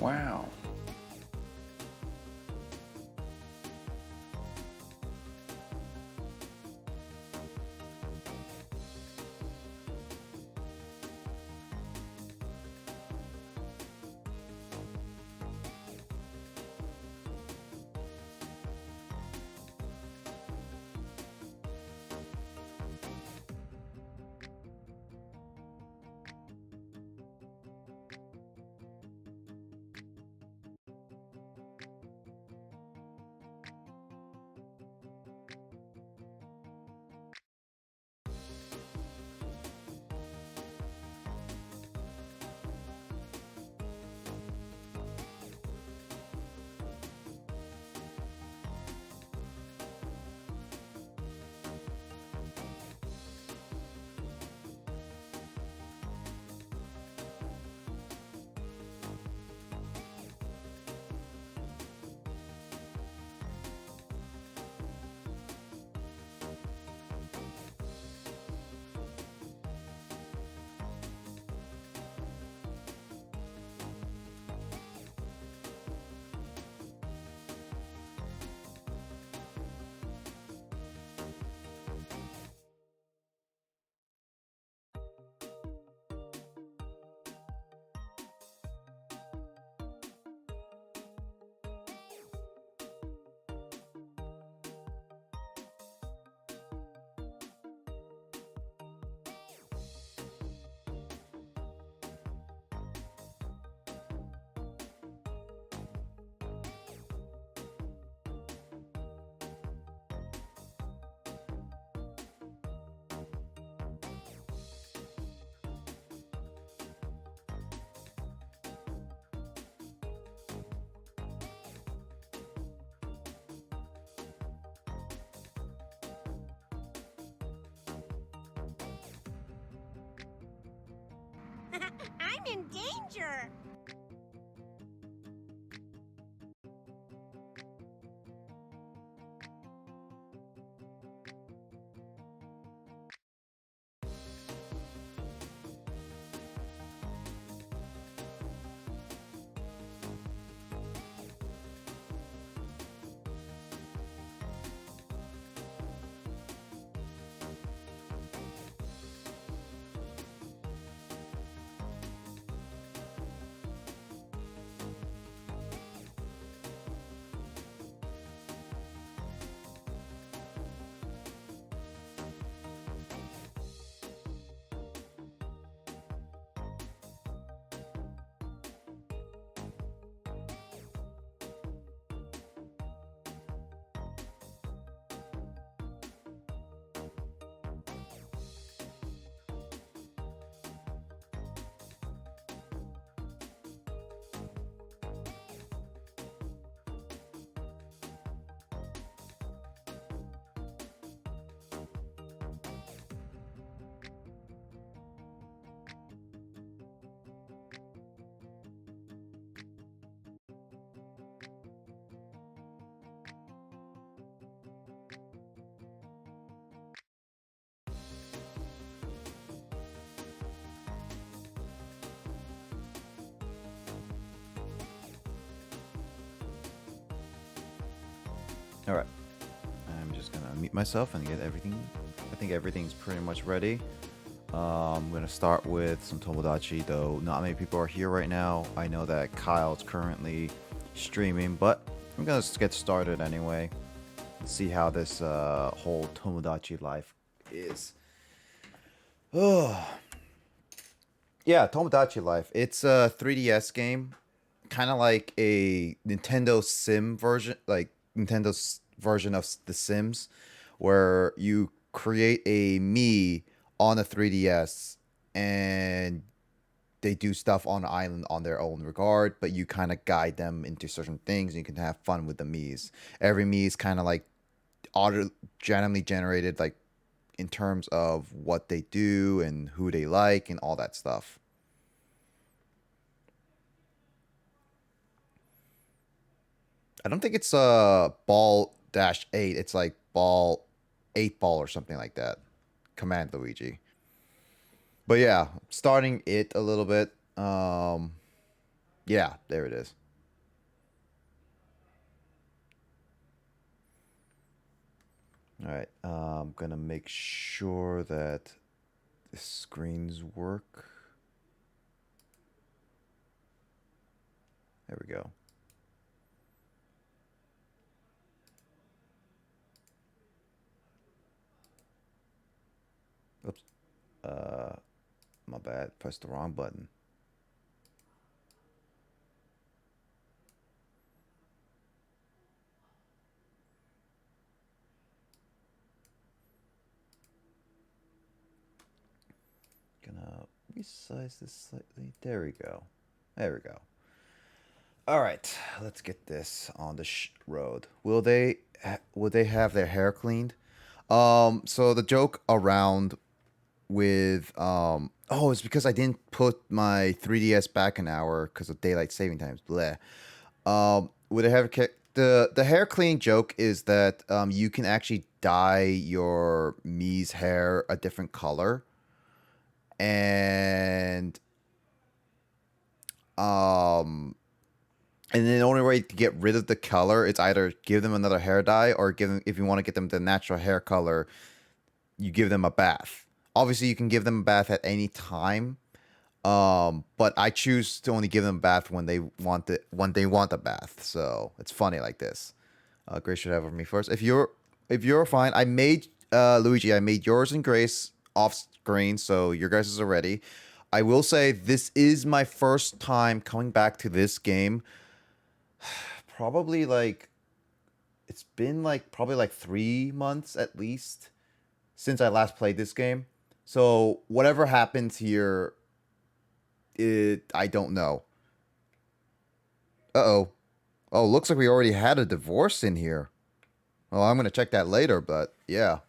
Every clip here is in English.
Wow. I'm in danger! All right. I'm just gonna mute myself and get everything. I think everything's pretty much ready. I'm gonna start with some Tomodachi, though not many people are here right now. I know that Kyle's currently streaming, but I'm gonna just get started anyway. See how this whole Tomodachi Life is. Oh, yeah, Tomodachi Life. It's a 3DS game, kind of like a Nintendo Sim version, like Nintendo's version of The Sims, where you create a me on a 3DS and they do stuff on the island on their own regard, but you kind of guide them into certain things and you can have fun with the Mii's. Every Mii is kind of like auto randomly generated, like in terms of what they do and who they like and all that stuff. I don't think it's ball dash eight. It's like ball 8 ball or something like that. Command Luigi. But yeah, starting it a little bit. Yeah, there it is. All right. I'm gonna make sure that the screens work. There we go. Oops. My bad. Pressed the wrong button. Gonna resize this slightly. There we go. There we go. All right, let's get this on the road. Will they have their hair cleaned? So the joke around with oh, it's because I didn't put my 3DS back an hour because of daylight saving times. Bleh. Would they have the hair cleaning joke is that you can actually dye your Mii's hair a different color, and um and then the only way to get rid of the color is either give them another hair dye or give them, if you want to get them the natural hair color, you give them a bath. Obviously, you can give them a bath at any time, but I choose to only give them a bath when they want it, when they want a bath. So it's funny like this. Grace should have me first. If you're fine, I made Luigi. I made yours and Grace off screen, so your guys is already. I will say this is my first time coming back to this game. Probably like it's been like probably like 3 months at least since I last played this game. So whatever happens here, I don't know. Uh-oh. Oh, looks like we already had a divorce in here. Well, I'm gonna check that later, but yeah.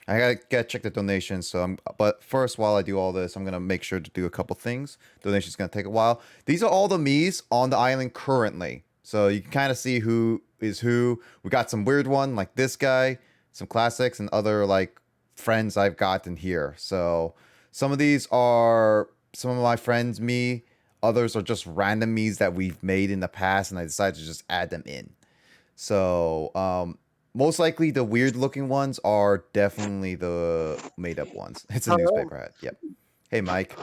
I gotta check the donations. But first, while I do all this, I'm gonna make sure to do a couple things. Donation's gonna take a while. These are all the Miis on the island currently, so you can kind of see who is who. We got some weird one like this guy, some classics, and other like friends I've gotten here. So some of these are some of my friends' Mii. Others are just random Miis that we've made in the past, and I decided to just add them in. So, most likely the weird looking ones are definitely the made up ones. It's a Hello. newspaper hat. Yep. Hey, Mike.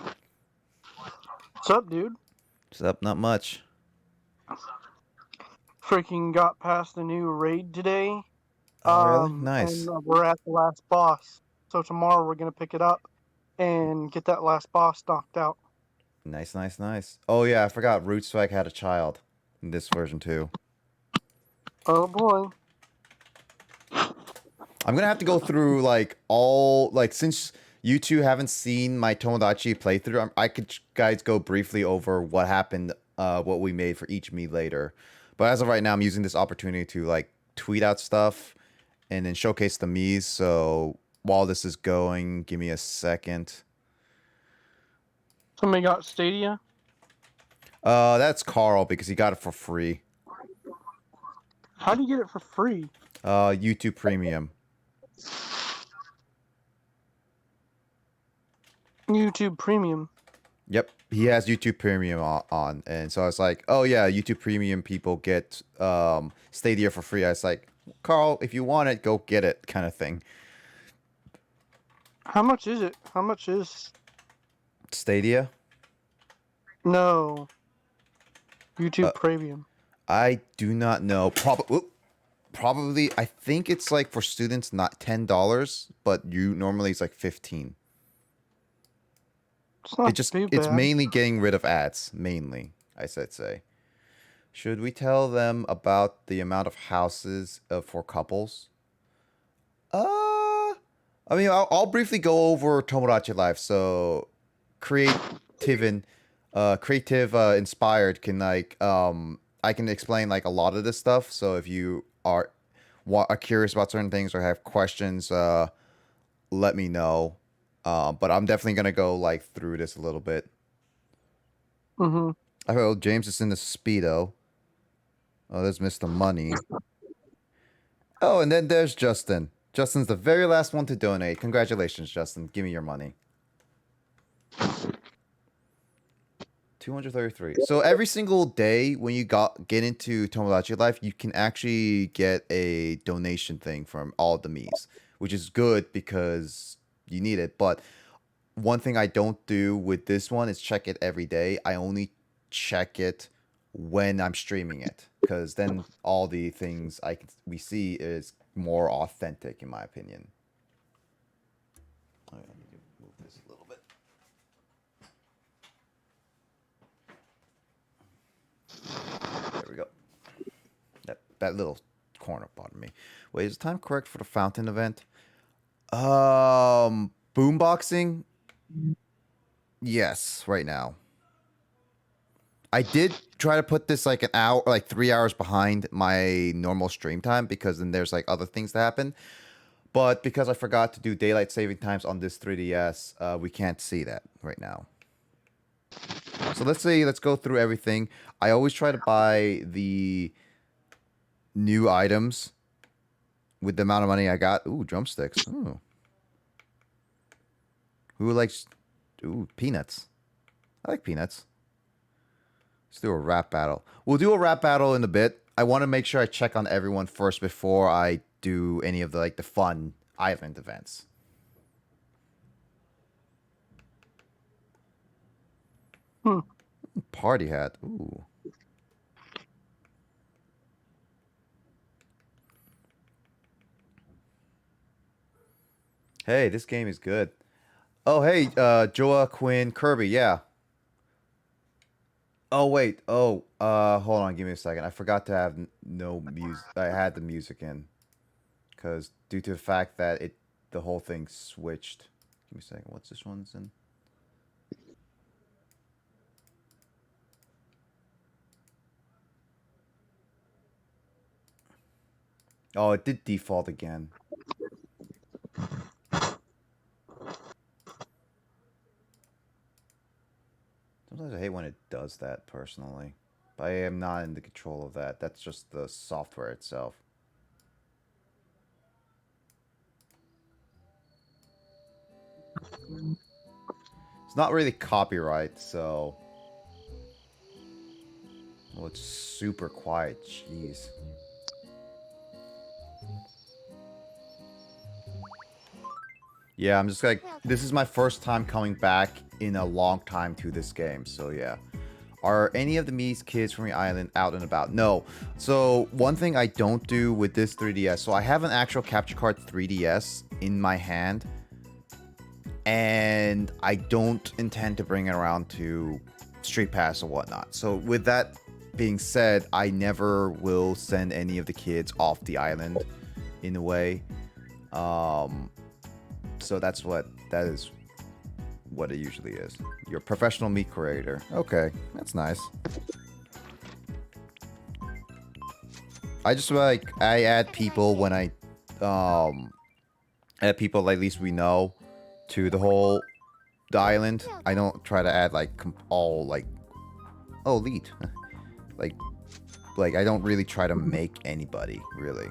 What's up, dude? What's up? Not much. Freaking got past the new raid today. Oh, really? Nice. And we're at the last boss. So tomorrow we're gonna pick it up and get that last boss knocked out. Nice, nice, nice. Oh, yeah, I forgot Root Swag had a child in this version, too. Oh boy. I'm gonna have to go through, like, all... Like, since you two haven't seen my Tomodachi playthrough, I could, guys, go briefly over what happened, what we made for each Mii later. But as of right now, I'm using this opportunity to, like, tweet out stuff and then showcase the Miis. So while this is going, give me a second. Somebody got Stadia? That's Carl because he got it for free. How do you get it for free? YouTube Premium. YouTube Premium. Yep, he has YouTube Premium on, and so I was like, oh yeah, YouTube Premium people get Stadia for free. I was like, Carl, if you want it, go get it, kind of thing. How much is it? How much is Stadia? No. YouTube Premium. I do not know. Probably. I think it's like for students, not $10, but you normally it's like 15. It's not too bad. It's mainly getting rid of ads. Mainly, I said say. Should we tell them about the amount of houses for couples? I mean, I'll briefly go over Tomodachi Life. So, creative inspired can like I can explain like a lot of this stuff. So if you are curious about certain things or have questions, let me know. But I'm definitely gonna go like through this a little bit. Mm-hmm. I heard James is in the Speedo. Oh, there's Mr. Money. Oh, and then there's Justin. Justin's the very last one to donate. Congratulations, Justin. Give me your money. 233. So every single day when you get into Tomodachi Life, you can actually get a donation thing from all the Miis, which is good because you need it. But one thing I don't do with this one is check it every day. I only check it when I'm streaming it, because then all the things we see is more authentic, in my opinion. I need to move this a little bit. There we go. That little corner bothered me. Wait, is the time correct for the fountain event? Boomboxing? Yes, right now. I did try to put this like an hour, like 3 hours behind my normal stream time, because then there's like other things that happen. But because I forgot to do daylight saving times on this 3DS, we can't see that right now. So let's go through everything. I always try to buy the new items with the amount of money I got. Ooh, drumsticks. Ooh. Who likes... Ooh, peanuts. I like peanuts. Let's do a rap battle. We'll do a rap battle in a bit. I want to make sure I check on everyone first before I do any of the fun island events. Party hat. Ooh. Hey, this game is good. Oh, hey, Joa, Quinn, Kirby, yeah. Oh, wait. Oh, hold on. Give me a second. I forgot to have no music. I had the music in. Because due to the fact that the whole thing switched. Give me a second. What's this one's in? Oh, it did default again. Sometimes I hate when it does that, personally. But I am not in the control of that. That's just the software itself. It's not really copyright, so... Well, it's super quiet. Jeez. Yeah, I'm just like... This is my first time coming back in a long time to this game, so yeah. Are any of the Mii's kids from the island out and about? No. So, one thing I don't do with this 3DS... So, I have an actual capture card 3DS in my hand. And I don't intend to bring it around to Street Pass or whatnot. So, with that being said, I never will send any of the kids off the island in a way. So that is what it usually is. You're a professional Mii creator. Okay, that's nice. I just I add people when I add people at least we know to the island. I don't try to add all oh, lead. like I don't really try to make anybody really.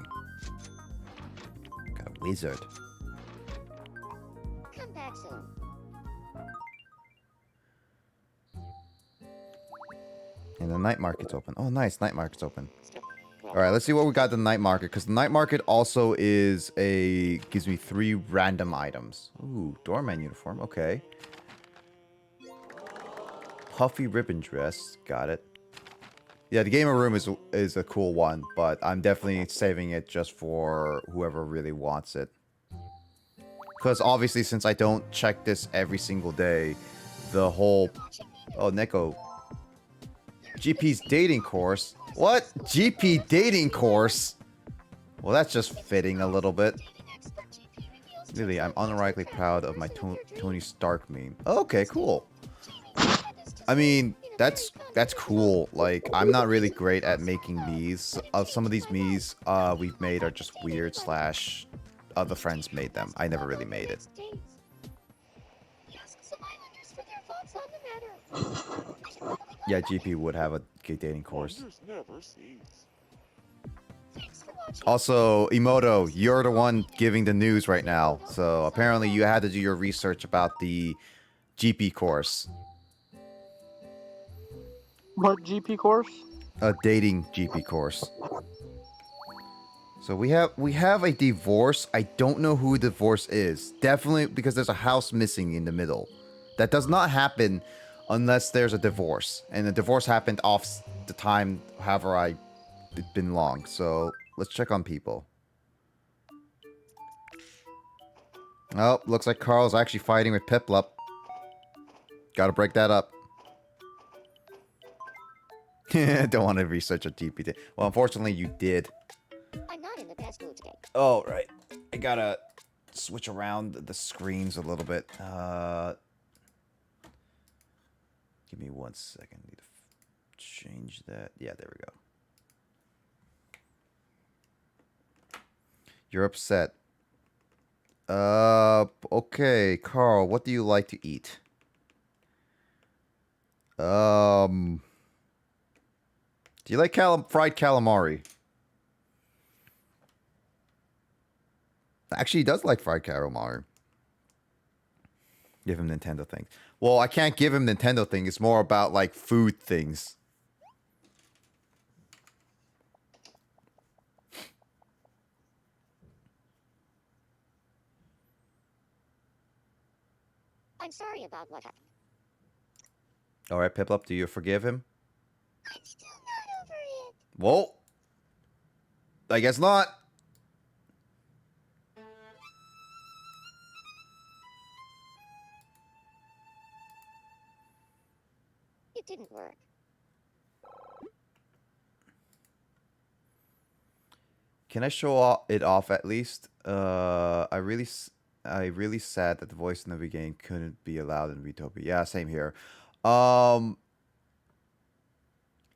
Got a wizard. Come back soon. And the night market's open. Oh, nice. Night market's open. Alright, let's see what we got at the night market. Because the night market also gives me 3 random items. Ooh, doorman uniform. Okay. Puffy ribbon dress. Got it. Yeah, the gamer room is a cool one. But I'm definitely saving it just for whoever really wants it. Because obviously, since I don't check this every single day, the whole... Oh, Neko. GP's dating course? What? GP dating course? Well, that's just fitting a little bit. Really, I'm unironically proud of my Tony Stark meme. Okay, cool. I mean, that's cool. Like, I'm not really great at making Miis. Some of these Miis we've made are just weird / other friends made them. I never really made it. Yeah, GP would have a gay dating course. Also, Emoto, you're the one giving the news right now. So apparently you had to do your research about the GP course. What GP course? A dating GP course. So we have a divorce. I don't know who the divorce is. Definitely because there's a house missing in the middle. That does not happen unless there's a divorce. And the divorce happened off the time, however it's been long. So let's check on people. Oh, looks like Carl's actually fighting with Piplup. Gotta break that up. Don't want to research a GPT. Well, unfortunately, you did. I'm not in the best mood today. Oh, right. I gotta switch around the screens a little bit. Give me 1 second. Need to change that. Yeah, there we go. You're upset. Okay, Carl, what do you like to eat? Do you like fried calamari? Actually, he does like fried calamari. Give him Nintendo things. Well, I can't give him Nintendo things. It's more about, like, food things. I'm sorry about what happened. Alright, Piplup, do you forgive him? I'm still not over it. Well, I guess not. It didn't work. Can I show it off at least? I really sad that the voice in the game couldn't be allowed in Retopia. Yeah, same here.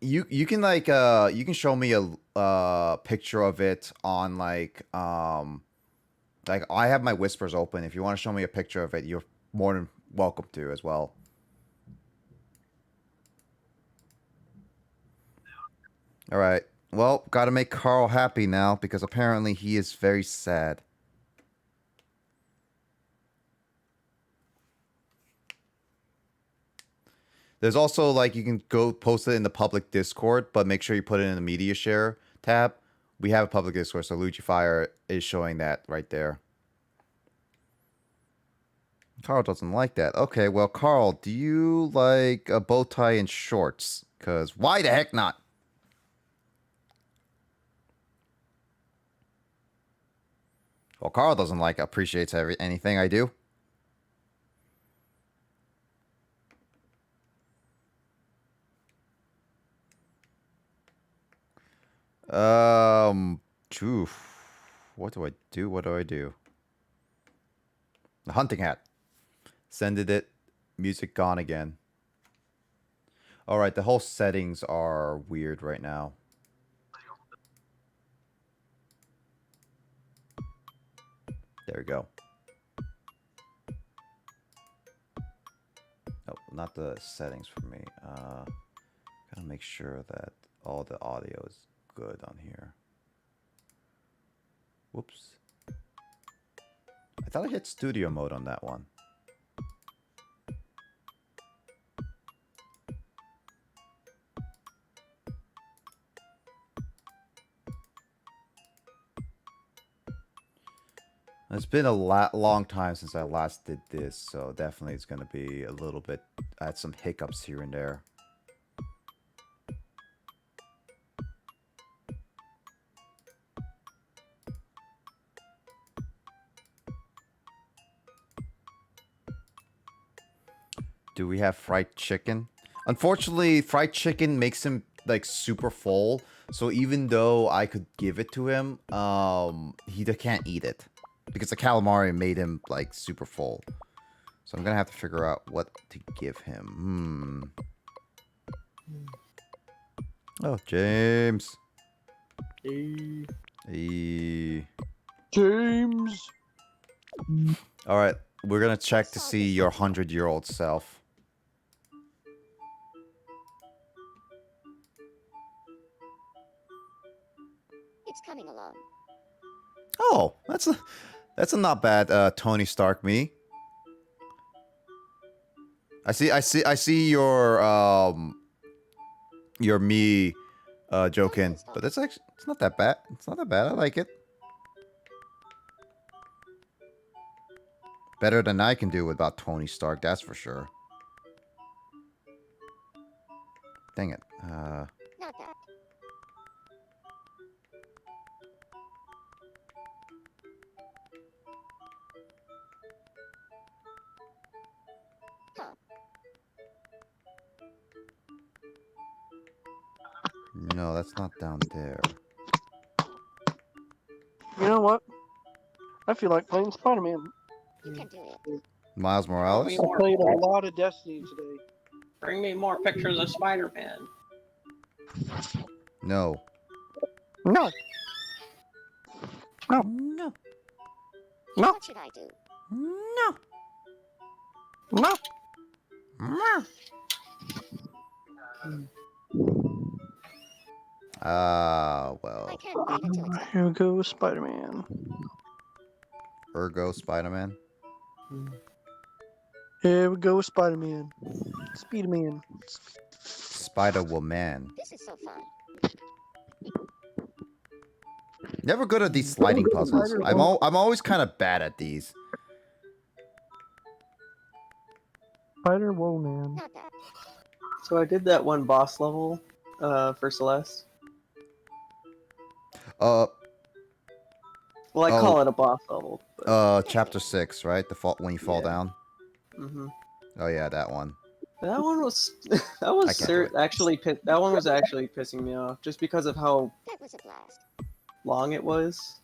You can like you can show me a picture of it on like I have my whispers open. If you want to show me a picture of it, you're more than welcome to as well. All right. Well, gotta make Carl happy now because apparently he is very sad. There's also, like, you can go post it in the public Discord, but make sure you put it in the media share tab. We have a public Discord, so Lucifer is showing that right there. Carl doesn't like that. Okay, well, Carl, do you like a bow tie and shorts? Because why the heck not? Well, Carl doesn't appreciates anything I do. Oof. What do I do? What do I do? The hunting hat. Sended it. Music gone again. Alright, the whole settings are weird right now. There we go. Oh, not the settings for me. Gotta make sure that all the audio is good on here. Whoops. I thought I hit studio mode on that one. It's been a long time since I last did this, so definitely it's going to be a little bit, I had some hiccups here and there. Do we have fried chicken? Unfortunately, fried chicken makes him like super full, so even though I could give it to him, he can't eat it. Because the calamari made him, like, super full. So I'm gonna have to figure out what to give him. Oh, James. Hey. James. Alright, we're gonna check to see your 100-year-old self. It's coming along. Oh, that's a not bad Tony Stark me. I see your you're me joking, but it's actually it's not that bad. It's not that bad. I like it. Better than I can do without Tony Stark, that's for sure. Dang it. Not that. Huh. No, that's not down there. You know what? I feel like playing Spider-Man. You can do it. Miles Morales? I played a lot of Destiny today. Bring me more pictures of Spider-Man. No. No. No. No. No. What should I do? No. No. No. Well. I can't wait until it's done. Here goes Spider-Man. Ergo Spider-Man. Here we go, Spider-Man. Speed-Man. Spider-Woman. This is so fun. Never good at these sliding puzzles. I'm always kind of bad at these. Spider-Woman. Not that. So I did that one boss level for Celeste. Uh, Well, I call it a boss level. chapter 6, right? The fall when you fall down. Mm-hmm. Oh yeah, that one. That one was I can't do it. that one was actually pissing me off just because of how That was a blast. long it was.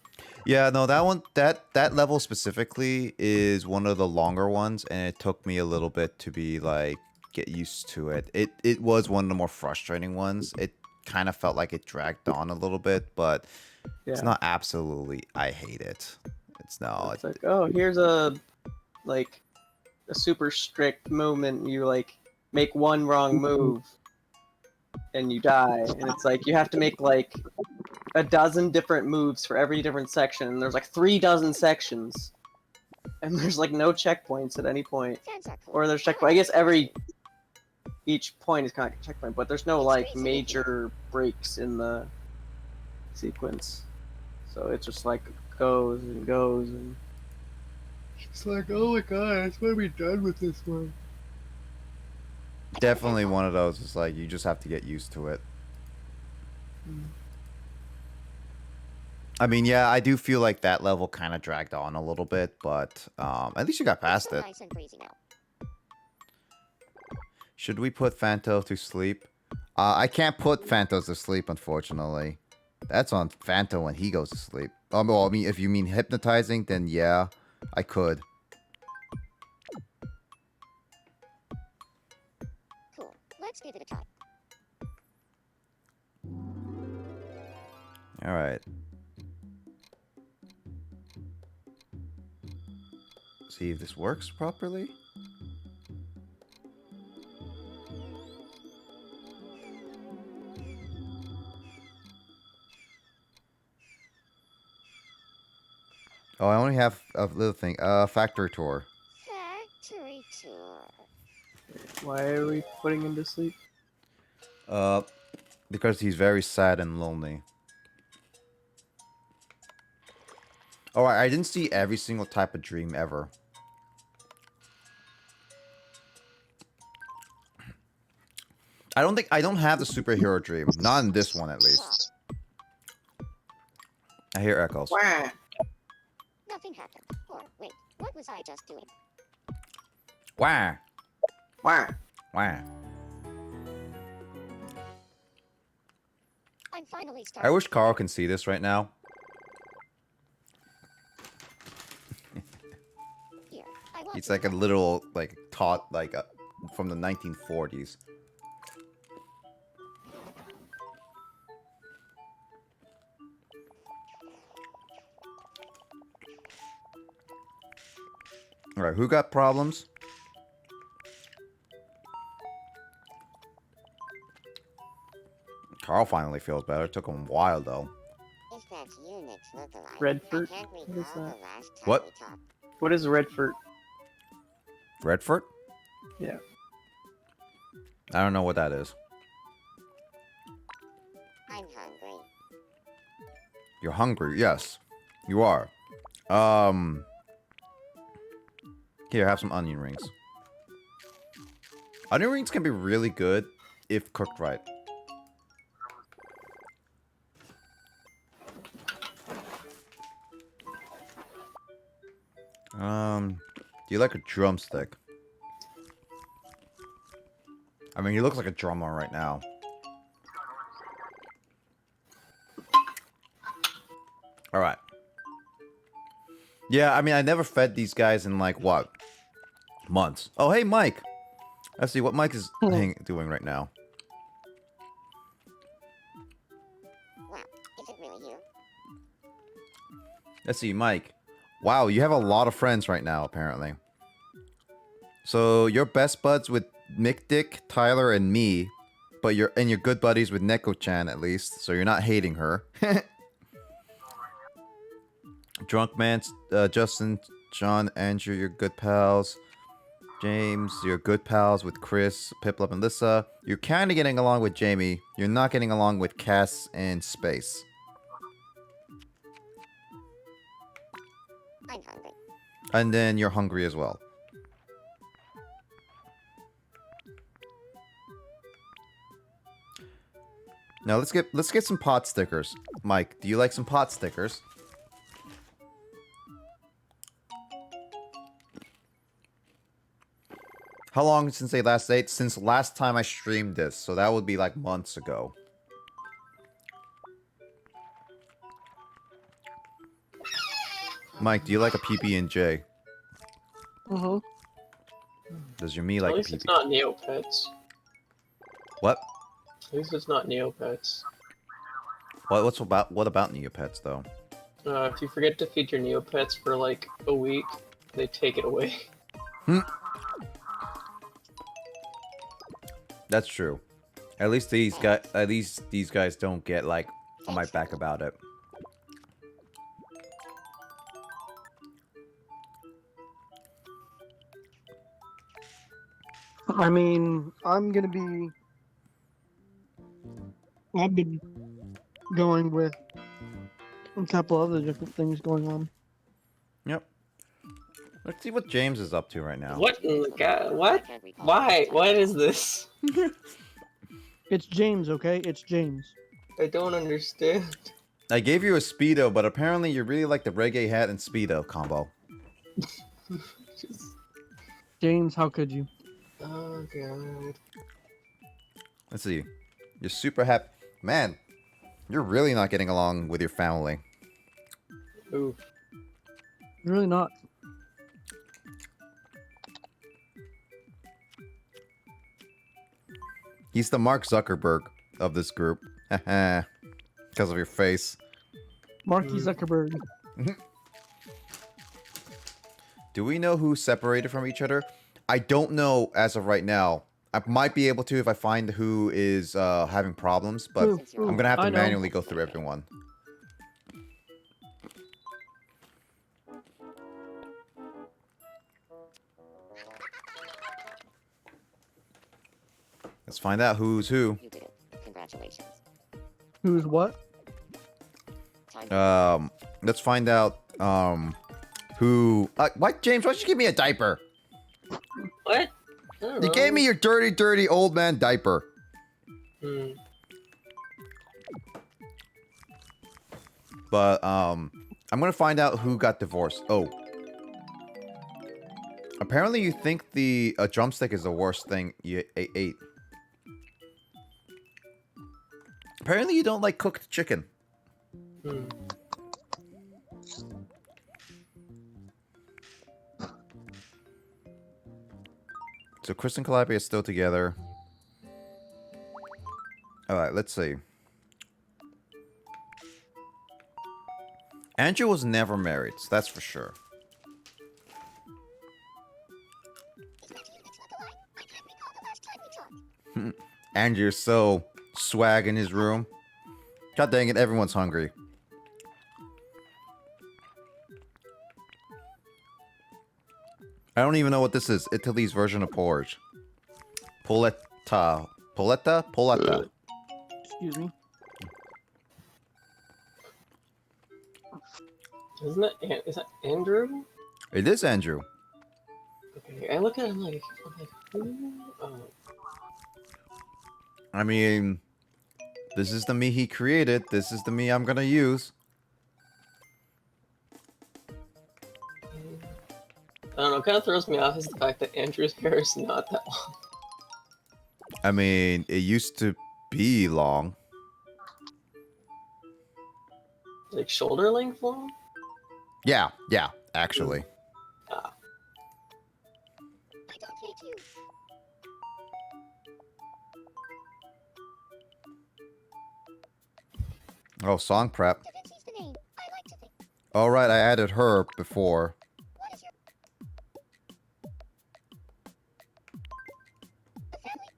Yeah, no, that one, that level specifically is one of the longer ones, and it took me a little bit to be like get used to it. It was one of the more frustrating ones. It kind of felt like it dragged on a little bit, but Yeah. it's not absolutely. I hate it. It's no. It's like, oh, here's a super strict movement. You like make one wrong move and you die, and it's like you have to make like a dozen different moves for every different section. And there's like 36 sections, and there's like no checkpoints at any point, Fans are cool. or there's checkpoint. I guess each point is kind of a checkpoint, but there's no like major breaks in the sequence. So it's just like goes and goes and. It's like, oh my god, I just want to be done with this one. Definitely one of those. It's like you just have to get used to it. I mean, yeah, I do feel like that level kind of dragged on a little bit, but at least you got past So it. nice and breezy now. Should we put Fanto to sleep? I can't put Fanto to sleep, unfortunately. That's on Fanto when he goes to sleep. Well, I mean, if you mean hypnotizing, then yeah, I could. Cool. Let's give it a try. All right. See if this works properly. Oh, I only have a little thing. Factory tour. Factory tour. Why are we putting him to sleep? Because he's very sad and lonely. Oh, I didn't see every single type of dream ever. I don't have the superhero dream. Not in this one, at least. I hear echoes. Wah. Nothing happened. Or wait, what was I just doing? Wah. Wah. Wah. I'm finally I starting. wish Carl can see this right now. Here, I want It's you like a to- little, like, taught, like, from the 1940s. Alright, who got problems? Carl finally feels better. It took him a while, though. If that's you, Nick's lookalike, Redford? I can't What is recall that? the last time What? we talked. What is Redford? Redford? Yeah. I don't know what that is. You're hungry. Yes, you are. Here, have some onion rings. Onion rings can be really good if cooked right. Do you like a drumstick? I mean, he looks like a drummer right now. Alright. Yeah, I mean, I never fed these guys in, like, what? Months. Oh, hey, Mike! Let's see what Mike is doing right now. Wow, is it really you? Let's see, Mike. Wow, you have a lot of friends right now, apparently. So, you're best buds with Mick Dick, Tyler, and me. But you're good buddies with Neko-chan, at least. So, you're not hating her. Drunk Man, Justin, John, Andrew, you're good pals. James, you're good pals with Chris, Piplup, and Lissa. You're kind of getting along with Jamie. You're not getting along with Cass and Space. I'm hungry. And then you're hungry as well. Now let's get some pot stickers. Mike, do you like some pot stickers? How long since they last ate? Since last time I streamed this, so that would be like months ago. Mike, do you like a PB&J? Mm-hmm. Does your me like At a least PB? it's not Neopets. What? At least it's not Neopets. What about Neopets though? If you forget to feed your Neopets for like a week, they take it away. That's true. At least these guys don't get like on my back about it. I mean, I've been going with a couple other different things going on. Yep. Let's see what James is up to right now. What in the god? What? Why? What is this? It's James, okay? It's James. I don't understand. I gave you a Speedo, but apparently you really like the reggae hat and Speedo combo. James, how could you? Oh god. Let's see. You're super happy. Man, you're really not getting along with your family. Ooh. Really not. He's the Mark Zuckerberg of this group. Because of your face. Marky Zuckerberg. Do we know who's separated from each other? I don't know as of right now. I might be able to if I find who is having problems, but Ooh, I'm gonna have I to know. manually go through everyone. Let's find out who's who. You did it. Congratulations. Who's what? Time. Let's find out who. What, James? Why don't you give me a diaper? What? I don't You know. gave me your dirty, dirty old man diaper. Hmm. But I'm gonna find out who got divorced. Oh, apparently you think the drumstick is the worst thing you ate. Apparently you don't like cooked chicken. Hmm. So Chris and Calabi are still together. Alright, let's see. Andrew was never married, so that's for sure. Andrew's so swag in his room. God dang it, everyone's hungry. I don't even know what this is. Italy's version of porridge. Poletta. Poletta? Poletta. Excuse me. Isn't it? Is that Andrew? It is Andrew. Okay, I look at him like, who? Oh. I mean, this is the me he created. This is the me I'm gonna use. I don't know. Kind of throws me off is the fact that Andrew's hair is not that long. I mean, it used to be long. Like shoulder length long? Yeah, actually. Ah. I don't hate you. Oh, song prep. Da Vinci's the name. I like to think. All right, I added her before. What is your... The family?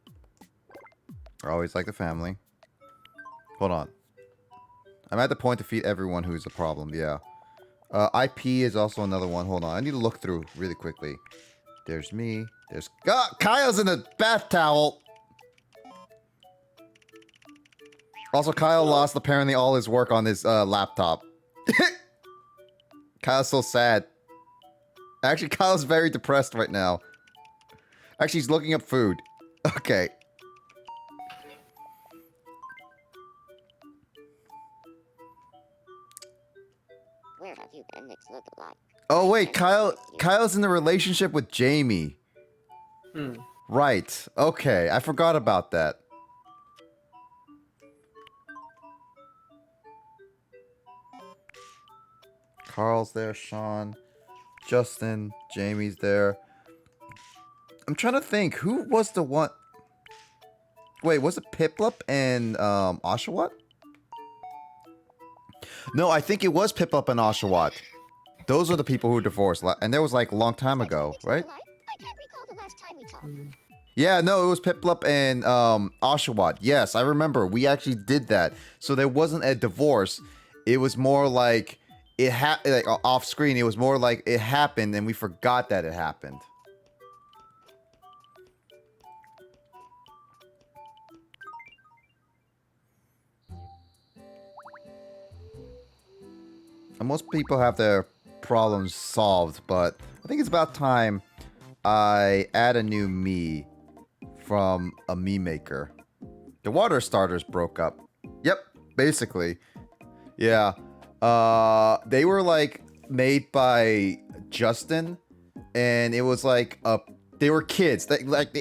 I always like the family. Hold on. I'm at the point to feed everyone who's a problem, yeah. IP is also another one. Hold on. I need to look through really quickly. There's me. There's... Kyle's in a bath towel! Also, Kyle lost apparently all his work on his laptop. Kyle's so sad. Actually, Kyle's very depressed right now. Actually, he's looking up food. Okay. Where have you been? It's looked like. Oh, wait. Kyle's in a relationship with Jamie. Hmm. Right. Okay. I forgot about that. Carl's there, Sean, Justin, Jamie's there. I'm trying to think, who was the one... Wait, was it Piplup and Oshawott? No, I think it was Piplup and Oshawott. Those are the people who divorced, and that was like a long time ago, right? I can't recall the last time we talked. Yeah, no, it was Piplup and Oshawott. Yes, I remember. We actually did that. So there wasn't a divorce. It was more like... like off screen, it was more like it happened and we forgot that it happened. And most people have their problems solved, but I think it's about time I add a new me from a me maker. The water starters broke up. Yep, basically. Yeah. They were like made by Justin, and it was like they were kids.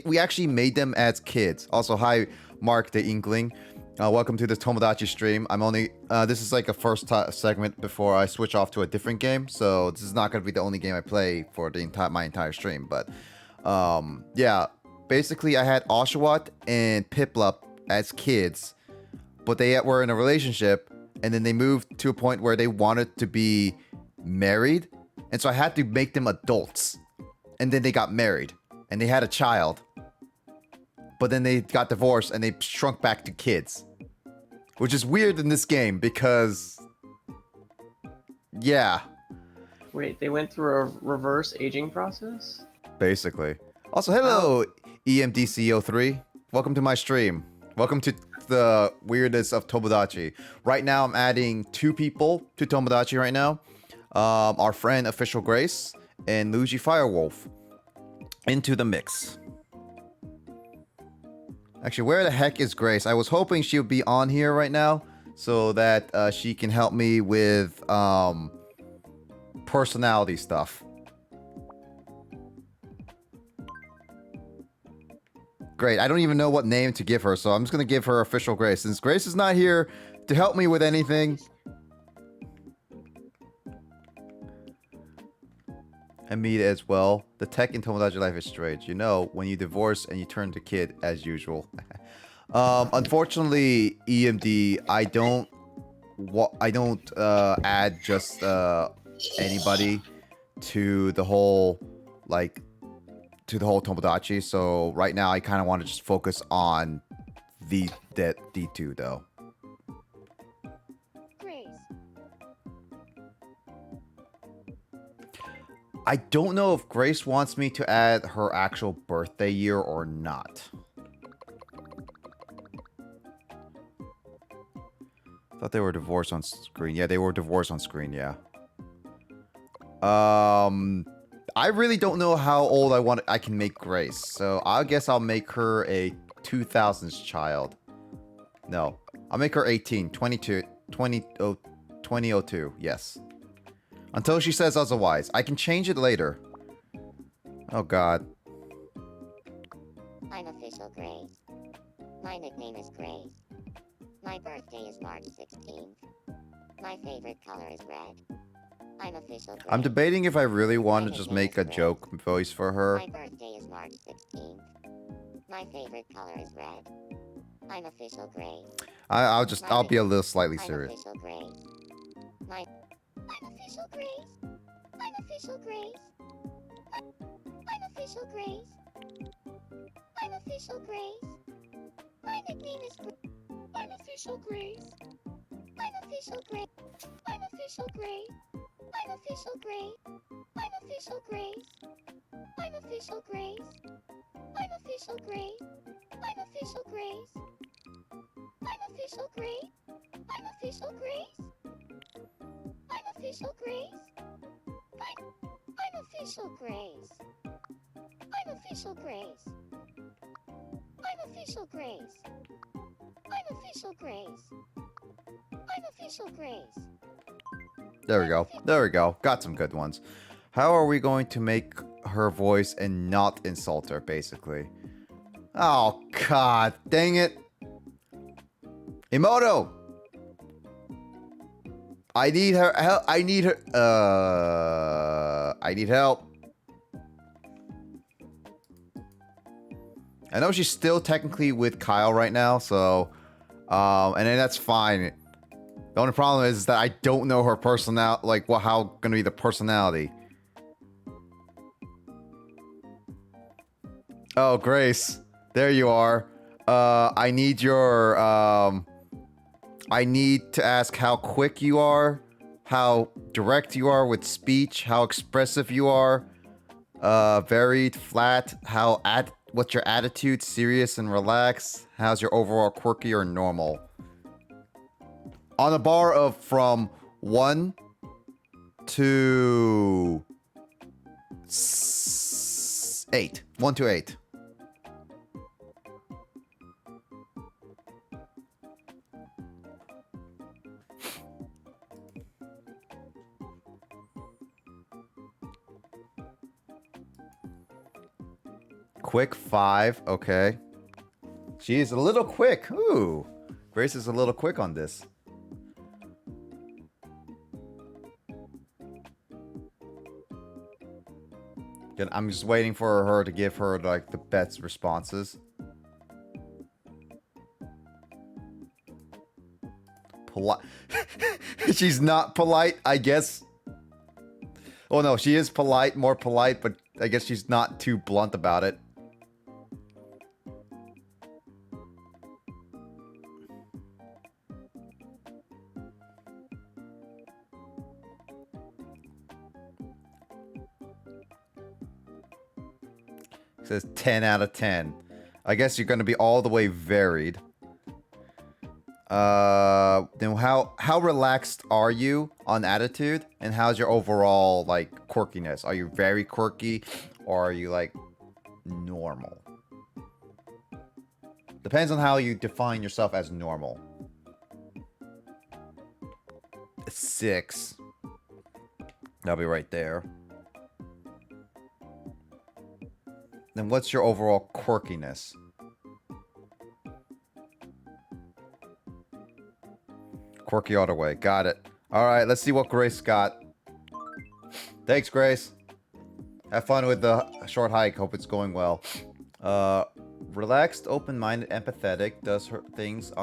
We actually made them as kids. Also, hi Mark the Inkling. Welcome to this Tomodachi stream. I'm only this is like a first segment before I switch off to a different game, so this is not gonna be the only game I play for the my entire stream. But yeah, basically I had Oshawott and Piplup as kids, but they were in a relationship. And then they moved to a point where they wanted to be married. And so I had to make them adults. And then they got married. And they had a child. But then they got divorced and they shrunk back to kids. Which is weird in this game because... Yeah. Wait, they went through a reverse aging process? Basically. Also, hello, EMDCO3. Welcome to my stream. Welcome to the weirdness of Tomodachi. Right now, I'm adding 2 people to Tomodachi right now. Our friend Official Grace and Luigi Firewolf into the mix. Actually, where the heck is Grace? I was hoping she would be on here right now so that she can help me with personality stuff. Great. I don't even know what name to give her, so I'm just going to give her Official Grace. Since Grace is not here to help me with anything. And me as well. The tech in Tomodachi Life is strange. You know, when you divorce and you turn to kid as usual. Unfortunately, EMD, I don't add just anybody to the whole, like... to the whole Tomodachi, so right now I kind of want to just focus on the D2 though. Grace. I don't know if Grace wants me to add her actual birthday year or not. Thought they were divorced on screen. Yeah, they were divorced on screen, yeah. I really don't know how old I can make Grace. So I guess I'll make her a 2000s child. No, I'll make her 18, 2002. Yes. Until she says otherwise. I can change it later. Oh god. I'm official Grace. My nickname is Grace. My birthday is March 16th. My favorite color is red. I'm official Grace. I'm debating if I really want to just make a joke voice for her. My birthday is March 16th. My favorite color is red. I'm official Grace. I'll be a little slightly I'm serious. official Grace. I'm official Grace. I'm official Grace. I'm official Grace. I'm official Grace. My nickname is Grace. I'm official Grace. I'm official Grace. I'm official Grace. I'm official Grace. I'm official Grace. I'm official Grace. I'm official Grace. I'm official Grace. I'm official Grace. I'm official Grace. I'm official Grace. I'm official Grace. I'm official Grace. I'm official Grace. I'm official Grace. I'm official Grace. There we go. There we go. Got some good ones. How are we going to make her voice and not insult her, basically? Oh, god. Dang it. Emoto! I need her help. I need her. I need help. I know she's still technically with Kyle right now, so, and then that's fine. The only problem is that I don't know her personality, like, how gonna be the personality. Oh, Grace. There you are. I need your, I need to ask how quick you are, how direct you are with speech, how expressive you are, varied, flat, what's your attitude, serious and relaxed, how's your overall quirky or normal? On a bar of from 1 to 8. 1 to 8. Quick 5, okay. She is a little quick. Ooh. Grace is a little quick on this. Good. I'm just waiting for her to give her like the best responses. Polite. She's not polite, I guess. Oh no, she is polite, more polite, but I guess she's not too blunt about it. It says 10 out of 10. I guess you're going to be all the way varied. Then how relaxed are you on attitude? And how's your overall, like, quirkiness? Are you very quirky? Or are you, like, normal? Depends on how you define yourself as normal. 6. That'll be right there. Then what's your overall quirkiness? Quirky all the way. Got it. Alright, let's see what Grace got. Thanks, Grace. Have fun with the short hike. Hope it's going well. Relaxed, open-minded, empathetic. Does her things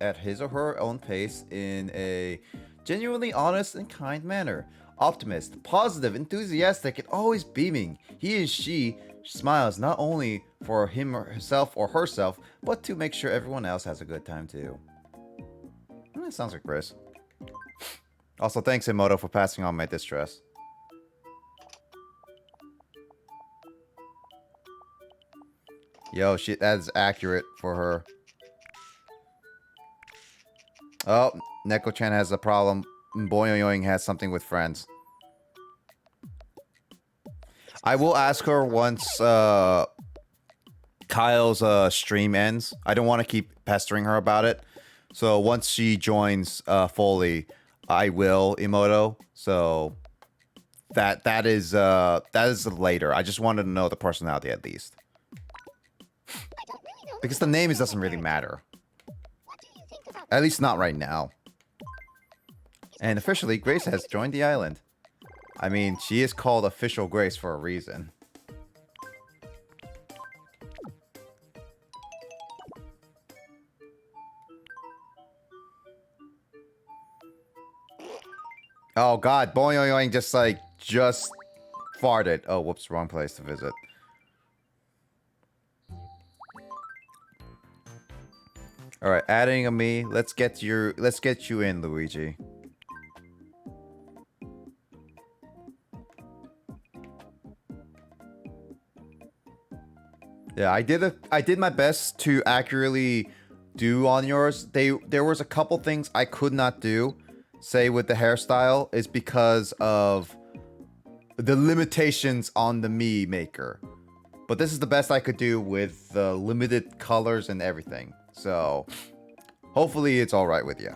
at his or her own pace in a genuinely honest and kind manner. Optimist, positive, enthusiastic, and always beaming. He and she smiles not only for him or himself or herself, but to make sure everyone else has a good time too. That sounds like Chris. Also, thanks Emoto for passing on my distress. Yo, that is accurate for her. Oh, Neko-chan has a problem. Boyoyoing has something with friends. I will ask her once Kyle's stream ends. I don't want to keep pestering her about it. So once she joins fully, I will Emoto. So that is later. I just wanted to know the personality at least. Because the name doesn't really matter. At least not right now. And officially, Grace has joined the island. I mean, she is called Official Grace for a reason. Oh god, Boing just farted. Oh, whoops, wrong place to visit. Alright, adding a me. Let's get you in, Luigi. Yeah, I did my best to accurately do on yours. There was a couple things I could not do, say with the hairstyle, is because of the limitations on the me maker. But this is the best I could do with the limited colors and everything. So hopefully it's all right with you.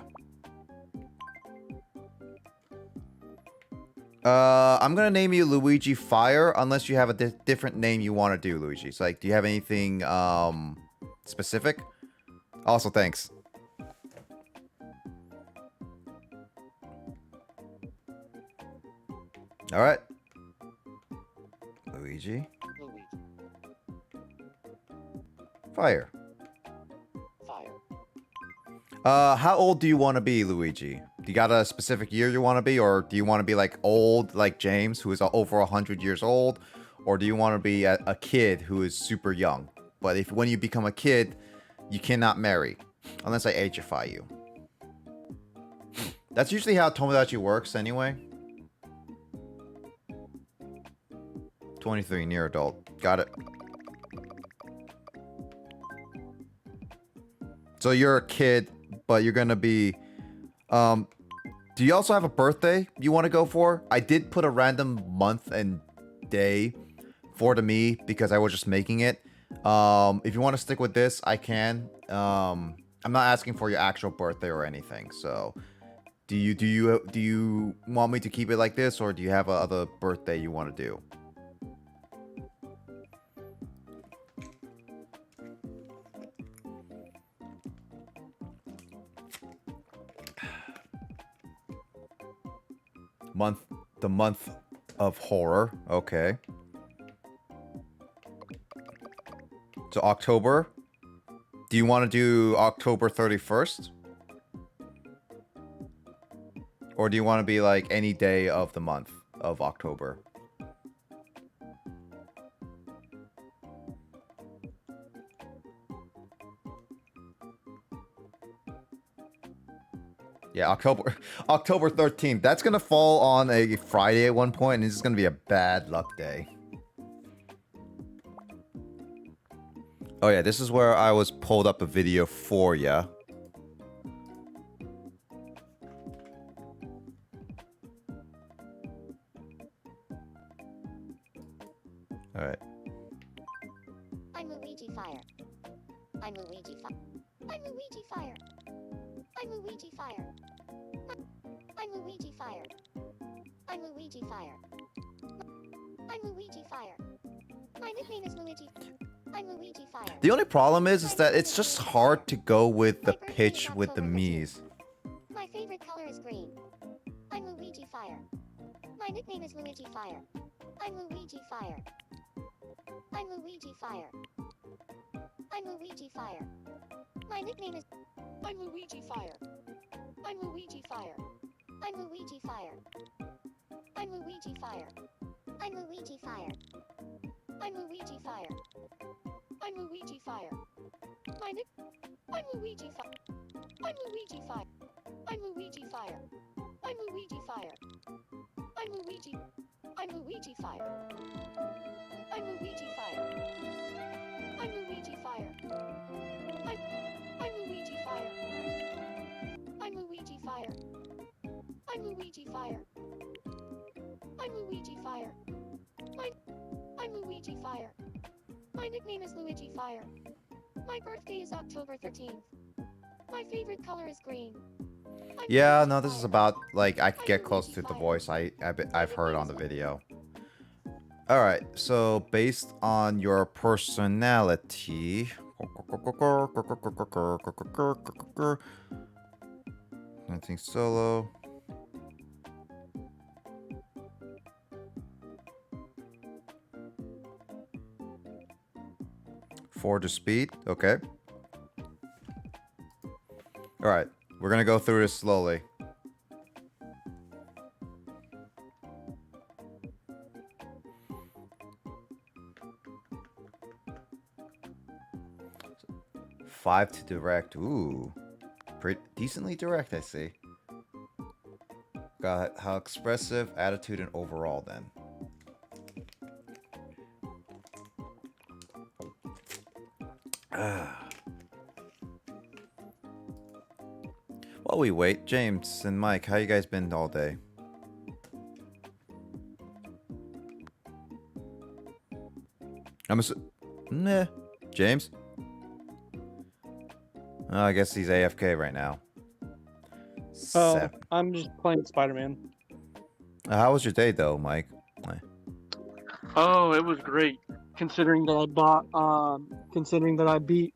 I'm gonna name you Luigi Fire, unless you have a different name you want to do, Luigi. So, like, do you have anything specific? Also, thanks. All right, Luigi. Fire. How old do you want to be, Luigi? Do you got a specific year you want to be, or do you want to be like old, like James, who is over 100 years old, or do you want to be a kid who is super young? But when you become a kid, you cannot marry, unless I ageify you. That's usually how Tomodachi works, anyway. 23, near adult. Got it. So you're a kid, but you're gonna be, do you also have a birthday you want to go for? I did put a random month and day for the me because I was just making it. If you want to stick with this, I can. I'm not asking for your actual birthday or anything. So, do you want me to keep it like this, or do you have a other birthday you want to do? The month of horror. Okay. So October. Do you want to do October 31st? Or do you want to be like any day of the month of October? Yeah, October 13th. That's gonna fall on a Friday at one point, and this is gonna be a bad luck day. Oh yeah, this is where I was pulled up a video for ya. All right. I'm Luigi Fire. I'm Luigi Fire. I'm Luigi Fire. I'm Luigi Fire. I'm Luigi Fire. I'm Luigi Fire. I'm Luigi Fire. My nickname is Luigi. I'm Luigi Fire. The only problem is that it's just hard to go with the pitch with the me's. My favorite color is green. I'm Luigi Fire. My nickname is Luigi Fire. I'm Luigi Fire. I'm Luigi Fire. I'm Luigi Fire. My nickname is... I'm Luigi Fire. I'm Luigi Fire. I'm Luigi Fire. I'm Luigi Fire. I'm Luigi Fire. I'm Luigi Fire. I'm Luigi Fire. My nick... I'm Luigi Fire. I'm Luigi Fire. I'm Luigi Fire. I'm Luigi Fire. I'm Luigi... I'm Luigi Fire. I'm Luigi Fire. I'm Luigi Fire. I'm Luigi Fire. I'm Luigi Fire. I'm Luigi Fire. I'm Luigi Fire. Luigi Fire. My nickname is Luigi Fire. My birthday is October 13th. My favorite color is green. I'm Yeah, Luigi no, this is Fire. about like I could I'm get close Luigi to the Fire. voice I've heard on the nickname is video. All right, so based on your personality, nothing solo. Four to speed. Okay. All right, we're gonna go through this slowly. Five to direct. Ooh, pretty decently direct, I see. Got how expressive, attitude, and overall then. While we wait, James and Mike, how you guys been all day? Nah. James? Oh, I guess he's AFK right now. Oh, Seven. I'm just playing Spider-Man. How was your day though, Mike? Oh, it was great. Considering that I beat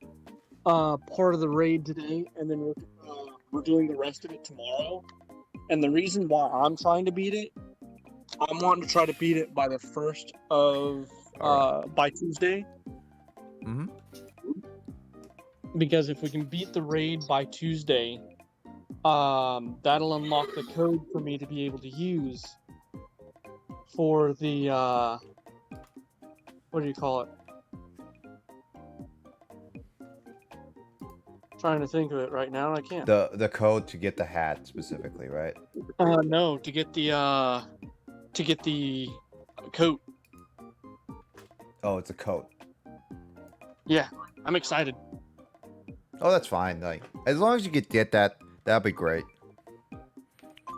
part of the raid today, and then we're doing the rest of it tomorrow. And the reason why I'm trying to beat it, I'm wanting to try to beat it by the 1st of by Tuesday. Mm-hmm. Because if we can beat the raid by Tuesday, that'll unlock the code for me to be able to use for the what do you call it? Trying to think of it right now, and I can't. The code to get the hat specifically, right? No, to get the coat. Oh, it's a code. Yeah, I'm excited. Oh, that's fine. Like, as long as you could get that, that'd be great.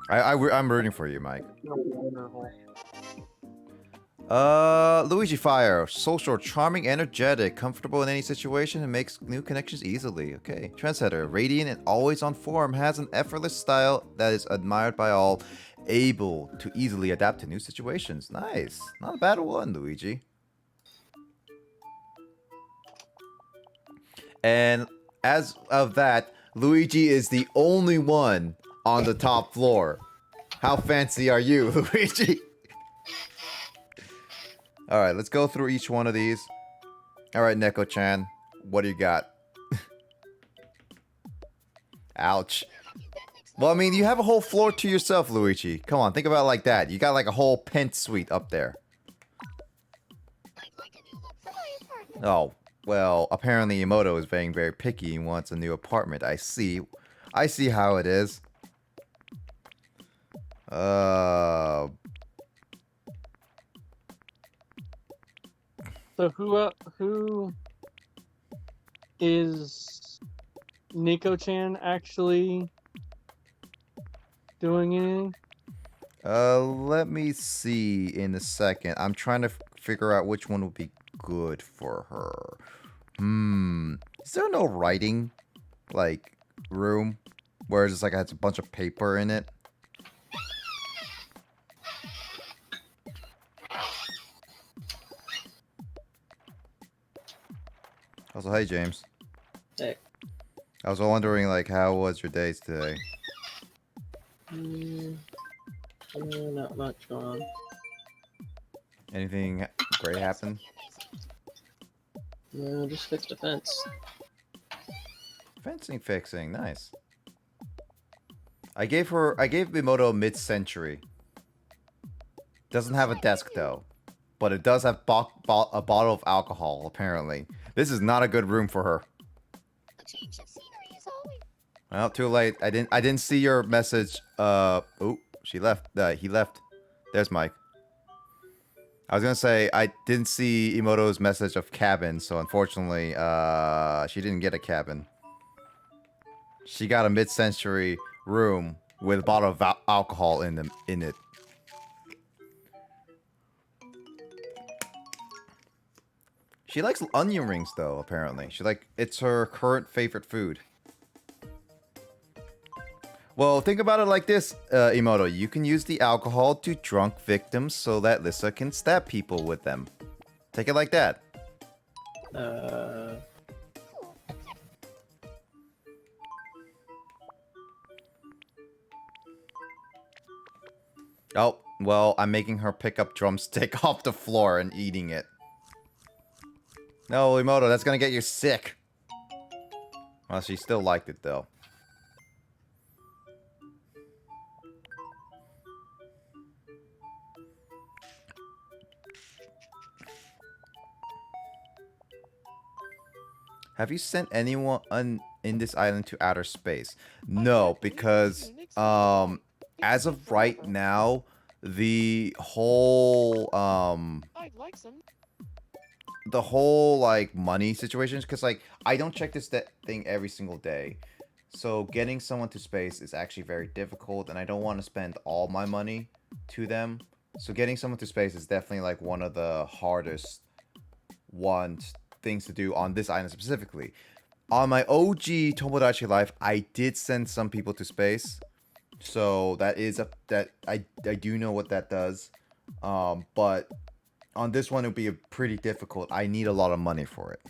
I'm rooting for you, Mike. Luigi Fire, social, charming, energetic, comfortable in any situation, and makes new connections easily. Okay. Trendsetter, radiant and always on form, has an effortless style that is admired by all, able to easily adapt to new situations. Nice. Not a bad one, Luigi. And as of that, Luigi is the only one on the top floor. How fancy are you, Luigi? Alright, let's go through each one of these. Alright, Neko-chan, what do you got? Ouch. Well, I mean, you have a whole floor to yourself, Luigi. Come on, think about it like that. You got like a whole pent suite up there. Oh, well, apparently Emoto is being very picky and wants a new apartment. I see. I see how it is. So who is Nico-chan actually doing anything? Let me see in a second. I'm trying to figure out which one would be good for her. Is there no writing, like, room where it's just like it has a bunch of paper in it? Also, hey, James. Hey. I was wondering, like, how was your days today? Not much going on. Anything great happen? No, just fixed a fence. Fencing fixing, nice. I gave Mimoto mid-century. Doesn't have a desk though, but it does have a bottle of alcohol apparently. This is not a good room for her. A change of scenery is always. Well, too late. I didn't see your message. Oh, she left. He left. There's Mike. I was gonna say I didn't see Emoto's message of cabin, so unfortunately, she didn't get a cabin. She got a mid-century room with a bottle of alcohol in it. She likes onion rings, though, apparently. It's her current favorite food. Well, think about it like this, Emoto. You can use the alcohol to drunk victims so that Lissa can stab people with them. Take it like that. Oh, well, I'm making her pick up drumstick off the floor and eating it. No, Emoto, that's gonna get you sick. Well, she still liked it, though. Have you sent anyone in this island to outer space? No, because, as of right now, the whole, I'd like some. like, money situations, because, like, I don't check this thing every single day. So getting someone to space is actually very difficult, and I don't want to spend all my money to them. So getting someone to space is definitely, like, one of the hardest things to do on this island specifically. On my OG Tomodachi Life, I did send some people to space. So that is I do know what that does. But on this one, it would be pretty difficult. I need a lot of money for it.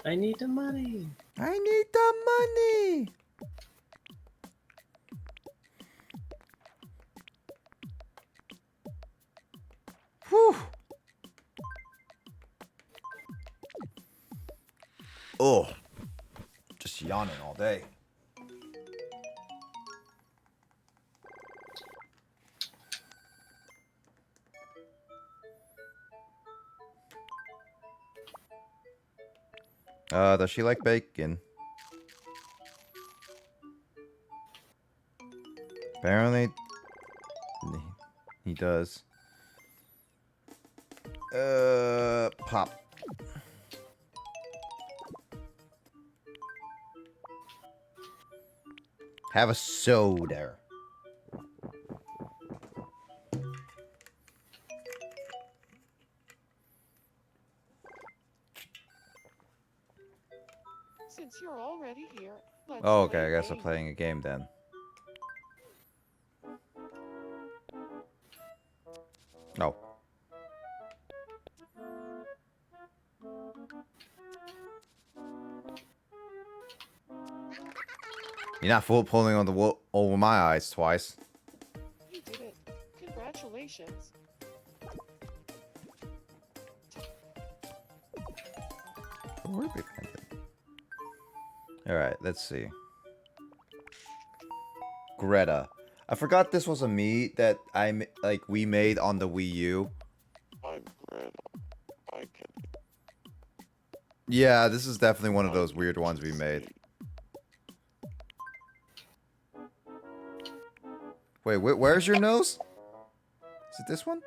I need the money. I need the money. Whew. Oh, just yawning all day. Does she like bacon? Apparently, he does. Pop. Have a soda. Since you're already here, let's Oh, play okay, I a guess I'm game. playing a game then. Oh. You're not pulling on the wool over my eyes twice. You did it. Congratulations. Alright, let's see. Greta. I forgot this was a me that we made on the Wii U. I'm Greta. I can. Yeah, this is definitely one of those weird ones we made. Wait, where's your nose? Is it this one?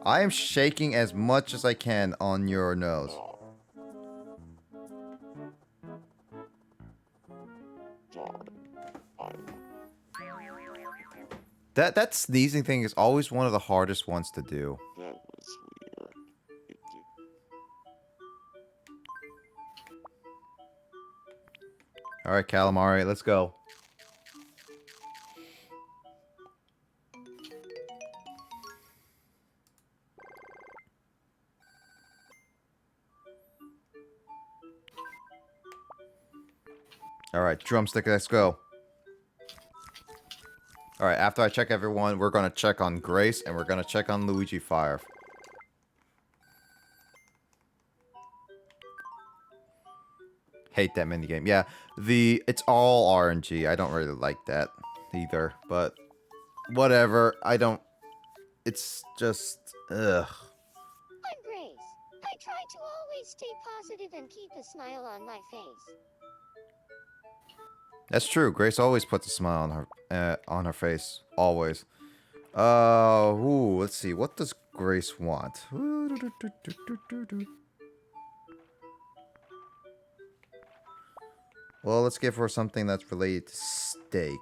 I am shaking as much as I can on your nose. That sneezing thing is always one of the hardest ones to do. That was weird. Alright, Calamari, let's go. Alright, drumstick, let's go. Alright, after I check everyone, we're gonna check on Grace, and we're gonna check on Luigi Fire. Hate that minigame. Yeah, it's all RNG. I don't really like that either, but whatever. It's just, ugh. I'm Grace. I try to always stay positive and keep a smile on my face. That's true. Grace always puts a smile on her face. Always. Let's see. What does Grace want? Well, let's give her something that's related to steak.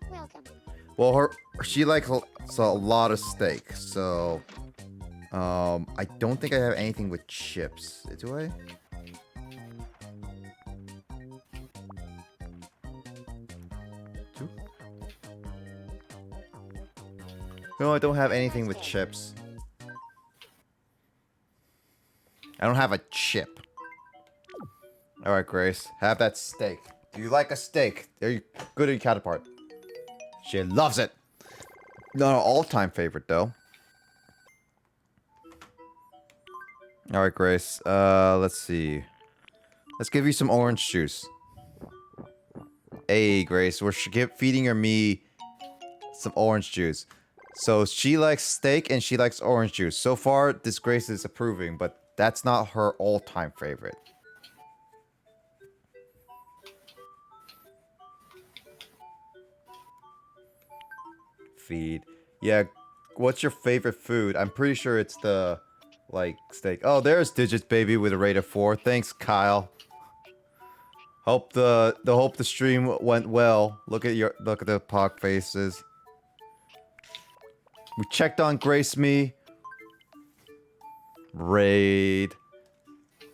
Welcome. Well, she likes a lot of steak, so I don't think I have anything with chips. Do I? No, I don't have anything with chips. I don't have a chip. All right, Grace, have that steak. Do you like a steak? Are you good at your counterpart? She loves it. Not an all-time favorite, though. All right, Grace. Let's see. Let's give you some orange juice. Hey, Grace, we're feeding her me some orange juice. So she likes steak and she likes orange juice. So far, this Grace is approving, but that's not her all-time favorite. Feed. Yeah, what's your favorite food? I'm pretty sure it's the, like, steak. Oh, there's Digits Baby with a rate of 4. Thanks, Kyle. Hope the stream went well. Look at the pog faces. We checked on Grace Me. Raid.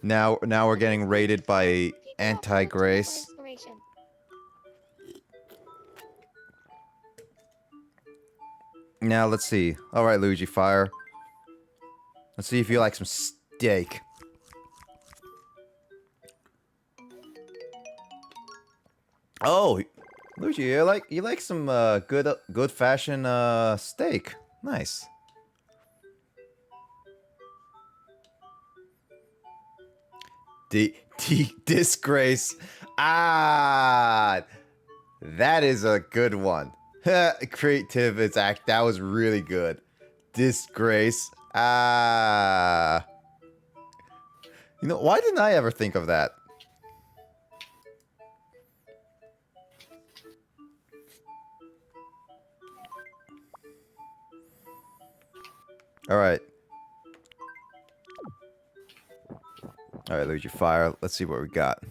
Now we're getting raided by anti-Grace. Now let's see. All right, Luigi Fire. Let's see if you like some steak. Oh, Luigi, you like some good fashion steak. Nice. Disgrace. Ah, that is a good one. Creative is that was really good. Disgrace. Ah. You know, why didn't I ever think of that? All right. All right, Luigi Fire. Let's see what we got.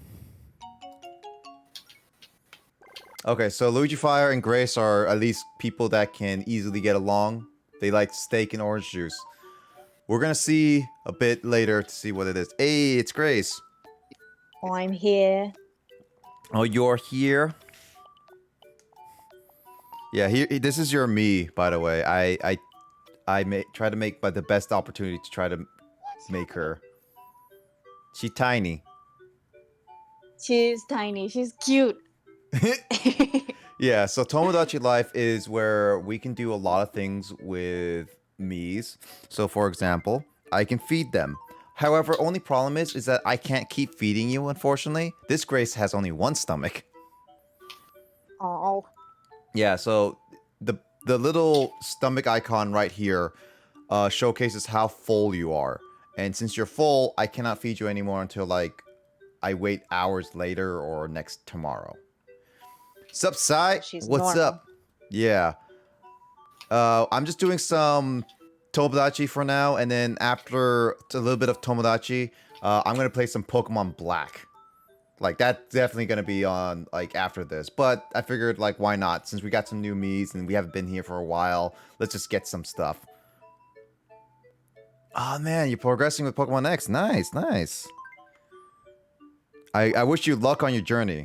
Okay, so Luigi Fire and Grace are at least people that can easily get along. They like steak and orange juice. We're gonna see a bit later to see what it is. Hey, it's Grace. Oh, I'm here. Oh, you're here? Yeah, this is your me, by the way. I try to make the best opportunity to try to make her. She's tiny. She's tiny. She's cute. Yeah, so Tomodachi Life is where we can do a lot of things with Miis. So, for example, I can feed them. However, only problem is that I can't keep feeding you, unfortunately. This Grace has only one stomach. Oh. Yeah, so the little stomach icon right here showcases how full you are. And since you're full, I cannot feed you anymore until, like, I wait hours later or next tomorrow. Sup, Sai? What's normal. up? Yeah. I'm just doing some Tomodachi for now, and then after a little bit of Tomodachi, I'm gonna play some Pokemon Black. Like, that's definitely gonna be on, like, after this. But I figured, like, why not? Since we got some new Miis and we haven't been here for a while, let's just get some stuff. Oh man, you're progressing with Pokemon X. Nice, nice. I wish you luck on your journey.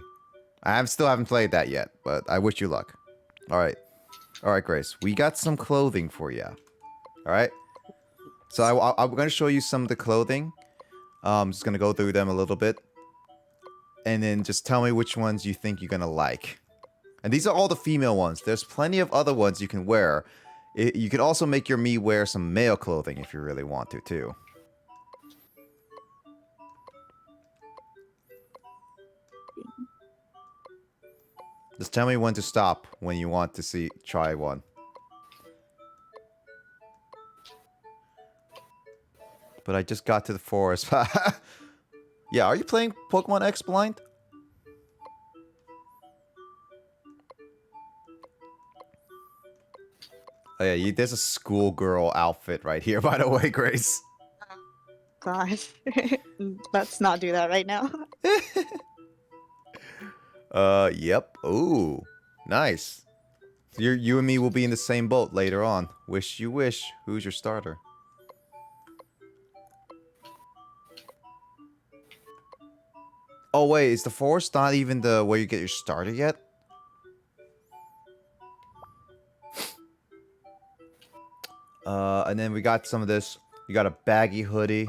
I still haven't played that yet, but I wish you luck. Alright. Alright, Grace. We got some clothing for you. Alright? So I'm going to show you some of the clothing. I'm just going to go through them a little bit. And then just tell me which ones you think you're going to like. And these are all the female ones. There's plenty of other ones you can wear. You can also make your me wear some male clothing if you really want to, too. Just tell me when to stop when you want to try one. But I just got to the forest. Yeah, are you playing Pokemon X blind? Oh yeah, there's a schoolgirl outfit right here, by the way, Grace. God. Let's not do that right now. Yep. Ooh, nice. So you and me will be in the same boat later on. Wish you wish. Who's your starter? Oh wait, is the forest not even the where you get your starter yet? And then we got some of this. You got a baggy hoodie.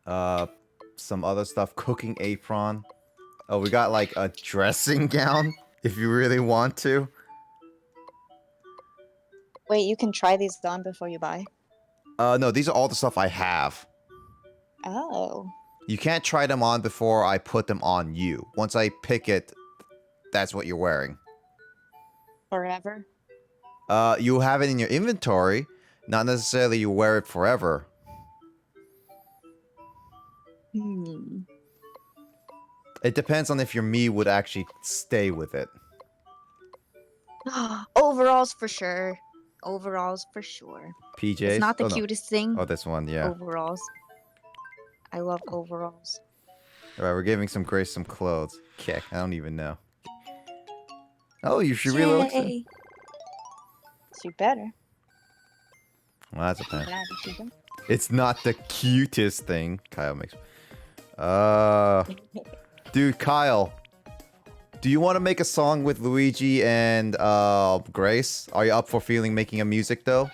Some other stuff. Cooking apron. Oh, we got like a dressing gown if you really want to. Wait, you can try these on before you buy. No, these are all the stuff I have. Oh. You can't try them on before I put them on you. Once I pick it, that's what you're wearing. Forever? You have it in your inventory. Not necessarily you wear it forever. Hmm. It depends on if your me would actually stay with it. Overalls for sure. Overalls for sure. PJs? It's not the Oh, no. cutest thing. Oh, this one, yeah. Overalls. I love overalls. Alright, we're giving some Grace some clothes. Kick, I don't even know. Oh, you should really look. Yay. She better. Well, that's a pain. Yeah, she better. It's not the cutest thing. Kyle makes. Dude, Kyle. Do you want to make a song with Luigi and Grace? Are you up for making a music though?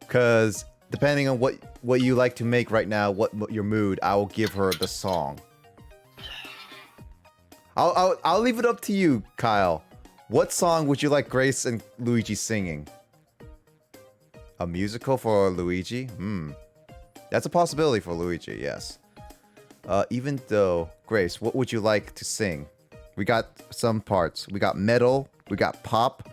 Cause depending on what you like to make right now, what your mood, I will give her the song. I'll leave it up to you, Kyle. What song would you like Grace and Luigi singing? A musical for Luigi? That's a possibility for Luigi, yes. Even though, Grace, what would you like to sing? We got some parts. We got metal, we got pop,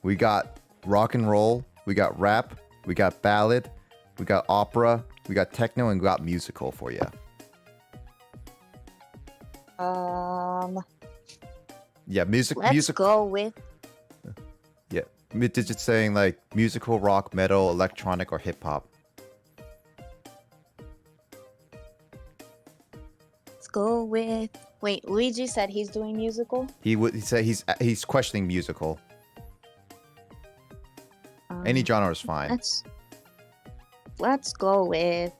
we got rock and roll, we got rap, we got ballad, we got opera, we got techno, and we got musical for you. Yeah, Let's go with. Yeah, it's saying like musical, rock, metal, electronic, or hip hop. Let's go with. Wait, Luigi said he's doing musical. He said he's questioning musical. Any genre is fine. Let's go with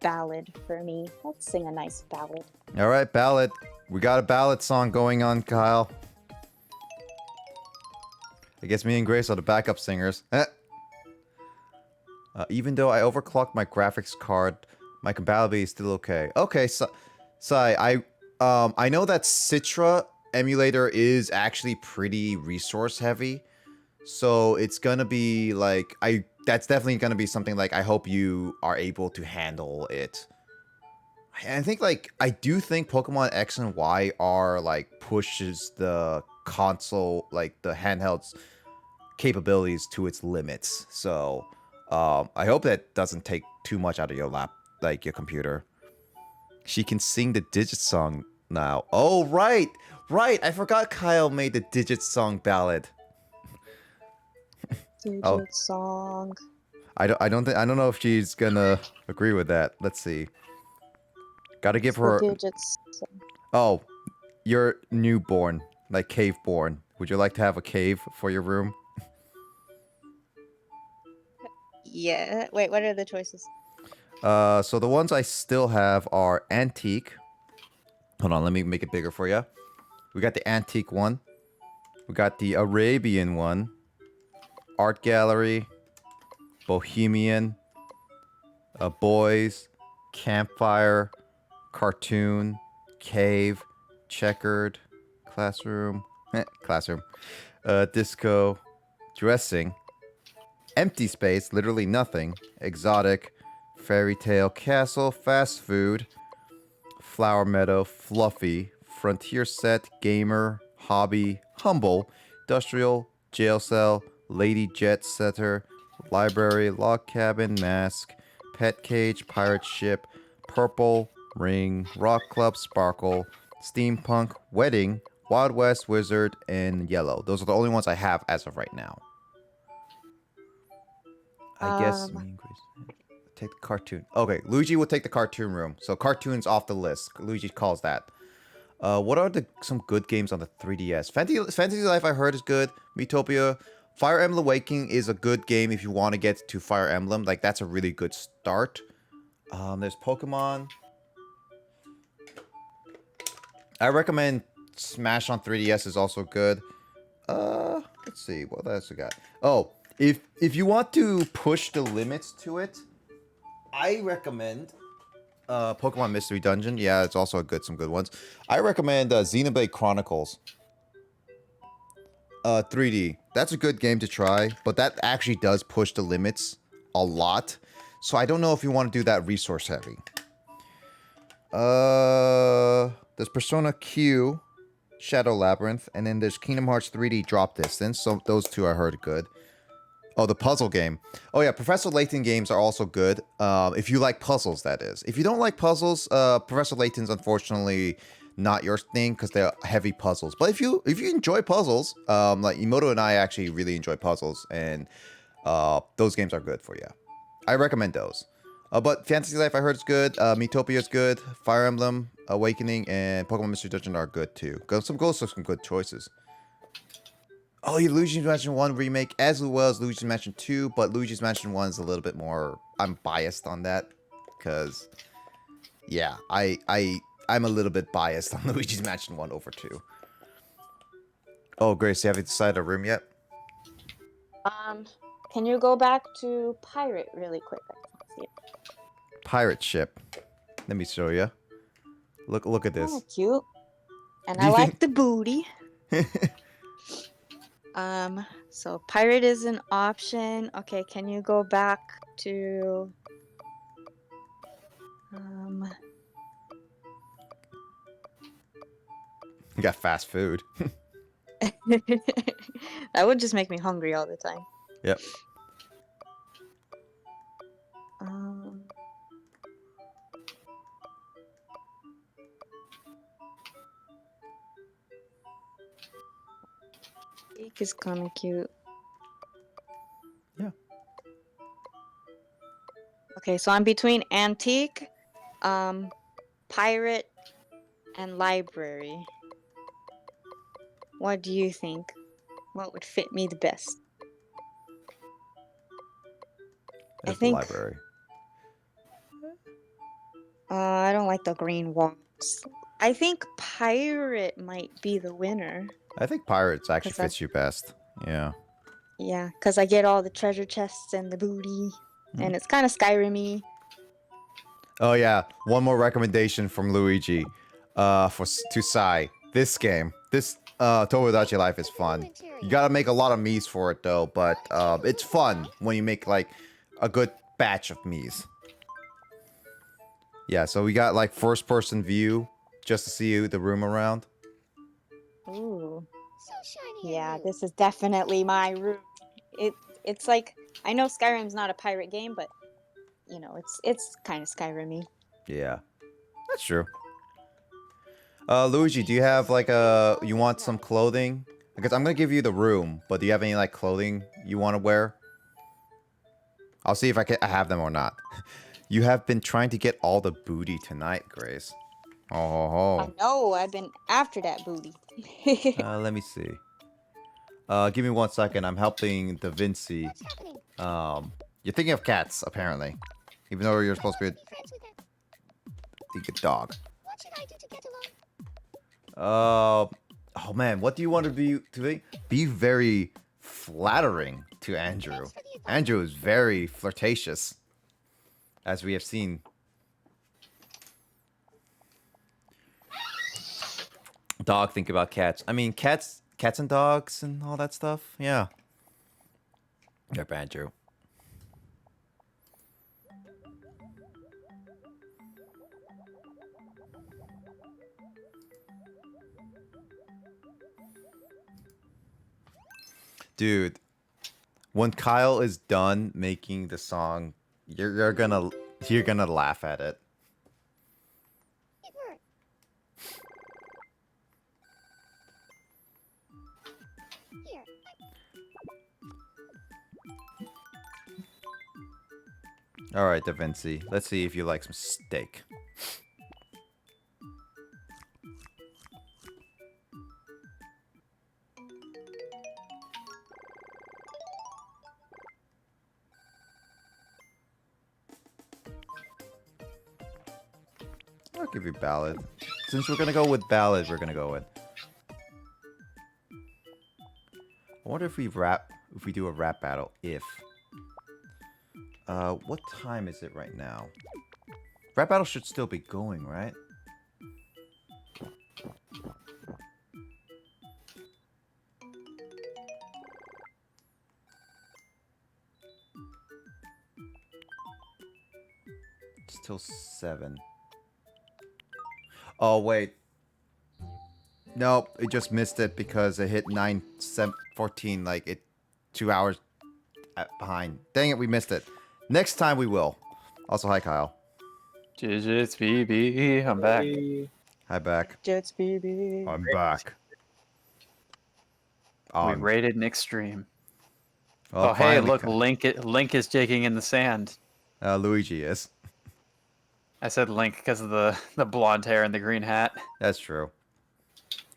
ballad for me. Let's sing a nice ballad. All right, ballad. We got a ballad song going on, Kyle. I guess me and Grace are the backup singers. Even though I overclocked my graphics card, my compatibility is still okay. Okay, so I know that Citra emulator is actually pretty resource heavy. So it's gonna be like that's definitely gonna be something like I hope you are able to handle it. And I think I do think Pokemon X and Y are pushes the console, the handheld's capabilities to its limits. So I hope that doesn't take too much out of your your computer. She can sing the Digit song now. Oh right. I forgot Kyle made the Digit song ballad. Digit song. I don't know if she's gonna agree with that. Let's see. Gotta give her. Digits. Oh, you're newborn, cave born. Would you like to have a cave for your room? Yeah. Wait, what are the choices? So the ones I still have are antique. Hold on, let me make it bigger for you. We got the antique one. We got the Arabian one. Art gallery. Bohemian. Boys. Campfire. Cartoon. Cave. Checkered. Classroom. Classroom. Disco. Dressing. Empty space. Literally nothing. Exotic. Fairy tale castle. Fast food. Flower meadow. Fluffy. Frontier set. Gamer. Hobby. Humble. Industrial. Jail cell. Lady jet setter. Library. Log cabin. Mask. Pet cage. Pirate ship. Purple. Ring. Rock club. Sparkle. Steampunk. Wedding. Wild West Wizard. And yellow. Those are the only ones I have as of right now. I guess me and Grace take the cartoon. Okay, Luigi will take the cartoon room. So cartoons off the list. Luigi calls that. What are some good games on the 3DS? Fantasy Life I heard is good. Metopia. Fire Emblem Awakening is a good game if you want to get to Fire Emblem. Like, that's a really good start. There's Pokemon. I recommend Smash on 3DS is also good. Let's see. What else we got? Oh, if you want to push the limits to it, I recommend Pokemon Mystery Dungeon. Yeah, it's also some good ones. I recommend Xenoblade Chronicles 3D. That's a good game to try, but that actually does push the limits a lot. So I don't know if you want to do that resource heavy. There's Persona Q, Shadow Labyrinth, and then there's Kingdom Hearts 3D Drop Distance. So those two I heard good. Oh, the puzzle game. Oh yeah, Professor Layton games are also good. If you like puzzles, that is. If you don't like puzzles, Professor Layton's unfortunately not your thing because they're heavy puzzles. But if you enjoy puzzles, like Emoto and I actually really enjoy puzzles, and those games are good for you. I recommend those. But Fantasy Life I heard is good. Metopia is good. Fire Emblem Awakening and Pokemon Mystery Dungeon are good too. Some good choices. Oh, yeah, Luigi's Mansion 1 remake as well as Luigi's Mansion 2, but Luigi's Mansion 1 is a little bit more... I'm biased on that, because... Yeah, I'm a little bit biased on Luigi's Mansion 1 over 2. Oh, Grace, you haven't decided a room yet? Can you go back to Pirate really quick? I can't see it. Pirate ship. Let me show you. Look at this. Oh, cute. And Do I you like think- the booty. So pirate is an option. Okay, can you go back to You got fast food. that would just make me hungry all the time. Yep. Antique is kind of cute. Yeah. Okay, so I'm between antique, pirate, and library. What do you think? What would fit me the best? That's I think the library. I don't like the green walls. I think pirate might be the winner. I think pirates actually 'Cause I- fits you best. Yeah. Yeah, because I get all the treasure chests and the booty, and it's kind of Skyrim-y. Oh yeah, one more recommendation from Luigi, to Sai. This game, Tomodachi Life is fun. You gotta make a lot of Miis for it though, but it's fun when you make like a good batch of Miis. Yeah, so we got like first-person view just to see the room around. Ooh. So shiny. Yeah, and new. this is definitely my room. It's like, I know Skyrim's not a pirate game, but you know, it's kind of Skyrim-y. Yeah, that's true. Luigi, do you have like you want some clothing? Because I'm gonna give you the room, but do you have any like clothing you want to wear? I'll see if I have them or not. You have been trying to get all the booty tonight, Grace. Oh. I know, I've been after that booty. Let me see. Give me 1 second. I'm helping Da Vinci. What's happening? You're thinking of cats, apparently. Even though you're supposed to be Be friends with them. a dog. What should I do to get along? Oh man, what do you want to be? Be very flattering to Andrew. Thanks for the advice. Andrew is very flirtatious, as we have seen. Dog think about cats. I mean, cats and dogs and all that stuff. Yeah. Yep, Andrew. Dude, when Kyle is done making the song, you're gonna laugh at it. It worked. Here. All right, Da Vinci. Let's see if you like some steak. I'll give you ballad. Since we're gonna go with ballad, we're gonna go with. I wonder if we do a rap battle. If. What time is it right now? Rap battle should still be going, right? It's till 7. Oh, wait. Nope, it just missed it because it hit 9:14, like it 2 hours behind. Dang it, we missed it. Next time we will. Also, hi Kyle. Digits BB, I'm back. Hi back. Jets, baby. I'm back. We rated Nick's stream. Well, Oh, hey, finally look, Link is digging in the sand. Luigi is. I said Link because of the blonde hair and the green hat. That's true.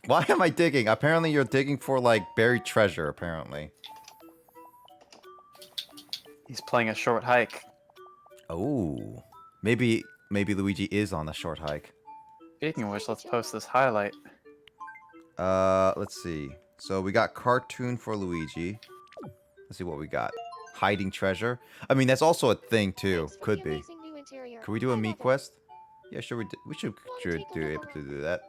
Why am I digging? Apparently you're digging for, like, buried treasure, apparently. He's playing a short hike. Oh. Maybe Luigi is on a short hike. Speaking of which, let's post this highlight. Let's see. So we got cartoon for Luigi. Let's see what we got. Hiding treasure. I mean, that's also a thing, too. Could be. Can we do a meat quest? Yeah, sure. We should be able to do that.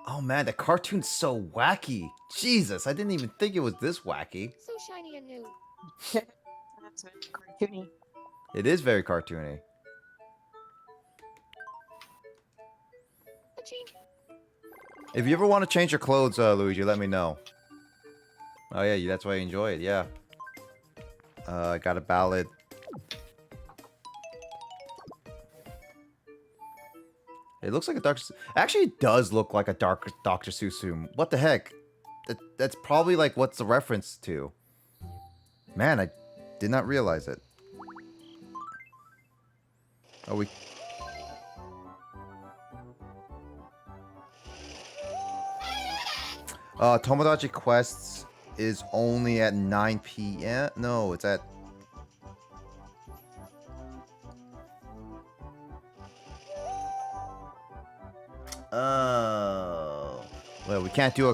Oh man, the cartoon's so wacky. Jesus, I didn't even think it was this wacky. So shiny and new. That's very cartoony. It is very cartoony. If you ever want to change your clothes, Luigi, let me know. Oh yeah, that's why you enjoy it. Yeah. I got a ballad. It looks like a Dr. Actually, it does look like a Dr. Susumu. What the heck? That's probably like what's the reference to. Man, I did not realize it. Oh, we... Tomodachi Quests is only at 9 p.m. No, it's at... Oh. Well, we can't do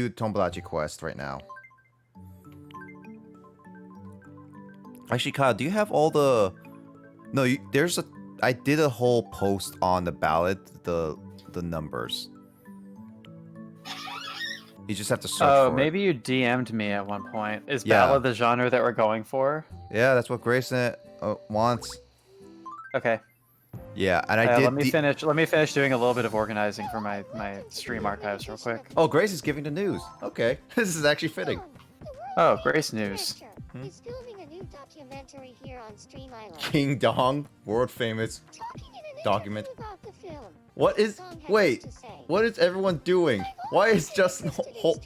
Tomodachi Quest right now. Actually, Kyle, do you have all the... No, I did a whole post on the ballad, the numbers. You just have to search for it. Maybe you DM'd me at one point. Is ballad the genre that we're going for? Yeah, that's what Grayson wants. Okay. Yeah, and I did. Let me finish doing a little bit of organizing for my stream archives real quick. Oh, Grace is giving the news. Okay, this is actually fitting. Oh, Grace news. He's filming a new documentary here on Stream Island. King Dong, world famous Talking in an document. interview about the film. What is? Song has Wait, this to say. what is everyone doing? Why is Justin?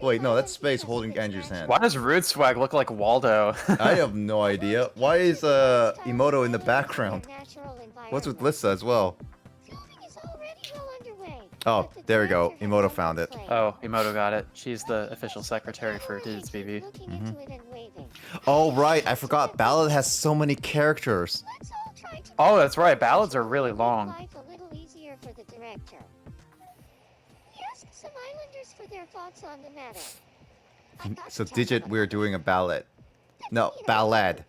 Wait, no, that's Space holding Andrew's hand. Why does Rude Swag look like Waldo? I have no idea. Why is Emoto in the background? Natural What's with environment. Lissa as well? Filming is already well underway, Oh, but the there we go. director has Emoto something found it. planned. Oh, Emoto got it. She's the official secretary for Digits BB. Looking into it and waving. Oh right, I forgot. Ballad has so many characters. Let's all try to Oh, that's right. Ballads are really make long. life a little easier for the director. He asked some islanders for their thoughts on the matter. I got So to tell Digit, them we're doing a ballad. No, ballad,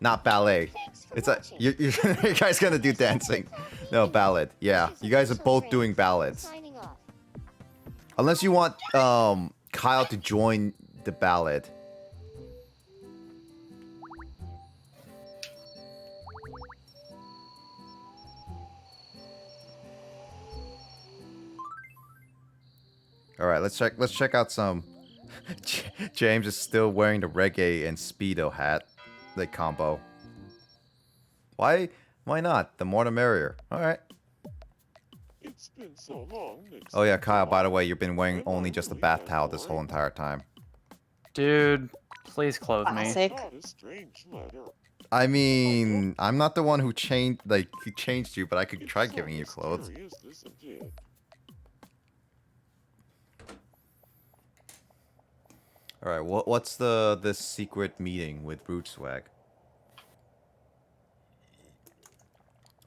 not ballet. Thanks for It's a watching. you guys gonna do dancing. No, ballad. Yeah, This is you guys are official both Grace. doing ballads. Signing off. Unless you want Kyle to join the ballad. All right, let's check out some. James is still wearing the reggae and speedo hat, like combo. Why not? The more the merrier. All right. It's been so long. It's Oh yeah, Kyle. By the way, you've been wearing only just a bath towel this whole entire time. Dude, Please clothe me. Classic. Got a strange letter. I mean, I'm not the one who changed you, but I could try It's so giving you clothes. mysterious, isn't it? All right, what's this secret meeting with Brute Swag?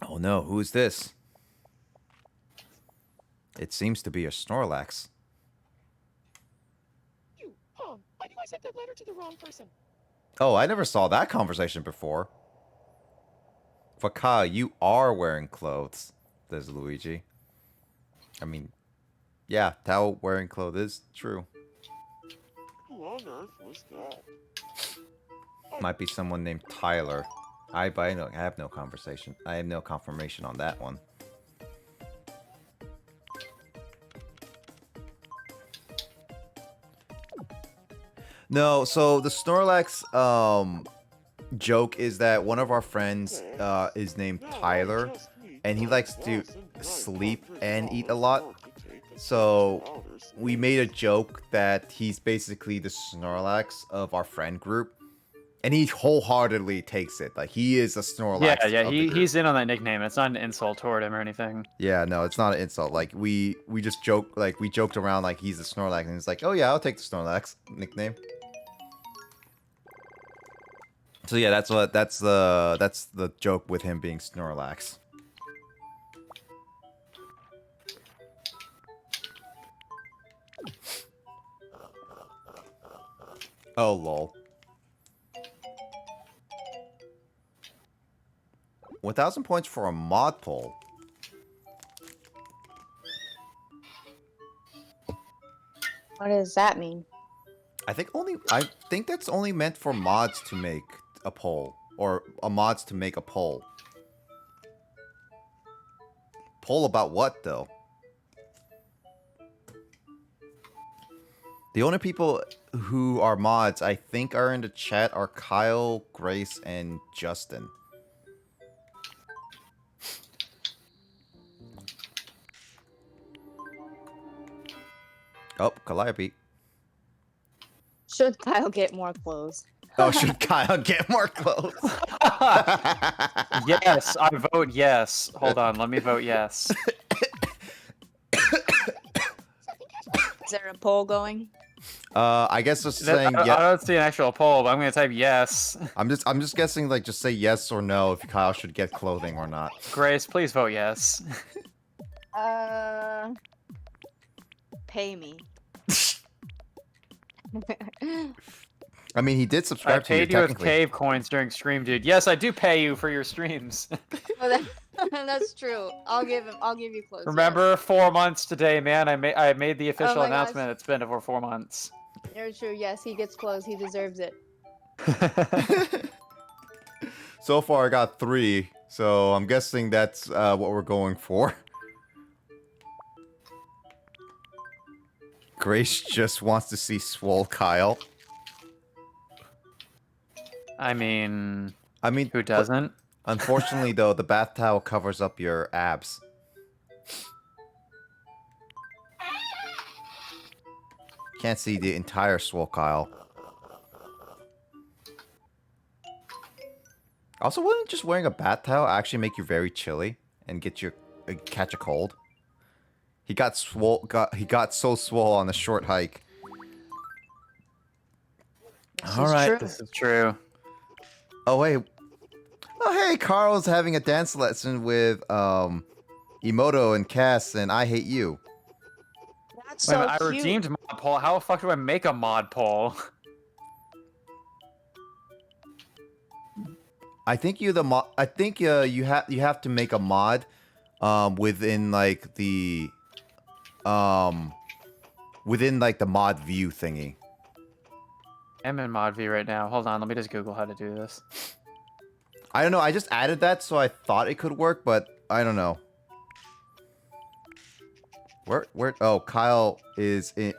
Oh no, who's this? It seems to be a Snorlax. I knew I sent that letter to the wrong person. Oh, I never saw that conversation before. Faka, you are wearing clothes, says Luigi. I mean, yeah, Tao wearing clothes is true. Who on earth was that? Might be someone named Tyler. I have no conversation. I have no confirmation on that one. No, so the Snorlax joke is that one of our friends is named Tyler, and he likes to sleep and eat a lot. So we made a joke that he's basically the Snorlax of our friend group, and he wholeheartedly takes it. Like, he is a Snorlax. Yeah, of the group. he's in on that nickname. It's not an insult toward him or anything. Yeah, no, it's not an insult. Like, we just joke, like, we joked around like he's the Snorlax, and he's like, oh yeah, I'll take the Snorlax nickname. So yeah, that's the joke with him being Snorlax. Oh lol. 1,000 points for a mod poll. What does that mean? I think that's only meant for mods to make a poll, or mods to make a poll. Poll about what though? The only people who are mods I think are in the chat are Kyle, Grace, and Justin. Oh, Calliope. Should Kyle get more clothes? Oh, should Kyle get more clothes? Yes, I vote yes. Hold on, let me vote yes. Is there a poll going? I guess just saying I yes. don't see an actual poll, but I'm gonna type yes. I'm just guessing, like, just say yes or no if Kyle should get clothing or not. Grace, please vote yes. Pay me. I mean, he did I subscribe to you paid you with technically. cave coins during stream, dude. Yes, I do pay you for your streams. Oh, that's true. I'll give you clothes. Remember, 4 months today, man. I made the official my announcement. It's been over 4 months. Yes. You're true. Yes, he gets clothes. He deserves it. So far, I got 3, so I'm guessing that's what we're going for. Grace just wants to see Swole Kyle. I mean, but who doesn't? unfortunately, though, the bath towel covers up your abs. Can't see the entire Swole Kyle. Also, wouldn't just wearing a bath towel actually make you very chilly and get you catch a cold? He got so swole on the short hike. All right. This is true. Oh wait. Oh hey, Carl's having a dance lesson with Emoto and Cass, and I Hate You. That's Wait a so minute, I cute. redeemed mod poll. How the fuck do I make a mod poll? I think you have to make a mod within like the mod view thingy. I'm in mod V right now. Hold on, let me just Google how to do this. I don't know. I just added that, so I thought it could work, but I don't know. Where? Oh, Kyle is in.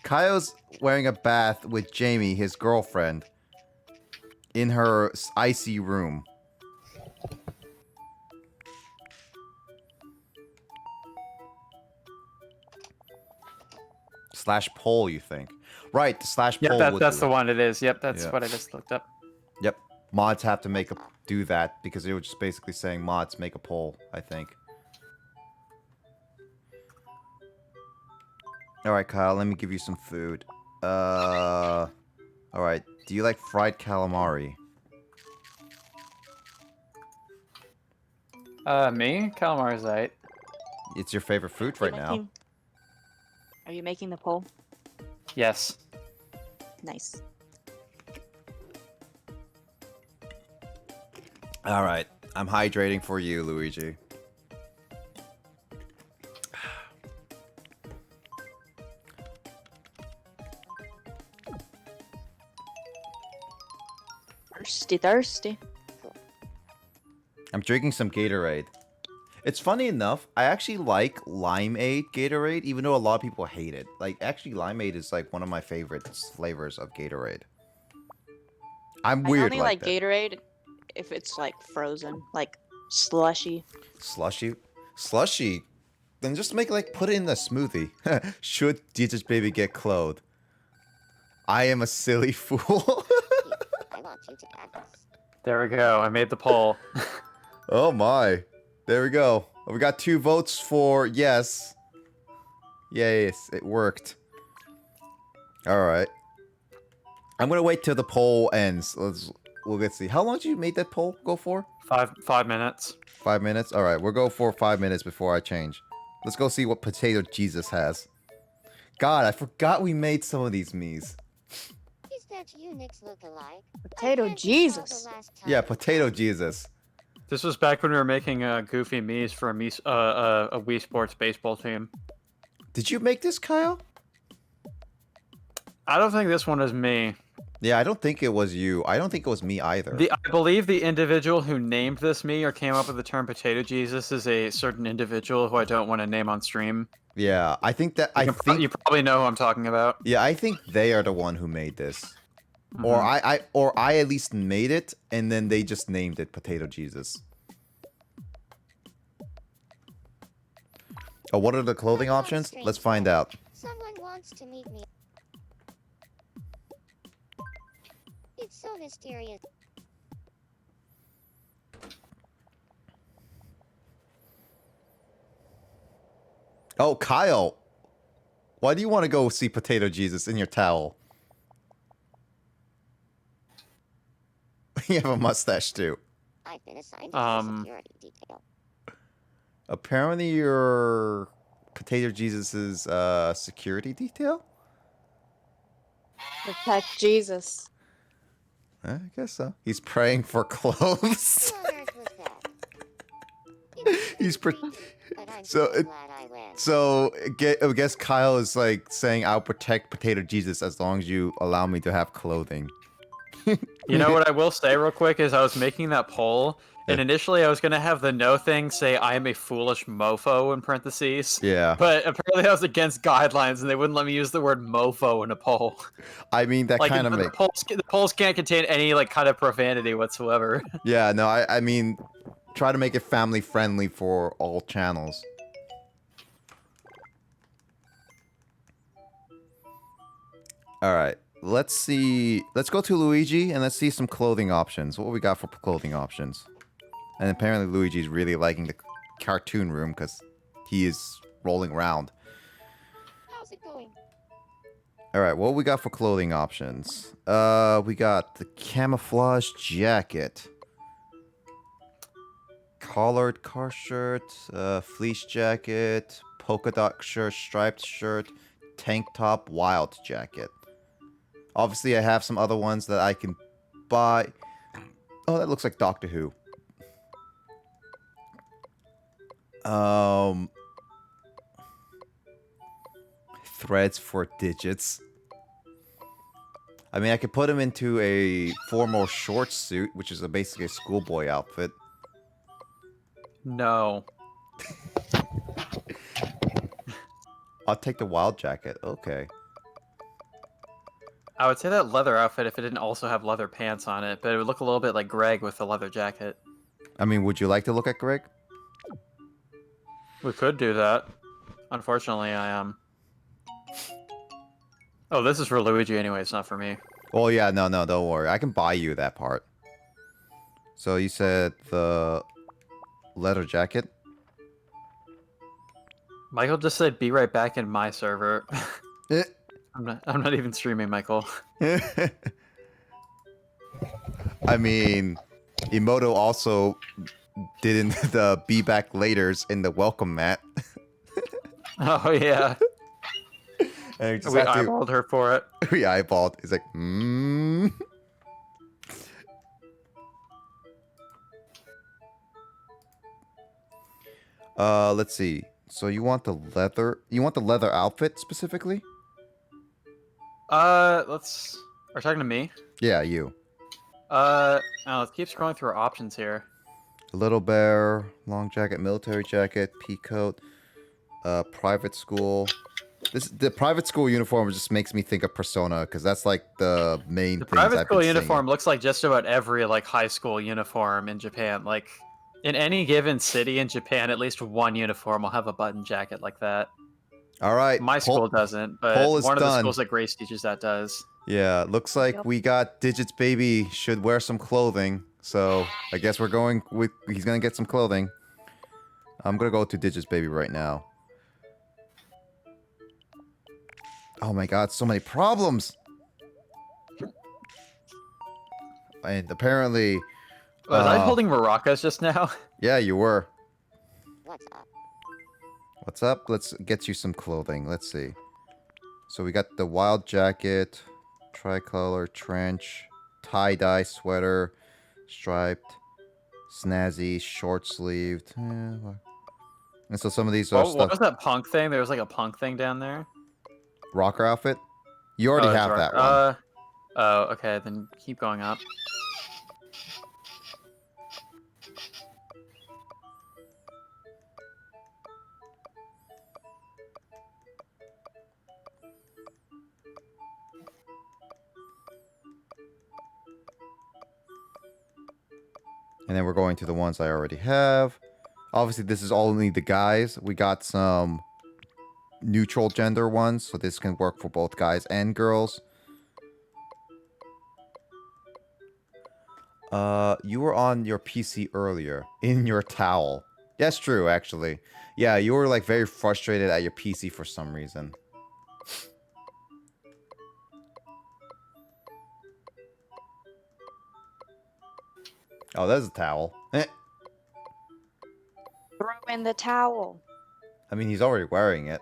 Kyle's wearing a bath with Jamie, his girlfriend, in her icy room. /poll, you think? Right, the slash Yep, poll would that's do the it. one it is. Yep, that's Yeah. what I just looked up. Yep. Mods have to do that because they were just basically saying mods make a poll, I think. Alright, Kyle, let me give you some food. Alright. Do you like fried calamari? Me? Calamari's right. It's your favorite food right now. Are you making the poll? Yes. Nice. Alright. I'm hydrating for you, Luigi. Thirsty. I'm drinking some Gatorade. It's funny enough, I actually like limeade Gatorade, even though a lot of people hate it. Like, actually, limeade is like one of my favorite flavors of Gatorade. I'm I weird only like that. Gatorade if it's like frozen, like slushy. Slushy? Then just put it in the smoothie. Should Jesus Baby get clothed? I am a silly fool. I want you to add this. There we go. I made the poll. Oh my. There we go. We got 2 votes for yes. Yes, it worked. Alright. I'm gonna wait till the poll ends. We'll see. How long did you make that poll go for? 5 minutes. 5 minutes? Alright, we'll go for 5 minutes before I change. Let's go see what Potato Jesus has. God, I forgot we made some of these Miis. Is that Unix look-alike? Potato Jesus. Yeah, Potato Jesus. This was back when we were making goofy Miis for a Wii Sports baseball team. Did you make this, Kyle? I don't think this one is me. Yeah, I don't think it was you. I don't think it was me either. I believe the individual who named this me or came up with the term Potato Jesus is a certain individual who I don't want to name on stream. Yeah, I think that You probably know who I'm talking about. Yeah, I think they are the one who made this. Mm-hmm. Or I at least made it, and then they just named it Potato Jesus. Oh, what are the clothing options? Let's find out. Someone wants to meet me. It's so mysterious. Oh, Kyle. Why do you want to go see Potato Jesus in your towel? You have a mustache too. I've been assigned to the security detail. Apparently you're Potato Jesus's security detail? Protect Jesus. I guess so. He's praying for clothes. Who on earth was that? He's but I'm so so it- glad I went. So I guess Kyle is like saying I'll protect Potato Jesus as long as you allow me to have clothing. You know what I will say real quick is I was making that poll, and initially I was going to have the no thing say I am a foolish mofo in parentheses. Yeah. But apparently I was against guidelines, and they wouldn't let me use the word mofo in a poll. I mean that Like, kind of the makes. polls, the polls can't contain any like kind of profanity whatsoever. Yeah, no, I mean try to make it family friendly for all channels. Alright. Let's see. Let's go to Luigi and let's see some clothing options. What we got for clothing options? And apparently Luigi's really liking the cartoon room because he is rolling around. How's it going? Alright, what we got for clothing options? We got the camouflage jacket. Collared car shirt, fleece jacket, polka dot shirt, striped shirt, tank top, wild jacket. Obviously, I have some other ones that I can buy. Oh, that looks like Doctor Who. Threads for digits. I mean, I could put him into a formal short suit, which is basically a schoolboy outfit. No. I'll take the wild jacket. Okay. I would say that leather outfit if it didn't also have leather pants on it, but it would look a little bit like Greg with the leather jacket. I mean, would you like to look at Greg? We could do that. Unfortunately, I am. Oh, this is for Luigi anyway. It's not for me. Oh yeah, no, don't worry. I can buy you that part. So you said the leather jacket? Michael just said, "Be right back in my server." Eh. I'm not even streaming, Michael. I mean, Emoto also did the be back laters in the welcome mat. Oh yeah. And we just We have to, eyeballed her for it. we eyeballed. It's like, let's see. So you want the leather? You want the leather outfit specifically? Let's. Are you talking to me? Yeah, you. Oh, let's keep scrolling through our options here. Little bear, long jacket, military jacket, pea coat, private school. The private school uniform just makes me think of Persona because that's like the main The things private I've school been uniform seeing. looks like just about every like high school uniform in Japan. Like in any given city in Japan, at least one uniform will have a button jacket like that. All right, My school doesn't, but poll is one of the done. schools that Grace teaches that does. Yeah, looks like Yep. we got Digits baby should wear some clothing. So I guess we're going with he's gonna get some clothing. I'm gonna go to Digits baby right now. Oh my god, so many problems. And apparently, Was I holding maracas just now? yeah, you were. What's up? What's up? Let's get you some clothing. Let's see. So we got the wild jacket, tricolor trench, tie-dye sweater, striped, snazzy, short-sleeved. And so some of these are What stuff. was that punk thing? There was like a punk thing down there. Rocker outfit? You already it's have rock- that one. Oh, okay. Then keep going up. And then we're going to the ones I already have. Obviously, this is only the guys. We got some neutral gender ones, so this can work for both guys and girls. You were on your PC earlier, in your towel. That's true, actually. Yeah, you were like very frustrated at your PC for some reason. Oh, there's a towel. Throw in the towel. I mean, he's already wearing it.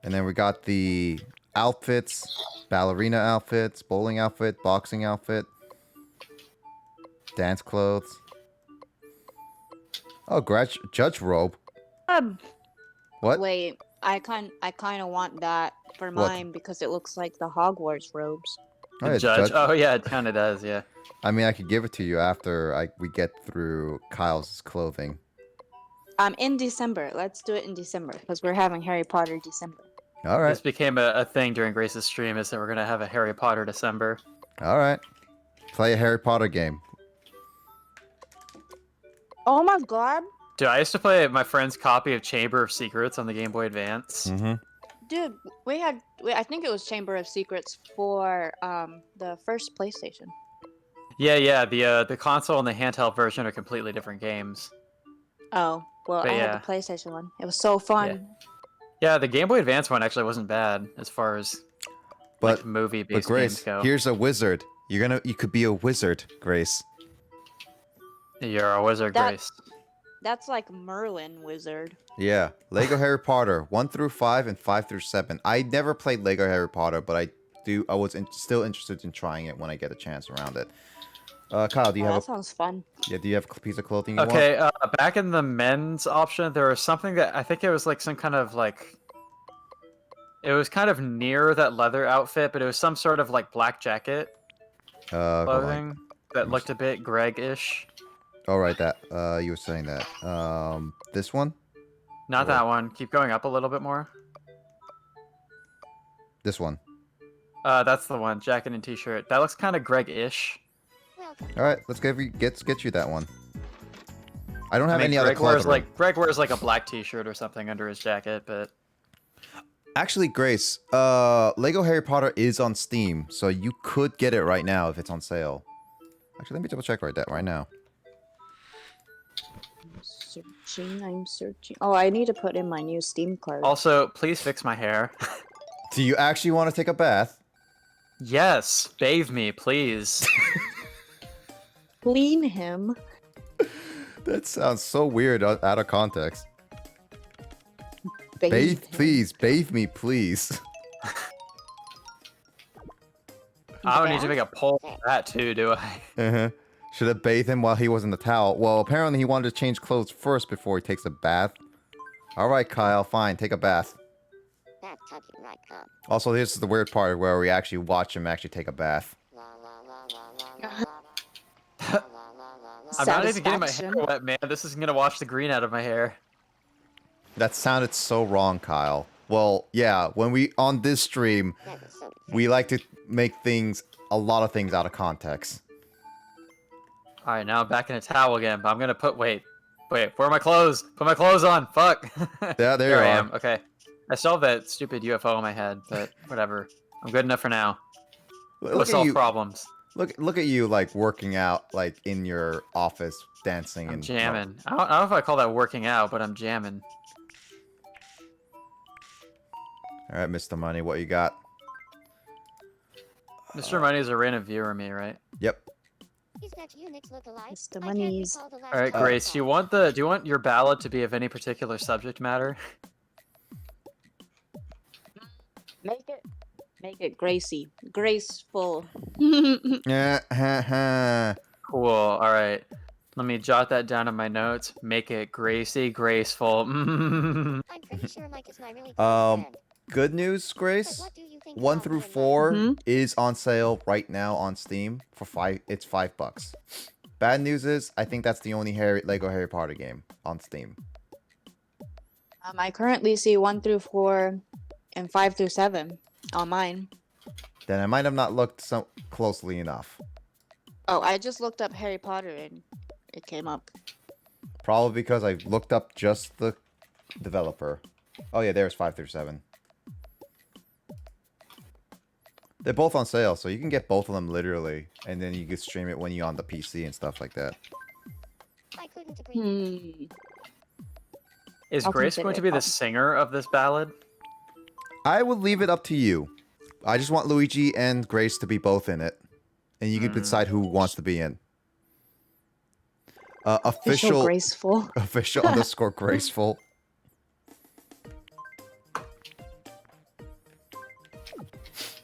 And then we got the outfits, ballerina outfits, bowling outfit, boxing outfit, dance clothes. Oh, judge robe. What? Wait, I kind of want that for What? mine because it looks like the Hogwarts robes. Oh, yeah, Judge. Oh yeah, it kind of does. Yeah. I mean, I could give it to you after we get through Kyle's clothing. In December. Let's do it in December because we're having Harry Potter December. All right. This became a thing during Grace's stream. Is that we're gonna have a Harry Potter December. All right. Play a Harry Potter game. Oh my god, Dude, I used to play my friend's copy of Chamber of Secrets on the Game Boy Advance. Mm-hmm. dude! I think it was Chamber of Secrets for the first PlayStation. Yeah. The console and the handheld version are completely different games. Oh well, But I yeah. had the PlayStation one. It was so fun. Yeah, the Game Boy Advance one actually wasn't bad as far as But like movie-based But games Grace, go. here's a wizard. You could be a wizard, Grace. You're a wizard, That- Grace. That's like Merlin Wizard. Yeah, Lego Harry Potter 1 through 5 and 5 through 7. I never played Lego Harry Potter, but I was still interested in trying it when I get a chance around it. Kyle, do you Oh, have that sounds fun. do you have a piece of clothing you want? Okay, back in the men's option, there was something that I think it was like some kind of like. It was kind of near that leather outfit, but it was some sort of like black jacket Hold on. clothing that looked a bit Greg-ish. All right, that you were saying that. This one? Not that one. Keep going up a little bit more. This one. That's the one. Jacket and t-shirt. That looks kind of Greg-ish. Welcome. All right, let's get you that one. I don't have I mean, any other Greg wears clothing. Greg wears like a black t-shirt or something under his jacket, but Actually, Grace, Lego Harry Potter is on Steam, so you could get it right now if it's on sale. Actually, let me double check right now. I'm searching. Oh, I need to put in my new Steam card. Also, please fix my hair. Do you actually want to take a bath? Yes, bathe me, please. Clean him. That sounds so weird out of context. Bathe Bathe, him. please. Bathe me, please. I don't need to Bath? make a poll for that too, do I? Uh-huh. Should have bathed him while he was in the towel. Well, apparently he wanted to change clothes first before he takes a bath. All right, Kyle, fine. Take a bath. Bathtub you right come. Also, this is the weird part where we actually watch him actually take a bath. La la la la la la la. I'm not even getting my hair Satisfaction. wet, man. This is gonna wash the green out of my hair. That sounded so wrong, Kyle. Well, yeah, when we on this stream, That was so we like to make a lot of things out of context. All right, now I'm back in a towel again. But I'm gonna wait, where are my clothes? Put my clothes on. Fuck. Yeah, there you I are. am. Okay. I still have that stupid UFO in my head, but whatever. I'm good enough for now. We'll Look at solve you. problems. Look at you, like working out, like in your office, dancing I'm and jamming. I don't know if I call that working out, but I'm jamming. All right, Mr. Money, what you got? Mr. Money's a random viewer of me, right? Yep. Is that Unix look-alike? Mr. I can't Monies. recall the last All right, time I Grace. saw Do you it. want your ballad to be of any particular subject matter? Make it Gracie. Graceful. Yeah. Cool. All right. Let me jot that down in my notes. Make it Gracie, graceful. I'm pretty sure Mike is my really close friend. Good news, But Grace. what do you think 1 about through me and 4 Mhm. is on sale right now on Steam for It's $5. Bad news is, I think that's the only Lego Harry Potter game on Steam. I currently see 1 through 4 and 5 through 7 on mine. Then I might have not looked so closely enough. Oh, I just looked up Harry Potter and it came up. Probably because I looked up just the developer. Oh yeah, there's 5 through 7. They're both on sale, so you can get both of them literally, and then you can stream it when you're on the PC and stuff like that. I couldn't agree. Is I'll Grace consider going to it be the fun. singer of this ballad? I would leave it up to you. I just want Luigi and Grace to be both in it, and you can decide who wants to be in. Official graceful. Official underscore graceful.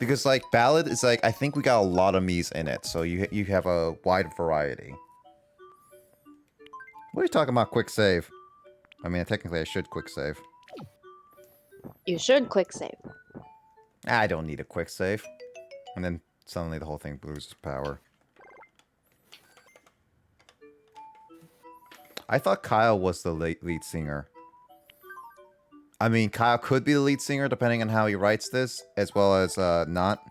Because like ballad is like, I think we got a lot of me's in it, so you have a wide variety. What are you talking about? Quick save. I mean, technically I should quick save. You should quick save. I don't need a quick save. And then suddenly the whole thing loses power. I thought Kyle was the lead singer. I mean, Kyle could be the lead singer depending on how he writes this, as well as not.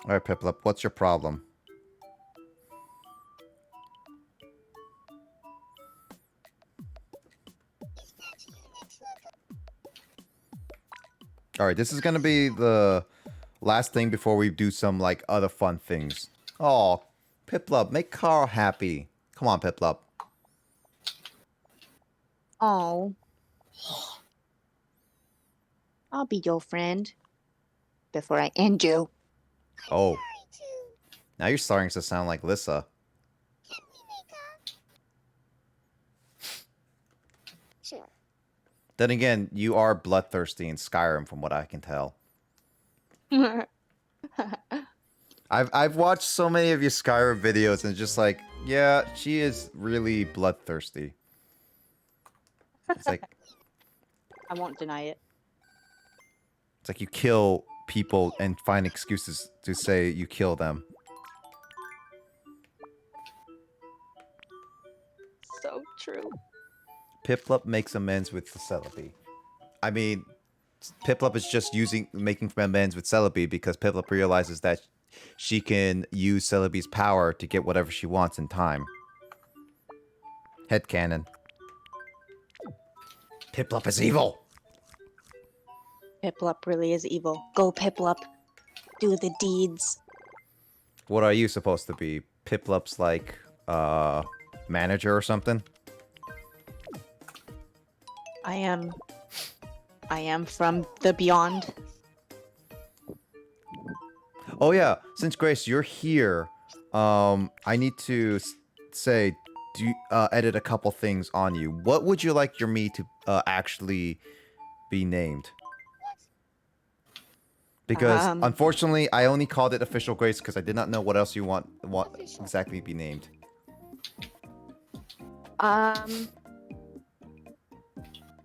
Alright, Piplup, what's your problem? Alright, this is gonna be the last thing before we do some, like, other fun things. Oh, Piplup, make Carl happy. Come on, Piplup. Oh. I'll be your friend before I end you. Oh. Now you're starting to sound like Lissa. Sure. Then again, you are bloodthirsty in Skyrim from what I can tell. I've watched so many of your Skyrim videos and just like, yeah, she is really bloodthirsty. It's like I won't deny it. it's like you kill people and find excuses to say you kill them. So true. Piplup makes amends with Celebi. I mean, Piplup is just making amends with Celebi because Piplup realizes that she can use Celebi's power to get whatever she wants in time. Headcanon. Piplup is evil. Piplup really is evil. Go Piplup. Do the deeds. What are you supposed to be? Piplup's like manager or something? I am from the beyond. Oh yeah, since Grace, you're here, I need to say, edit a couple things on you. What would you like your me to actually be named? Because unfortunately, I only called it official Grace because I did not know what else you want Official. exactly be named.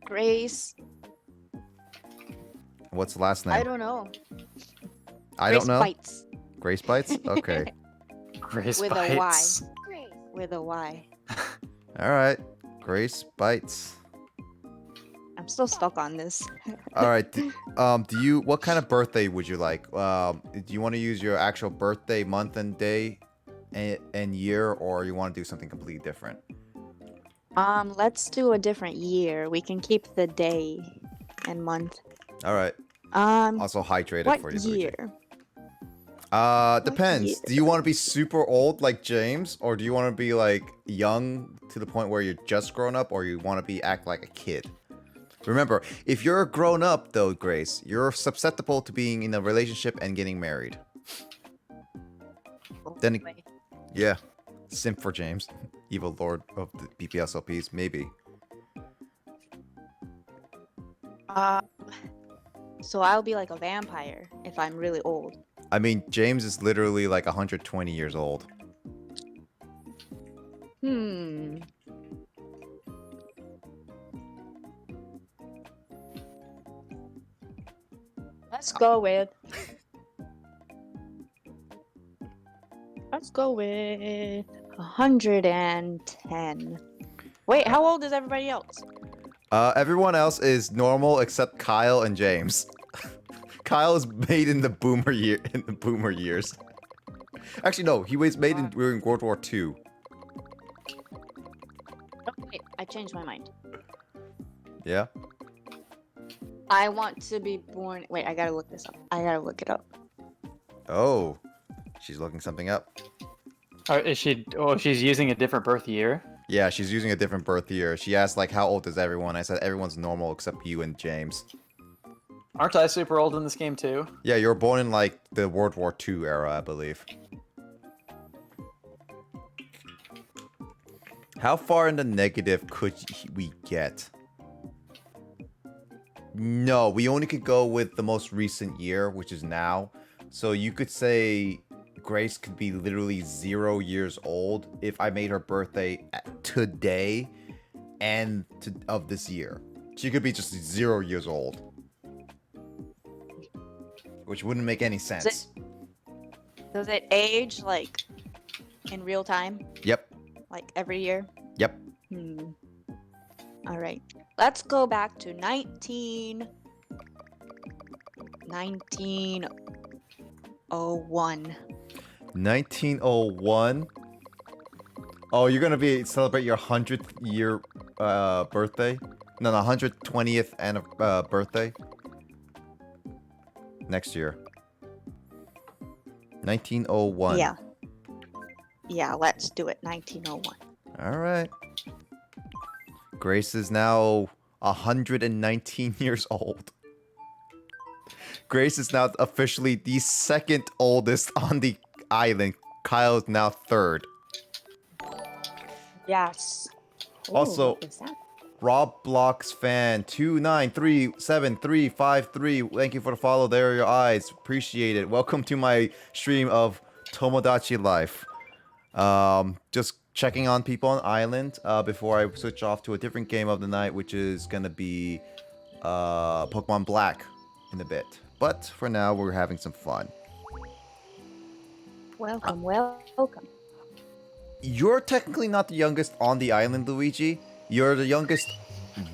Grace. What's the last name? I don't know. I Grace don't know. Bites Grace Bites? Okay. Grace with bites. a Y. Grace. With a Y. Alright. Grace Bites. I'm still stuck on this. Alright. What kind of birthday would you like? Do you want to use your actual birthday, month and day and year, or you want to do something completely different? Let's do a different year. We can keep the day and month. Alright. Um, Also hydrated what for you, Luigi. year? Depends. year? Do you want to be super old like James, or do you want to be like young to the point where you're just grown up, or you want to act like a kid? Remember, if you're a grown up though, Grace, you're susceptible to being in a relationship and getting married. Then, yeah, simp for James, evil lord of the BPSLPs, maybe. So I'll be like a vampire if I'm really old. I mean, James is literally like 120 years old. Let's go with 110. Wait, how old is everybody else? Everyone else is normal except Kyle and James. Kyle is made in the boomer years. Actually, no, he was made during World War II. Oh, wait, I changed my mind. Yeah. I want to be born. Wait, I gotta look this up. I gotta look it up. Oh, she's looking something up. Is she? Oh, she's using a different birth year. Yeah, she's using a different birth year. She asked like, how old is everyone? I said everyone's normal except you and James. Aren't I super old in this game too? Yeah, you were born in like the World War II era, I believe. How far in the negative could we get? No, we only could go with the most recent year, which is now. So you could say Grace could be literally 0 years old if I made her birthday today and of this year. She could be just 0 years old. Which wouldn't make any sense. Does it age like in real time? Yep. Like every year? Yep. All right. Let's go back to 1901. 1901. Oh, you're gonna celebrate your 100th year birthday? No, 120th birthday. Next year. 1901. Yeah. Yeah, let's do it. 1901. All right. Grace is now 119 years old. Grace is now officially the second oldest on the island. Kyle is now third. Yes. Ooh, Also, what is that? Roblox fan 29373353. Thank you for the follow. There are your eyes. Appreciate it. Welcome to my stream of Tomodachi Life. Just checking on people on island before I switch off to a different game of the night, which is gonna be Pokemon Black in a bit. But for now, we're having some fun. Welcome, welcome. You're technically not the youngest on the island, Luigi. You're the youngest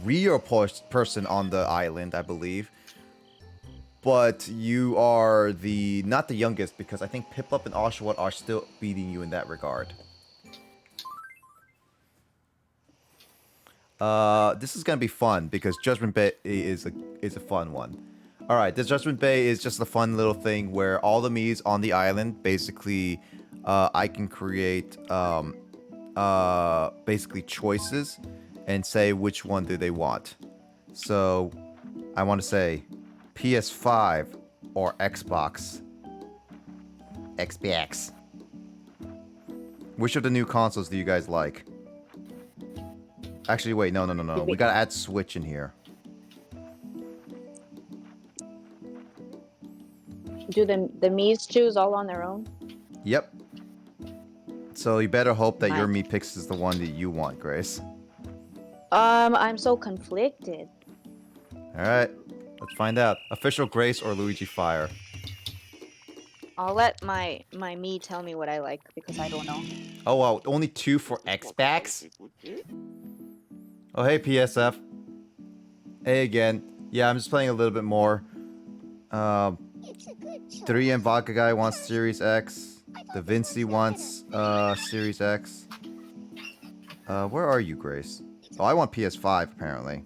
real person on the island, I believe. But you are not the youngest, because I think Piplup and Oshawott are still beating you in that regard. This is gonna be fun because Judgment Bay is a fun one. All right, this Judgment Bay is just a fun little thing where all the Mii's on the island, basically, I can create basically choices and say which one do they want. So I want to say PS5 or Xbox. Xbox. Which of the new consoles do you guys like? Actually, wait, no. We gotta add Switch in here. Do the Mii's choose all on their own? Yep. So you better hope that your Nice. Mii picks is the one that you want, Grace. I'm so conflicted. All right, let's find out. Official Grace or Luigi Fire? I'll let my Mii tell me what I like because I don't know. Oh wow, only 2 for Xbox. Oh hey PSF. Hey again. Yeah, I'm just playing a little bit more. It's a good choice. 3 and Vodka Guy wants Series X. Da Vinci wants Series X. Where are you, Grace? Oh, I want PS5 apparently.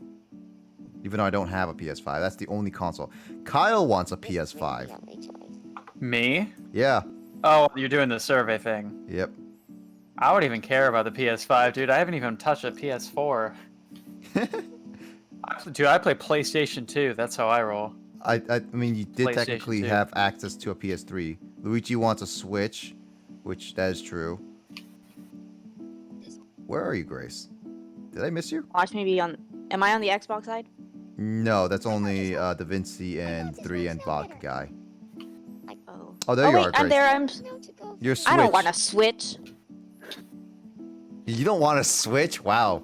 Even though I don't have a PS5, that's the only console. Kyle wants a PS5. Me? Yeah. Oh, you're doing the survey thing. Yep. I wouldn't even care about the PS5, dude. I haven't even touched a PS4. Dude, I play PlayStation 2. That's how I roll. I mean, you did PlayStation technically 2. have access to a PS3. Luigi wants a Switch, which that is true. Where are you, Grace? Did I miss you? Watch me be on. Am I on the Xbox side? No, that's only Da Vinci and 3 and Vodka Guy. Oh. Oh, there Oh you wait, are, I'm Grace. there. I'm. You're Switch. I don't want to switch. You don't want a Switch? Wow.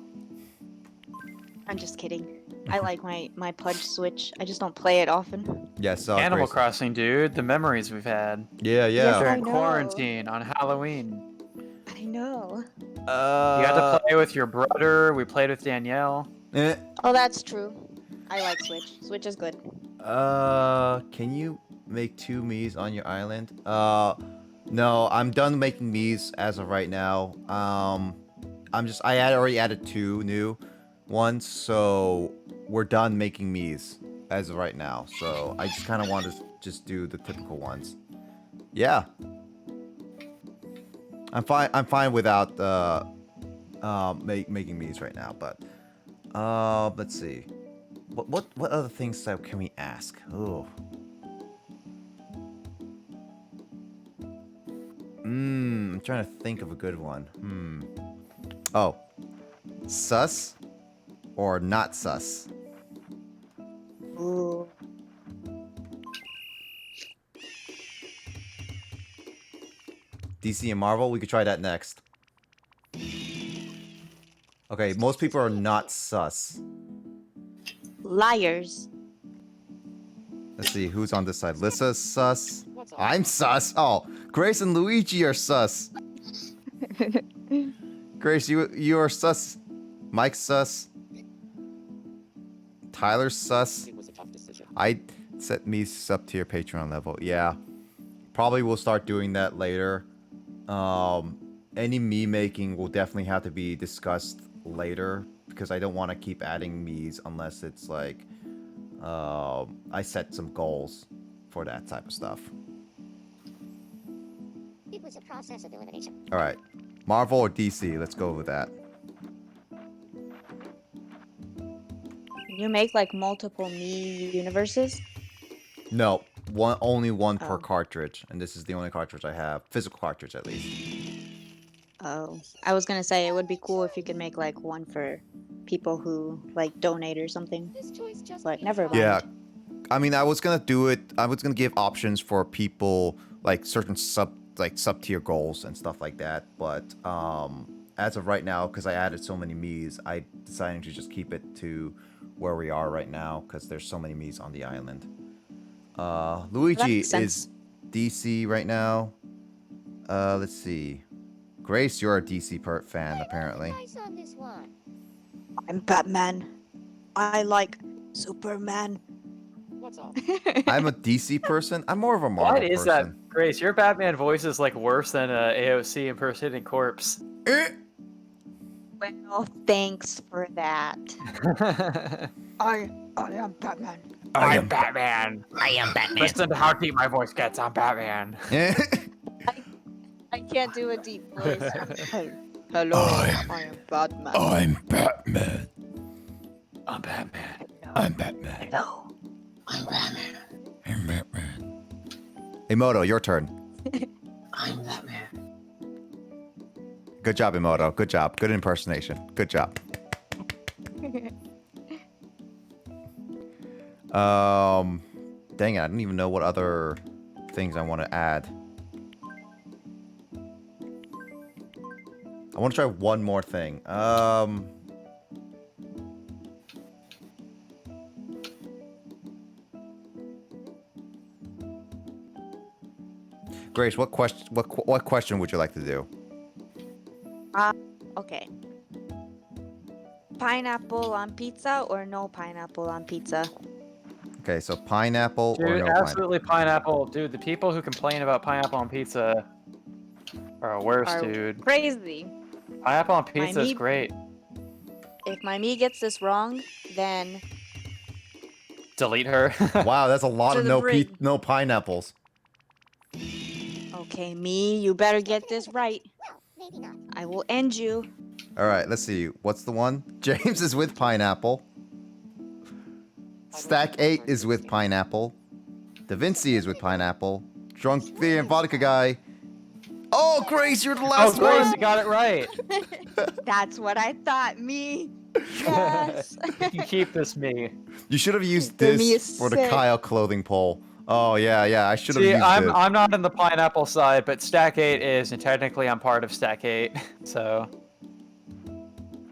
I'm just kidding. I like my Pudge Switch. I just don't play it often. Yes, Animal Grace. Crossing, dude. The memories we've had. Yeah, Yes, yeah. I During know. quarantine on Halloween. I know. You got to play with your brother. We played with Danielle. Oh, that's true. I like Switch. Switch is good. Can you make 2 Mii's on your island? No, I'm done making Mii's as of right now. I had already added 2 new ones, so we're done making Mii's as of right now. So I just kind of want to just do the typical ones. Yeah. I'm fine without making Mii's right now, but let's see. What other things can we ask? Oh. I'm trying to think of a good one. Oh. Sus or not sus? Ooh. DC and Marvel, we could try that next. Okay, most people are not sus. Liars. Let's see, who's on this side? Lissa's sus. What's up? I'm sus. Oh, Grace and Luigi are sus. Grace, you are sus. Mike's sus. Tyler's sus. It was a tough decision. I set me sub tier Patreon level. Yeah, probably will start doing that later. Any me making will definitely have to be discussed later because I don't want to keep adding me's unless it's like I set some goals for that type of stuff. It was a process of elimination. All right, Marvel or DC? Let's go with that. You make like multiple Mii universes? No, only one per Oh. cartridge, and this is the only cartridge I have, physical cartridge at least. Oh. I was gonna say it would be cool if you could make like one for people who like donate or something. This choice just But feels never right. mind. Yeah, I mean, I was gonna do it. I was gonna give options for people like certain sub tier goals and stuff like that. But as of right now, because I added so many Mii's, I decided to just keep it to where we are right now because there's so many Mii's on the island. Luigi makes sense. is DC right now. Let's see. Grace, you're a DC fan apparently. Nice on this one. I'm Batman. I like Superman. What's up? I'm a DC person. I'm more of a Marvel What is that, person. Grace? Your Batman voice is like worse than AOC impersonating Corpse. Eh. Well, thanks for that. I am Batman. I'm Batman. I am Batman. Listen to how deep my voice gets. I'm Batman. I can't do a deep voice. Hello, I am Batman. I'm Batman. I'm Batman. I'm Batman. Hello. I'm Batman. I'm Batman. Emoto, your turn. I'm Batman. Good job, Emoto. Good job. Good impersonation. Good job. Dang it, I don't even know what other things I want to add. I want to try one more thing. Grace, what question would you like to do? Okay. Pineapple on pizza or no pineapple on pizza? Okay, so pineapple or Dude, no pineapple? absolutely pineapple. Dude, the people who complain about pineapple on pizza are worse, Are dude. crazy. Pineapple on pizza is meat- great. If my me gets this wrong, then Delete her. Wow, that's a lot To of the brig. no pineapples. okay, me, you better get this right. Maybe not. I will end you. All right, let's see. What's the one? James is with pineapple. Stack 8 is with pineapple. Da Vinci is with pineapple. Drunk the and vodka guy. Oh, Grace, you're the Oh, last Grace, one. you got it right. That's what I thought, me. Yes. You keep this me. You should have used The me this is for the sick. Kyle clothing poll. Oh yeah, I should have See, used I'm it. I'm not in the pineapple side, but Stack 8 is, and technically I'm part of Stack 8, so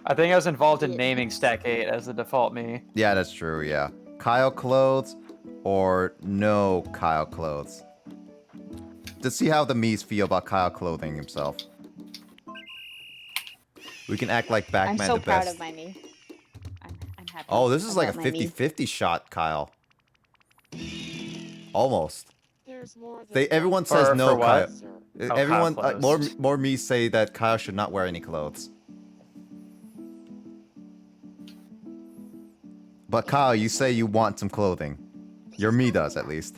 I think I was involved in Yeah. naming Stack 8 as the default me. Yeah, that's true. Yeah, Kyle clothes or no Kyle clothes. To see how the me's feel about Kyle clothing himself. We can act like I'm Backman so the proud best. of my me. I'm happy. Oh, this is like a about my me. 50-50 shot, Kyle. Almost. There's more than Everyone one says For no, what? Kyle. answer. Oh, Everyone, Kyle more clothes. me say that Kyle should not wear any clothes. But Kyle, you say you want some clothing. Your me does, at least.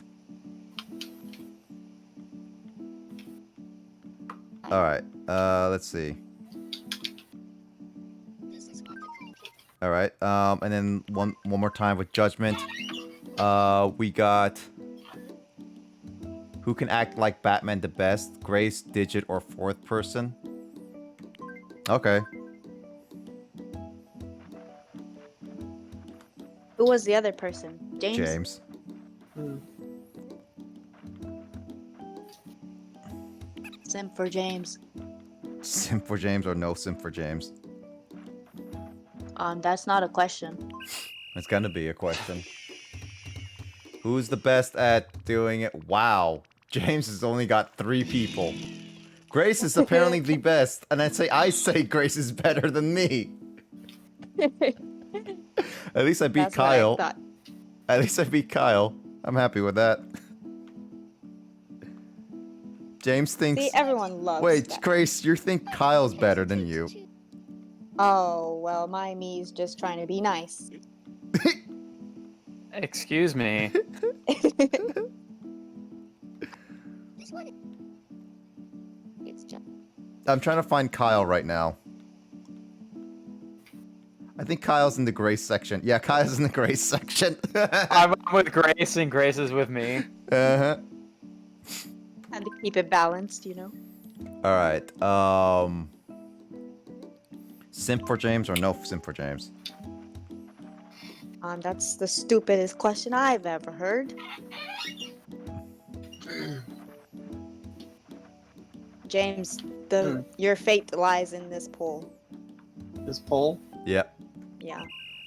All right. Let's see. This is what the cool kid. All right. And then one more time with judgment. We got who can act like Batman the best? Grace, Digit, or fourth person? Okay. Who was the other person? James? James. Simp for James. Simp for James or no simp for James? That's not a question. It's gonna be a question. Who's the best at doing it? Wow. James has only got 3 people. Grace is apparently the best, and I say Grace is better than me. At least I beat That's Kyle. what I thought. At least I beat Kyle. I'm happy with that. James thinks. See, everyone loves Wait, that. Grace, you think Kyle's better than you? Oh, well, my me's just trying to be nice. Excuse me. This one. It's just. I'm trying to find Kyle right now. I think Kyle's in the Grace section. Yeah, Kyle's in the Grace section. I'm with Grace, and Grace is with me. Uh-huh. Had to keep it balanced, you know? Alright, simp for James or no simp for James? That's the stupidest question I've ever heard. James, your fate lies in this poll. This poll? Yep. Yeah.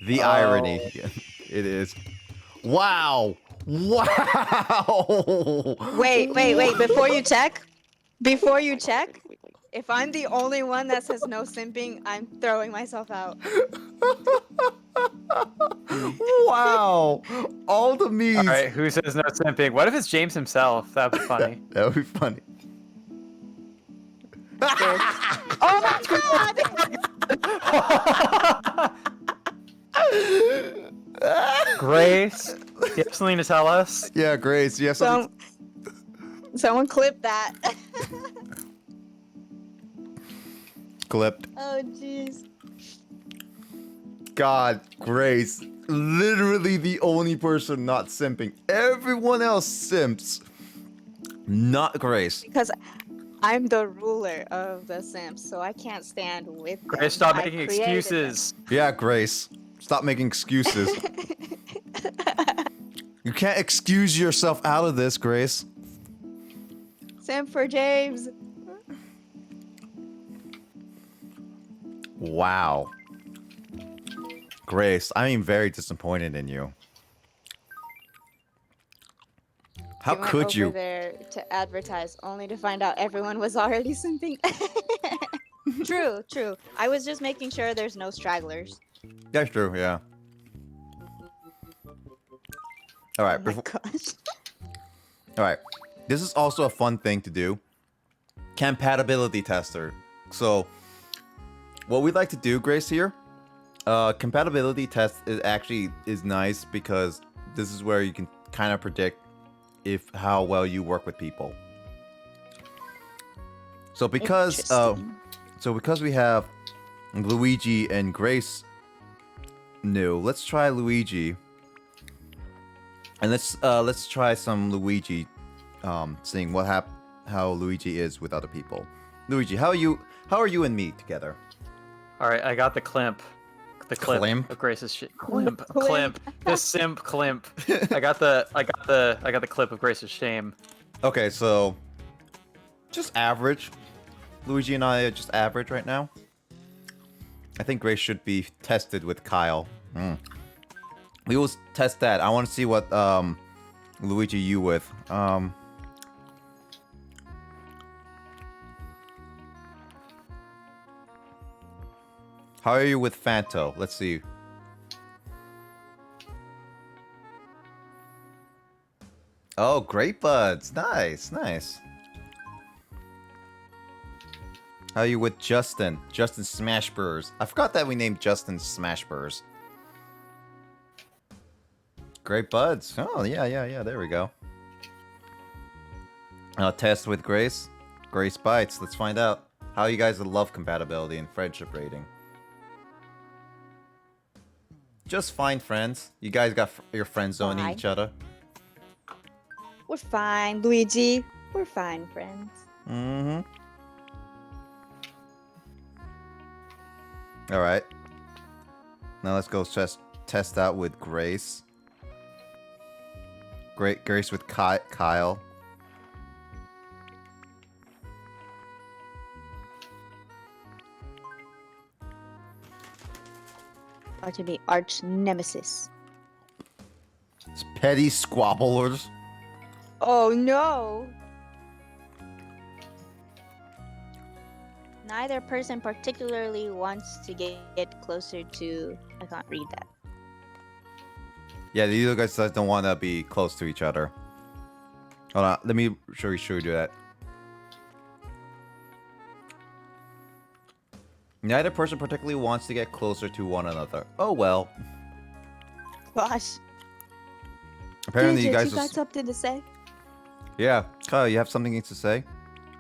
The Oh. irony. It is. Wow! Wow! Wait. Before you check, if I'm the only one that says no simping, I'm throwing myself out. Wow! All the memes. All right, who says no simping? What if it's James himself? That would be funny. That would be funny. Oh my god! Grace, you have something to tell us? Yeah, Grace, you have something. Someone clip that. Clipped. Oh jeez. God, Grace, literally the only person not simping. Everyone else simps. Not Grace. Because I'm the ruler of the Sims, so I can't stand with them. Grace, stop I making created them. excuses. Yeah, Grace. Stop making excuses. You can't excuse yourself out of this, Grace. Sim for James. Wow. Grace, I am very disappointed in you. How She went could over you? there to advertise, only to find out everyone was already simping. True, true. I was just making sure there's no stragglers. That's true, yeah. Alright, Oh my gosh. Alright. This is also a fun thing to do. Compatibility tester. So, what we'd like to do, Grace, here, compatibility test is nice because this is where you can kind of predict how well you work with people. So because we have Luigi and Grace new, let's try Luigi. And let's try some Luigi, seeing how Luigi is with other people. Luigi, how are you and me together? All right, I got the climp. The clip Climp? of Grace's climp. The simp climp. I got the clip of Grace's shame. Okay, so just average. Luigi and I are just average right now. I think Grace should be tested with Kyle. We will test that. I want to see what Luigi you with. How are you with Fanto? Let's see. Oh, Great Buds. Nice, nice. How are you with Justin? Justin Smashburgers. I forgot that we named Justin Smashburgers. Great Buds. Oh, yeah. There we go. Test with Grace. Grace Bites. Let's find out how you guys love compatibility and friendship rating. Just fine friends. You guys got your friends zoning each other. We're fine, Luigi. We're fine, friends. Mm-hmm. Alright. Now let's go test out with Grace. Grace with Kyle. About to be arch nemesis. It's petty squabblers. Oh no! Neither person particularly wants to get closer to... I can't read that. Yeah, these guys don't want to be close to each other. Hold on, let me show you do that. Neither person particularly wants to get closer to one another. Oh well. Gosh. Apparently you guys got something to say? Yeah, Kyle, you have something to say?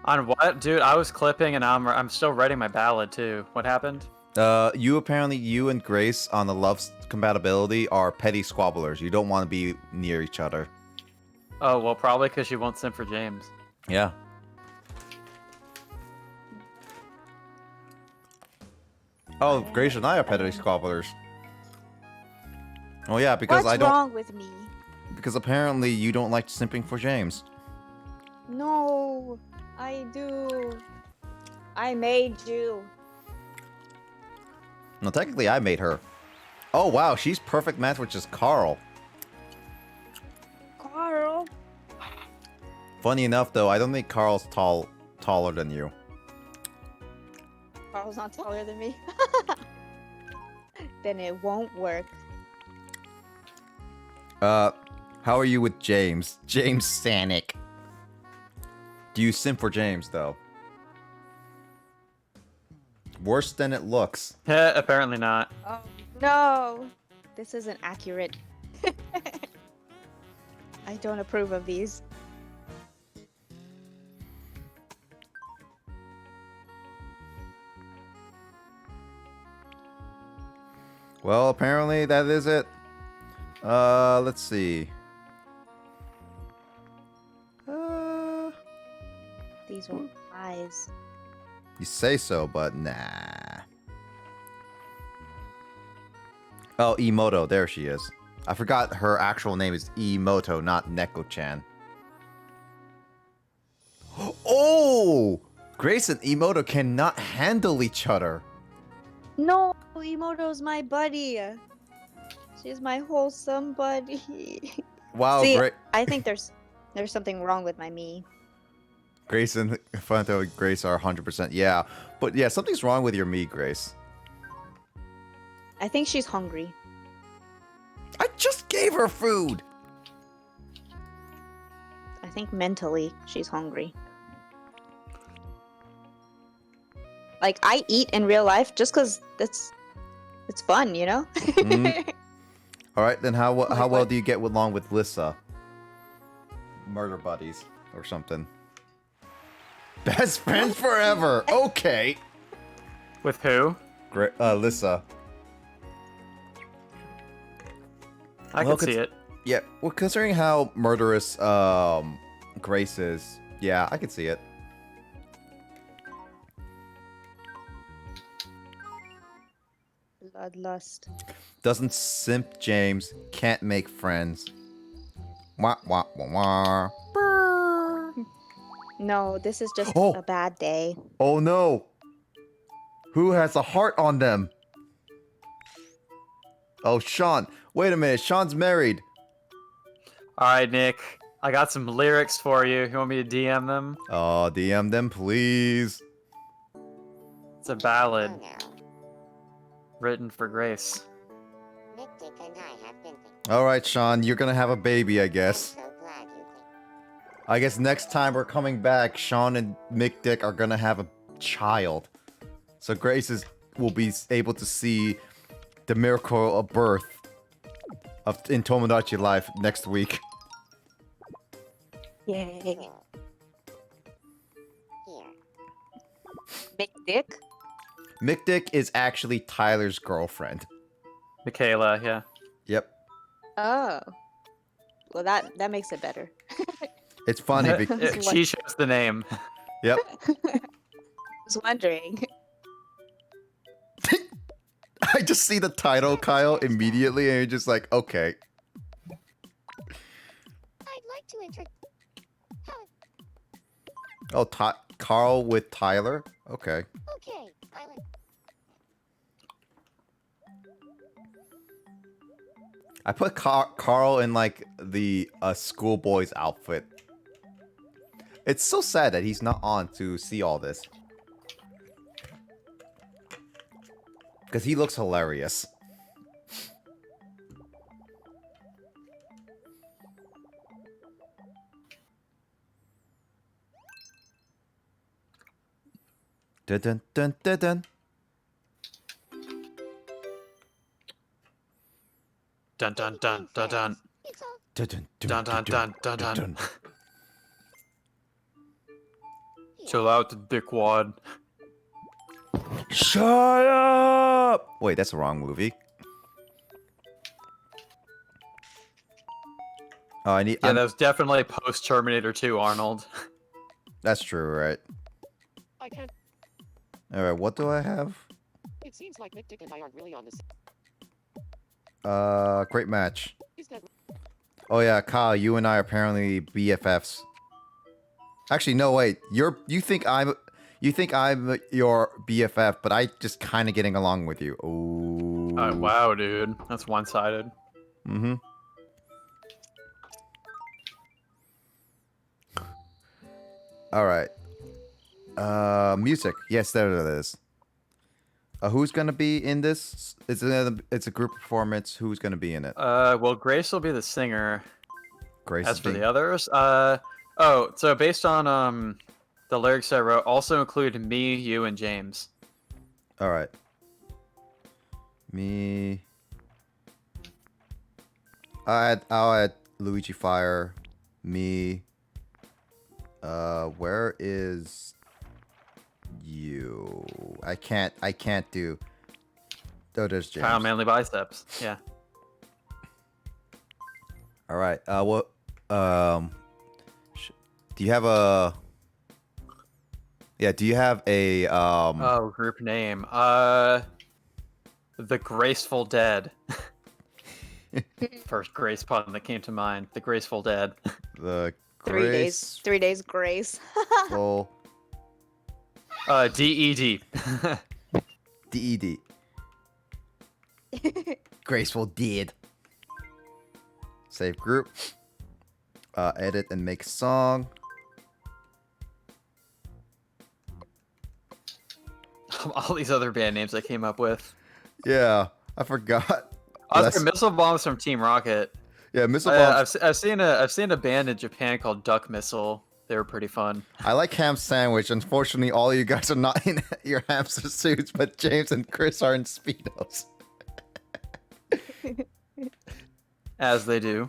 On what, dude? I was clipping, and I'm still writing my ballad too. What happened? You and Grace on the love compatibility are petty squabblers. You don't want to be near each other. Oh well, probably because you won't simp for James. Yeah. Oh, Grace and I are petty squabblers. Oh yeah, because What's wrong with me? Because apparently you don't like simping for James. No, I do. I made you. No, technically I made her. Oh wow, she's perfect match with just Carl. Carl. Funny enough though, I don't think Carl's taller than you. Carl's not taller than me. Then it won't work. How are you with James? James Sanic. Do you simp for James though? worse than it looks. Apparently not. Oh no, this isn't accurate. I don't approve of these. Well, apparently that is it. Let's see. These are eyes. You say so, but nah. Oh, Emoto, there she is. I forgot her actual name is Emoto, not Neko-chan. Oh! Grace and Emoto cannot handle each other. No, Emoto's my buddy. She's my wholesome buddy. Wow, See, great. I think there's something wrong with my me. Grace and Fanto and Grace are 100%. Yeah, but yeah, something's wrong with your me, Grace. I think she's hungry. I just gave her food. I think mentally she's hungry. Like, I eat in real life just because it's fun, you know? Mhm. All right, then how well what? do you get along with Lissa? Murder buddies or something. Best friends forever. Okay. With who? Great, Lissa. I Well, can see it. Yeah, well, considering how murderous Grace is, yeah, I can see it. Bloodlust. Doesn't simp James, can't make friends. Wah wah wah wah. Brrr. No, this is just Oh. a bad day. Oh no! Who has a heart on them? Oh, Sean. Wait a minute, Sean's married. All right, Nick. I got some lyrics for you. You want me to DM them? Oh, DM them, please. It's a ballad Oh no. written for Grace. Nick, Dick, and I have been thinking. Alright, Sean, you're gonna have a baby, I I'm guess. so glad you think. I guess next time we're coming back, Sean and Mick Dick are gonna have a child. So will be able to see the miracle of birth in Tomodachi Life next week. Yay. Here. Here. Big dick? Mick Dick is actually Tyler's girlfriend. Michaela, yeah. Yep. Oh. Well, that makes it better. It's funny because... She shows the name. Yep. I was wondering. I just see the title, Kyle, immediately, and you're just like, okay. I'd like to introduce. Oh, Carl with Tyler? Okay. Okay, I like. I put Carl in, like, the schoolboy's outfit. It's so sad that he's not on to see all this. Because he looks hilarious. Dun dun dun dun dun. Dun dun dun dun dun. It's all. Dun dun Dun dun dun dun dun. dun. Chill out, dickwad. Shut up! Wait, that's the wrong movie. Oh, I need. Yeah, that was definitely post Terminator 2, Arnold. That's true, right? I can't. All right, what do I have? It seems like Nick, Dick, and I aren't really on this. Great match. Is that Oh yeah, Kyle, you and I are apparently BFFs. Actually, no, wait. You think I'm your BFF, but I just kind of getting along with you. Oh. Wow, dude. That's one-sided. Mm-hmm. All right. Music. Yes, there it is. Who's gonna be in this? It's a group performance. Who's gonna be in it? Well, Grace will be the singer. Grace. As for the others, oh, so based on the lyrics I wrote, also include me, you, and James. All right. Me. I'll add Luigi Fire. Me. Where is you? I can't do. Oh, there's James. Kyle Manly Biceps. Yeah. All right. What? Do you have a? Yeah. Do you have a? Oh, group name. The Graceful Dead. First Grace pun that came to mind. The Graceful Dead. The 3 days. 3 days grace. Graceful DED. DED. Graceful Dead. Save group. Edit and make song. All these other band names I came up with. Yeah, I forgot. Oscar Missile Bombs from Team Rocket. Yeah, Missile Bombs. I've seen a band in Japan called Duck Missile. They were pretty fun. I like Ham Sandwich. Unfortunately, all of you guys are not in your hamster suits, but James and Chris are in Speedos. As they do.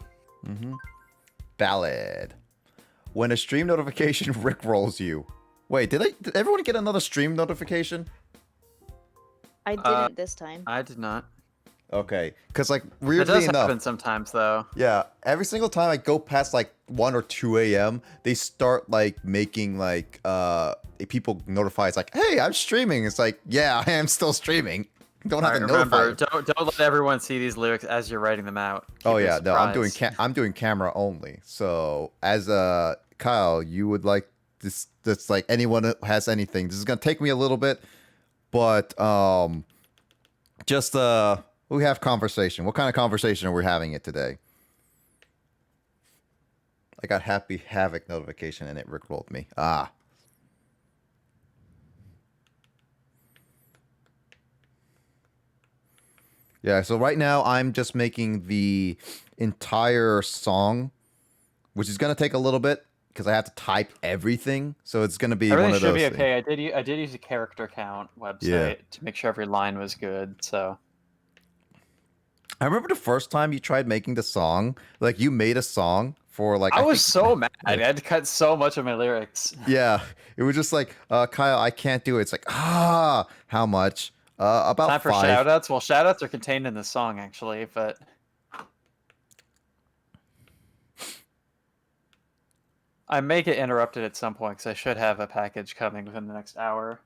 Ballad. When a stream notification rickrolls you. Wait, did everyone get another stream notification? I didn't this time. I did not. Okay, because like It weirdly does enough, happen sometimes though. yeah, every single time I go past like 1 or 2 a.m., they start like making like people notify. It's like, hey, I'm streaming. It's like, yeah, I am still streaming. Don't have to Remember, notify. don't let everyone see these lyrics as you're writing them out. Keep Oh it a yeah, no, surprise. I'm doing camera only. So as Kyle, you would like this like anyone who has anything. This is gonna take me a little bit, but just we have conversation. What kind of conversation are we having it today? I got Happy Havoc notification and it rickrolled me. Ah. Yeah, so right now I'm just making the entire song, which is gonna take a little bit because I have to type everything. So it's gonna be Everything one of should those. be things. okay. I did use a character count website to make sure every line was good. So I remember the first time you tried making the song, like you made a song for like I was think- so mad. I had to cut so much of my lyrics. Yeah, it was just like Kyle, I can't do it. It's like how much? About Time for 5. shoutouts. Well, shoutouts are contained in the song actually, but I may get interrupted at some point because I should have a package coming within the next hour.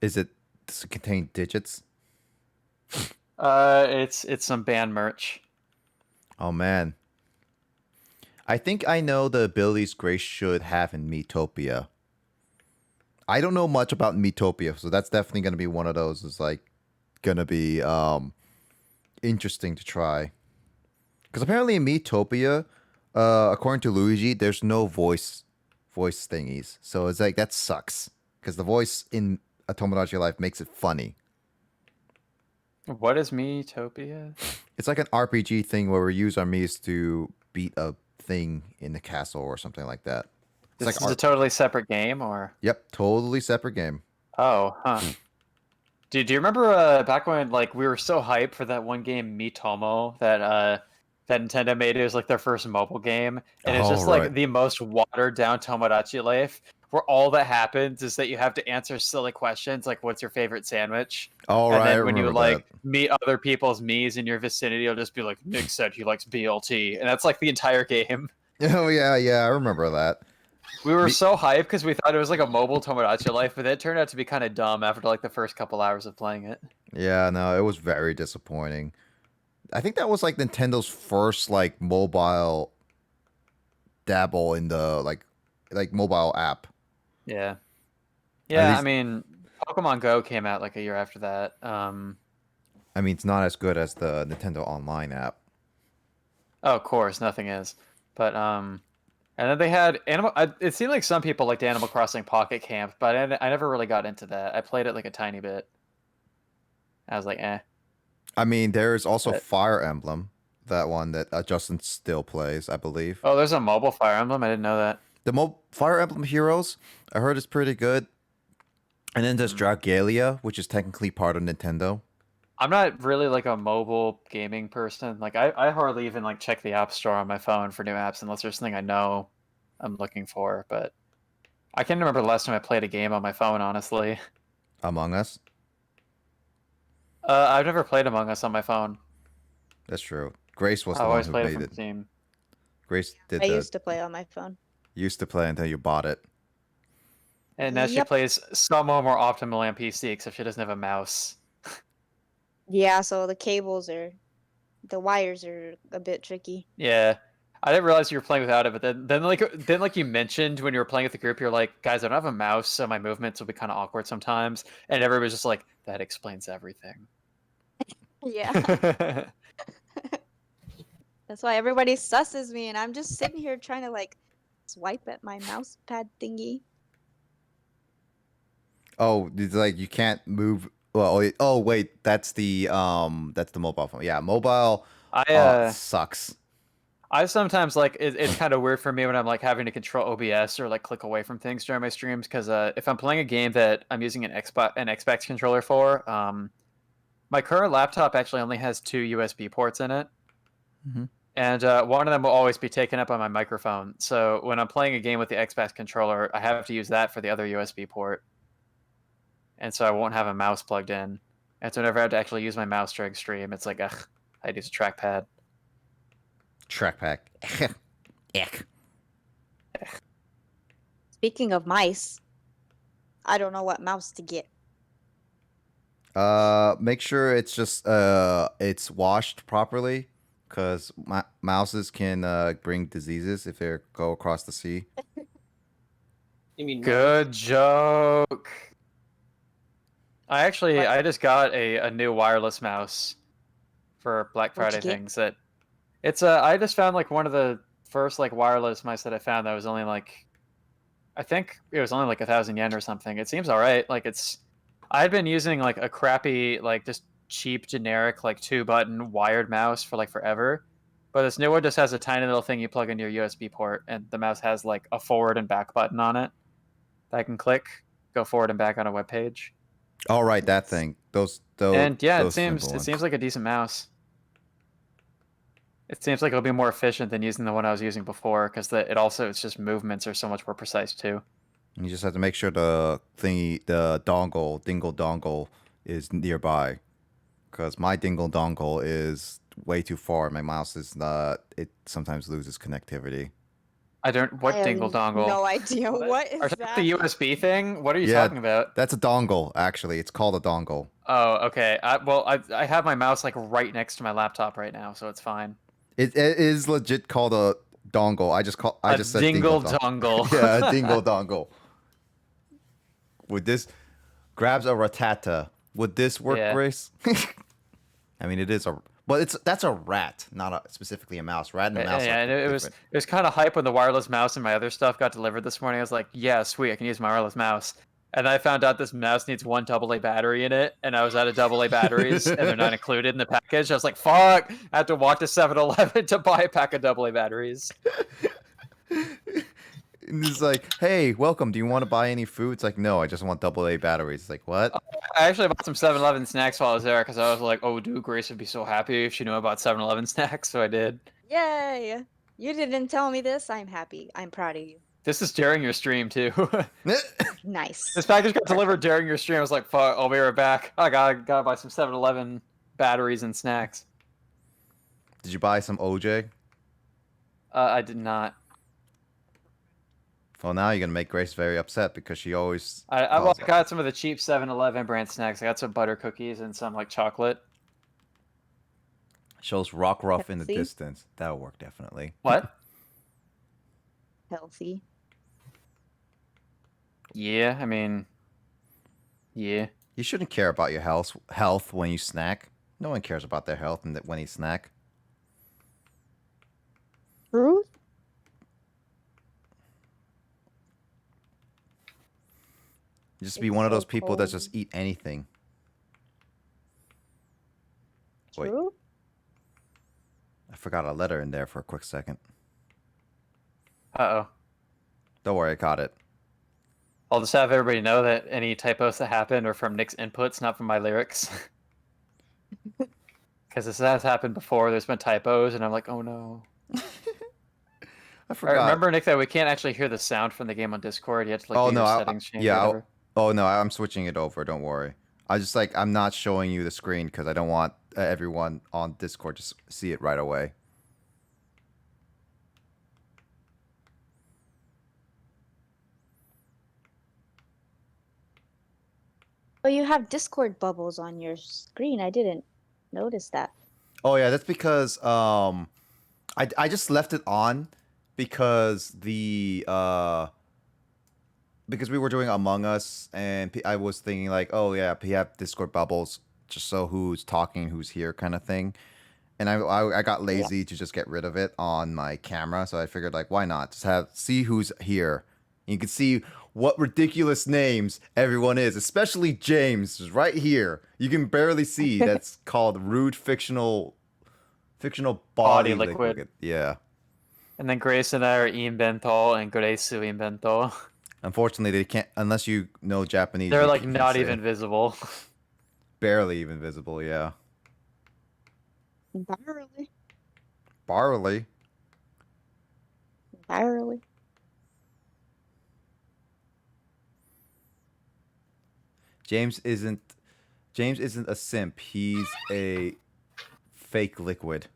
Does it contain digits? It's some band merch. Oh man. I think I know the abilities Grace should have in Metopia. I don't know much about Metopia, so that's definitely going to be one of those. It's like going to be interesting to try. Because apparently in Metopia, according to Luigi, there's no voice thingies. So it's like that sucks. Because the voice in a Tomodachi Life makes it funny. What is Metopia? It's like an RPG thing where we use our Miis to beat a thing in the castle or something like that. It's This like is a totally separate game, or? Yep, totally separate game. Oh, huh. Do you remember back when like we were so hyped for that one game Miitomo that Nintendo made? It was like their first mobile game, and it's Oh, just right. like the most watered down Tomodachi Life, where all that happens is that you have to answer silly questions like "What's your favorite sandwich?" All and right, I then when you remember like meet other people's Miis in your vicinity, you'll just be like, "Nick said he likes BLT," and that's like the entire game. that. Oh yeah, I remember that. We were so hyped because we thought it was like a mobile Tomodachi Life, but it turned out to be kind of dumb after like the first couple hours of playing it. Yeah, no, it was very disappointing. I think that was like Nintendo's first like mobile dabble in the like mobile app. Yeah. Yeah, least- I mean, Pokemon Go came out like a year after that. I mean, it's not as good as the Nintendo Online app. Oh, of course, nothing is. But and then they had it seemed like some people liked Animal Crossing Pocket Camp, but I never really got into that. I played it like a tiny bit. I was like, eh. I mean, there's also But- Fire Emblem, that one that Justin still plays, I believe. Oh, there's a mobile Fire Emblem. I didn't know that. The Fire Emblem Heroes, I heard it's pretty good. And then there's Dragalia, which is technically part of Nintendo. I'm not really like a mobile gaming person. Like I hardly even like check the app store on my phone for new apps unless there's something I know I'm looking for. But I can't remember the last time I played a game on my phone, honestly. Among Us. I've never played Among Us on my phone. That's true. Grace was I the one always who played it made from it. Steam. Grace did I the used to play on my phone. used to play until you bought it. And now she Yep. plays somewhat more optimally on PC, except she doesn't have a mouse. Yeah, so the wires are a bit tricky. Yeah. I didn't realize you were playing without it, but then like you mentioned when you were playing with the group, you're like, guys, I don't have a mouse, so my movements will be kind of awkward sometimes. And everybody's just like, that explains everything. Yeah. That's why everybody susses me, and I'm just sitting here trying to like swipe at my mouse pad thingy. Oh, it's like you can't move. Well, oh wait, that's the mobile phone. Yeah, mobile sucks. I sometimes like it's kind of weird for me when I'm like having to control OBS or like click away from things during my streams because if I'm playing a game that I'm using an Xbox controller for, my current laptop actually only has 2 USB ports in it, and one of them will always be taken up by my microphone. So when I'm playing a game with the Xbox controller, I have to use that for the other USB port, and so I won't have a mouse plugged in. And so whenever I have to actually use my mouse during stream, it's like, ugh, I'd use a trackpad. Trackpad. Eck. Speaking of mice, I don't know what mouse to get. Make sure it's just it's washed properly, because mouses can bring diseases if they go across the sea. You mean Good joke. I just got a new wireless mouse for Black What'd you Friday get? things. That it's I just found like one of the first like wireless mice that I found that was only like, I think it was only like 1,000 yen or something. It seems all right. Like I'd been using like a crappy like just cheap generic like 2-button wired mouse for like forever. But this new one just has a tiny little thing you plug into your USB port, and the mouse has like a forward and back button on it that I can click, go forward and back on a web page. All right, that thing. Those. And yeah, those it simple seems like a decent mouse. It seems like it'll be more efficient than using the one I was using before, because it's just movements are so much more precise too. You just have to make sure the dingle dongle is nearby, because my dingle dongle is way too far. My mouse is not. It sometimes loses connectivity. What I have dingle dongle? No idea what is that. The USB thing? What are you Yeah, talking about? That's a dongle, actually. It's called a dongle. Oh, okay. I have my mouse like right next to my laptop right now, so it's fine. It is legit called a dongle. I just said dingle dongle. dongle. Yeah, a dingle dongle. Would this grabs a ratata? Would this work, Yeah. Grace? I mean, it is that's a rat, not specifically a mouse. Rat and a mouse. Yeah, and it was kind of hype when the wireless mouse and my other stuff got delivered this morning. I was like, yeah, sweet, I can use my wireless mouse. And I found out this mouse needs 1 AA battery in it, and I was out of AA batteries, and they're not included in the package. I was like, fuck! I have to walk to 7-Eleven to buy a pack of AA batteries. And it's like, hey, welcome. Do you want to buy any food? It's like, no, I just want AA batteries. It's like, what? I actually bought some 7-Eleven snacks while I was there, because I was like, oh, dude, Grace would be so happy if she knew about 7-Eleven snacks, so I did. Yay! You didn't tell me this. I'm happy. I'm proud of you. This is during your stream, too. Nice. This package got delivered during your stream. I was like, fuck, I'll be right back. I gotta buy some 7-Eleven batteries and snacks. Did you buy some OJ? I did not. Well, now you're gonna make Grace very upset, because she always. I got some of the cheap 7-Eleven brand snacks. I got some butter cookies and some like chocolate. Shows Rock Ruff in the Healthy. distance. That'll work definitely. What? Healthy. Yeah, I mean, yeah. You shouldn't care about your health when you snack. No one cares about their health when they snack. Truth? Just be It's one of so those people that cold. just eat anything. Wait. True? I forgot a letter in there for a quick second. Uh-oh. Don't worry, I caught it. I'll just have everybody know that any typos that happen are from Nick's inputs, not from my lyrics. Because this has happened before. There's been typos, and I'm like, oh no. I All forgot. right, remember, Nick, that we can't actually hear the sound from the game on Discord. You have to like Oh do no, your I, settings change or yeah. whatever. Oh no, I'm switching it over. Don't worry. I just like I'm not showing you the screen because I don't want everyone on Discord to see it right away. Oh, you have Discord bubbles on your screen. I didn't notice that. Oh yeah, that's because I just left it on because because we were doing Among Us and I was thinking like, oh yeah, we have Discord bubbles just so who's talking, who's here kind of thing. And I got lazy to just get rid of it on my camera, so I figured like, why not just see who's here. You can see what ridiculous names everyone is, especially James is right here. You can barely see. That's called rude fictional body liquid. Yeah. And then Grace and I are Inbento and Grace Inbento. Unfortunately, they can't unless you know Japanese. They're they like can't not say even it. visible. Barely even visible. Yeah. Barely. Barley. Barely. James isn't a simp. He's a fake liquid.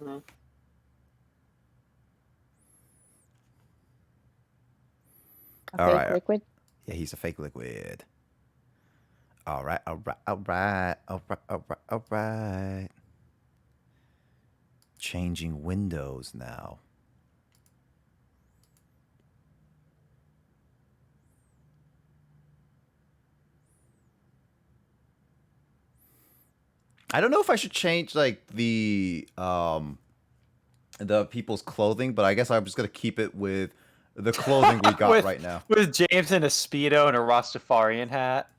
Hmm. A All fake right. liquid. Yeah, he's a fake liquid. All right, all right, all right, all right, all right, all right. Changing windows now. I don't know if I should change like the people's clothing, but I guess I'm just gonna keep it with the clothing we got right now. With James in a Speedo and a Rastafarian hat.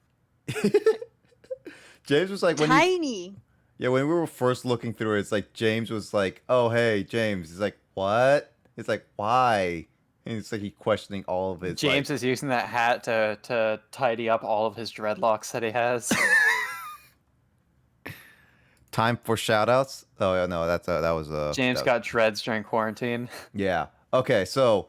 James was like when Tiny. yeah, when we were first looking through it, it's like James was like, "Oh, hey, James." He's like, "What?" It's like, "Why?" And it's like he questioning all of it. James is using that hat to tidy up all of his dreadlocks that he has. Time for shoutouts. Oh yeah, no, that was James that, got dreads during quarantine. yeah. Okay, so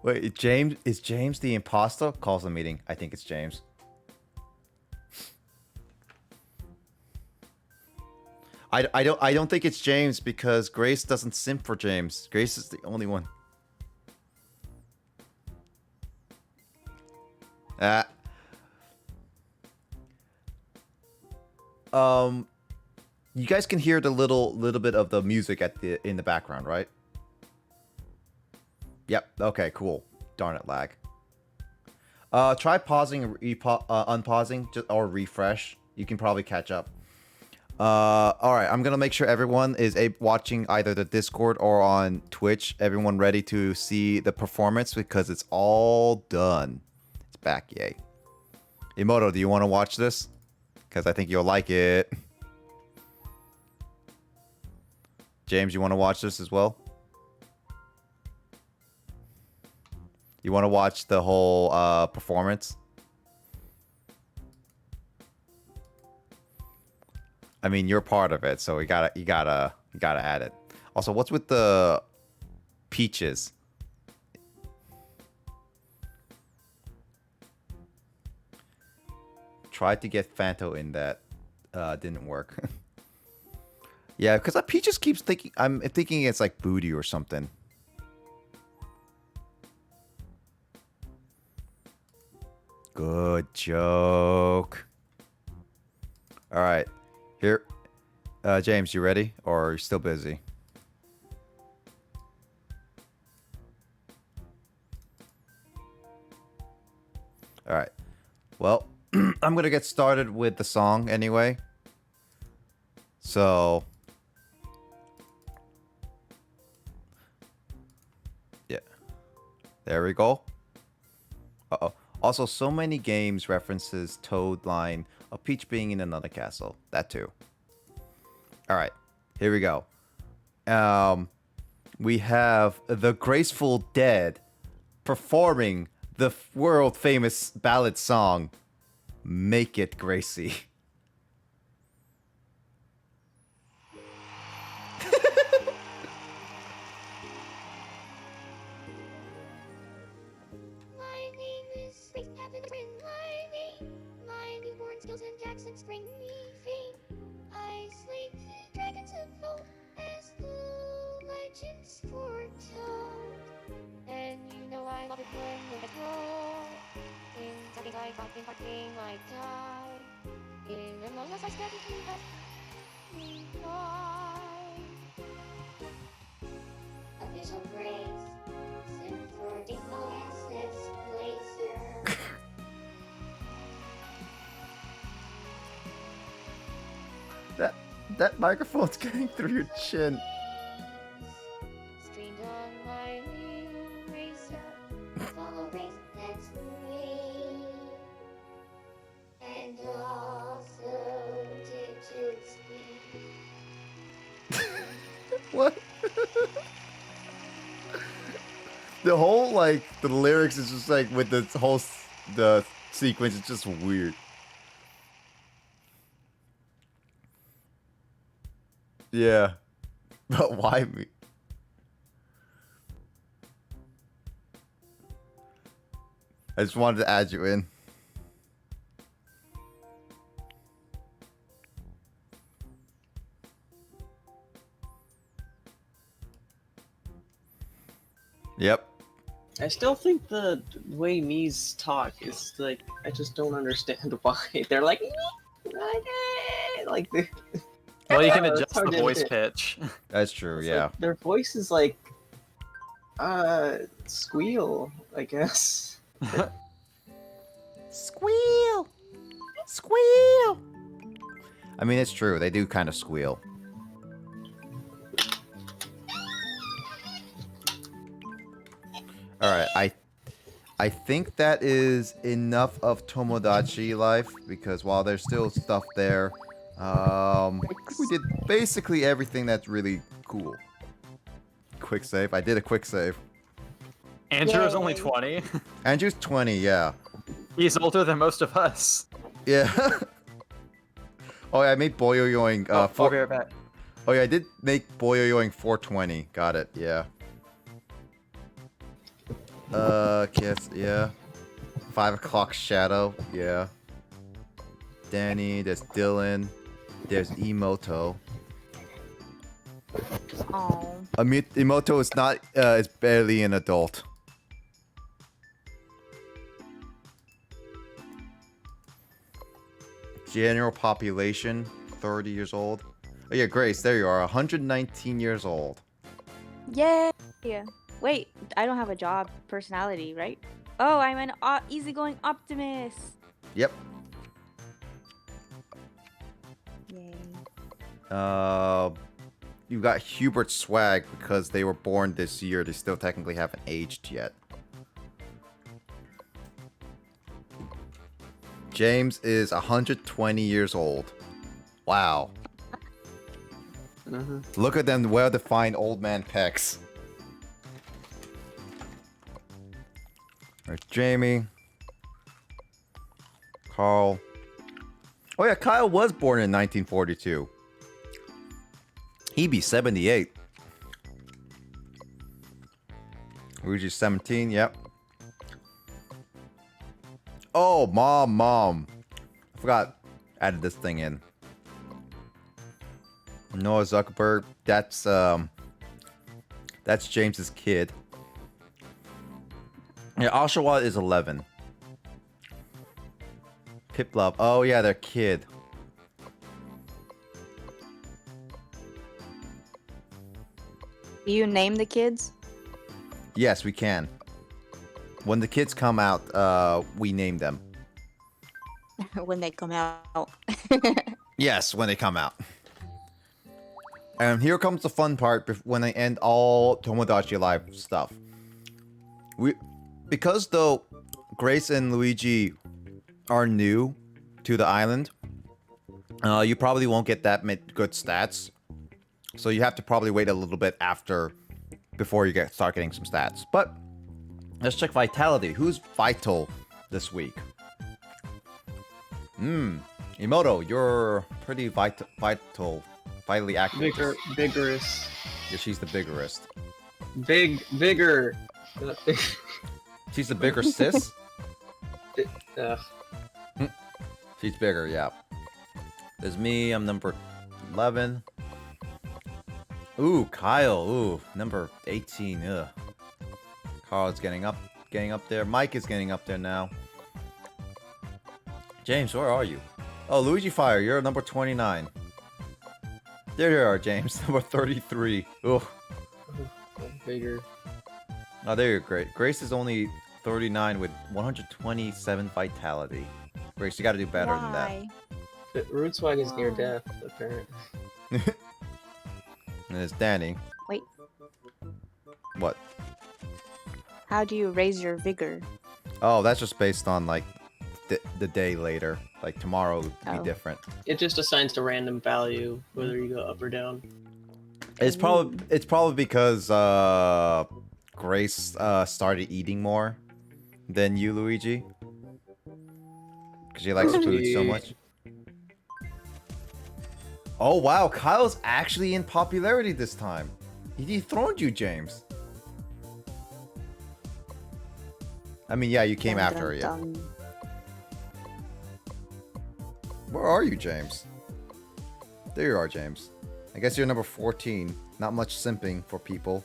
wait, James is James the imposter? Calls the meeting. I think it's James. I don't think it's James because Grace doesn't simp for James. Grace is the only one. You guys can hear the little bit of the music in the background, right? Yep. Okay, cool. Darn it, lag. Try pausing and unpausing or refresh. You can probably catch up. All right, I'm gonna make sure everyone is watching either the Discord or on Twitch. Everyone ready to see the performance because it's all done. It's back, yay. Emoto, do you want to watch this? Because I think you'll like it. James, you want to watch this as well? You want to watch the whole performance? I mean, you're part of it, so you gotta add it. Also, what's with the peaches? Tried to get Fanto in that, didn't work. Yeah, because Peaches keeps thinking I'm thinking it's like booty or something. Good joke. All right. Here, James, you ready? Or are you still busy? All right. Well, I'm going to get started with the song anyway. So, There we go. Uh-oh. Also, so many games references Toad line of Peach being in another castle. That too. Alright, here we go. We have the Graceful Dead performing the world famous ballad song, Make It Gracie. My name is Rick Evan, my name. My newborn skills and Jackson spring me fame. I slay the dragons of old as the legends foretold. And you know I love it when you get roll. In talking I got, in parking I die. In Among Us I stab you to have me die. Official praise. Sim for the SSBlazer. That microphone's getting through your chin. Streamed on my new racer. Follow race, that's me. And also digit speed. What? The whole, like, the lyrics is just like, with the whole, the sequence, it's just weird. Yeah. But why me? I just wanted to add you in. Yep. I still think the way Mii's talk is like, I just don't understand why they're like like the. Well, you can It's adjust hard the to voice understand. pitch. That's true, It's yeah. like their voice is like, squeal, I guess. Squeal! Squeal! I mean, it's true. They do kind of squeal. Alright, I think that is enough of Tomodachi Life, because while there's still stuff there, I think we did basically everything that's really cool. Quick save. I did a quick save. Andrew is only Yay. 20. Andrew's 20, yeah. He's older than most of us. Yeah. Oh, yeah, I made Boyoyoing, I'll be right back. Oh, yeah, I did make Boyoyoing 420. Got it, yeah. Kiss, yeah. 5 o'clock shadow, yeah. Danny, there's Dylan, there's Emoto. Oh. Emoto is not, is barely an adult. General population, 30 years old. Oh yeah, Grace, there you are, 119 years old. Yay! Wait, I don't have a job personality, right? Oh, I'm an easygoing optimist. Yep. Yay. You got Hubert swag because they were born this year. They still technically haven't aged yet. James is 120 years old. Wow. Look at them well-defined old man pecs. There's Jamie. Carl. Oh yeah, Kyle was born in 1942. He'd be 78. Luigi's 17, yep. Oh, mom. I forgot. Added this thing in. Noah Zuckerberg. That's James's kid. Yeah, Oshawa is 11. Piplove. Oh yeah, their kid. Do you name the kids? Yes, we can. When the kids come out, we name them. When they come out. Yes, when they come out. And here comes the fun part when I end all Tomodachi Life stuff. because though Grace and Luigi are new to the island, you probably won't get that good stats. So you have to probably wait a little bit before you start getting some stats. But let's check vitality. Who's vital this week? Emoto, you're pretty vitally active. Vigorous. Yeah, she's the biggerest. Bigger. She's the bigger sis? Ugh. She's bigger, yeah. There's me, I'm number 11. Ooh, Kyle, ooh, number 18, ugh. Carl's getting up there. Mike is getting up there now. James, where are you? Oh, Luigi Fire, you're number 29. There you are, James, number 33. Ooh. Bigger. Oh, there you're great. Grace is only 39 with 127 vitality. Grace, you gotta do better than that. Why? Rootswag is near death, apparently. And there's Danny. Wait, What? how do you raise your vigor? Oh, that's just based on like the day later. Like tomorrow would be Oh. different. It just assigns a random value whether you go up or down. It's probably because Grace started eating more than you, Luigi. Because she likes food so much. Oh wow, Kyle's actually in popularity this time. He dethroned you, James. I mean, yeah, you came Dun, after her, dun, yeah. dun. Where are you, James? There you are, James. I guess you're number 14. Not much simping for people.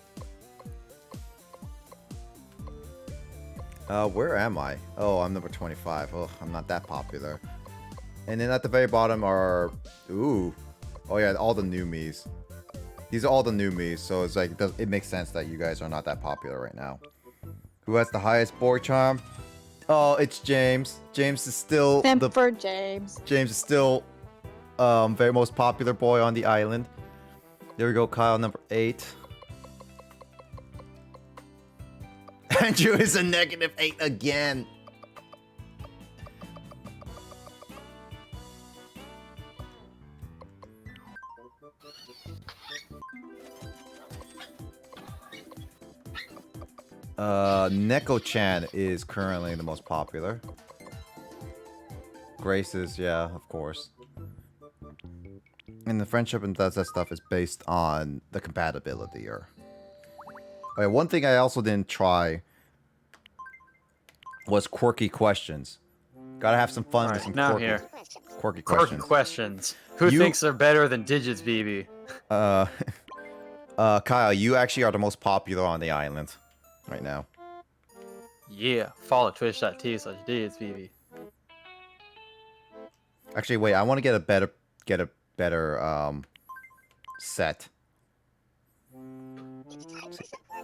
Where am I? Oh, I'm number 25. Oh, I'm not that popular. And then at the very bottom are... Ooh. Oh yeah, all the new me's. These are all the new me's, so it's like, it makes sense that you guys are not that popular right now. Who has the highest boy charm? Oh, it's James. James is still For James. James is still very most popular boy on the island. There we go, Kyle, number 8. Andrew is a -8 again. Neko-chan is currently the most popular. Grace is, yeah, of course. And the friendship and that stuff is based on the compatibility. Okay, one thing I also didn't try was quirky questions. Gotta have some fun with Alright, some now quirky, here. quirky Quirky questions. questions. Who You- thinks they're better than Digits, BB? Kyle, you actually are the most popular on the island right now. Yeah. Follow twitch.tv/Digits, BB. Actually, wait, I want to get a better set.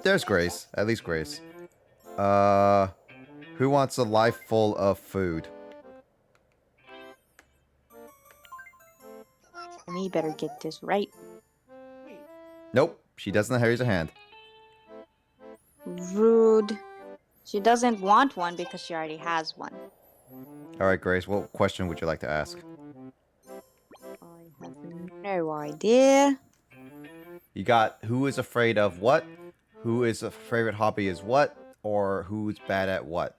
There's Grace. At least Grace. Who wants a life full of food? We better get this right. Nope, she doesn't raise her hand. Rude. She doesn't want one because she already has one. Alright, Grace, what question would you like to ask? I have no idea. You got who is afraid of what? Who is a favorite hobby is what? Or who's bad at what?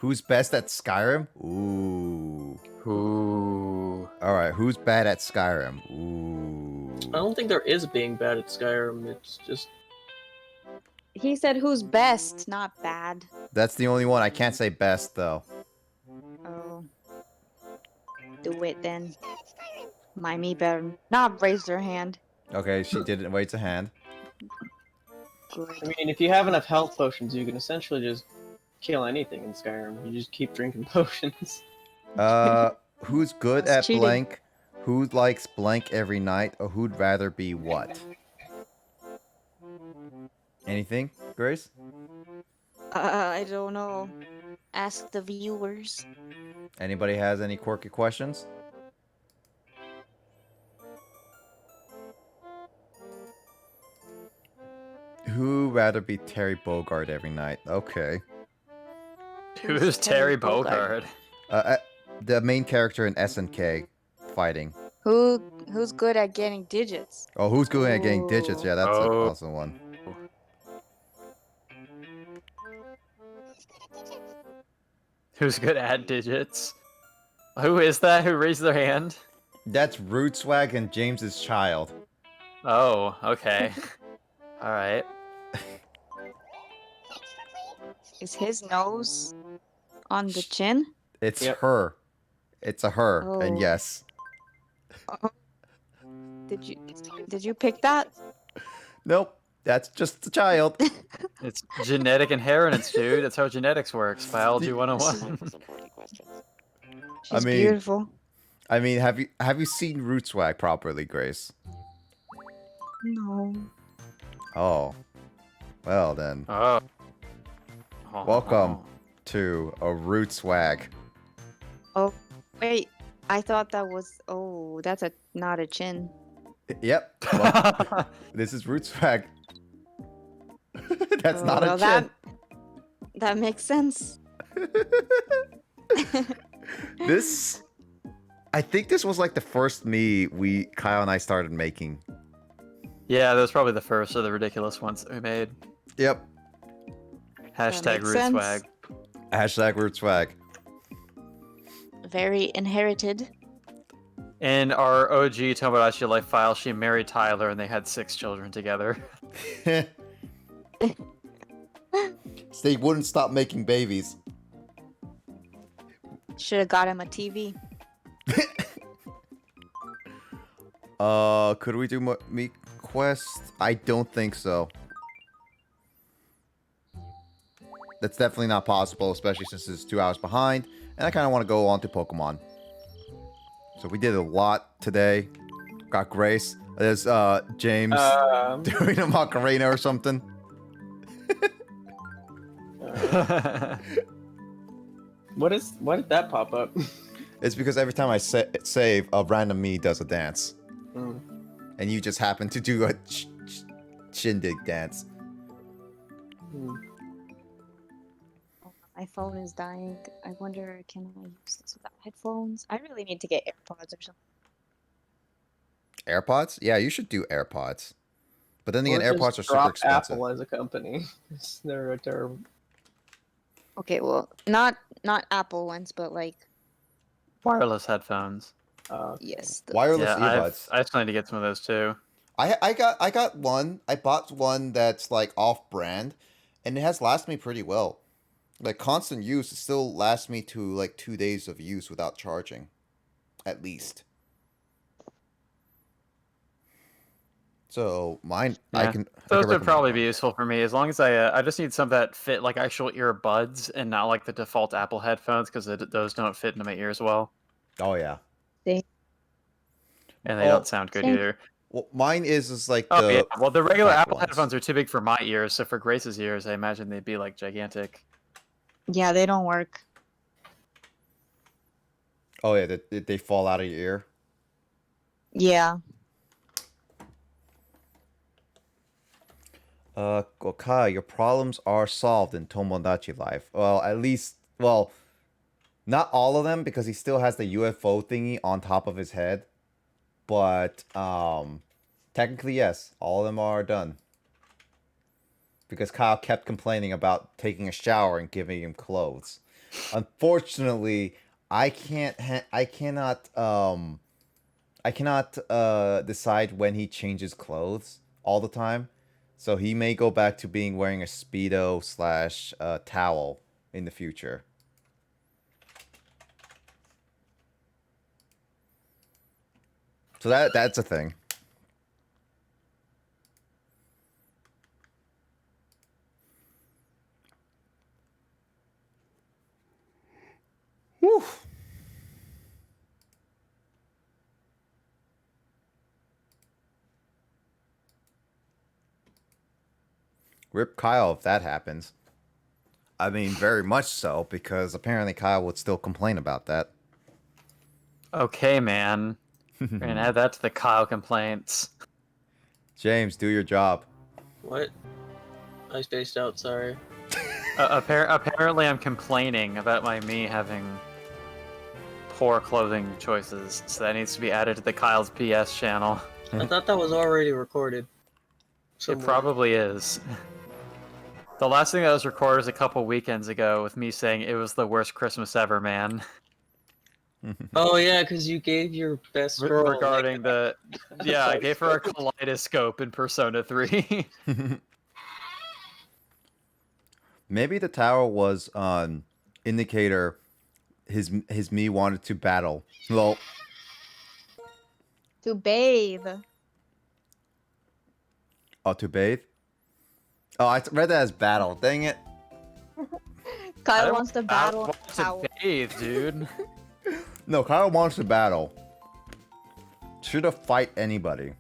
Who's best at Skyrim? Ooh. Ooh. Alright, who's bad at Skyrim? Ooh. I don't think there is being bad at Skyrim. It's just He said who's best, not bad. That's the only one. I can't say best, though. Oh. Do it then. Mimey better not raise their hand. Okay, she didn't raise a hand. Good. I mean, if you have enough health potions, you can essentially just kill anything in Skyrim. You just keep drinking potions. Who's good It's at cheating. blank? Who likes blank every night? Or who'd rather be what? Anything, Grace? I don't know. Ask the viewers. Anybody has any quirky questions? Who rather be Terry Bogard every night? Okay. Who's Terry Bogard? The main character in SNK fighting. Who's good at getting digits? Oh, who's good at getting digits? Yeah, that's an Oh. awesome one. Who's good at digits? Who is that? Who raised their hand? That's Root Swag and James's child. Oh, okay. All right. Is his nose on the chin? It's Yep. her. It's a her, and Oh. yes. Did you pick that? Nope, that's just the child. It's genetic inheritance, dude. That's how genetics works. Biology Time 101. for some party questions. She's mean- beautiful. I mean, have you seen Root Swag properly, Grace? No. Oh. Well then, Oh. welcome to a Root Swag. Wait, I thought that was. Oh, that's not a chin. Yep. Well, this is Root Swag. That's not a chin. That makes sense. This, I think this was like the first Kyle and I started making. Yeah, that was probably the first of the ridiculous ones that we made. Yep. Hashtag makes root sense. swag. Hashtag Root Swag. Very inherited. In our OG Tomodachi Life file, she married Tyler and they had 6 children together. They wouldn't stop making babies. Should have got him a TV. Could we do Meat Quest? I don't think so. That's definitely not possible, especially since it's 2 hours behind. And I kind of want to go on to Pokemon. So we did a lot today. Got Grace. There's James doing a Macarena or something. What did that pop up? It's because every time I save, a random me does a dance. Hmm. And you just happen to do a shindig dance. Hmm. My phone is dying. I wonder, can I use this without headphones? I really need to get AirPods or something. AirPods? Yeah, you should do AirPods. But then again, Or AirPods just are super drop expensive. Apple as a company. They're a terrible. Okay, well, not Apple ones, but like Wireless headphones. yes. Wireless Yeah, earbuds. I just planning to get some of those too. I got one. I bought one that's like off-brand, and it has lasted me pretty well. Like constant use, it still lasts me to like 2 days of use without charging, at least. So mine, I Yeah. can. Those would recommend probably one. be useful for me as long as I just need some that fit like actual earbuds and not like the default Apple headphones because those don't fit into my ears well Oh yeah. and they Oh, don't sound good same. either. Well, mine is like Oh the. yeah, well the regular fat Apple ones. headphones are too big for my ears, so for Grace's ears, I imagine they'd be like gigantic. Yeah, they don't work. Oh yeah, they fall out of your ear. Yeah. Well, Kai, your problems are solved in Tomodachi Life. Well, at least, well, not all of them because he still has the UFO thingy on top of his head. But technically, yes, all of them are done. Because Kyle kept complaining about taking a shower and giving him clothes. Unfortunately, I cannot decide when he changes clothes all the time. So he may go back to being wearing a Speedo / towel in the future. So that's a thing. Whew. Rip Kyle if that happens. I mean, very much so, because apparently Kyle would still complain about that. Okay, man. We're gonna add that to the Kyle complaints. James, do your job. What? I spaced out. Sorry. Apparently, I'm complaining about me having poor clothing choices, so that needs to be added to the Kyle's PS channel. I thought that was already recorded. It somewhere. probably is. The last thing that was recorded was a couple weekends ago with me saying it was the worst Christmas ever, man. Oh yeah, because you gave your best girl Regarding the... Yeah, I gave her a kaleidoscope in Persona 3. Maybe the tower was an indicator his me wanted to battle. Well, To bathe. oh, to bathe? Oh, I read that as battle. Dang it. Kyle wants to battle. To bathe, dude. No, Kyle wants to battle. Should have fight anybody.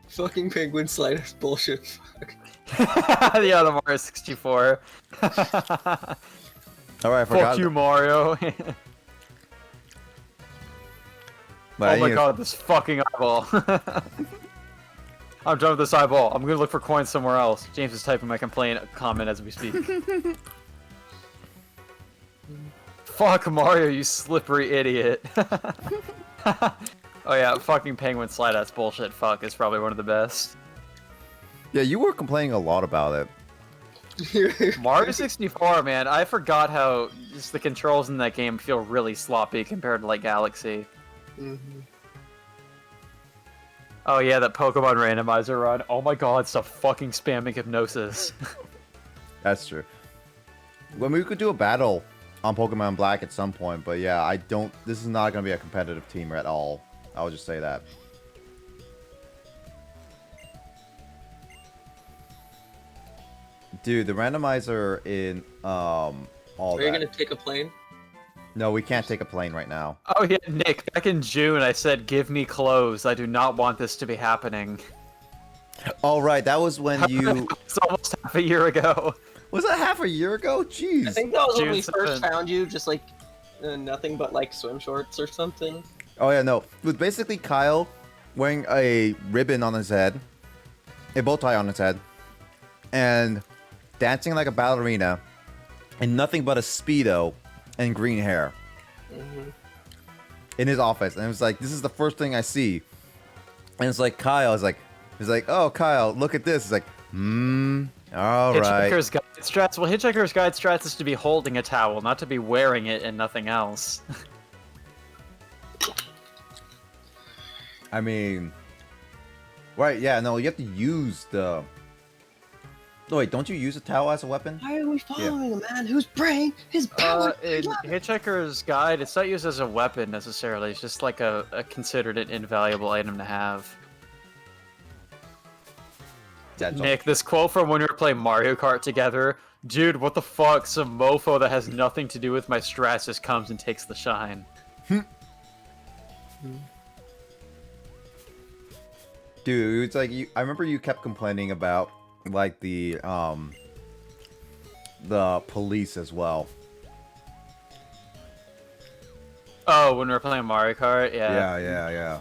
Fucking penguin sliders bullshit. Yeah, the Mario 64. Alright, I forgot. Fuck you, Mario. But Oh my god, this fucking eyeball. I'm done with this eyeball. I'm gonna look for coins somewhere else. James is typing my comment as we speak. Fuck Mario, you slippery idiot. Oh yeah, fucking penguin slide, that's bullshit. Fuck, is probably one of the best. Yeah, you were complaining a lot about it. Mario 64, man, I forgot how just the controls in that game feel really sloppy compared to like Galaxy. Oh yeah, that Pokemon randomizer run. Oh my god, stop fucking spamming hypnosis. That's true. When we could do a battle on Pokemon Black at some point, but yeah, I don't. This is not going to be a competitive team at all. I'll just say that. Dude, the randomizer in all Are that. you gonna take a plane? No, we can't take a plane right now. Oh yeah, Nick, back in June I said, give me clothes. I do not want this to be happening. All right, that was when you. It's almost half a year ago. Was that half a year ago? Jeez. I think that was when we June first 7th. found you, just like nothing but like swim shorts or something. Oh yeah, no. It was basically Kyle wearing a ribbon on his head, a bow tie on his head, and dancing like a ballerina, and nothing but a Speedo and green hair in his office. And it was like, this is the first thing I see. And it's like Kyle is like, he's like, oh Kyle, look at this. It's like, all right. Hitchhiker's Guide Strats. Well, Hitchhiker's Guide Strats is to be holding a towel, not to be wearing it and nothing else. I mean, right? Yeah, no, you have to use the. Oh, wait, don't you use a towel as a weapon? Why are we following a man whose brain, his power? In Hitchhiker's Guide, it's not used as a weapon necessarily. It's just like a considered an invaluable item to have. That's all. Nick, this quote from when we were playing Mario Kart together. Dude, what the fuck? Some mofo that has nothing to do with my strats just comes and takes the shine. Dude, it's like you. I remember you kept complaining about like the police as well. Oh, when we were playing Mario Kart? Yeah. Yeah.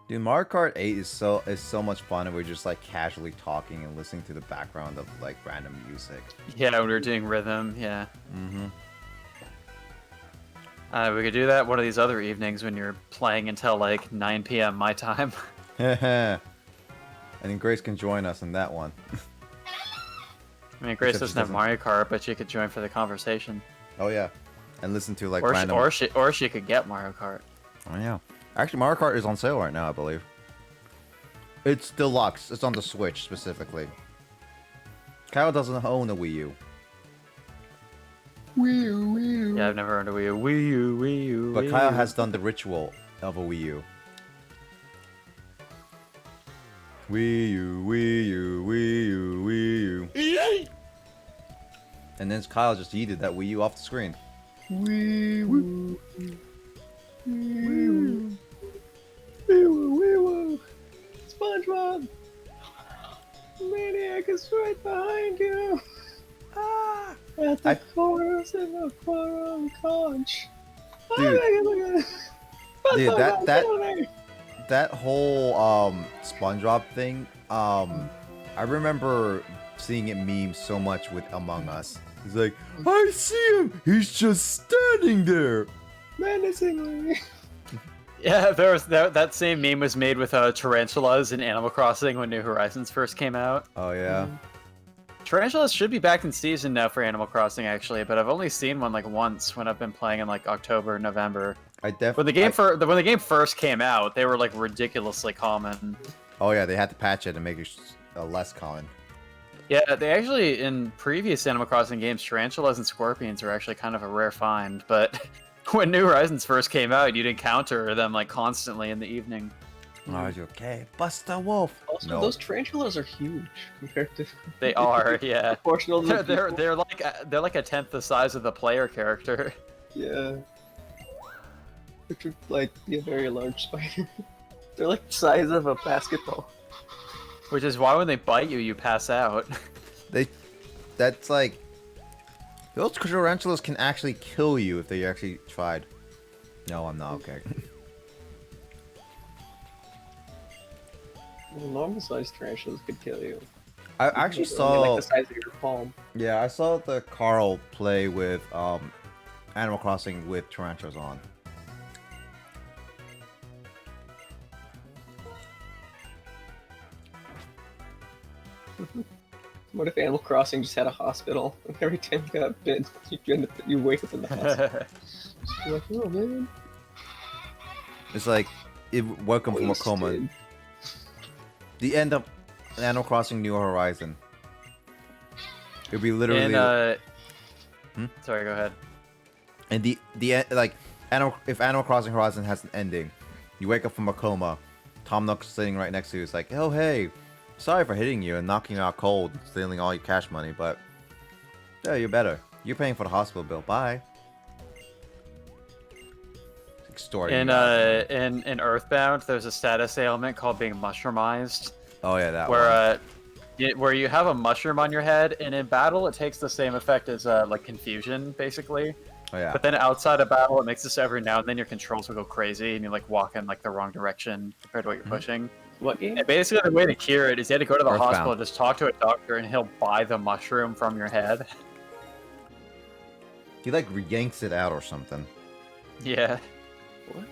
Dude, Mario Kart 8 is so much fun, and we're just like casually talking and listening to the background of like random music. Yeah, we were doing rhythm, yeah. Mm-hmm. We could do that one of these other evenings when you're playing until like 9 p.m. my time. And then Grace can join us in that one. I mean, Grace Except she doesn't have doesn't. Mario Kart, but she could join for the conversation. Oh yeah, and listen to like Or random. she could get Mario Kart. Oh yeah, actually Mario Kart is on sale right now, I believe. It's deluxe. It's on the Switch specifically. Kyle doesn't own a Wii U. Yeah, I've never owned a Wii U. Wii U. But Wii Kyle U. has done the ritual of a Wii U. Wii U, Wii U, Wii U, Wii U. Yay! And then Kyle just yeeted that Wii U off the screen. Wee woo. Wee woo. Wee woo. SpongeBob. Maniac is right behind you. Ah. At the I- corners and the corner conch. Dude. Look at Dude, Get over there. that whole SpongeBob thing, I remember seeing it meme so much with Among Us. He's like, I see him. He's just standing there. Menacingly. Yeah, there was that same meme was made with tarantulas in Animal Crossing when New Horizons first came out. Oh yeah. Tarantulas should be back in season now for Animal Crossing actually, but I've only seen one like once when I've been playing in like October, November. When the game when the game first came out, they were like ridiculously common. Oh yeah, they had to patch it and make it less common. Yeah, they actually in previous Animal Crossing games, tarantulas and scorpions were actually kind of a rare find, but when New Horizons first came out, you'd encounter them like constantly in the evening. Are you okay? Bust a wolf. Also, No. those tarantulas are huge compared to. They are, yeah. Proportional to They're people. they're like a tenth the size of the player character. Yeah. Which would like be a very large spider. They're like the size of a basketball. Which is why when they bite you, you pass out. That's like, those tarantulas can actually kill you if they actually tried. No, I'm not okay. Well, normal sized tarantulas could kill you. I actually They're saw. only, like the size of your palm. Yeah, I saw the Carl play with Animal Crossing with tarantulas on. What if Animal Crossing just had a hospital? And every time you got bit, you wake up in the hospital. You're like, oh man. It's like, welcome from a coma. Wasted. The end of Animal Crossing New Horizon. It'd be literally. And sorry, go ahead. And the end, like, if Animal Crossing Horizon has an ending, you wake up from a coma. Tom Nook's sitting right next to you. It's like, oh hey, sorry for hitting you and knocking you out cold, stealing all your cash money, but yeah, you're better. You're paying for the hospital bill. Bye. Extorting. In Earthbound, there's a status ailment called being mushroomized. Oh yeah, that one. Where you have a mushroom on your head, and in battle it takes the same effect as like confusion, basically. Oh yeah. But then outside of battle, it makes it so every now and then your controls will go crazy, and you like walk in like the wrong direction compared to what you're pushing. What game? And basically, the way to cure it is you have to go to the Earthbound. hospital and just talk to a doctor, and he'll buy the mushroom from your head. He like yanks it out or something. Yeah. What?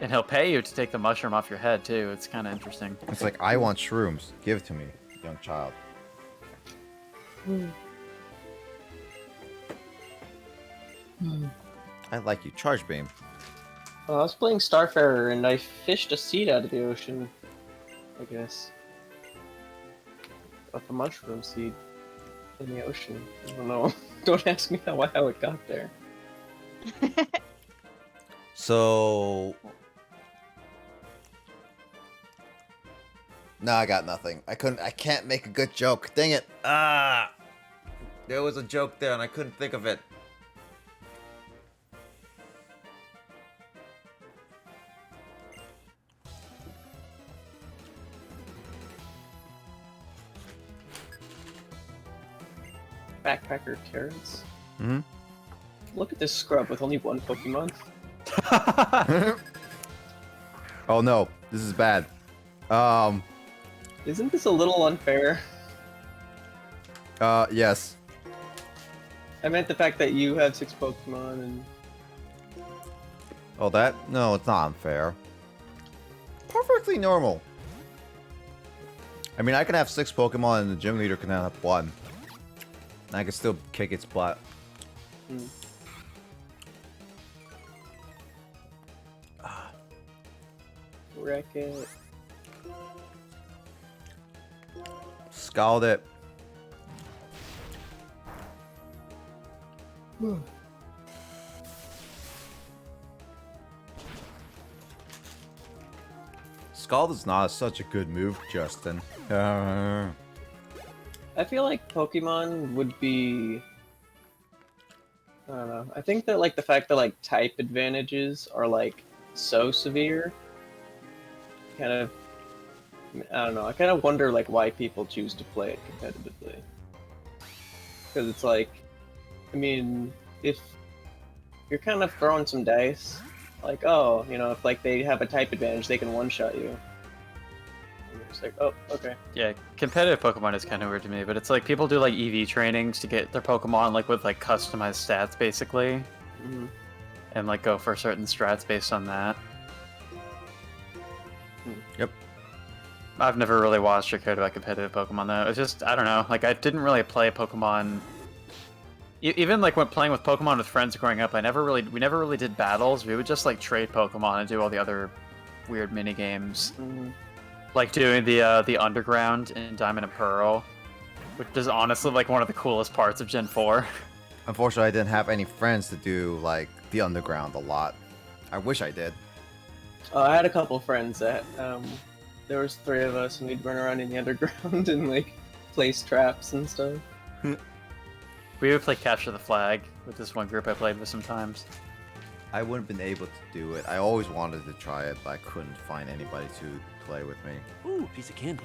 And he'll pay you to take the mushroom off your head too. It's kind of interesting. It's like, I want shrooms. Give it to me, young child. I like you. Charge beam. I was playing Starfarer and I fished a seed out of the ocean. I guess. Like a mushroom seed in the ocean. I don't know. Don't ask me how it got there. So. No, I got nothing. I can't make a good joke. Dang it. Ah! There was a joke there and I couldn't think of it. Backpacker Terrence. Hmm? Look at this scrub with only one Pokemon. Oh no, this is bad. Isn't this a little unfair? Yes. I meant the fact that you have 6 Pokemon and... Oh, that? No, it's not unfair. Perfectly normal. I mean, I can have 6 Pokemon and the gym leader can have 1. And I can still kick its butt. Hmm. Wreck it. Scald it. Scald is not such a good move, Justin. I feel like Pokemon would be... I don't know. I think that like the fact that like type advantages are like so severe kind of I don't know. I kind of wonder like why people choose to play it competitively. Because it's like, I mean, if you're kind of throwing some dice, like, oh, you know, if like they have a type advantage, they can one-shot you. And you're just like, oh, okay. Yeah, competitive Pokemon is kind of weird to me, but it's like people do like EV trainings to get their Pokemon like with like customized stats basically, Mhm. and like go for certain strats based on that. Yep. I've never really watched or cared about competitive Pokemon though. It's just I don't know. Like I didn't really play Pokemon. Even like when playing with Pokemon with friends growing up, we never really did battles. We would just like trade Pokemon and do all the other weird mini games, Mhm. like doing the underground in Diamond and Pearl, which is honestly like one of the coolest parts of Gen 4. Unfortunately, I didn't have any friends to do like the underground a lot. I wish I did. I had a couple friends that there was 3 of us, and we'd run around in the underground and like place traps and stuff. We would play Capture the Flag with this one group I played with sometimes. I wouldn't have been able to do it. I always wanted to try it, but I couldn't find anybody to play with me. Ooh, piece of candy.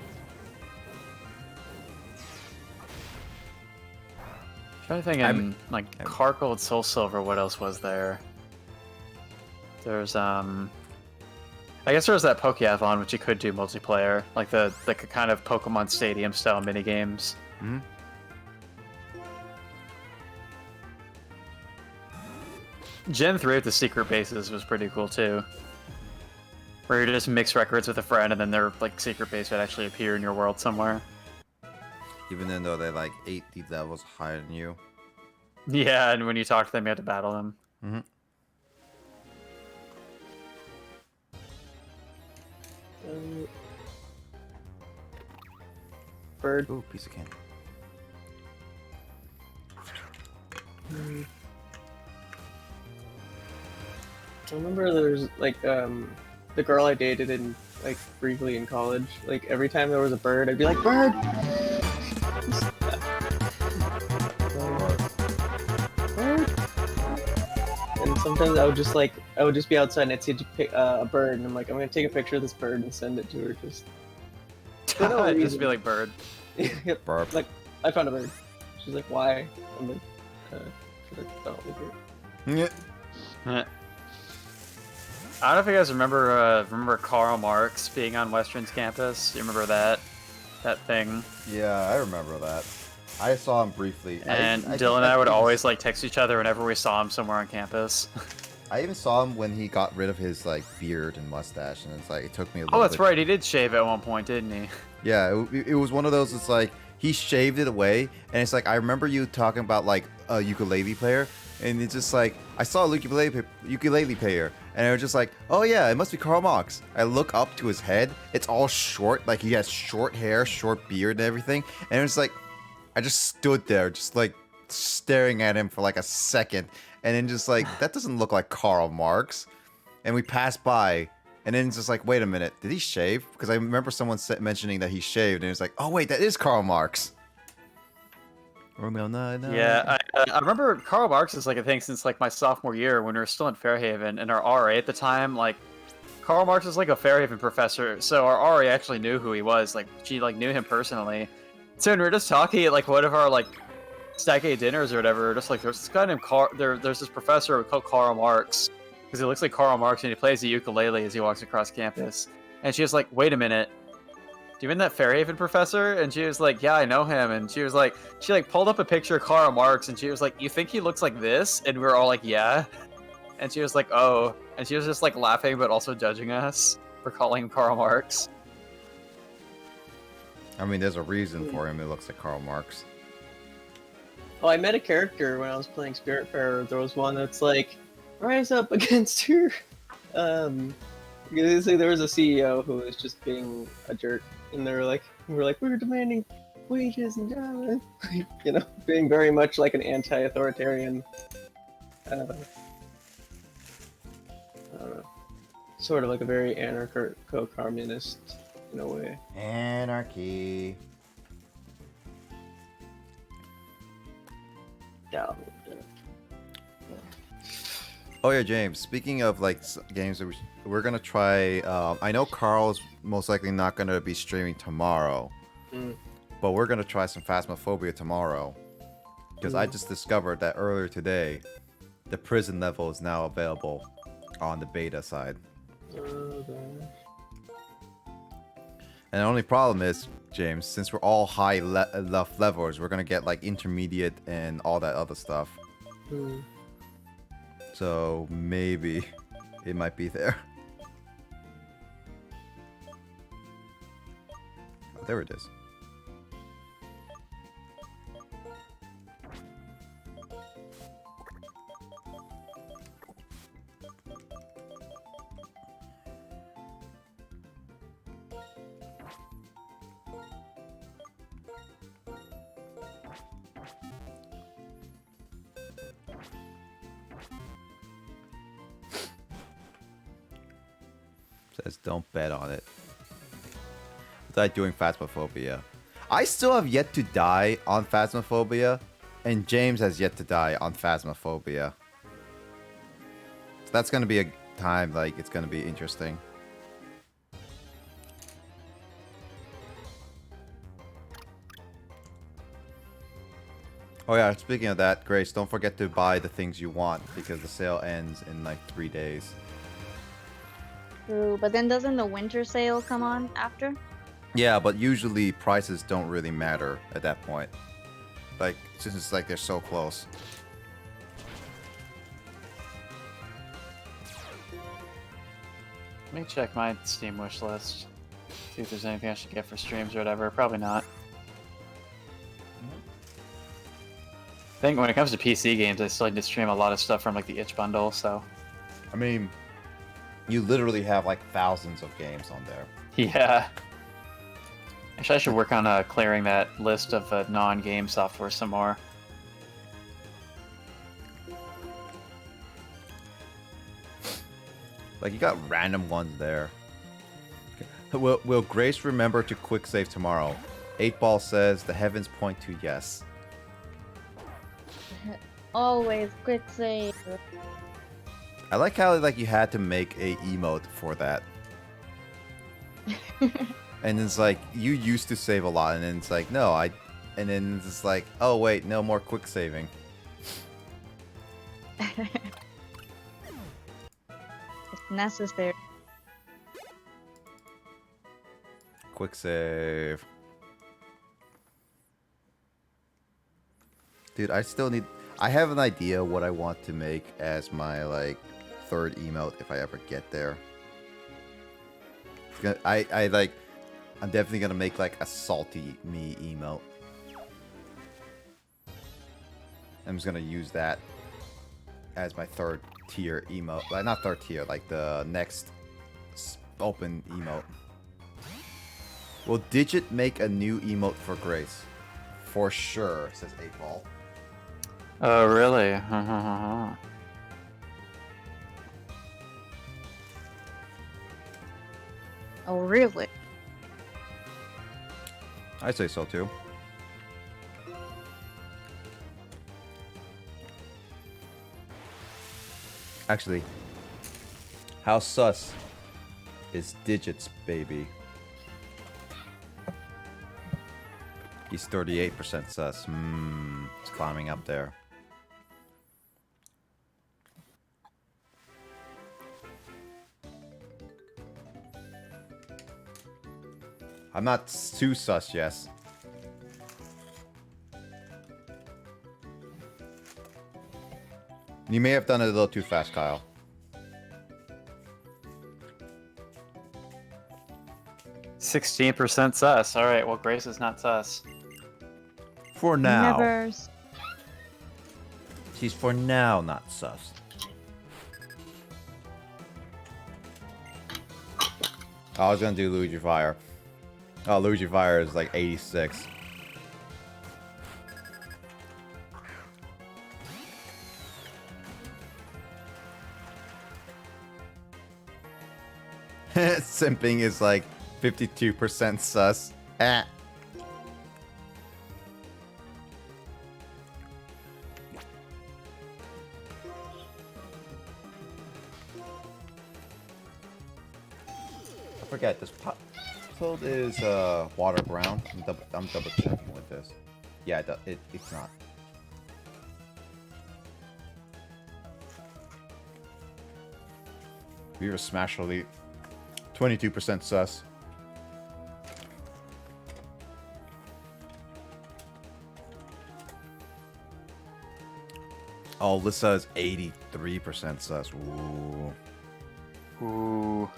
Trying to think in like Cargold, Soul Silver, what else was there? There's I guess there was that Pokeathlon, which you could do multiplayer, like the kind of Pokemon Stadium style mini games. Hmm. Gen 3 with the secret bases was pretty cool too. Where you just mix records with a friend and then their like secret base would actually appear in your world somewhere. Even though they're like 80 levels higher than you. Yeah, and when you talk to them, you have to battle them. Mm-hmm. Bird. Ooh, piece of candy. I remember there's like the girl I dated in like briefly in college. Like every time there was a bird, I'd be like, "Bird!" Bird. And sometimes I would just be outside and I'd see a bird, and I'm like, I'm gonna take a picture of this bird and send it to her. Just for no Just reason. be like bird. Yep. Burp. Like I found a bird. She's like, why? I'm like, don't look it. Yeah. I don't know if you guys remember Karl Marx being on Western's campus. You remember that thing? Yeah, I remember that. I saw him briefly. And Dylan and I would always like text each other whenever we saw him somewhere on campus. I even saw him when he got rid of his like beard and mustache, and it's like it took me a little. Oh, that's right. He did shave at one point, didn't he? Yeah, it was one of those. It's like he shaved it away, and it's like I remember you talking about like a ukulele player, and it's just like I saw a ukulele player, and I was just like, oh yeah, it must be Karl Marx. I look up to his head; it's all short, like he has short hair, short beard, and everything, and it's like I just stood there, just like staring at him for like a second, and then just like that doesn't look like Karl Marx, and we passed by. And then it's just like, wait a minute, did he shave? Because I remember someone mentioning that he shaved, and it's like, oh wait, that is Karl Marx. Romeo, no. Yeah, I remember Karl Marx is like a thing since like my sophomore year when we were still in Fairhaven, and our RA at the time, like Karl Marx was like a Fairhaven professor, so our RA actually knew who he was. Like she like knew him personally. So when we were just talking at like one of our like Stack A dinners or whatever, just like there's this guy named there's this professor called Karl Marx. Because he looks like Karl Marx and he plays the ukulele as he walks across campus. And she was like, wait a minute. Do you mean that Fairhaven professor? And she was like, yeah, I know him. And she was like, she like pulled up a picture of Karl Marx and she was like, you think he looks like this? And we were all like, yeah. And she was like, oh. And she was just like laughing but also judging us for calling him Karl Marx. I mean, there's a reason for him. It looks like Karl Marx. Well, I met a character when I was playing Spiritfarer. There was one that's like, rise up against her. Because there was a CEO who was just being a jerk, and we were like, we're demanding wages and jobs, you know, being very much like an anti-authoritarian, I don't know, sort of like a very anarcho-communist in a way. Anarchy. Yeah. Oh yeah, James. Speaking of like games that we're gonna try. I know Carl's most likely not gonna be streaming tomorrow, but we're gonna try some Phasmophobia tomorrow. Because I just discovered that earlier today, the prison level is now available on the beta side. And the only problem is, James, since we're all high enough levels, we're gonna get like intermediate and all that other stuff. So maybe it might be there. Oh, there it is. Says don't bet on it. Without doing Phasmophobia. I still have yet to die on Phasmophobia, and James has yet to die on Phasmophobia. So that's gonna be a time, like, it's gonna be interesting. Oh yeah, speaking of that, Grace, don't forget to buy the things you want, because the sale ends in like 3 days. True, but then doesn't the winter sale come on after? Yeah, but usually prices don't really matter at that point. Like, since it's like they're so close. Let me check my Steam wish list. See if there's anything I should get for streams or whatever. Probably not. I think when it comes to PC games, I still need to stream a lot of stuff from like the itch bundle, so. I mean, you literally have like thousands of games on there. Yeah. Actually, I should work on clearing that list of non-game software some more. Like, you got random ones there. Will Grace remember to quick save tomorrow? 8-Ball says the heavens point to yes. Always quick save. I like how like you had to make a emote for that. And it's like, you used to save a lot, and then it's like, no, and then it's like, oh wait, no more quick saving. It's necessary. Quick save. Dude, I have an idea what I want to make as my like third emote if I ever get there. I'm definitely gonna make like a salty me emote. I'm just gonna use that as my third tier emote. Like, not third tier, like the next open emote. Will Digit make a new emote for Grace? For sure, says 8-Ball. Oh, really? Oh, really? I'd say so too. Actually, how sus is Digit's baby? He's 38% sus. It's climbing up there. I'm not too sus, yes. You may have done it a little too fast, Kyle. %16% sus. Alright, well, Grace is not sus. For now. Never. She's for now not sus. I was gonna do Luigi Fire. Oh, Luigi Fire is like 86. Simping is like 52% sus. Ah. forget this pot. Toad is water brown. I'm double checking with this. Yeah, it's not. Beaver Smash Elite. 22% sus. Oh, Lissa is 83% sus. Ooh. Ooh.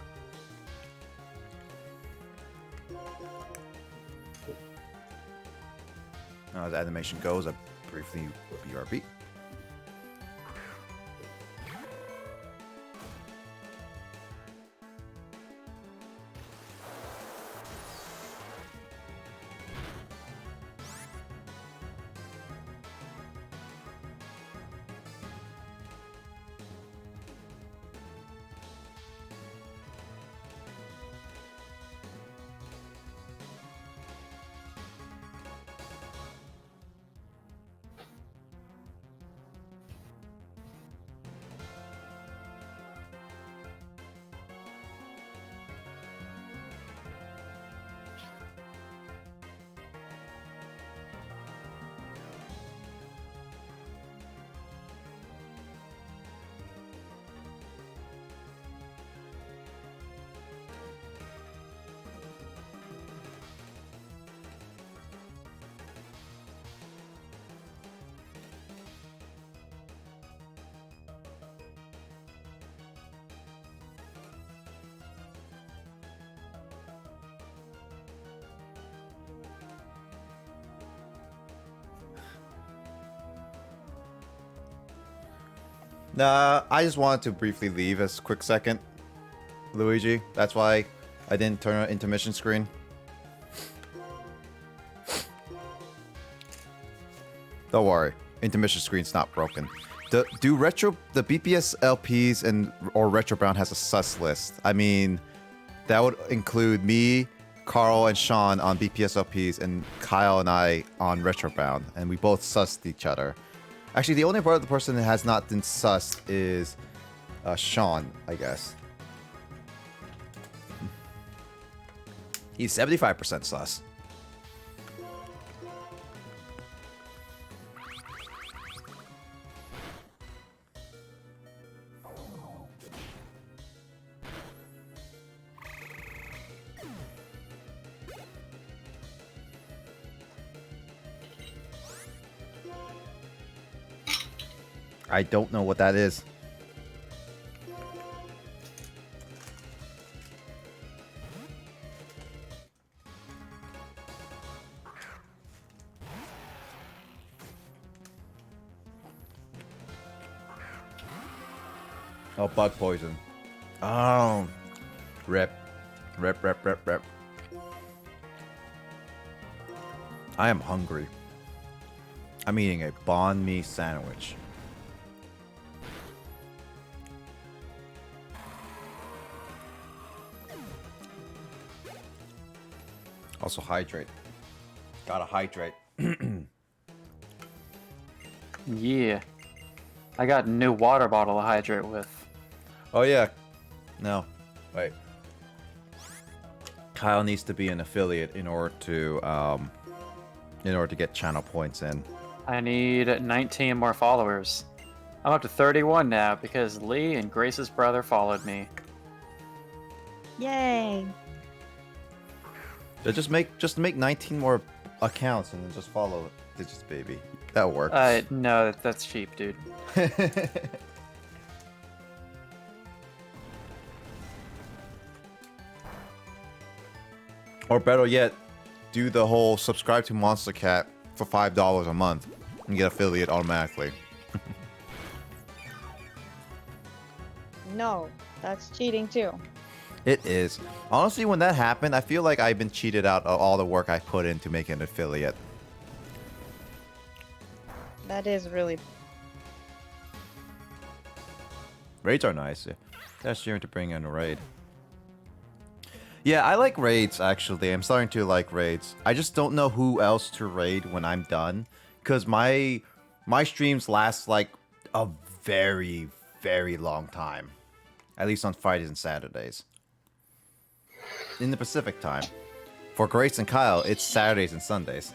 As animation goes, I briefly BRB. Nah, I just wanted to briefly leave as a quick second, Luigi. That's why I didn't turn on intermission screen. Don't worry, intermission screen's not broken. The BPS LPs and or Retro Brown has a sus list. I mean, that would include me, Carl, and Sean on BPS LPs, and Kyle and I on Retro Brown, and we both sussed each other. Actually, the only other person that has not been sussed is Sean, I guess. He's 75% sus. I don't know what that is. Oh, bug poison. Oh. Rip. Rip, rip, rip, rip. I am hungry. I'm eating a banh mi sandwich. Also hydrate. Gotta hydrate. Yeah. I got a new water bottle to hydrate with. Oh yeah. No. Wait. Kyle needs to be an affiliate in order to get channel points in. I need 19 more followers. I'm up to 31 now because Lee and Grace's brother followed me. Yay! So just make 19 more accounts and then just follow Digits Baby. That'll work. No, that's cheap, dude. Or better yet, do the whole subscribe to Monster Cat for $5 a month and get affiliate automatically. No, that's cheating too. It is. Honestly, when that happened, I feel like I've been cheated out of all the work I put in to make an affiliate. That is really... Raids are nice. That's year to bring in a raid. Yeah, I like raids, actually. I'm starting to like raids. I just don't know who else to raid when I'm done. Because my streams last like a very, very long time. At least on Fridays and Saturdays. in the Pacific time. For Grace and Kyle, it's Saturdays and Sundays.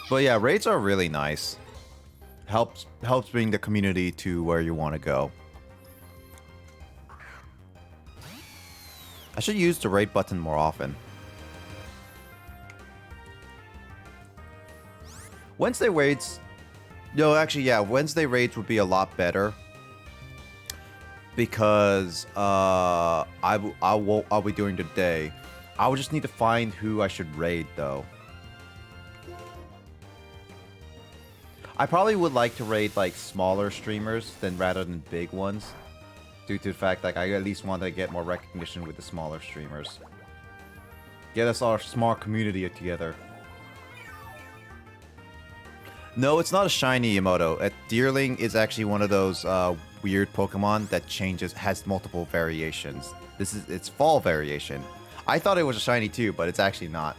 But yeah, raids are really nice. Helps bring the community to where you want to go. I should use the raid button more often. Wednesday raids... No, actually, yeah, Wednesday raids would be a lot better. Because I'll be doing the day. I would just need to find who I should raid, though. I probably would like to raid, like, smaller streamers rather than big ones. Due to the fact that I at least want to get more recognition with the smaller streamers. Get us our small community together. No, it's not a shiny Emoto. Deerling is actually one of those weird Pokemon that has multiple variations. It's fall variation. I thought it was a shiny too, but it's actually not.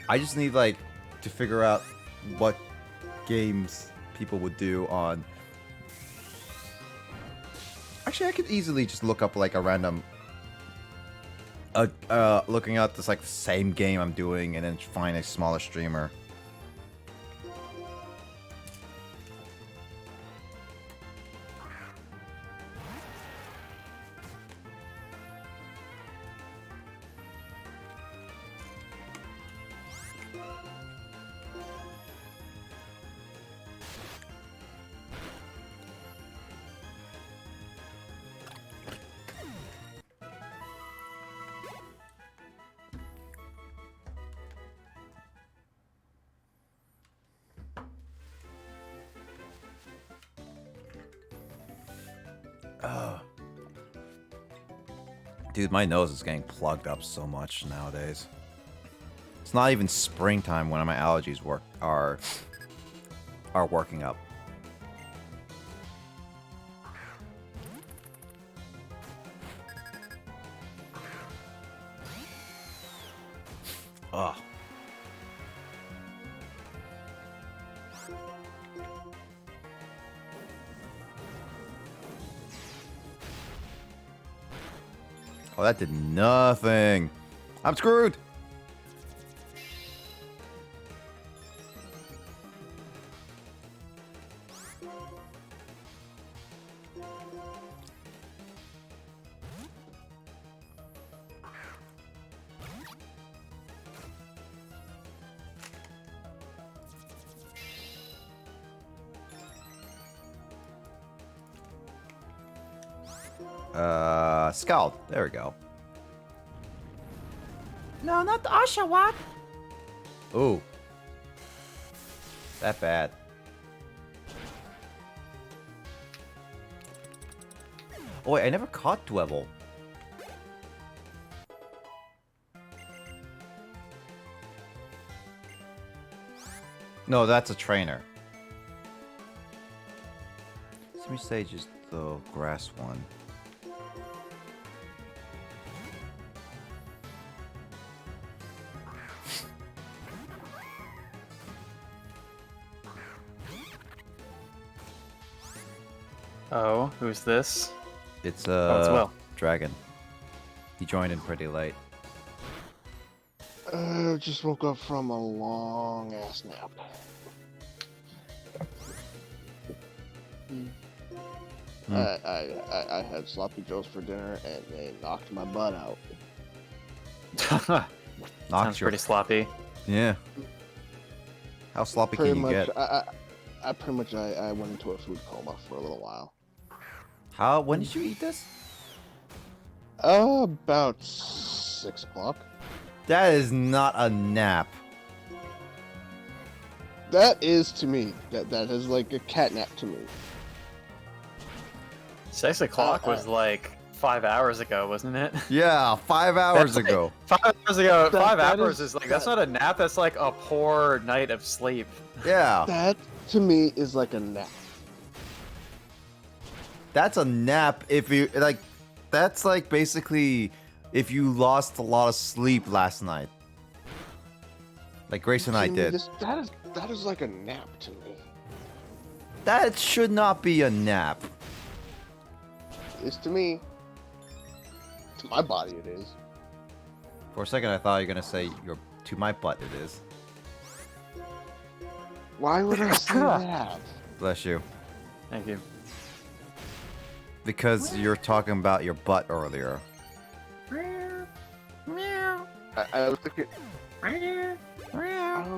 I just need, like, to figure out what games people would do on... Actually, I could easily just look up, like, a random... looking at this, like, the same game I'm doing and then find a smaller streamer. Dude, my nose is getting plugged up so much nowadays. It's not even springtime when my allergies are working up. Ugh. Oh, that did nothing. I'm screwed. Scald. There we go. No, not the Oshawott. Ooh. That bad. Oh wait, I never caught Dwebble. No, that's a trainer. Let me say just the grass one. Oh, who's this? It's it's Will. Dragon. He joined in pretty late. Just woke up from a long ass nap. I had sloppy joes for dinner and they knocked my butt out. Sounds pretty sloppy. Yeah. How sloppy can you get? I pretty much went into a food coma for a little while. When did you eat this? About 6 o'clock. That is not a nap. That is to me. That is like a cat nap to me. 6 o'clock was like 5 hours ago, wasn't it? Yeah, 5 hours ago. 5 hours ago. That- 5 that hours is- is like that's not a nap. That's like a poor night of sleep. Yeah, That to me is like a nap. that's a nap if you like. That's like basically if you lost a lot of sleep last night. Like Grace and I To me, did. that is like a nap to me. That should not be a nap. It's to me. To my body, it is. For a second, I thought you were gonna say to my butt it is. Why would I say that? Bless you. Thank you. Because you're talking about your butt earlier. I was thinking. I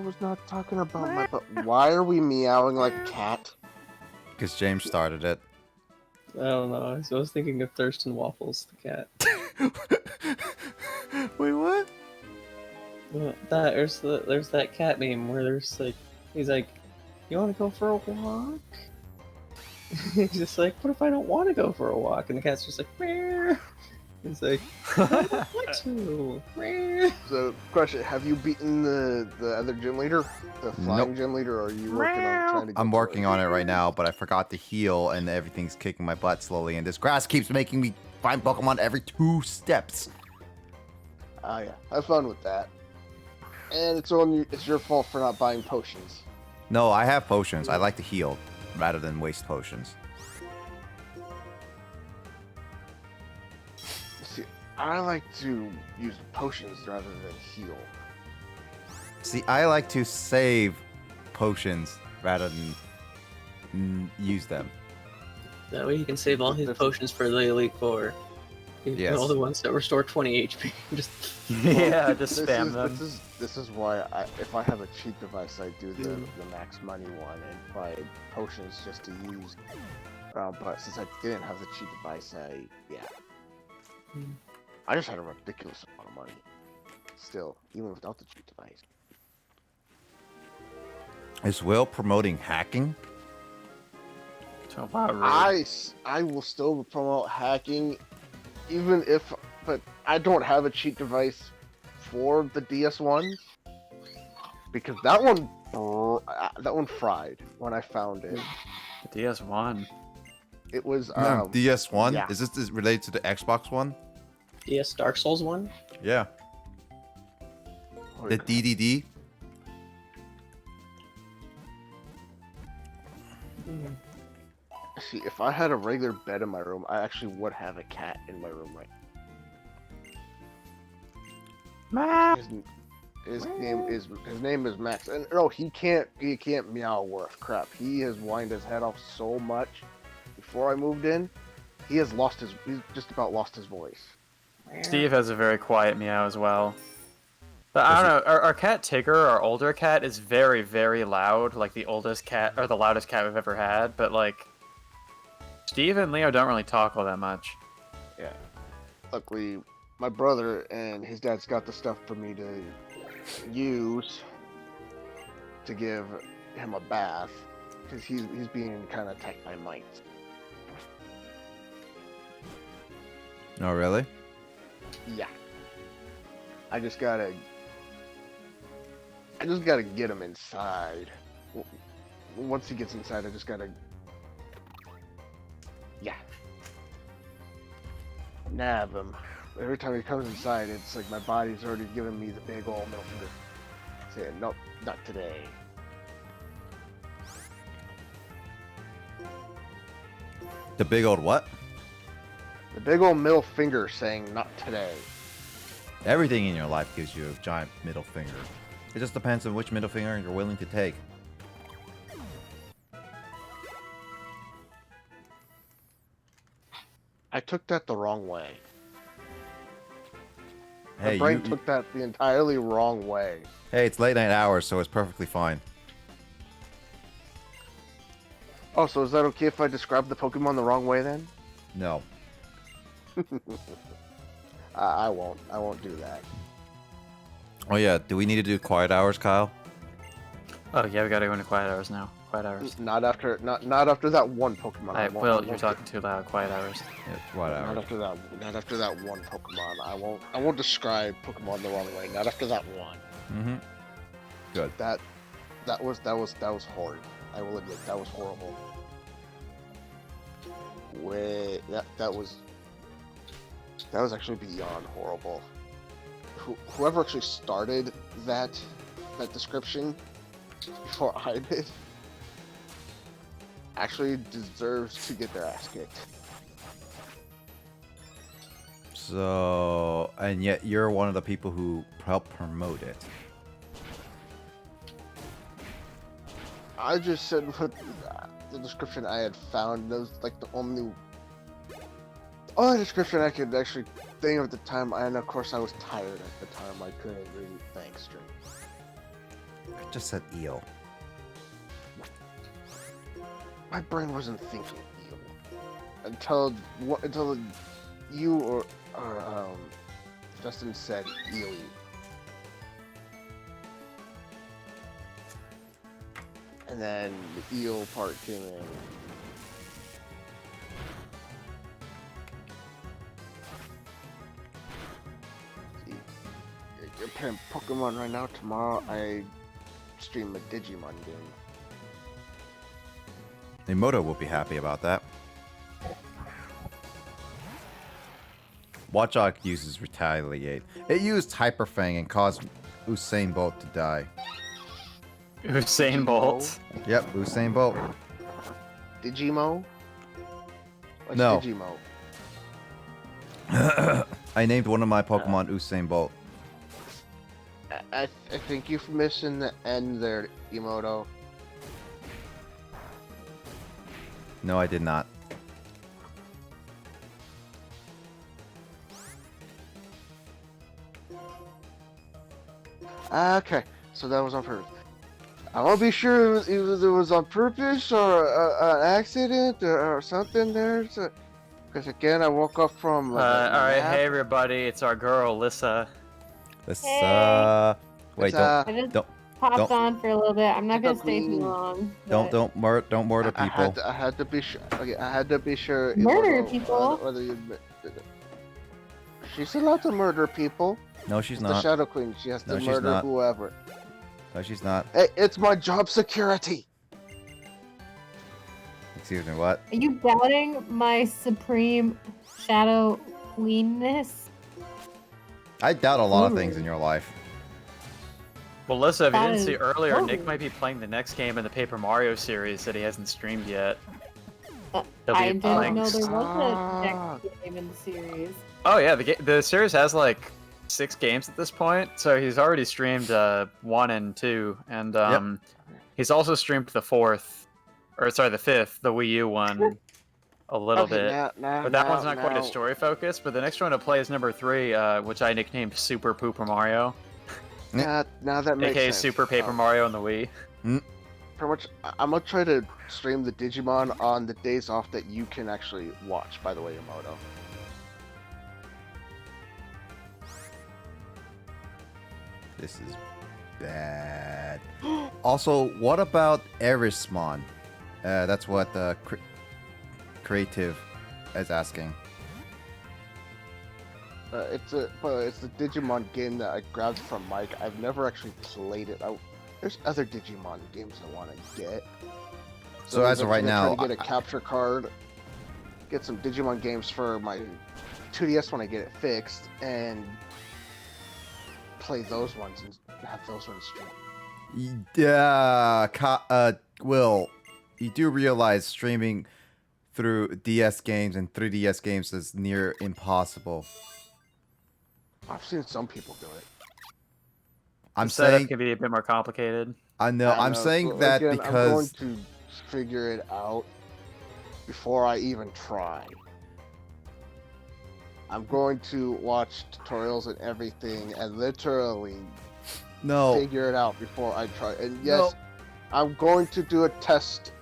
was not talking about my butt. Why are we meowing like a cat? Because James started it. I don't know. I was thinking of Thurston Waffles, the cat. Wait, what? Well, there's that cat meme where he's like, you want to go for a walk? He's just like, what if I don't want to go for a walk? And the cat's just like, meow. He's like, I don't want to. Meow. So, question: have you beaten the other gym leader, the flying Nope. gym leader, or are you working on trying to? I'm working on it right now, but I forgot to heal, and everything's kicking my butt slowly, and this grass keeps making me find Pokemon every 2 steps. Ah, yeah. Have fun with that. And it's on you. It's your fault for not buying potions. No, I have potions. I like to heal rather than waste potions. See, I like to use potions rather than heal. See, I like to save potions rather than use them. That way he can save all his potions for the Elite Four. Yes. All the ones that restore 20 HP. Just Yeah, just spam them. This is why if I have a cheap device, I do the max money one and buy potions just to use. But since I didn't have the cheap device, I just had a ridiculous amount of money. Still, even without the cheap device. Is Will promoting hacking? So wow, I will still promote hacking, even if, but I don't have a cheat device for the DS1 because that one fried when I found it. The DS1. It was DS1? yeah. Is this related to the Xbox One? DS Dark Souls 1? Yeah. The DDD? See, if I had a regular bed in my room, I actually would have a cat in my room right now. His name is Max, and no, he can't meow worth crap. He has whined his head off so much. Before I moved in, he's just about lost his voice. Steve has a very quiet meow as well. But I don't know, our cat Tigger, our older cat, is very, very loud, like the oldest cat, or the loudest cat we've ever had, but like, Steve and Leo don't really talk all that much. Yeah. Luckily, my brother and his dad's got the stuff for me to use to give him a bath, because he's being kind of attacked by mites. Oh, really? Yeah. I just gotta get him inside. Once he gets inside, I just gotta... Yeah. Nab him. Every time he comes inside, it's like my body's already giving me the big old middle finger. Saying, nope, not today. The big old what? The big old middle finger saying, not today. Everything in your life gives you a giant middle finger. It just depends on which middle finger you're willing to take. I took that the wrong way. Hey, My brain took that the entirely wrong way. Hey, it's late night hours, so it's perfectly fine. Oh, so is that okay if I describe the Pokemon the wrong way then? No. I won't. I won't do that. Oh yeah, do we need to do quiet hours, Kyle? Oh yeah, we gotta go into quiet hours now. Quiet hours. Not after that one Pokemon. Alright, Will, you're talking too loud. Quiet hours. Yeah, quiet Not hours. after that. Not after that one Pokemon. I won't describe Pokemon the wrong way. Not after that one. Mm-hmm. Good. That was horrid. I will admit that was horrible. That was That was actually beyond horrible. Whoever actually started that description before I did actually deserves to get their ass kicked. So, and yet you're one of the people who helped promote it. I just said what the description I had found. That was like the only description I could actually think of at the time. And of course, I was tired at the time. I couldn't really think straight. I just said eel. My brain wasn't thinking eel until you or Justin said eel. And then the eel part came in. See, you're playing Pokemon right now. Tomorrow I stream a Digimon game. Emoto will be happy about that. Watchdog uses Retaliate. It used Hyper Fang and caused Usain Bolt to die. Usain Bolt. Yep, Usain Bolt. Digimo? What's No. Digimo? I named one of my Pokemon Usain Bolt. I think you're missing the end there, Emoto. No, I did not. Okay, so that was on purpose. I want to be sure it was on purpose or an accident or something there. Because again, I woke up from. All right, hey everybody, it's our girl Lissa. Let's Hey. wait, It's, I just don't popped don't- on for a little bit. I'm not gonna It's stay too queen. long. don't murder I people. had to be sure. Okay, I had to be sure. Murder Emoto, people? Whether you. She's allowed to murder people. No, she's She's the not. Shadow Queen. She has to No, she's murder not. whoever. No, she's not. Hey, it's my job security. Excuse me, what? Are you doubting my supreme shadow queenness? I doubt a lot of Ooh. things in your life. Well, Lissa, if you That didn't see is- earlier, oh. Nick might be playing the next game in the Paper Mario series that he hasn't streamed yet. He'll be I didn't playing- know there was Ah. a next game in the series. Oh yeah, the series has like 6 games at this point, so he's already streamed 1 and 2, and he's also streamed the 4th, or sorry, the 5th, the Wii U one, a little bit. But that one's not quite as story focused. But the next one to play is number 3, which I nicknamed Super Pooper Mario, Now that makes aka sense. Super Paper Mario on the Wii. Pretty much, I'm gonna try to stream the Digimon on the days off that you can actually watch. By the way, Emoto. This is bad. Also, what about Erismon? That's what Creative is asking. It's the Digimon game that I grabbed from Mike. I've never actually played it. There's other Digimon games I want to get. So as of right eventually now, I'm trying to get a capture card, get some Digimon games for my 2DS when I get it fixed, and play those ones and have those ones stream. Yeah, Will, you do realize streaming through DS games and 3DS games is near impossible. I've seen some people do it. I'm The setup saying, can be a bit more complicated. I know, I'm know, saying so that again, because I'm going to figure it out before I even try. I'm going to watch tutorials and everything and literally figure it out before I try. And yes, I'm going to do a test.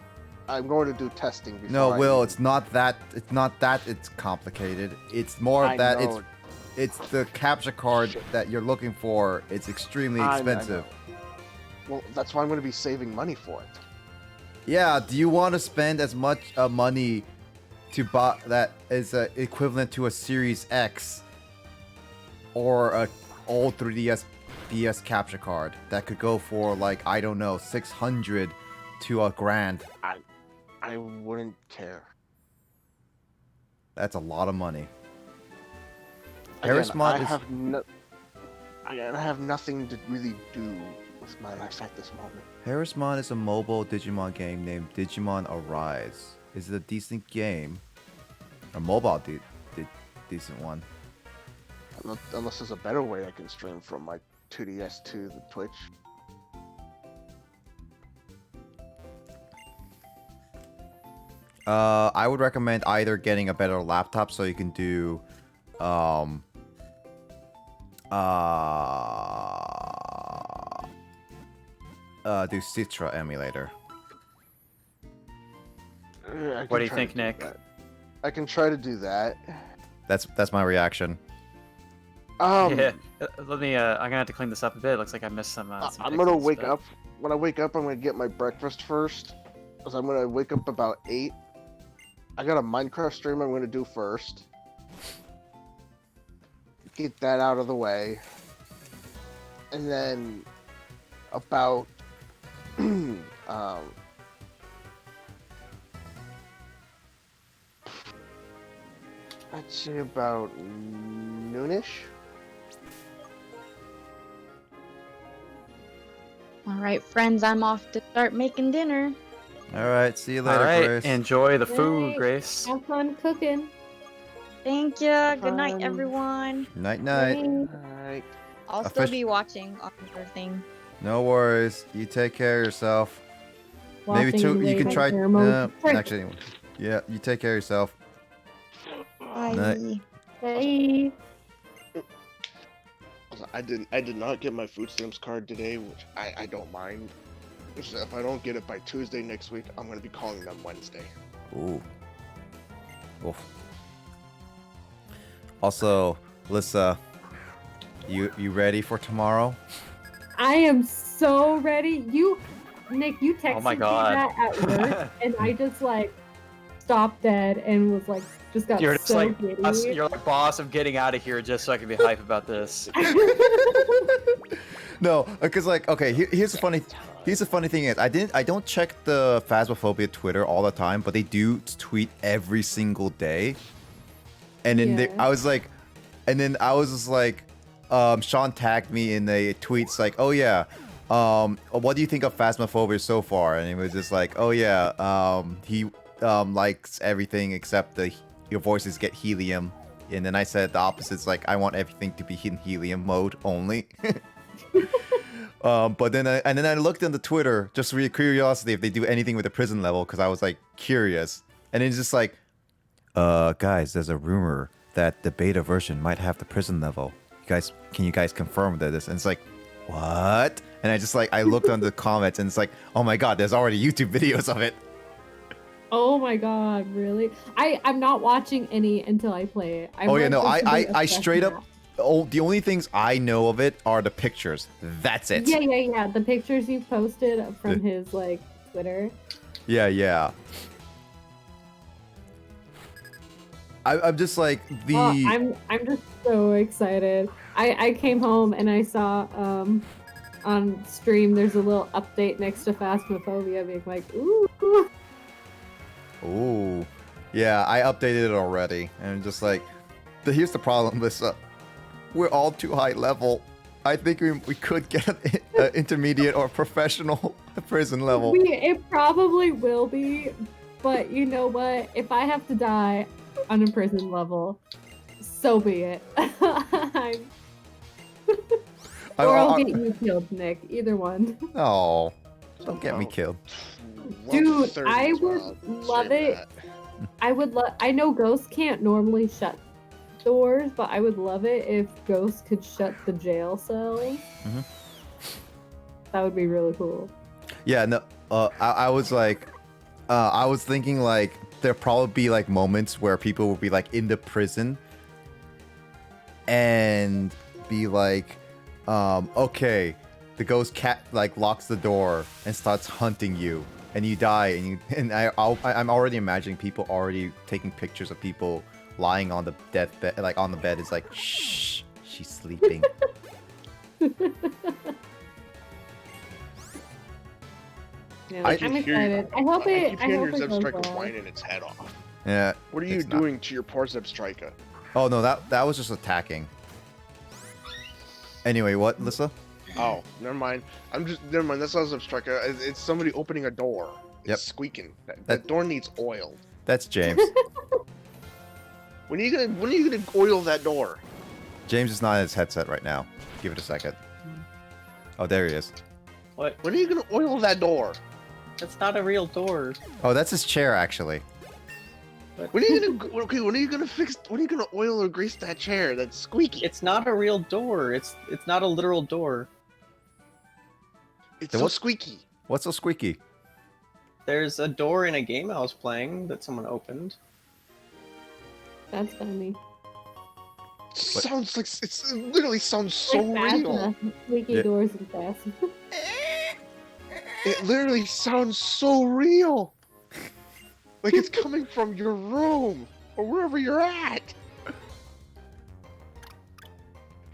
I'm going to do testing before no, I Will, even- it's not that it's complicated. It's more I that know. it's the capture card that you're looking for. It's extremely expensive. Well, that's why I'm going to be saving money for it. Yeah, do you want to spend as much money to buy that is equivalent to a Series X or a old 3DS DS capture card that could go for like, I don't know, 600 to $1,000? I wouldn't care. That's a lot of money. Harrismon I is have I have nothing to really do with my life at this moment. Harrismon is a mobile Digimon game named Digimon Arise. Is it a decent game? A mobile decent one. Unless there's a better way I can stream from my 2DS to the Twitch. I would recommend either getting a better laptop so you can do do Citra emulator. What do you think, Nick? I can try to do that. That's my reaction. Yeah, let me. I'm gonna have to clean this up a bit. Looks like I missed some. I'm gonna wake up. When I wake up, I'm gonna get my breakfast first. Cause I'm gonna wake up about 8. I got a Minecraft stream I'm gonna do first. Get that out of the way, and then about I'd say about noonish. All right, friends, I'm off to start making dinner. All right, see you later, All right, Grace. enjoy the food, Yay. Grace. Have fun cooking. Thank you. Good night, everyone. Night, night. Alright. I'll still be watching on your thing. No worries. You take care of yourself. Maybe Watching two. You late can try. ceremony. Actually, yeah. You take care of yourself. Bye. Night. Hey. I did not get my food stamps card today, which I don't mind. So if I don't get it by Tuesday next week, I'm gonna be calling them Wednesday. Ooh. Oof. Also, Lissa, you ready for tomorrow? I am so ready. Nick, you texted Oh my me God. that at work, and I just like stopped dead and was like, just got You're just so like giddy. you're like boss. I'm getting out of here just so I can be hype about this. No, because like, okay, here's the funny thing is I don't check the Phasmophobia Twitter all the time, but they do tweet every single day. And then I was like, just like, Sean tagged me in the tweets like, oh yeah, what do you think of Phasmophobia so far? And it was just like, oh yeah, he likes everything except your voices get helium. And then I said the opposite. It's like, I want everything to be in helium mode only. But then I looked into Twitter just for curiosity if they do anything with the prison level, because I was like curious. And it's just like, guys, there's a rumor that the beta version might have the prison level. Can you guys confirm that this? And it's like, what? And I looked on the comments and it's like, oh my god, there's already YouTube videos of it. Oh my god, really? I'm not watching any until I play it. I straight up. Oh, the only things I know of it are the pictures. That's it. Yeah. The pictures you posted from his like Twitter. Yeah. I'm just like the. Oh, I'm just so excited. I came home and I saw on stream there's a little update next to Phasmophobia being like, ooh. Ooh. Yeah, I updated it already. And I'm just like, here's the problem, Lissa. We're all too high level. I think we could get an intermediate or professional prison level. It probably will be, but you know what? If I have to die on a prison level, so be it. Or I'll get you killed, Nick. Either one. Oh, don't get me killed. Dude, I would love it. I know ghosts can't normally shut doors, but I would love it if ghosts could shut the jail cells. Mm-hmm. That would be really cool. Yeah, no, I was like, I was thinking like there'll probably be like moments where people will be like in the prison and be like, okay, the ghost cat like locks the door and starts hunting you, and you die, and I'm already imagining people already taking pictures of people lying on the deathbed, like on the bed. It's like, shh, she's sleeping. Yeah, I'm excited. I hope it. I keep hearing your Zebstrika whining its head off. Yeah. What are you doing to your poor Zebstrika? Oh no, that was just attacking. Anyway, what, Lissa? Oh, never mind. Never mind. That's what I was obstructing. It's somebody opening a door. It's Yep. squeaking. That door needs oil. That's James. When are you gonna oil that door? James is not in his headset right now. Give it a second. Oh, there he is. What? When are you gonna oil that door? That's not a real door. Oh, that's his chair, actually. When are you gonna oil or grease that chair? That's squeaky. It's not a real door. It's not a literal door. It's Then so what- squeaky. What's so squeaky? There's a door in a game I was playing that someone opened. That's funny. Sounds like it literally sounds so Like real. Phasma. Squeaky Yeah. doors and Phasma. It literally sounds so real. Like it's coming from your room or wherever you're at.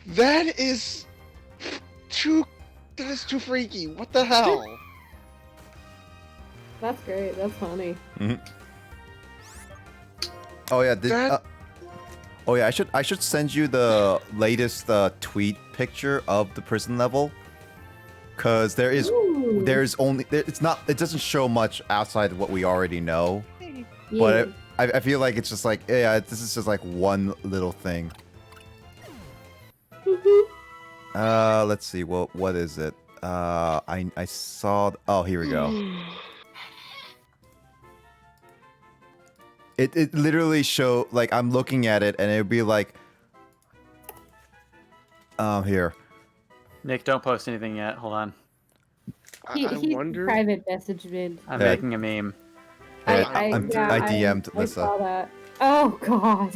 That is too freaky. What the hell? That's great. That's funny. Oh yeah, That- oh yeah, I should send you the latest tweet picture of the prison level, cause there's only it doesn't show much outside of what we already know, but I feel like it's just like, yeah, this is just like one little thing. Let's see, what is it? I saw. Oh, here we go. It literally show, like, I'm looking at it and it would be like, here. Nick, don't post anything yet. Hold on. He I wonder. private message me. I'm Yeah. making a meme. I DM'd I Lissa. saw that. Oh god.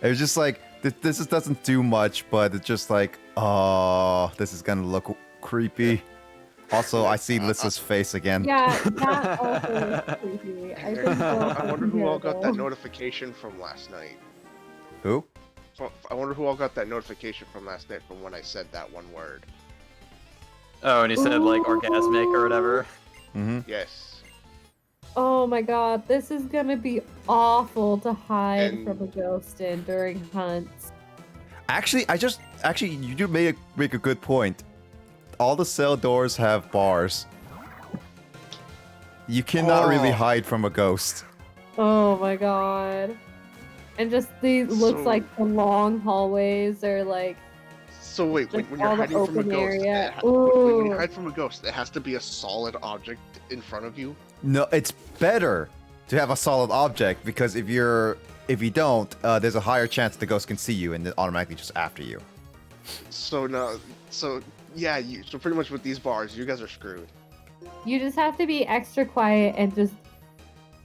It was just like, this just doesn't do much, but it's just like, oh, this is gonna look creepy. Also, I see Lissa's face again. Yeah, that also is creepy. I think I wonder who all got that note. notification from last night. Who? I wonder who all got that notification from last night from when I said that one word. Oh, and he said like orgasmic or whatever. Mm-hmm. Yes. Oh my god, this is gonna be awful to hide And- from a ghost in during hunts. Actually, you do make a good point. All the cell doors have bars. You cannot really Oh. hide from a ghost. Oh my god. And just these looks So- like the long hallways are like So wait, just when you're all the hiding from a open ghost, area. when you Ooh. hide from a ghost, it has to be a solid object in front of you. No, it's better to have a solid object, because if you don't, there's a higher chance the ghost can see you and then automatically just after you. So so pretty much with these bars, you guys are screwed. You just have to be extra quiet and just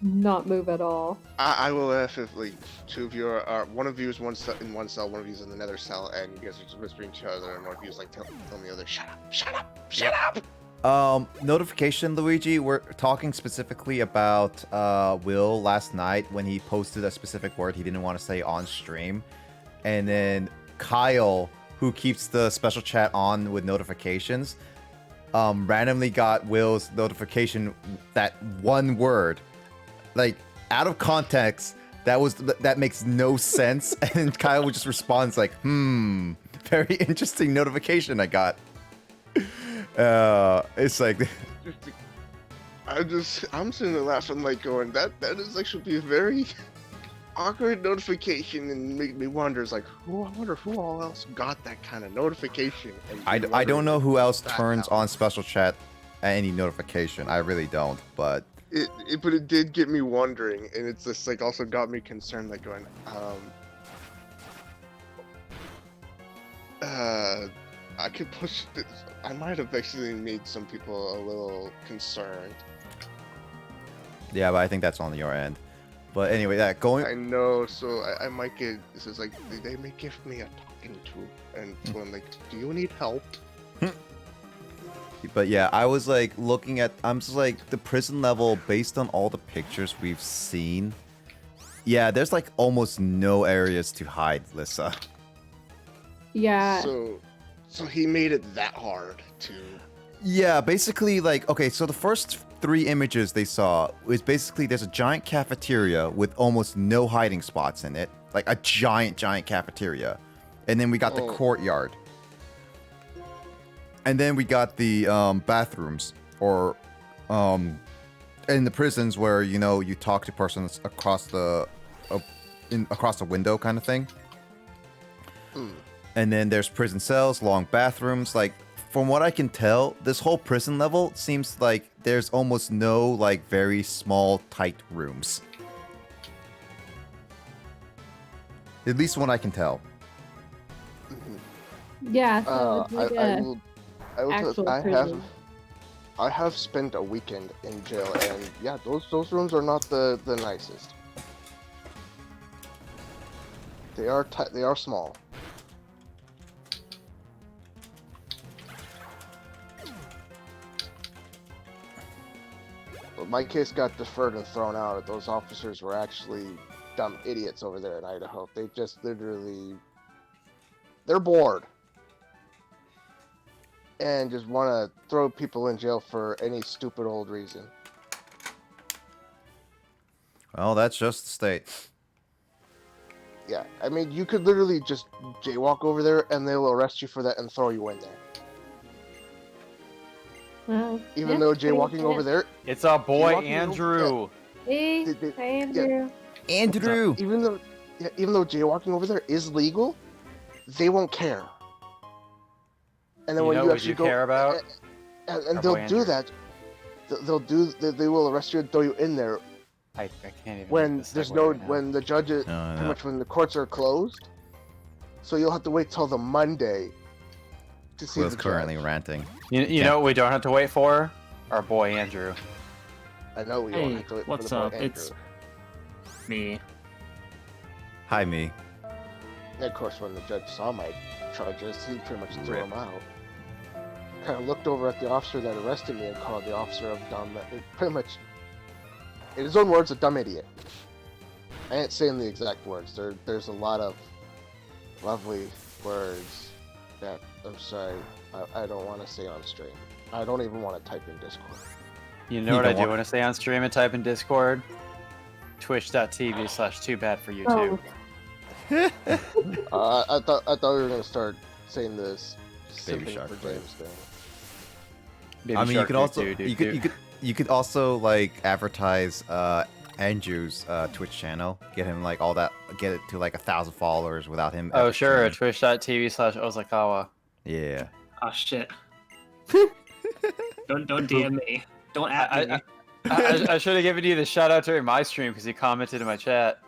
not move at all. I will laugh if like two of you are one of you is in one cell, one of you is in another cell, and you guys are just whispering to each other, and one of you is like telling the other, "Shut up! Shut up! Shut up!" Notification, Luigi, we're talking specifically about Will last night when he posted a specific word he didn't want to say on stream. And then Kyle, who keeps the special chat on with notifications, randomly got Will's notification, that one word. Like, out of context, that makes no sense. And Kyle would just respond like, very interesting notification I got. It's like, I'm sitting there laughing, like going, that is actually be a very awkward notification, and make me wonder, I wonder who all else got that kind of notification. And I don't know who else that turns out. on special chat any notification. I really don't, but But it did get me wondering, and it's just like also got me concerned, like going, I could push this. I might have actually made some people a little concerned. yeah, but I think that's on your end. But anyway, that I going. know, so I might get. This is like they may give me a talking to, and so I'm like, do you need help? But yeah, I was like looking at. I'm just like, the prison level, based on all the pictures we've seen. Yeah, there's like almost no areas to hide, Lissa. Yeah. So he made it that hard to. Yeah, basically, like, okay, so the first 3 images they saw was basically there's a giant cafeteria with almost no hiding spots in it. like a giant cafeteria, and then we got the courtyard, and then we got the bathrooms, or in the prisons where you talk to persons across the across the window kind of thing. And then there's prison cells, long bathrooms. Like, from what I can tell, this whole prison level seems like there's almost no, like, very small, tight rooms. At least what I can tell. Yeah, so it's like actual prison. I have spent a weekend in jail, and yeah, those rooms are not the nicest. They are small. But my case got deferred and thrown out. Those officers were actually dumb idiots over there in Idaho. They just literally, they're bored and just want to throw people in jail for any stupid old reason. Well, that's just the state. Yeah, I mean, you could literally just jaywalk over there and they'll arrest you for that and throw you in there. Well, Even though jaywalking over there... It's our boy Andrew. Hey, Andrew. Andrew! Even though jaywalking over there is legal, they won't care. And then You when know you what actually you go... care about? And Our they'll boy do Andrew. that. They will arrest you and throw you in there I can't even. when make this there's segue no... right now. when the judges... No. pretty much when the courts are closed. So you'll have to wait till the Monday to see Will's the currently judge. ranting. You know what we don't have to wait for? Our boy Andrew. I know we don't Hey, have to wait what's for the boy up? Andrew. It's me. Hi, me. And of course, when the judge saw my charges, he pretty much threw Rip. them out. Kind of looked over at the officer that arrested me and called the officer a dumb... Pretty much, in his own words, a dumb idiot. I ain't saying the exact words. There's a lot of lovely words that, I'm sorry, I don't want to say on stream. I don't even want to type in Discord. You know You what I don't do want- want to say on stream and type in Discord? Twitch.tv/toobadforyouTube. I thought we were gonna start saying this Baby simping Shark for phrase. James thing. Baby I mean, you Shark could do, also do, do, you do. could also like advertise Andrew's Twitch channel. Get him like all that. Get it to like 1,000 followers without him. Oh ever sure, streaming. twitch.tv/Ozakawa. Yeah. Oh shit. don't DM me. Don't at me. I should have given you the shout out during my stream because you commented in my chat.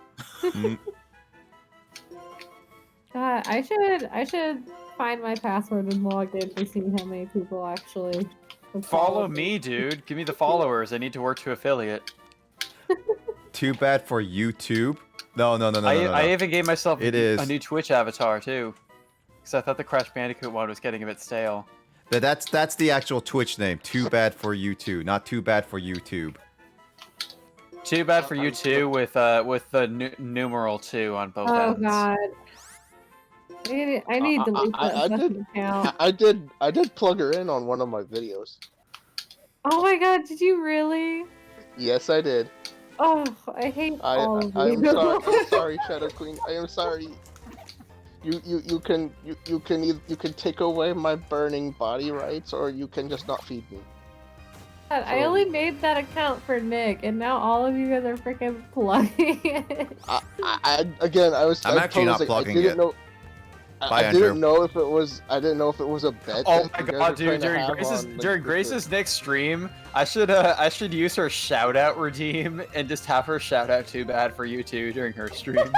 God, I should find my password and log in to see how many people actually have Follow followed me, dude. Give me the followers. I need to work to affiliate. Too bad for YouTube. No. I even gave myself It a is. new Twitch avatar too, because I thought the Crash Bandicoot one was getting a bit stale. But that's the actual Twitch name. Too bad for you too, not too bad for YouTube. Too bad for you too, with the numeral 2 on both Oh ends. god. I need to delete that second account. I did plug her in on one of my videos. Oh my god, did you really? Yes, I did. Oh, I hate all of I am you. sorry. I'm sorry, Shadow Queen. I am sorry. You can take away my burning body rights, or you can just not feed me. God, I only made that account for Nick, and now all of you guys are freaking plugging it. I'm actually not plugging it. Bye, I Andrew. didn't know if it was. I didn't know if it was a bet. Oh that my you guys god, were dude! trying to have on, During Grace's next stream, I should use her shout out redeem and just have her shout out Too Bad for You Too during her stream.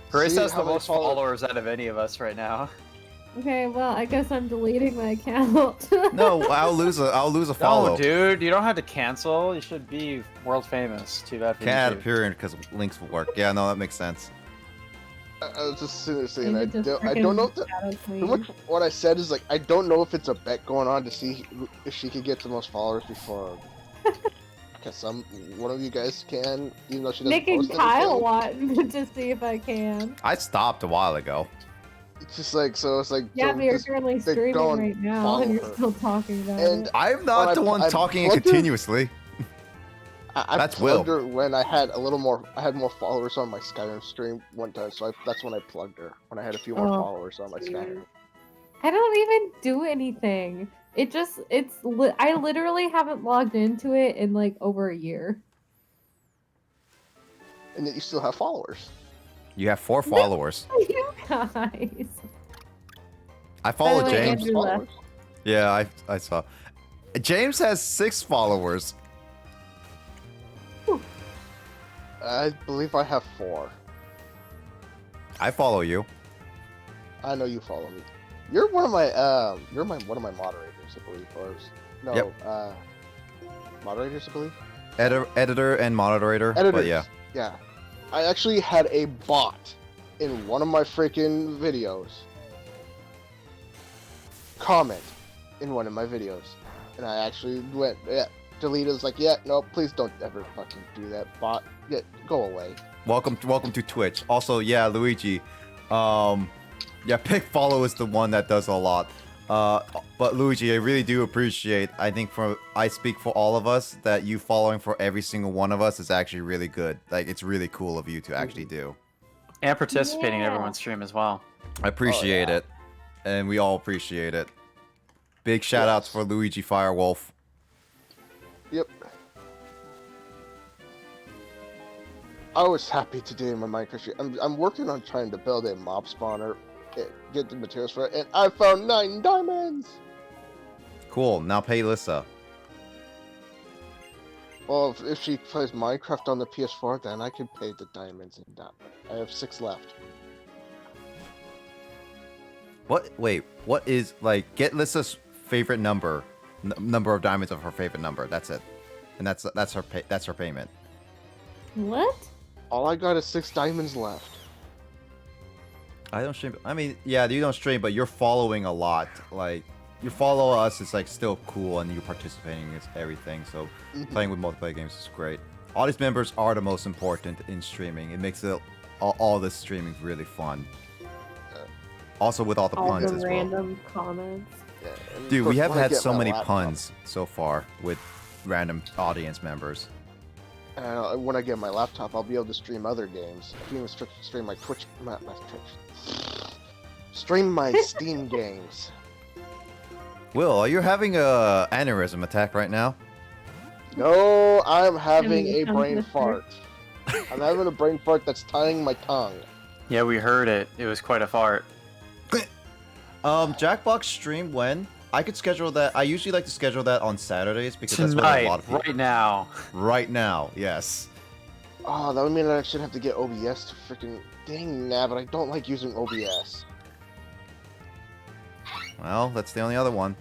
Grace See has how the many most followers out of any of us right now. Okay, well, I guess I'm deleting my account. No, I'll lose a follow. No, dude, you don't have to cancel. You should be world famous. Too bad for Can't add you. a period because links will work. Yeah, no, that makes sense. I was just saying, Maybe I just don't know if freaking Shadow pretty Queen. much what I said is like I don't know if it's a bet going on to see if she could get the most followers before. Because one of you guys can, even though she doesn't Nick and post Kyle anything. want to see if I can. I stopped a while ago. It's just like so. It's like Yeah, so but you're just- currently they streaming go and right now, follow and you're her. still talking about And it. I'm not the one I talking plugged her- continuously. I That's plugged Will. her when I had a little more. I had more followers on my Skyrim stream one time, so that's when I plugged her. When I had a few more Oh, followers on my Skyrim. I don't even do anything. I literally haven't logged into it in like over a year. And yet you still have followers. You have 4 followers. You guys. I follow way, James. Andrew left. Yeah, I saw. James has 6 followers. I believe I have 4. I follow you. I know you follow me. You're one of my one of my moderators, I believe. Or no, Yep. Moderators, I believe. Editor and moderator. Editors. But yeah. Yeah. I actually had a bot in one of my freaking videos comment in one of my videos. And I actually went, delete it. Was like, no, please don't ever fucking do that, bot. Go away. Welcome to Twitch. Also, yeah, Luigi. Pick follow is the one that does a lot. But Luigi, I really do appreciate. I think I speak for all of us that you following for every single one of us is actually really good. Like it's really cool of you to actually do. And participating in everyone's stream as well. I appreciate it, and we all appreciate it. Big shout outs for Luigi Firewolf. Yep. I was happy today in my Minecraft stream. I'm working on trying to build a mob spawner, get the materials for it, and I found 9 diamonds! Cool. Now pay Lissa. Well, if she plays Minecraft on the PS4, then I can pay the diamonds and that. I have 6 left. What? Wait. What is like? Get Lissa's favorite number, number of diamonds of her favorite number. That's it, and that's her payment. What? All I got is 6 diamonds left. I don't stream. I mean, yeah, you don't stream, but you're following a lot. Like, you follow us is like still cool, and you're participating in everything. So playing with multiplayer games is great. Audience members are the most important in streaming. It makes it all the streaming really fun. Also with all the puns as well. Random comments. Yeah, Dude, we have had so many laptop, puns so far with random audience members. When I get my laptop, I'll be able to stream other games. I can even stream my Twitch, stream my Steam games. Will, are you having a aneurysm attack right now? No, I'm having a brain fart. I'm having a brain fart that's tying my tongue. Yeah, we heard it. It was quite a fart. Jackbox stream when? I could schedule that. I usually like to schedule that on Saturdays because that's Tonight, when a lot of people. right now. Right now, yes. Oh, that would mean I should have to get OBS to freaking. Dang, but I don't like using OBS. Well, that's the only other one.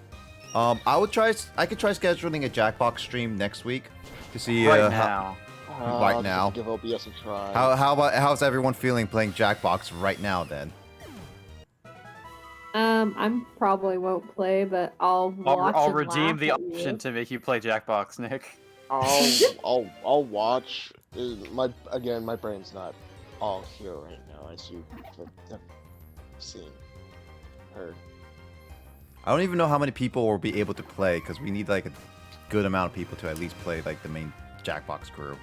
I could try scheduling a Jackbox stream next week to see. Right now. Right now. Give OBS a try. How's everyone feeling playing Jackbox right now then? I probably won't play, but I'll watch. I'll and redeem laugh the at you. option to make you play Jackbox, Nick. I'll watch. My brain's not all here right now, as you have seen, heard. I don't even know how many people will be able to play because we need like a good amount of people to at least play like the main Jackbox crew.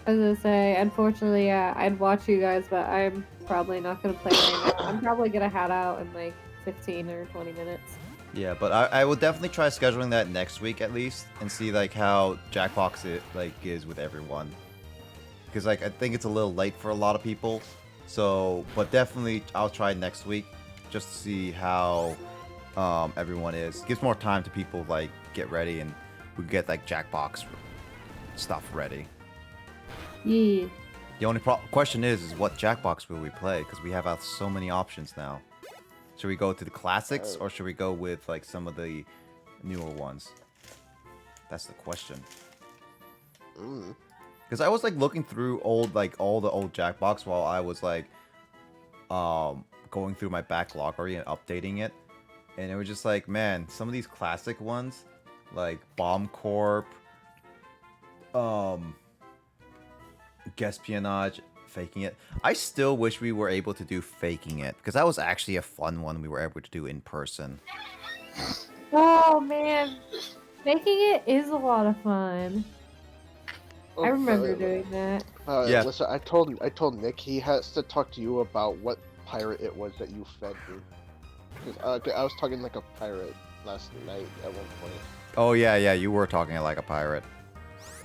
I was gonna say, unfortunately, yeah, I'd watch you guys, but I'm probably not gonna play right now. I'm probably gonna head out in like 15 or 20 minutes. Yeah, but I will definitely try scheduling that next week at least and see like how Jackbox is with everyone. Because like I think it's a little late for a lot of people. So, but definitely I'll try next week just to see how everyone is. Gives more time to people like get ready and we get like Jackbox stuff ready. Yeah. The only question is what Jackbox will we play? Because we have so many options now. Should we go to the classics or should we go with like some of the newer ones? That's the question. Because I was like looking through all the old Jackbox while I was like going through my backlog already and updating it, and it was just like, man, some of these classic ones like Bomb Corp, Guespionage, Faking It. I still wish we were able to do Faking It because that was actually a fun one we were able to do in person. Oh man, Making it is a lot of fun. I remember doing that. Yeah. Listen, I told Nick he has to talk to you about what pirate it was that you fed me. 'Cause, I was talking like a pirate last night at one point. Oh yeah, you were talking like a pirate.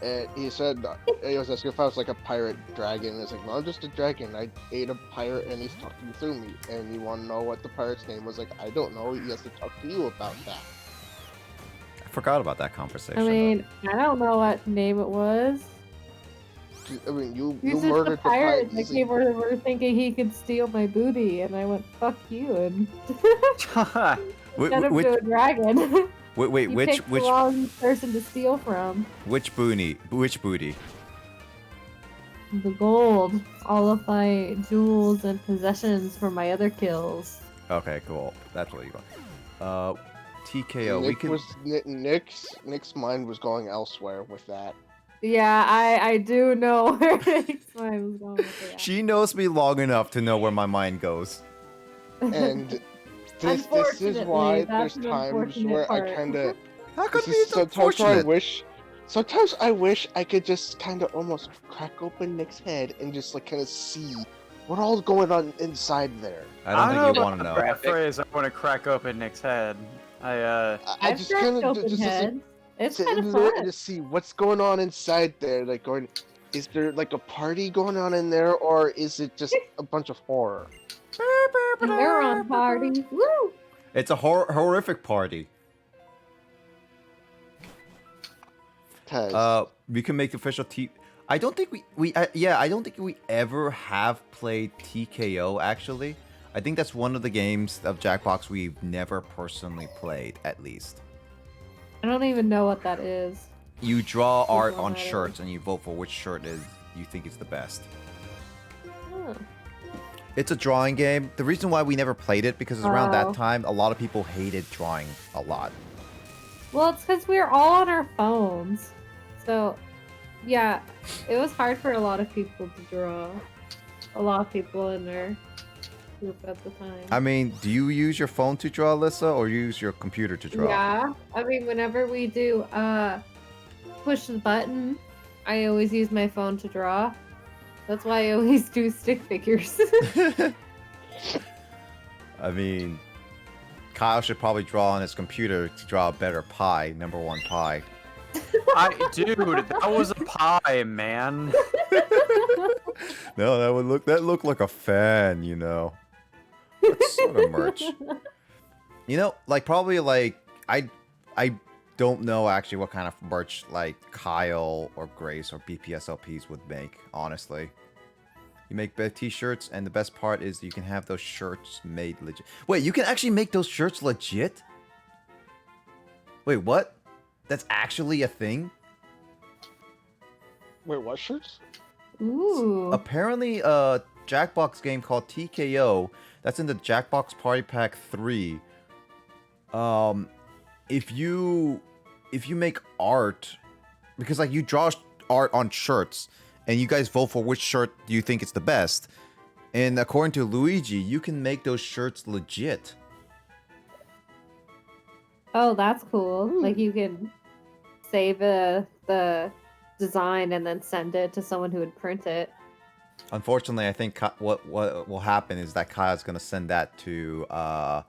And he said, he was asking if I was like a pirate dragon. It's like, no, I'm just a dragon. I ate a pirate and he's talking through me. And you want to know what the pirate's name was? Like, I don't know. He has to talk to you about that. I forgot about that conversation. I mean, I don't know what name it was. I mean, you He's just murdered a the pirate pirate. that came over thinking he could steal my booty, and I went, fuck you, and instead of to a dragon. Wait, you which picked the wrong person to steal from. which booty? Which booty? The gold. All of my jewels and possessions from my other kills. Okay, cool. That's what you got. TKO. We can. Nick's mind was going elsewhere with that. Yeah, I do know where Nick's mind was going with that. She knows me long enough to know where my mind goes. And this is why there's times where I kind of. How could be sometimes unfortunate? Sometimes I wish I could just kind of almost crack open Nick's head and just like kind of see what all's going on inside there. I don't think you want to know. know. That phrase, I want to crack open Nick's head. I I've just kind of open heads. It's sit kind of in there and fun. just see what's going on inside there. Like, going, is there like a party going on in there, or is it just a bunch of horror? They're on party. Woo! It's a horrific party. We can make official I don't think I don't think we ever have played TKO actually. I think that's one of the games of Jackbox we've never personally played, at least. I don't even know what that is. You draw art what on that is. shirts and you vote for which shirt is you think is the best. Huh. It's a drawing game. The reason why we never played it because around Oh. that time a lot of people hated drawing a lot. Well, it's because we were all on our phones. So, yeah, it was hard for a lot of people to draw. A lot of people in their group at the time. I mean, do you use your phone to draw, Alyssa, or use your computer to draw? Yeah, I mean, whenever we do push the button, I always use my phone to draw. That's why I always do stick figures. I mean, Kyle should probably draw on his computer to draw a better pie, #1 pie. Dude, that was a pie, man. No, that looked like a fan, you know. What sort of merch? You know, like probably like I don't know actually what kind of merch like Kyle or Grace or BPSLPs would make, honestly. You make better t-shirts, and the best part is you can have those shirts made legit. Wait, you can actually make those shirts legit? Wait, what? That's actually a thing? Wait, what shirts? Ooh. Apparently, a Jackbox game called TKO, that's in the Jackbox Party Pack 3. If you make art, because like you draw art on shirts, and you guys vote for which shirt do you think is the best, and according to Luigi, you can make those shirts legit. Oh, that's cool. Like you can save the design and then send it to someone who would print it. Unfortunately, I think what will happen is that Kyle's gonna send that to have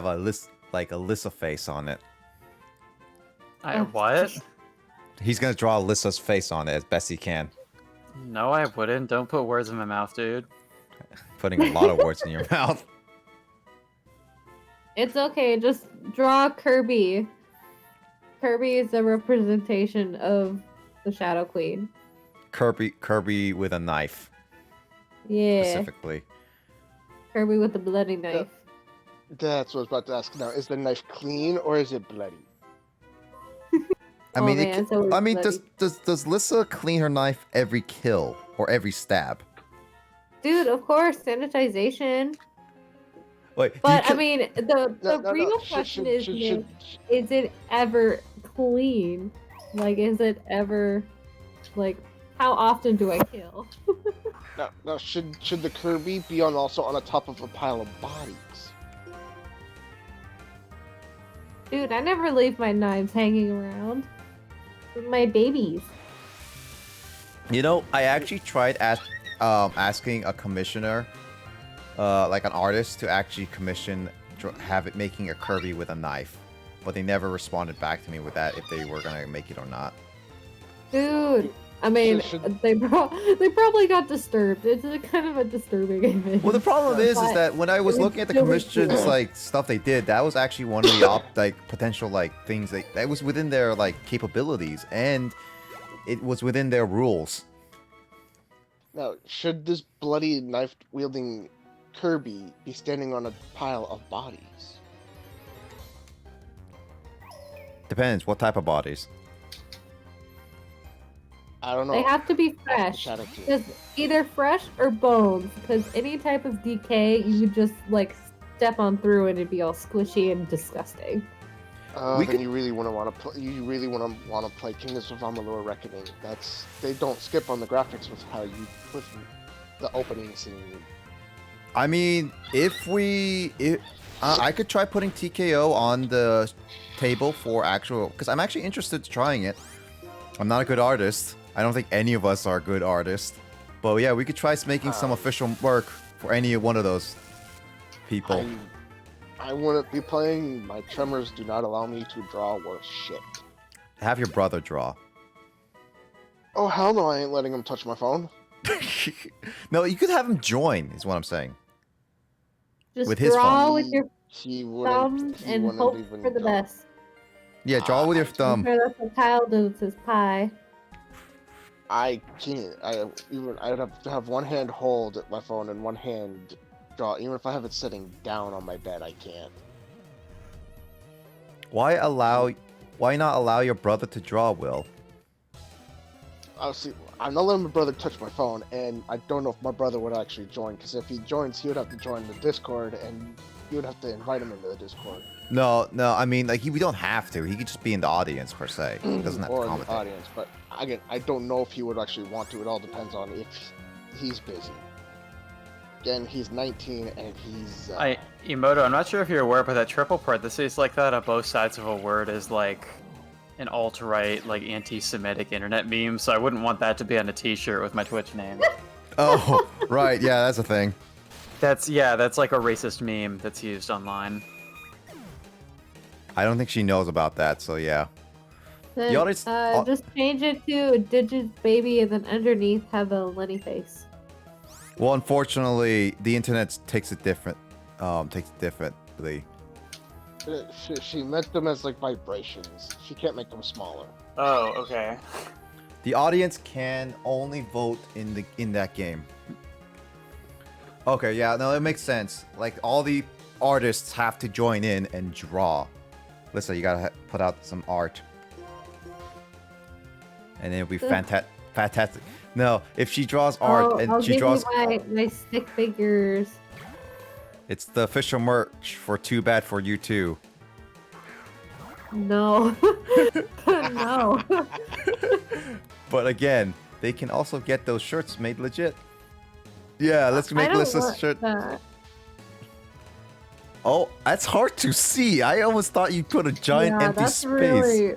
a Alyssa face on it. What? He's gonna draw Alyssa's face on it as best he can. No, I wouldn't. Don't put words in my mouth, dude. Putting a lot of words in your mouth. It's okay, just draw Kirby. Kirby is a representation of the Shadow Queen. Kirby with a knife. Yeah. Specifically. Kirby with the bloody knife. That's what I was about to ask now. Is the knife clean or is it bloody? I mean, Oh, man, so I mean, bloody. does Lissa clean her knife every kill or every stab? Dude, of course, sanitization. Wait, But I mean, the real question is, Nick, is it ever clean? Like, is it ever, like, how often do I kill? Now, should the Kirby be also on the top of a pile of bodies? Dude, I never leave my knives hanging around. With my babies. You know, I actually tried asking a commissioner, like an artist, to actually commission, have it making a Kirby with a knife. But they never responded back to me with that, if they were gonna make it or not. Dude, I mean, they probably got disturbed. It's a kind of a disturbing image. Well, the problem is that when I was looking at the commissions, like, stuff they did, that was actually one of the potential, like, things that was within their, like, capabilities, and it was within their rules. Now, should this bloody knife-wielding Kirby be standing on a pile of bodies? Depends what type of bodies. I don't know. They have to be fresh. Just either fresh or bones, because any type of decay, you would just, like, step on through and it'd be all squishy and disgusting. Then you really want to play Kingdoms of Amalur Reckoning. They don't skip on the graphics with the opening scene. I mean, I could try putting TKO on the table for actual, because I'm actually interested in trying it. I'm not a good artist. I don't think any of us are good artists. But yeah, we could try making some official work for any one of those people. I wouldn't be playing. My tremors do not allow me to draw worth shit. Have your brother draw. Oh, hell no, I ain't letting him touch my phone. No, you could have him join, is what I'm saying. Just with his draw phone. with your thumb and hope for the best. Yeah, draw with your thumb. Sure, that's what Kyle does with his pie. I can't. I'd have to have one hand hold my phone and one hand draw. Even if I have it sitting down on my bed, I can't. Why not allow your brother to draw, Will? I'm not letting my brother touch my phone, and I don't know if my brother would actually join, because if he joins, he would have to join the Discord, and you would have to invite him into the Discord. No, I mean, like, we don't have to. He could just be in the audience, per se. He doesn't have to Or in commentate. the audience, but again, I don't know if he would actually want to. It all depends on if he's busy. Again, he's 19, and he's... Emoto, I'm not sure if you're aware, but that triple parentheses like that on both sides of a word is, like, an alt-right, like, anti-Semitic internet meme, so I wouldn't want that to be on a t-shirt with my Twitch name. Oh, right, yeah, that's a thing. That's like a racist meme that's used online. I don't think she knows about that, so yeah. Then, The audience... just change it to Digit Baby and then underneath have a Lenny face. Well, unfortunately, the internet takes it differently. She meant them as, like, vibrations. She can't make them smaller. Oh, okay. The audience can only vote in that game. Okay, yeah, no, it makes sense. Like, all the artists have to join in and draw. Listen, you gotta put out some art. And it'll be fantastic. No, if she draws art and I'll she give draws... you my stick figures. It's the official merch for Too Bad For You Too. No. No. But again, they can also get those shirts made legit. Yeah, let's make Lissa's shirt. That. Oh, that's hard to see. I almost thought you put a giant empty that's space. Really...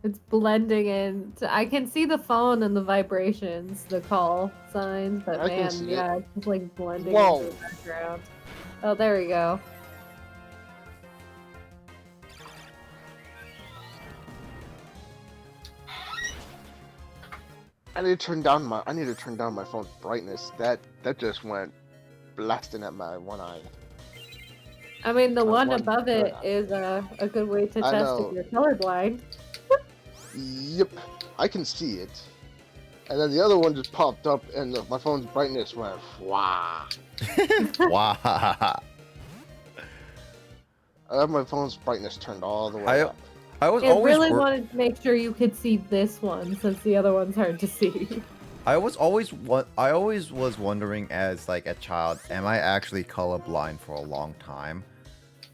It's blending in. I can see the phone and the vibrations, the call signs, but man, it's just like blending into the background. Oh, there we go. I need to turn down my phone's brightness. That just went blasting at my one eye. I mean, the one above it is a good way to test if you're colorblind. Yep, I can see it. And then the other one just popped up, and my phone's brightness went wah. Wow. I have my phone's brightness turned all the way up. I was really wanted to make sure you could see this one, since the other one's hard to see. I always was wondering as like a child, am I actually colorblind for a long time?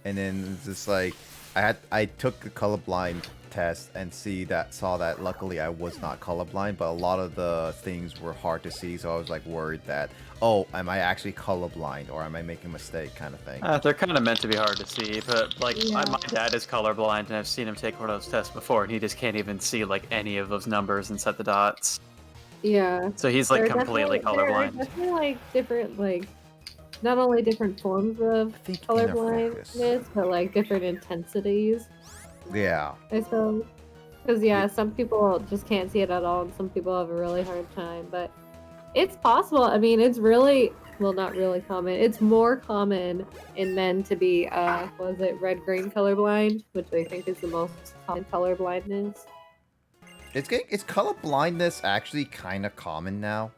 And then it's just like I took the colorblind test and saw that luckily I was not colorblind, but a lot of the things were hard to see, so I was like worried that, oh, am I actually colorblind or am I making a mistake kind of thing. They're kind of meant to be hard to see, but like Yeah. my dad is colorblind, and I've seen him take one of those tests before, and he just can't even see like any of those numbers and set the dots. Yeah. So he's like There are completely There are colorblind. definitely like different like, not only different forms of I think inner colorblindness, focus. but like different intensities. Yeah. I suppose. Because yeah, some people just can't see it at all, and some people have a really hard time. But it's possible. I mean, it's really not really common. It's more common in men to be what is it, red-green colorblind, which I think is the most common color blindness. Is color blindness actually kind of common now?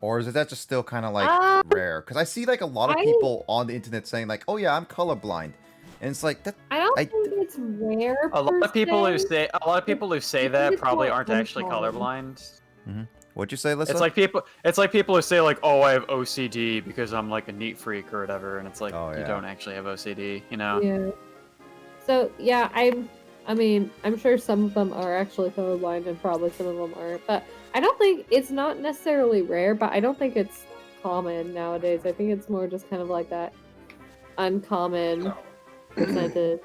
Or is that just still kind of like rare? Because I see like a lot of people on the internet saying like, "Oh yeah, I'm colorblind," and it's like that. I don't think it's rare. A lot of people who say that it's probably more aren't actually uncommon. colorblind. What'd you say, Lissa? It's like people who say like, "Oh, I have OCD because I'm like a neat freak or whatever," and it's like you don't actually have OCD, you know? Yeah. So yeah, I mean, I'm sure some of them are actually colorblind, and probably some of them aren't. But I don't think it's not necessarily rare, but I don't think it's common nowadays. I think it's more just kind of like that uncommon percentage.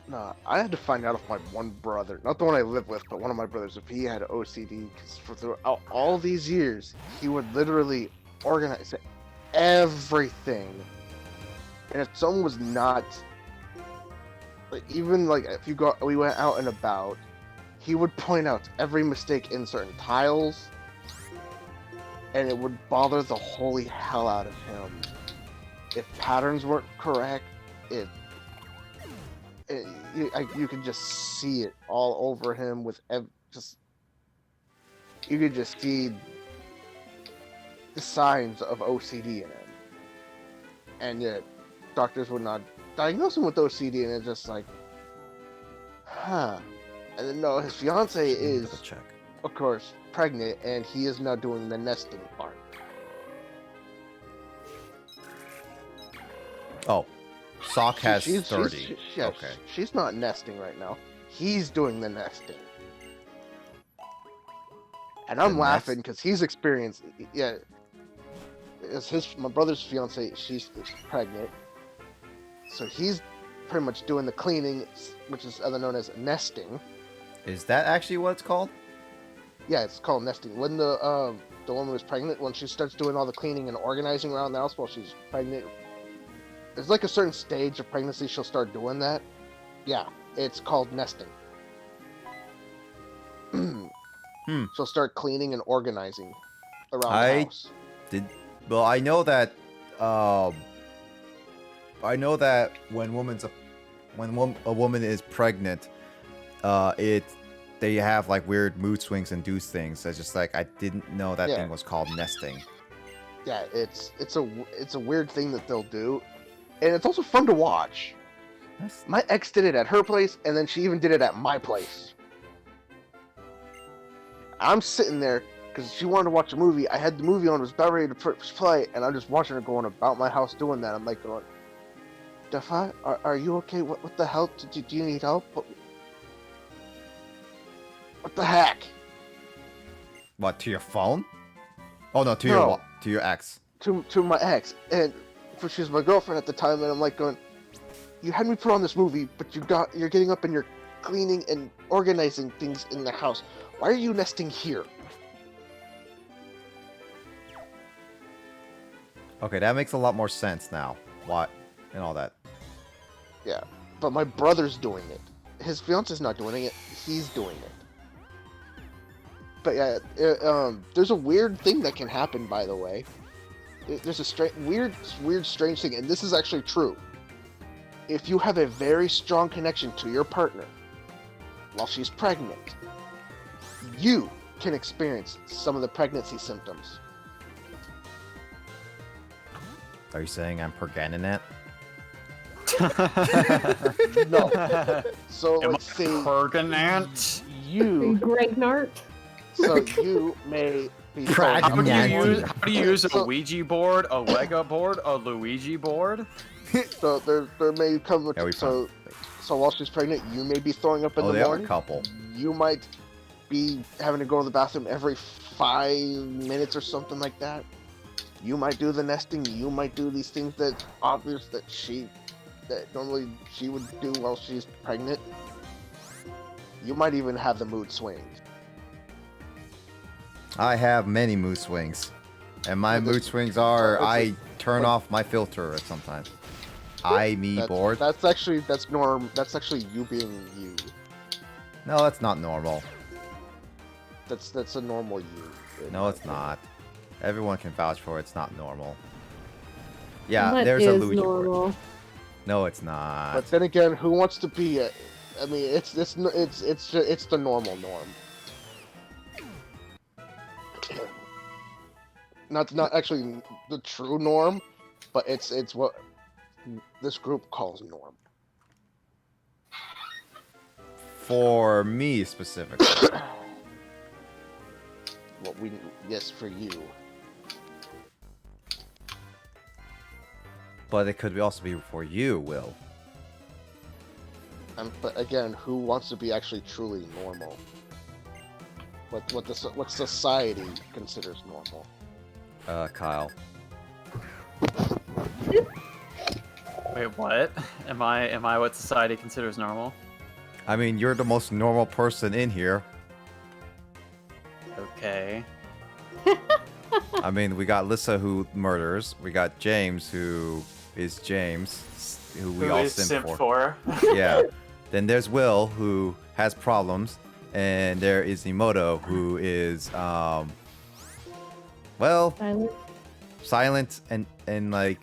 Nah, I had to find out if my one brother, not the one I live with, but one of my brothers, if he had OCD, because for throughout all these years, he would literally organize everything. And if someone was not, like, even like if we went out and about, he would point out every mistake in certain tiles, and it would bother the holy hell out of him. If patterns weren't correct, you could just see it all over him with you could just see the signs of OCD in him, and yet doctors would not diagnose him with OCD, and it's just like, huh. And then no, his fiance is, of course, pregnant, and he is now doing the nesting part. Oh, Sock has 30. Okay. She's not nesting right now. He's doing the nesting. And I'm laughing because he's experienced. Yeah, it's my brother's fiance. She's pregnant, so he's pretty much doing the cleaning, which is other known as nesting. Is that actually what it's called? Yeah, it's called nesting. When the woman was pregnant, when she starts doing all the cleaning and organizing around the house while she's pregnant, there's like a certain stage of pregnancy she'll start doing that. Yeah, it's called nesting. She'll start cleaning and organizing around the house. Well, I know that. I know that when a woman is pregnant, they have like weird mood swings and do things. It's just like I didn't know that thing was called nesting. Yeah, it's a weird thing that they'll do, and it's also fun to watch. My ex did it at her place, and then she even did it at my place. I'm sitting there because she wanted to watch a movie. I had the movie on, was about ready to play, and I'm just watching her going about my house doing that. I'm like going, Defi, are you okay? What the hell? Do you need help? What the heck? What, to your phone? Oh no, to your ex. To my ex, and she was my girlfriend at the time, and I'm like going, you had me put on this movie, but you're getting up and you're cleaning and organizing things in the house. Why are you nesting here? Okay, that makes a lot more sense now. What and all that. Yeah, but my brother's doing it. His fiance's not doing it. He's doing it. But yeah, there's a weird thing that can happen, by the way. There's a weird, strange thing, and this is actually true. If you have a very strong connection to your partner while she's pregnant, you can experience some of the pregnancy symptoms. Are you saying I'm pregnant? No. So let's see. Pregnant? You. Gregnart. So you may be Pregnant. How do you use a Ouija board, a Lego board, a Luigi board? So there may come Yeah, we so So while she's pregnant, you may be throwing up in Oh, the they are a morning. couple. You might be having to go to the bathroom every 5 minutes or something like that. You might do the nesting. You might do these things that obvious that normally she would do while she's pregnant. You might even have the mood swings. I have many mood swings. And my But this- mood swings are it's I like- turn but- off my filter sometimes. Bored. That's actually you being you. No, that's not normal. That's a normal you. in No, my it's opinion. not. Everyone can vouch for it's not normal. Yeah, What there's a is Luigi board. normal? No, it's not. But then again, who wants to be a? I mean, it's the normal norm. Not actually the true norm, but it's what this group calls norm. For me specifically. Yes, for you. But it could also be for you, Will. But again, who wants to be actually truly normal? What society considers normal? Kyle. Wait, what? Am I what society considers normal? I mean, you're the most normal person in here. Okay. I mean, we got Lissa who murders. We got James who is James, who we Who all is simp simp for. for? Yeah. Then there's Will who has problems, and there is Emoto who is well, silent and like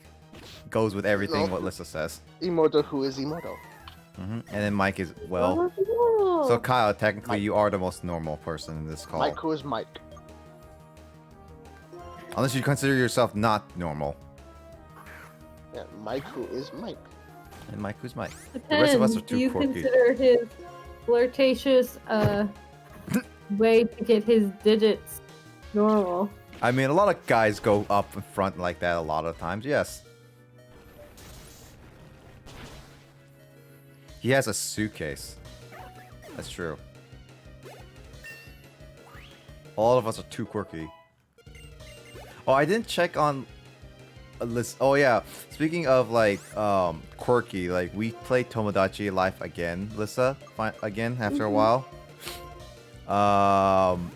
goes with everything No. what Lissa says. Emoto, who is Emoto? And then Mike is well. So Kyle, technically you are the most normal person in this call. Mike, who is Mike? Unless you consider yourself not normal. Yeah, Mike, who is Mike? And Mike, who's Mike? The rest of us are Do too you quirky. consider his flirtatious way to get his digits normal? I mean, a lot of guys go up in front like that a lot of times, yes. He has a suitcase. That's true. All of us are too quirky. Oh, I didn't check on a list. Oh yeah, speaking of like quirky, like we played Tomodachi Life again, Lissa, again after a while.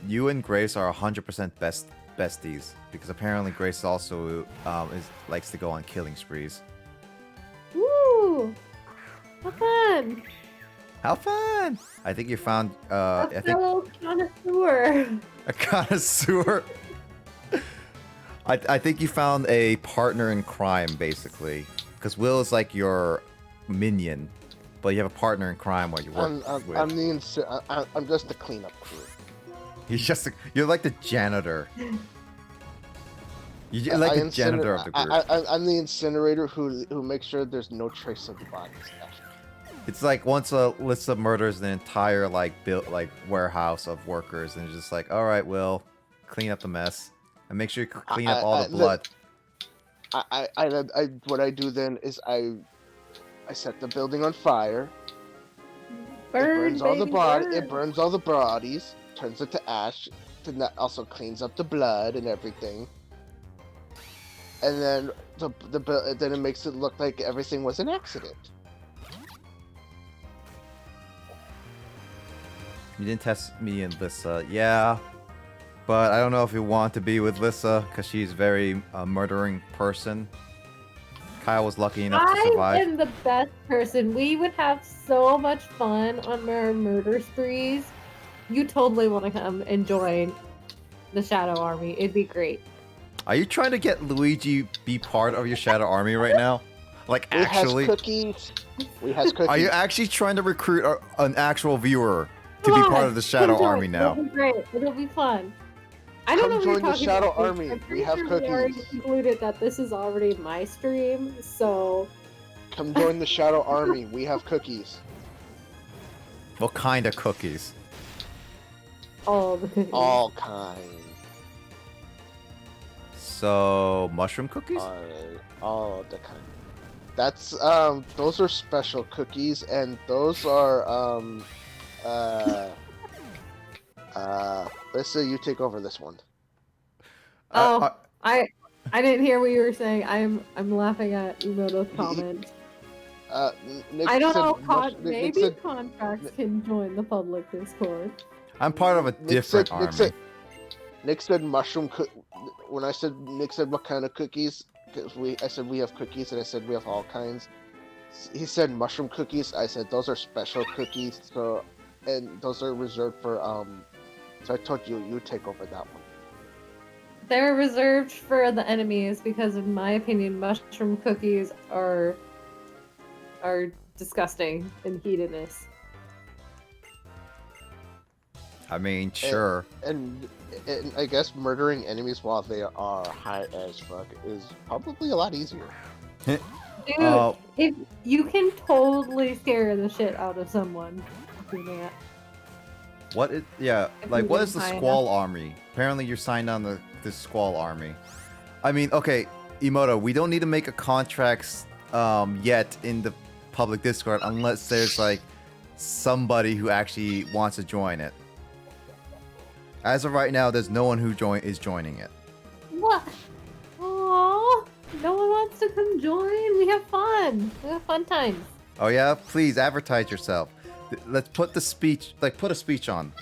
You and Grace are 100% besties because apparently Grace also likes to go on killing sprees. Woo! How fun! How fun! I think you found A I think fellow connoisseur. a connoisseur. I think you found a partner in crime basically, because Will is like your minion, but you have a partner in crime while you work with. I'm just the cleanup crew. You're like the janitor. You're like the janitor of the group. I'm the incinerator who makes sure there's no trace of the bodies left. It's like once Alyssa murders the entire warehouse of workers, and it's just like, all right, Will, clean up the mess and make sure you clean up all the blood. What I do then is I set the building on fire. Burn, it burns all the baby, body. burn. It burns all the bodies, turns it to ash. Then that also cleans up the blood and everything. And then then it makes it look like everything was an accident. You didn't test me and Lissa, yeah, but I don't know if you want to be with Lissa because she's very murdering person. Kyle was lucky enough to I survive. am the best person. We would have so much fun on our murder sprees. You totally want to come and join the Shadow Army. It'd be great. Are you trying to get Luigi be part of your Shadow Army right now? Like actually? We has cookies. We has cookies. Are you actually trying to recruit an actual viewer to be part of the Shadow Come join. Army now? It'll be great. It'll be fun. I don't Come know if we're join the talking Shadow about this. Army. I'm We pretty have sure we already cookies. concluded that this is already my stream, so Come join the Shadow Army. We have cookies. What kind of cookies? all the cookies. All kinds. So, mushroom cookies? All the kind. That's those are special cookies, and those are let's say you take over this one. Oh, I didn't hear what you were saying. I'm laughing at Umoto's comment. Nick I don't said know. Nick Maybe said- contracts can join the public Discord. I'm part of a different army. Nick said mushroom when I said Nick said what kind of cookies, because I said we have cookies, and I said we have all kinds. He said mushroom cookies. I said those are special cookies. So, and those are reserved for So I told you you take over that one. They're reserved for the enemies because, in my opinion, mushroom cookies are disgusting in heatedness. I mean, sure. And I guess murdering enemies while they are high as fuck is probably a lot easier. Dude, if you can totally scare the shit out of someone doing that. What is If what you is the get high Squall Army? Apparently you're signed on the Squall Army. I mean, okay, Emoto, we don't need to make a contract yet in the public Discord unless there's like somebody who actually wants to join it. As of right now, there's no one who is joining it. What? Aww, no one wants to come join. We have fun. We have fun times. Oh yeah, please advertise yourself. Let's put the speech, put a speech on.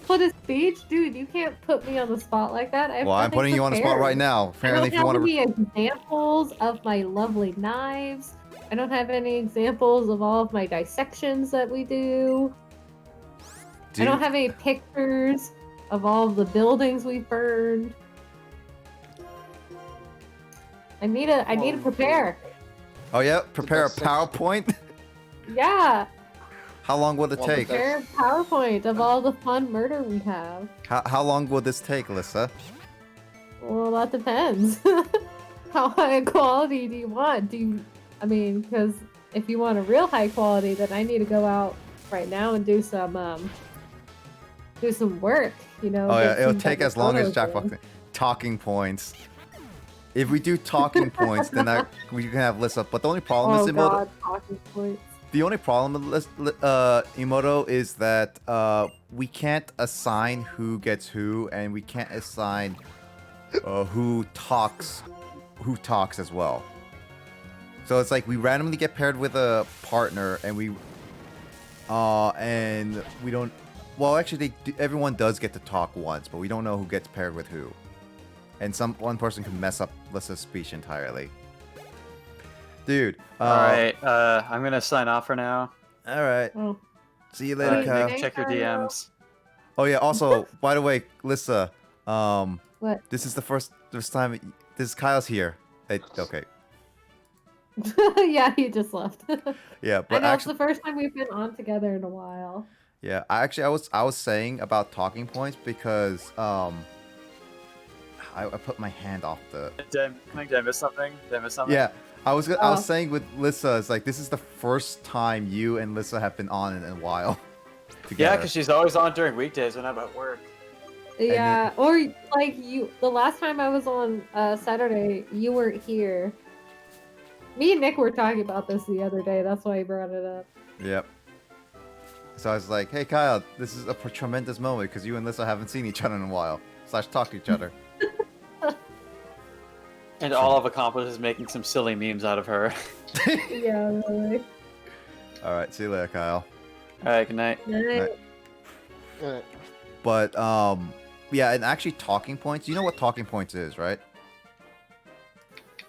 Put a speech, dude. You can't put me on the spot like that. Well, I'm putting you on the spot right now. Apparently, if you want to. I don't have any examples of my lovely knives. I don't have any examples of all of my dissections that we do. I don't have any pictures of all of the buildings we burned. I need to prepare. Oh yeah, prepare a PowerPoint. Yeah. How long will it take? Prepare a PowerPoint of all the fun murder we have. How long will this take, Alyssa? Well, that depends. How high quality do you want? Because if you want a real high quality, then I need to go out right now and do some work. You know. Oh yeah, get it'll some take better as long as photos in. Jackbox. Talking points. If we do talking points, then we can have Alyssa. But the only problem is Emoto. Talking points. The only problem with Emoto is that we can't assign who gets who, and we can't assign who talks as well. So it's like we randomly get paired with a partner, and we don't. Well, actually, everyone does get to talk once, but we don't know who gets paired with who, and one person can mess up Alyssa's speech entirely. Dude. Alright, I'm gonna sign off for now. Alright. Oh. See you later, Kyle. Check your DMs. Oh yeah, also, by the way, Lissa, what? This is the first time Kyle's here. Okay. Yeah, he just left. Yeah, but I know actually, it's the first time we've been on together in a while. yeah, I was saying about talking points because I put my hand off the. Did I miss something? Yeah. I was saying with Lissa, it's like this is the first time you and Lissa have been on in a while. Yeah, because she's always on during weekdays when I'm at work. Yeah, or like the last time I was on Saturday, you weren't here. Me and Nick were talking about this the other day. That's why I brought it up. Yep. So I was like, hey Kyle, this is a tremendous moment because you and Lissa haven't seen each other in a while. / talk to each other. And all I've accomplished is making some silly memes out of her. Yeah, really. Alright, see you later, Kyle. Alright, good night. Night. But yeah, and actually talking points, you know what talking points is, right?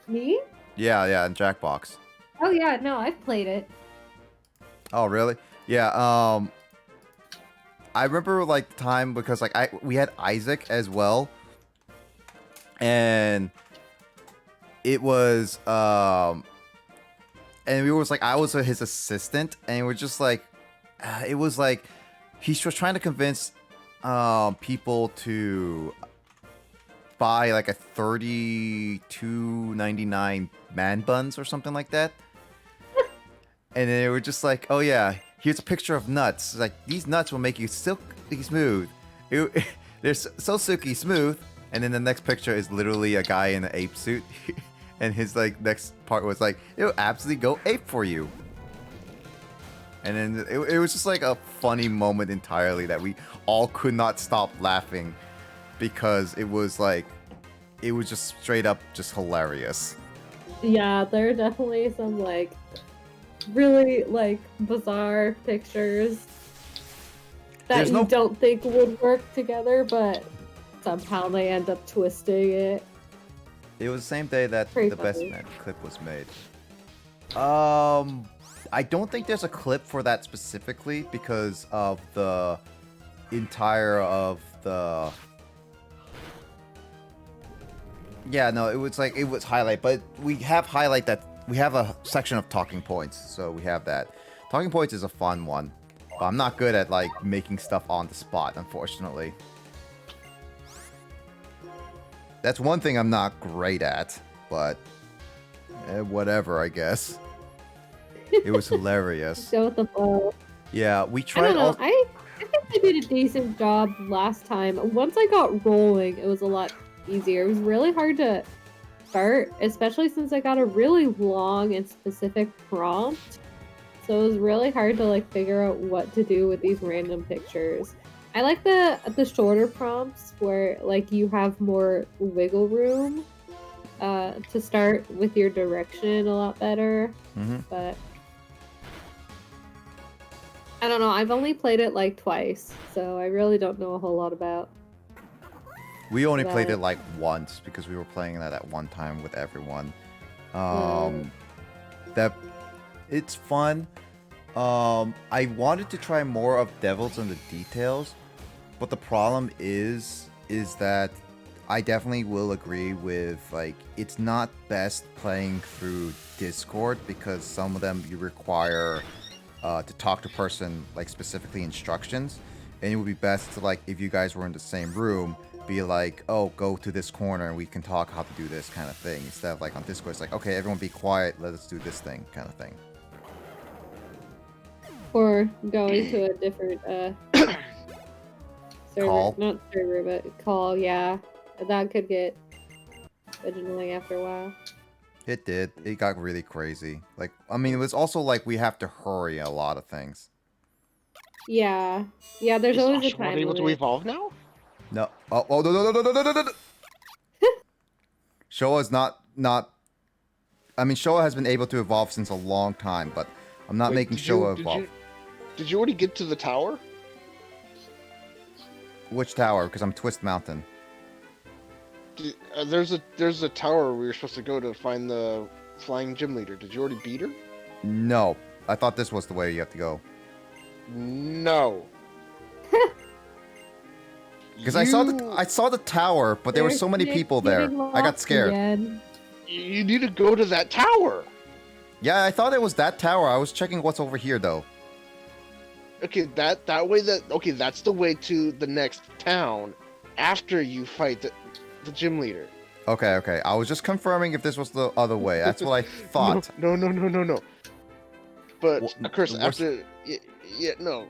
Me? Yeah, in Jackbox. Oh yeah, no, I've played it. Oh really? Yeah, I remember like the time because like we had Isaac as well. And it was and we was like I was his assistant, and we're just like it was like he was trying to convince people to buy like a $32.99 man buns or something like that. And then they were just like, oh yeah, here's a picture of nuts. Like these nuts will make you silky smooth. They're so silky smooth. And then the next picture is literally a guy in an ape suit. And his like next part was like, it'll absolutely go ape for you. And then it was just like a funny moment entirely that we all could not stop laughing because it was just straight up just hilarious. Yeah, there are definitely some like really like bizarre pictures that you don't think would work together, but somehow they end up twisting it. It was the same day that Pretty the Best funny. Man clip was made. I don't think there's a clip for that specifically because of the entire of the. Yeah, no, it was highlight, but we have highlight that we have a section of talking points, so we have that. Talking points is a fun one, but I'm not good at like making stuff on the spot, unfortunately. That's one thing I'm not great at, but whatever, I guess. It was hilarious. Go with the flow. Yeah, we I tried. don't know. I think I did a decent job last time. Once I got rolling, it was a lot easier. It was really hard to start, especially since I got a really long and specific prompt. So it was really hard to like figure out what to do with these random pictures. I like the shorter prompts where like you have more wiggle room to start with your direction a lot better. But I don't know. I've only played it like twice, so I really don't know a whole lot about. We only played Right. it like once because we were playing that at one time with everyone. That it's fun. I wanted to try more of Devils in the Details, but the problem is that I definitely will agree with like it's not best playing through Discord because some of them you require to talk to person like specifically instructions, and it would be best to like if you guys were in the same room be like, oh, go to this corner and we can talk how to do this kind of thing, instead of like on Discord it's like, okay, everyone be quiet, let us do this thing kind of thing. Or going to a different server, Call? not server, but call. Yeah, that could get annoying after a while. It did. It got really crazy. Like, I mean, it was also like we have to hurry a lot of things. Yeah, yeah. There's Is always a Oshawott time able to limit. evolve now? No. Oh, no, no, no, no, no, no, no, no. Showa's not. I mean, Showa has been able to evolve since a long time, but I'm not Wait, making Showa evolve. Did you already get to the tower? Which tower? Because I'm Twist Mountain. There's a tower where you're supposed to go to find the flying gym leader. Did you already beat her? No. I thought this was the way you have to go. No. Because I saw the tower, but there were so many people there. I got scared. You need to go to that tower. Yeah, I thought it was that tower. I was checking what's over here though. Okay, that's the way to the next town after you fight the gym leader. Okay. I was just confirming if this was the other way. That's what I thought. No. But of course, the worst- after no.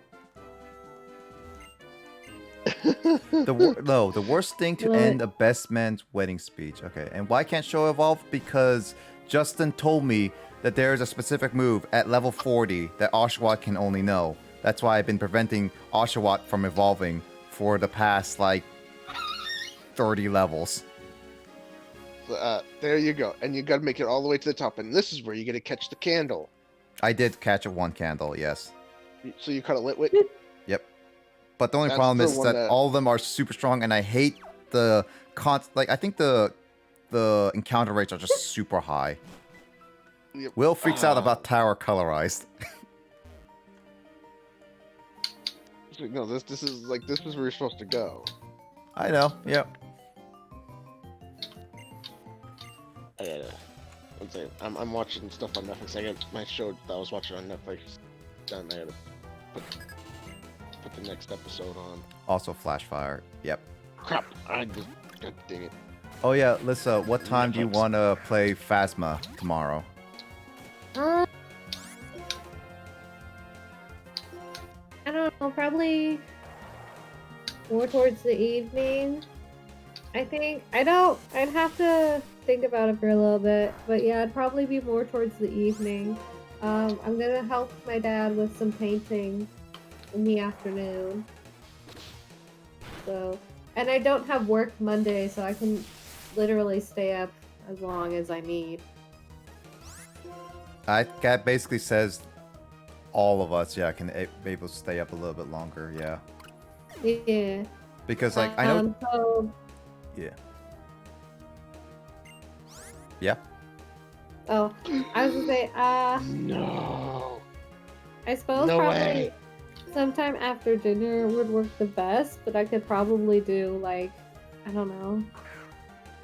The worst thing to end a best man's wedding speech. Okay, and why can't Show evolve? Because Justin told me that there is a specific move at level 40 that Oshawott can only know. That's why I've been preventing Oshawott from evolving for the past like 30 levels. There you go, and you got to make it all the way to the top, and this is where you get to catch the candle. I did catch a one candle, yes. So you caught a Litwit? Yep. But the only That's problem the is one that all of them are super strong, and I hate the I think the encounter rates are just super high. Yep. Will freaks out about tower colorized. No, this is like this is where you're supposed to go. I know. Yep. I'm watching stuff on Netflix. I got my show that I was watching on Netflix done. I gotta put the next episode on. Also Flashfire. Yep. Crap! God dang it. Oh yeah, Lissa, what time do you want to play Phasma tomorrow? I don't know, probably more towards the evening. I think. I'd have to think about it for a little bit, but yeah, it'd probably be more towards the evening. I'm gonna help my dad with some painting in the afternoon. So, and I don't have work Monday, so I can literally stay up as long as I need. That basically says all of us, yeah, can be able to stay up a little bit longer, yeah. Yeah. Because, like, I know... So... Yeah. Yeah? Oh, I was gonna say, No. I suppose No probably way. sometime after dinner would work the best, but I could probably do, like, I don't know,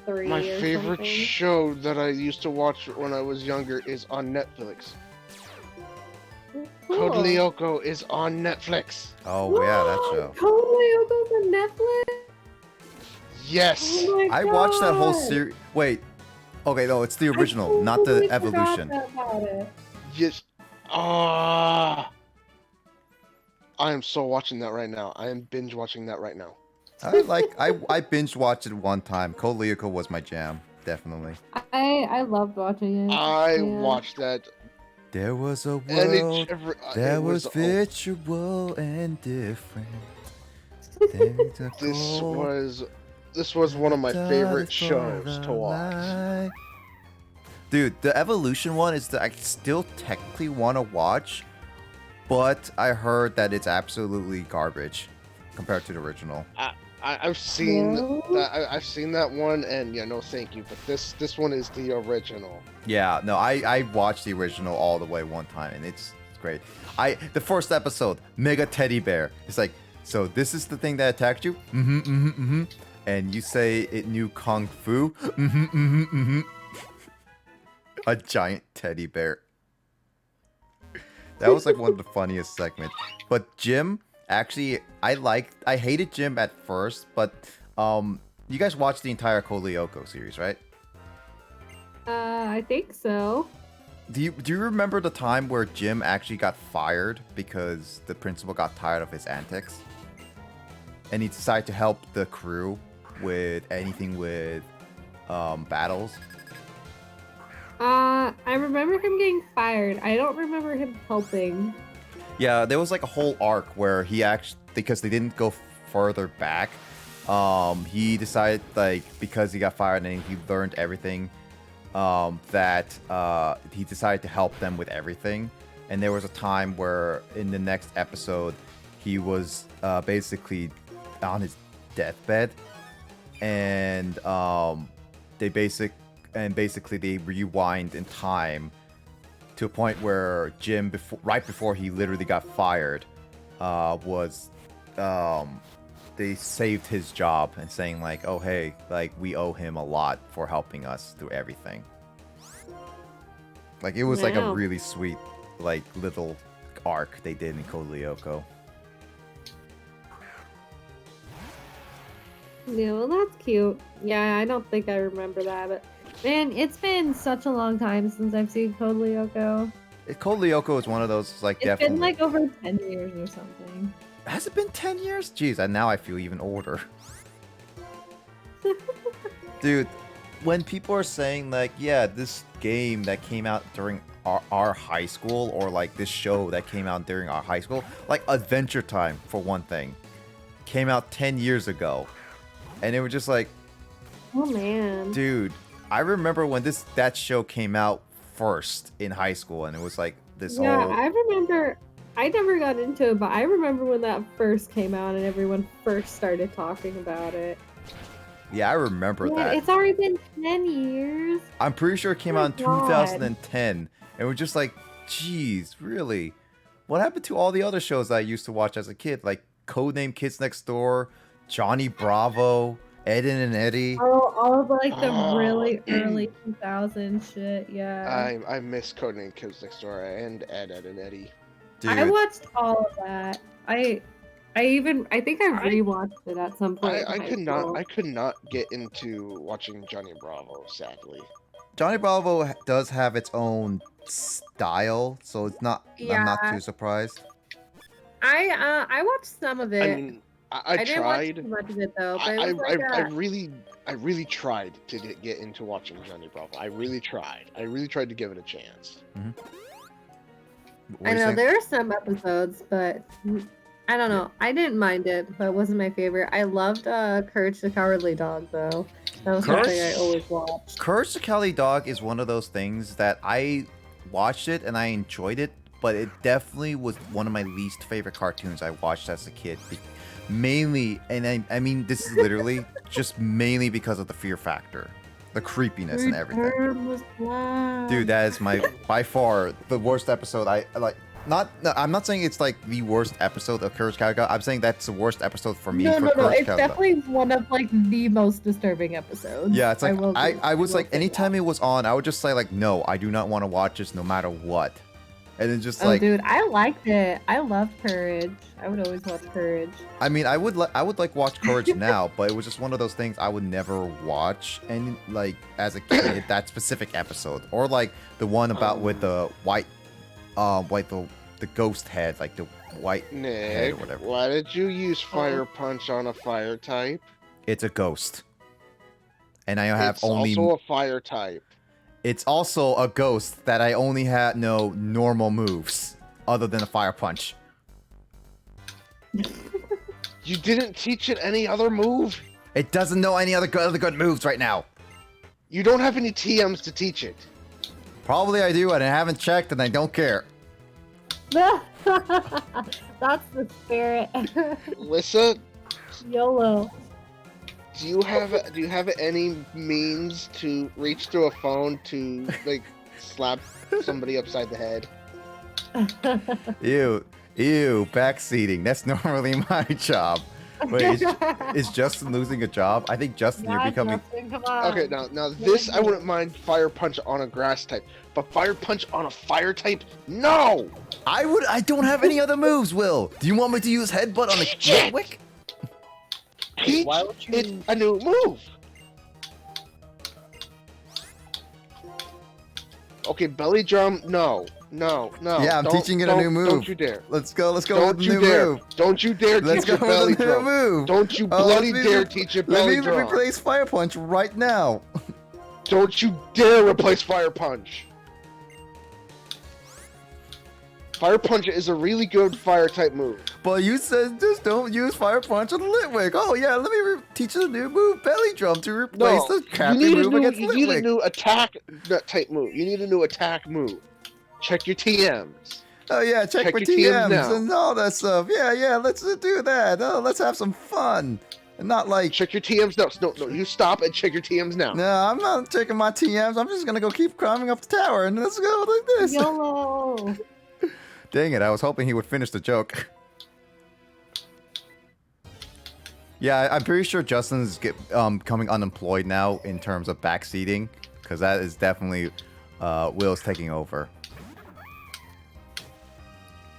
3 My or favorite something. show that I used to watch when I was younger is on Netflix. Cool. Code Lyoko is on Netflix. Oh, yeah, that show. Code Lyoko's on Netflix? Yes. Oh my I watched that whole God. series... Wait. Okay, no, it's the original, not the totally evolution. forgot about it. Yes. Ah. I am so watching that right now. I am binge watching that right now. I binge watched it one time. Code Lyoko was my jam, definitely. I loved watching it. I Yeah. watched that. There was a And world that it was was virtual and different. This was one of my favorite shows to watch. Dude, the evolution one is that I still technically want to watch, but I heard that it's absolutely garbage compared to the original. I've seen No? that. I've seen that one, and yeah, no, thank you. But this one is the original. Yeah, no, I watched the original all the way one time, and it's great. The first episode, Mega Teddy Bear. It's like, so this is the thing that attacked you? Mm-hmm, mm-hmm, mm-hmm. And you say it knew Kung Fu? Mm-hmm, mm-hmm, mm-hmm. A giant teddy bear. That was like one of the funniest segments. But Jim, actually, I hated Jim at first, but you guys watched the entire Code Lyoko series, right? I think so. Do you remember the time where Jim actually got fired because the principal got tired of his antics? And he decided to help the crew with anything with battles? I remember him getting fired. I don't remember him helping. Yeah, there was like a whole arc where he actually, because they didn't go further back, he decided, like, because he got fired and he learned everything, that he decided to help them with everything. And there was a time where in the next episode, he was basically on his deathbed, and basically they rewind in time to a point where Jim, right before he literally got fired, they saved his job and saying like, oh hey, like we owe him a lot for helping us through everything. Like it was like a Wow. really sweet like little arc they did in Code Lyoko. Yeah, well, that's cute. Yeah, I don't think I remember that, but man, it's been such a long time since I've seen Code Lyoko. Code Lyoko is one of those like It's definitely. been like over 10 years or something. Has it been 10 years? Jeez, and now I feel even older. Dude, when people are saying like, yeah, this game that came out during our high school, or like this show that came out during our high school, like Adventure Time for one thing, came out 10 years ago. And it was just like, Oh man. dude, I remember when that show came out first in high school, and it was like this Yeah, whole... I remember. I never got into it, but I remember when that first came out and everyone first started talking about it. Yeah, I remember Yeah, that. it's already been 10 years. I'm pretty sure it came Oh out in my God. 2010. And we're just like, geez, really? What happened to all the other shows that I used to watch as a kid? Like Codename Kids Next Door, Johnny Bravo, Ed and Eddie. Oh, all of like the really early 2000s shit, yeah. I miss Codename Kids Next Door and Ed, Ed and Eddie. Dude, I watched all of that. I think I rewatched it at some point. I in high could not school. I could not get into watching Johnny Bravo, sadly. Johnny Bravo does have its own style, so it's not. I'm not Yeah. too surprised. I watched some of it. I mean, I didn't watch tried. too much of it though, but I, it was like I really tried to get into watching Johnny Bravo. I really tried. I really tried to give it a chance. I know there were some episodes, but I don't know. I didn't mind it, but it wasn't my favorite. I loved Courage the Cowardly Dog though. That was something I always watched. Courage the Cowardly Dog is one of those things that I watched it and I enjoyed it, but it definitely was one of my least favorite cartoons I watched as a kid. Mainly, and I mean this is literally just mainly because of the fear factor, the creepiness and everything. Dude, that is by far the worst episode I like. I'm not saying it's like the worst episode of Courage the Cowardly Dog. I'm saying that's the worst episode for me. No, Courage it's definitely one of like the most disturbing episodes. Yeah, it's like I was like anytime it was on, I would just say like, no, I do not want to watch this no matter what. And then just like, dude, I liked it. I loved Courage. I would always watch Courage. I mean, I would like watch Courage now, but it was just one of those things I would never watch. And like as a kid, that specific episode, or like the one about with the white, the ghost head, like the white head or Nick, whatever. why did you use Fire Punch on a fire type? It's a ghost, and I have only. It's also a fire type. It's also a ghost that I only had no normal moves other than a fire punch. You didn't teach it any other move? It doesn't know any other good moves right now. You don't have any TMs to teach it. Probably I do, and I haven't checked, and I don't care. That's the spirit. Lissa, YOLO. do you have any means to reach through a phone to like slap somebody upside the head? Ew, backseating. That's normally my job. Wait, is Justin losing a job? I think Justin, you're becoming. Justin, come on. Okay, now this I wouldn't mind Fire Punch on a grass type, but Fire Punch on a fire type? No! I don't have any other moves, Will. Do you want me to use Headbutt on a Litwick? Teach it a new move! Okay, belly drum, no. Yeah, I'm teaching it a new move. Don't you dare. Let's go with Don't the you new dare. move. Don't you dare Let's teach go a belly with the new drum. move. Don't you bloody dare teach a belly Let me drum. replace Fire Punch right now. Don't you dare replace Fire Punch. Fire Punch is a really good fire type move. But you said just don't use Fire Punch on the Litwick. Oh yeah, let me teach you a new move, Belly Drum, to replace the crappy move against you Litwick. need a new attack type move. You need a new attack move. Check your TMs. Oh yeah, check my your TMs TMs now. and all that stuff. Yeah, let's do that. Oh, let's have some fun. And not like... Check your TMs now. No, you stop and check your TMs now. No, I'm not checking my TMs. I'm just gonna go keep climbing up the tower and let's go like this. YOLO. Dang it, I was hoping he would finish the joke. Yeah, I'm pretty sure Justin's coming unemployed now in terms of backseating, because that is definitely Will's taking over.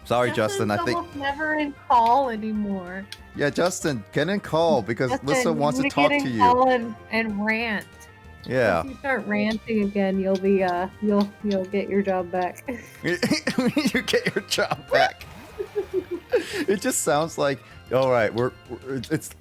Sorry, Justin. I think almost never in call anymore. yeah, Justin, get in call because Lissa wants to talk to you. Call and rant. Yeah. If you start ranting again, you'll be you'll get your job back. You get your job back. It just sounds like, all right,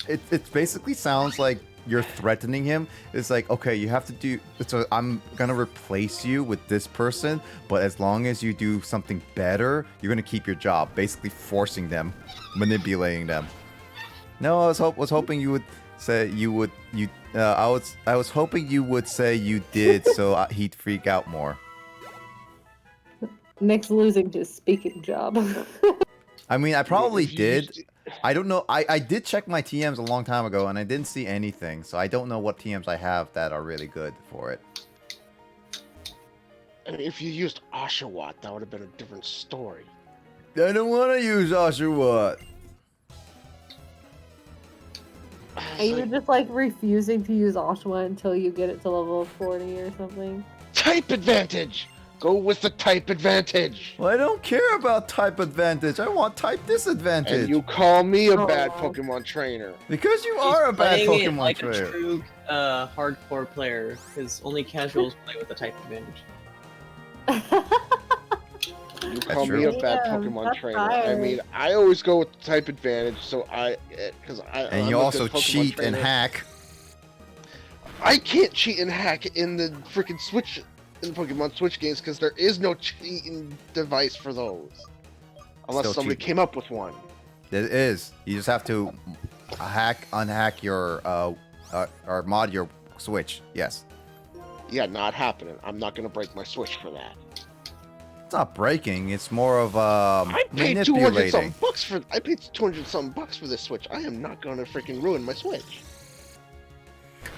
it basically sounds like you're threatening him. It's like, okay, you have to do, so I'm gonna replace you with this person, but as long as you do something better, you're gonna keep your job. Basically forcing them, manipulating them. No, I was hoping you would say I was hoping you would say you did, so he'd freak out more. Nick's losing his speaking job. I mean, I probably did. I don't know. I did check my TMs a long time ago, and I didn't see anything. So I don't know what TMs I have that are really good for it. I mean, if you used Oshawott, that would have been a different story. I don't want to use Oshawott. Are you just like refusing to use Oshawott until you get it to level 40 or something? Type advantage! Go with the type advantage! Well, I don't care about type advantage. I want type disadvantage. And you call me a bad Pokemon trainer. Because you are a bad Playing it Pokemon like trainer. a true hardcore player, because only casuals play with the type advantage. You That's call me true. a bad Damn, Pokemon that's trainer. I fire. mean, I always go with type advantage, so And I'm you a also good Pokemon cheat and trainer. hack. I can't cheat and hack in the freaking Switch, in the Pokemon Switch games, because there is no cheating device for those. Unless Still somebody cheating. came up with one. It is. You just have to unhack your, or mod your Switch. Yes. Yeah, not happening. I'm not gonna break my Switch for that. It's not breaking. It's more of I paid 200 manipulating. something bucks for. I paid 200 something bucks for this Switch. I am not gonna freaking ruin my Switch.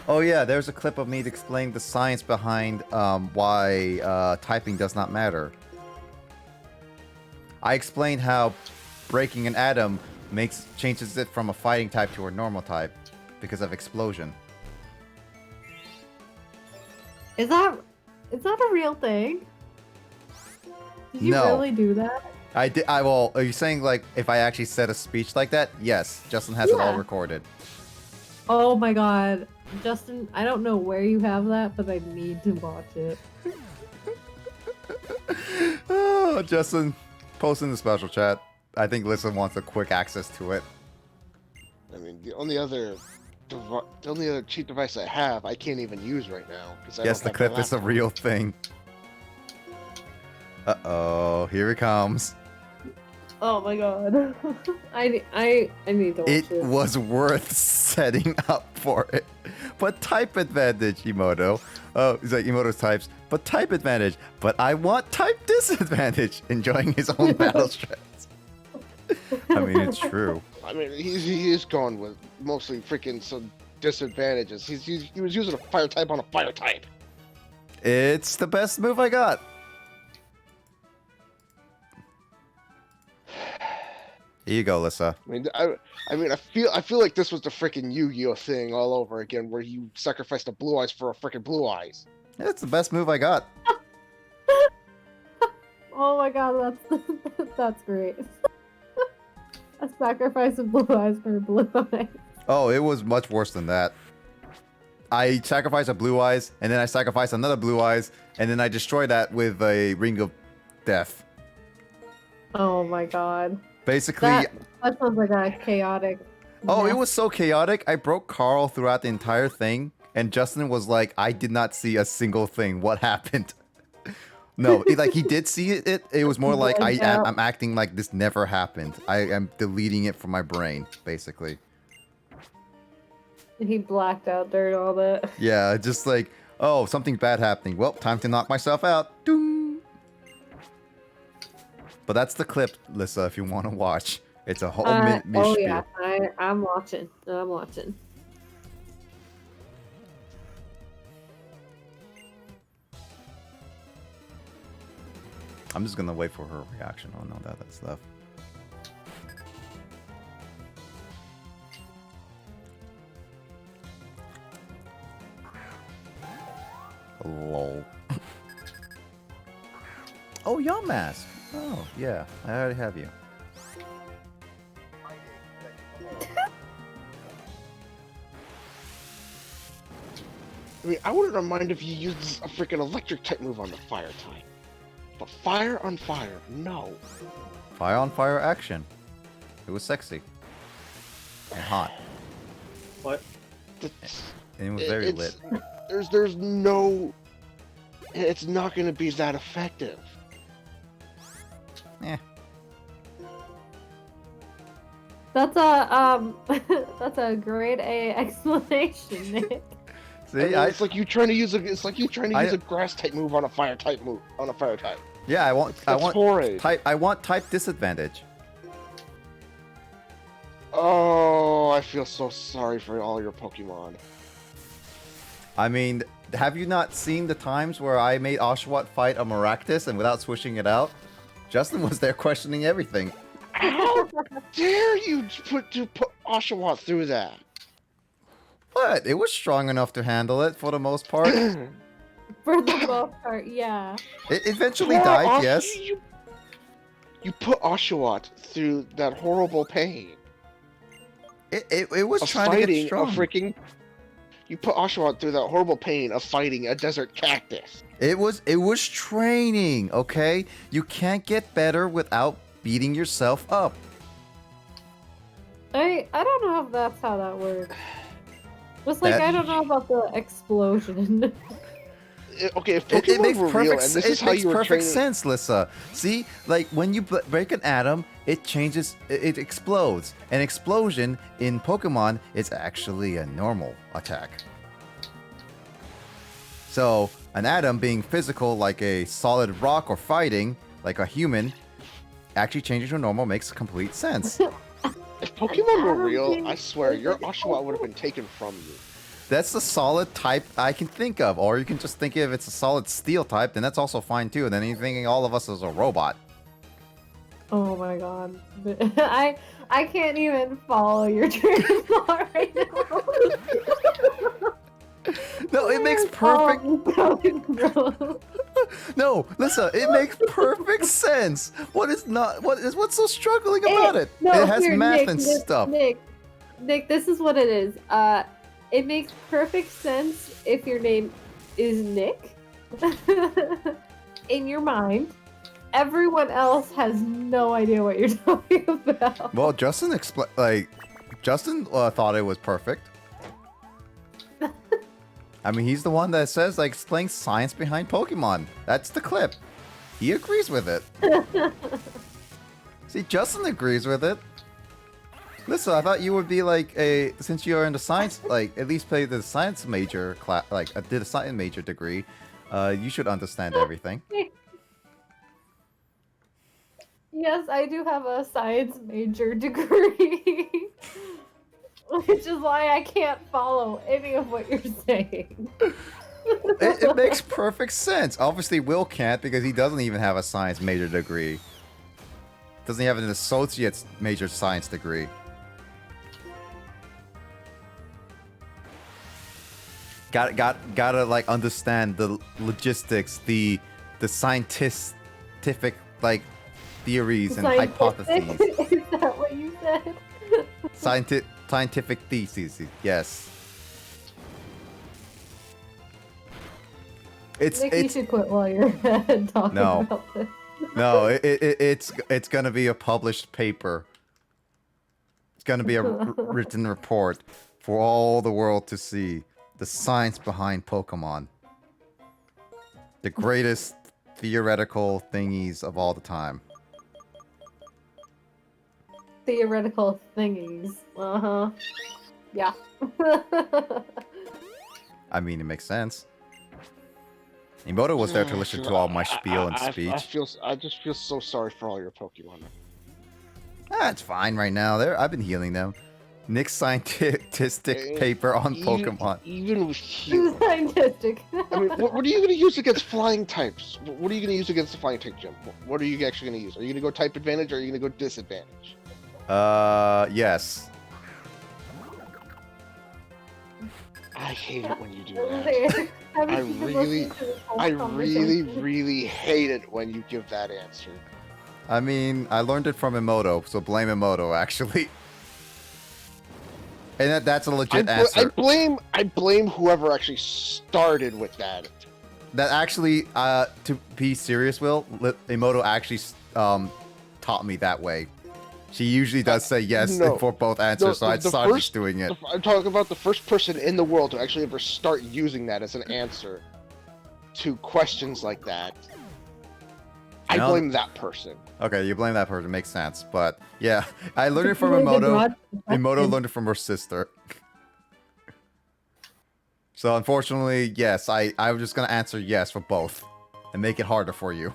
Oh yeah, there's a clip of me to explain the science behind why typing does not matter. I explained how breaking an atom changes it from a fighting type to a normal type because of explosion. Is that a real thing? Did you No. really do that? I did. Are you saying like if I actually said a speech like that? Yes, Justin has it all Yeah. recorded. Oh my god. Justin, I don't know where you have that, but I need to watch it. Oh, Justin, post in the special chat. I think Listen wants a quick access to it. I mean, the only other cheat device I have, I can't even use right now. Yes, the clip is a real thing. Uh-oh, here it comes. Oh my god. I need to watch It it. was worth setting up for it. But type advantage, Emoto. Oh, it's like Emoto's types. But type advantage. But I want type disadvantage. Enjoying his own battle strats. I mean, it's true. I mean, he is gone with mostly freaking some disadvantages. He was using a fire type on a fire type. It's the best move I got. Here you go, Lissa. I feel like this was the freaking Yu-Gi-Oh thing all over again, where you sacrificed a Blue Eyes for a freaking Blue Eyes. It's the best move I got. Oh my god, that's great. A sacrifice of blue eyes for blue eyes. Oh, it was much worse than that. I sacrificed a Blue Eyes, and then I sacrificed another Blue Eyes, and then I destroyed that with a Ring of Death. Oh my god. Basically... That sounds like a chaotic... Oh, mess. it was so chaotic. I broke Carl throughout the entire thing, and Justin was like, I did not see a single thing. What happened? No, he did see it. It was more like I'm acting like this never happened. I am deleting it from my brain, basically. He blacked out during all that. Yeah, just like, oh, something bad happening. Well, time to knock myself out. Doom. But that's the clip, Lissa, if you want to watch. It's a whole minute Oh spiel. yeah, I'm watching. I'm watching. I'm just gonna wait for her reaction on all that stuff. Lol. Oh, Yaw Mask. Oh, yeah. I already have you. I mean, I wouldn't mind if you used a freaking electric type move on the fire type. But fire on fire, no. Fire on fire action. It was sexy. And hot. What? And it was very lit. There's no... It's not going to be that effective. Eh. That's a that's a grade A explanation, Nick. See, it's like you trying to use a grass type move on a fire type move on a fire type. Yeah, I want horrid. type disadvantage. Oh, I feel so sorry for all your Pokemon. I mean, have you not seen the times where I made Oshawott fight a Maractus and without switching it out? Justin was there questioning everything. How dare you put Oshawott through that? But it was strong enough to handle it for the most part. For the most part, yeah. It eventually died, yes. You put Oshawott through that horrible pain. It was trying to get strong. You put Oshawott through that horrible pain of fighting a desert cactus. It was training, okay? You can't get better without beating yourself up. I don't know if that's how that works. Just like I don't know about the explosion. Okay, if Pokemon were real, and this is how you were perfect training... sense, Lissa. See, like when you break an atom, it changes, it explodes. An explosion in Pokemon is actually a normal attack. So an atom being physical, like a solid rock, or fighting like a human, actually changing to normal makes complete sense. If Pokemon were real, I swear your Oshawott would have been taken from you. That's the solid type I can think of. Or you can just think if it's a solid steel type, then that's also fine too. And then you're thinking all of us as a robot. Oh my god. I can't even follow your train of thought right now. No, it makes perfect... No, listen, it makes perfect sense. What's so struggling about it? No, it has here, math Nick, and stuff. Nick, this is what it is. It makes perfect sense if your name is Nick. In your mind. Everyone else has no idea what you're talking about. Well, Justin thought it was perfect. I mean, he's the one that says, like, explain science behind Pokemon. That's the clip. He agrees with it. See, Justin agrees with it. Listen, I thought you would be like since you're into science, like at least play the science major class, like did a science major degree. You should understand everything. Yes, I do have a science major degree. Which is why I can't follow any of what you're saying. It makes perfect sense. Obviously, Will can't because he doesn't even have a science major degree. Doesn't have an associate's major science degree. Gotta like understand the logistics, the scientific like theories and hypotheses. Is that what you said? Scientific theses, yes. Nick, you should quit while you're talking about this. No, it's gonna be a published paper. It's gonna be a written report for all the world to see. The science behind Pokemon. The greatest theoretical thingies of all the time. Theoretical thingies. Uh-huh. Yeah. I mean, it makes sense. Emoto was there to listen to all my spiel and speech. I just feel so sorry for all your Pokemon. It's fine right now. I've been healing them. Nick's scientific paper on Pokemon. Even with you. Scientific. I mean, what are you going to use against flying types? What are you going to use against the flying type, Jim? What are you actually going to use? Are you going to go type advantage or are you going to go disadvantage? Yes. I hate it when you do that. I really hate it when you give that answer. I mean, I learned it from Emoto, so blame Emoto, actually. And that's a legit answer. I blame whoever actually started with that. That actually, to be serious, Will, Emoto actually taught me that way. She usually does say yes for both answers, so I started just doing it. I'm talking about the first person in the world to actually ever start using that as an answer to questions like that. I blame that person. Okay, you blame that person. Makes sense. But yeah, I learned it from Emoto. Emoto learned it from her sister. So unfortunately, yes, I was just going to answer yes for both and make it harder for you.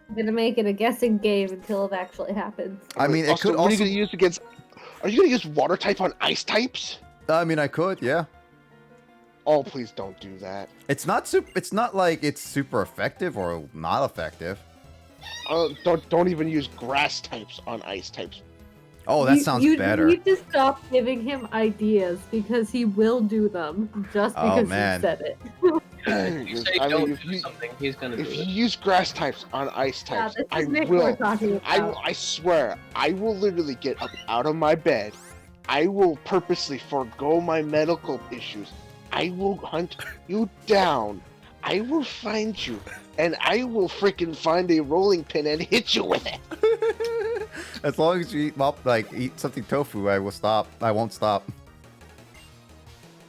I'm gonna make it a guessing game until it actually happens. I mean, it could also... What are you going to use against... Are you going to use water type on ice types? I mean, I could, yeah. Oh, please don't do that. It's not like it's super effective or not effective. Don't even use grass types on ice types. Oh, that sounds better. You need to stop giving him ideas because he will do them just because you said it. If you say don't do something, he's gonna do it. If you use grass types on ice types, I will. I swear, I will literally get up out of my bed I will purposely forego my medical issues. I will hunt you down. I will find you, and I will freaking find a rolling pin and hit you with it. As long as you eat something tofu, I will stop. I won't stop.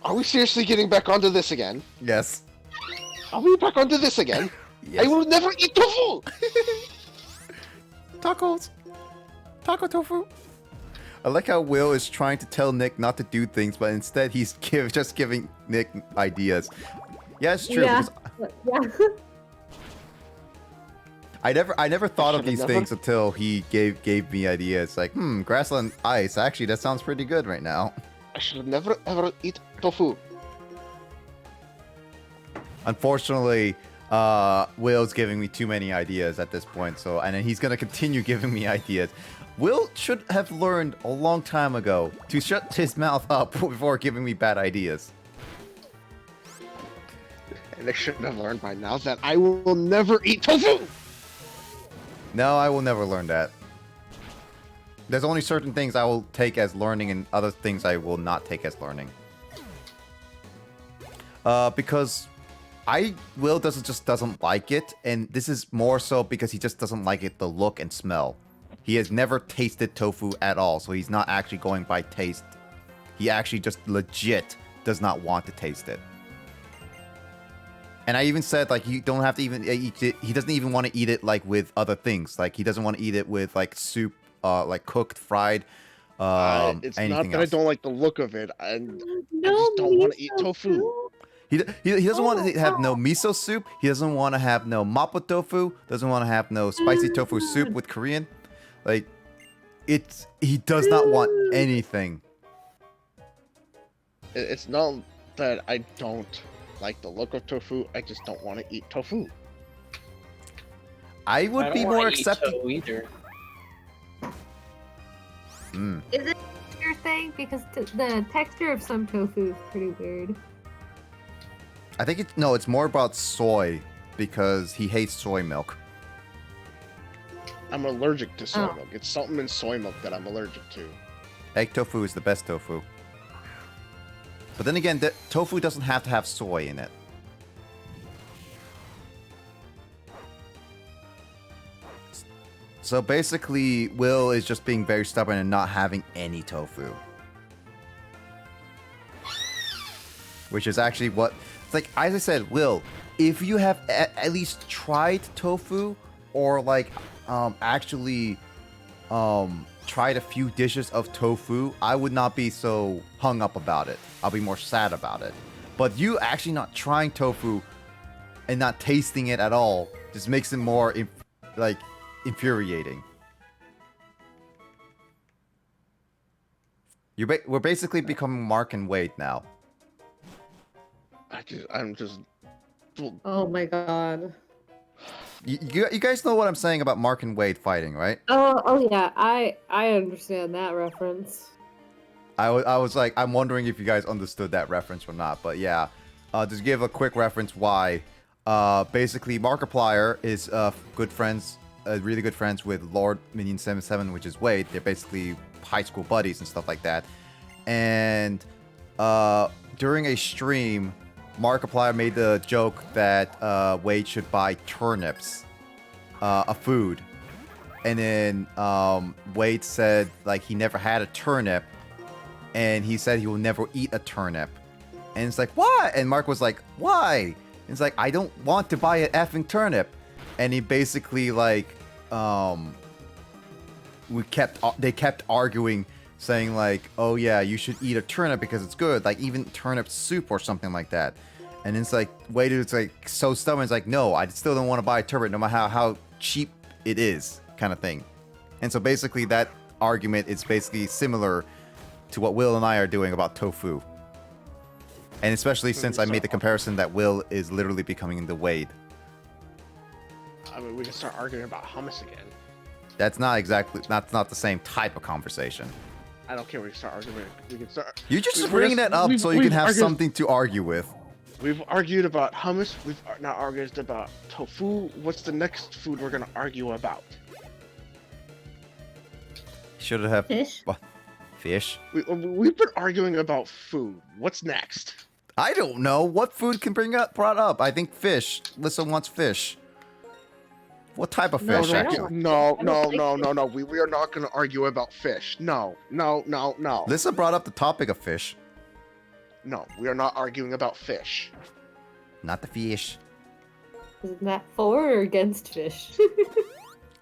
Are we seriously getting back onto this again? Yes. Are we back onto this again? Yes. I will never eat tofu! Tacos. Taco tofu. I like how Will is trying to tell Nick not to do things, but instead he's just giving Nick ideas. Yeah, it's true. Yeah. Because I never thought of these things until he gave me ideas. Like, grassland ice. Actually, that sounds pretty good right now. I should never ever eat tofu. Unfortunately, Will's giving me too many ideas at this point. And then he's gonna continue giving me ideas. Will should have learned a long time ago to shut his mouth up before giving me bad ideas. And I should have learned by now that I will never eat tofu! No, I will never learn that. There's only certain things I will take as learning and other things I will not take as learning. Because Will doesn't like it, and this is more so because he just doesn't like it, the look and smell. He has never tasted tofu at all, so he's not actually going by taste. He actually just legit does not want to taste it. And I even said, like, you don't have to even eat it. He doesn't even want to eat it, like, with other things. Like, he doesn't want to eat it with, like, soup, like, cooked, fried, it's anything not that else. I don't like the look of it. I just don't want to eat tofu. He doesn't want to have no miso soup. He doesn't want to have no mapo tofu. Doesn't want to have no spicy tofu soup with Korean. Like, he does not want anything. It's not that I don't like the look of tofu. I just don't want to eat tofu. I would be more accepting. Either. Is it your thing? Because the texture of some tofu is pretty weird. I think it's more about soy because he hates soy milk. I'm allergic to soy milk. It's something in soy milk that I'm allergic to. Egg tofu is the best tofu. But then again, tofu doesn't have to have soy in it. So basically, Will is just being very stubborn and not having any tofu. Which is actually what... It's like, as I said, Will, if you have at least tried tofu, or like, actually, tried a few dishes of tofu, I would not be so hung up about it. I'll be more sad about it. But you actually not trying tofu and not tasting it at all just makes it more, infuriating. We're basically becoming Mark and Wade now. I'm just... Oh my god. You guys know what I'm saying about Mark and Wade fighting, right? Oh yeah, I understand that reference. I was like, I'm wondering if you guys understood that reference or not, but yeah. Just give a quick reference why. Basically, Markiplier is really good friends with Lord Minion 77, which is Wade. They're basically high school buddies and stuff like that. And during a stream, Markiplier made the joke that Wade should buy turnips, a food. And then Wade said, like, he never had a turnip. And he said he will never eat a turnip. And it's like, why? And Mark was like, why? And it's like, I don't want to buy an effing turnip. And he basically, like, they kept arguing, saying like, oh yeah, you should eat a turnip because it's good, like even turnip soup or something like that. And it's like, Wade is like so stubborn. It's like, no, I still don't want to buy a turnip no matter how cheap it is, kind of thing. And so basically that argument is basically similar to what Will and I are doing about tofu. And especially since I made the comparison that Will is literally becoming the Wade. I mean, we can start arguing about hummus again. That's not the same type of conversation. I don't care. We can start arguing. We can start. You're just bringing that up so you can have something to argue with. We've argued about hummus. We've now argued about tofu. What's the next food we're gonna argue about? Should have fish. Fish. We've been arguing about food. What's next? I don't know what food can brought up. I think fish. Lissa wants fish. What type of No, fish? I Actually? don't. No. We are not going to argue about fish. No. Lissa brought up the topic of fish. No, we are not arguing about fish. Not the fish. Isn't that for or against fish?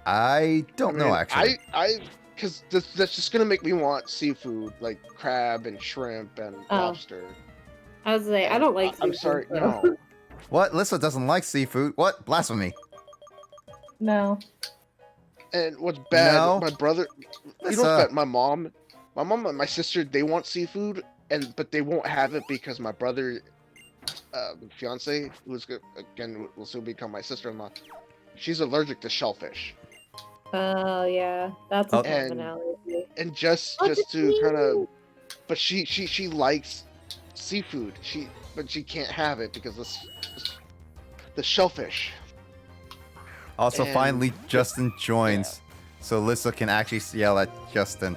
I don't know actually. Because that's just gonna make me want seafood like crab and shrimp and lobster. I was like, I don't like. I'm seafood, sorry, so- no. What? Lissa doesn't like seafood? What? Blasphemy. No. And what's bad? No. My brother. You know what's bad? My mom and my sister, they want seafood, but they won't have it because my brother, fiance, who's again will soon become my sister-in-law, she's allergic to shellfish. Oh yeah, that's a bit of an And- allergy. And just to kind of, but she likes seafood. But she can't have it because the shellfish. Also, And- finally, Justin joins, so Lissa can actually yell at Justin.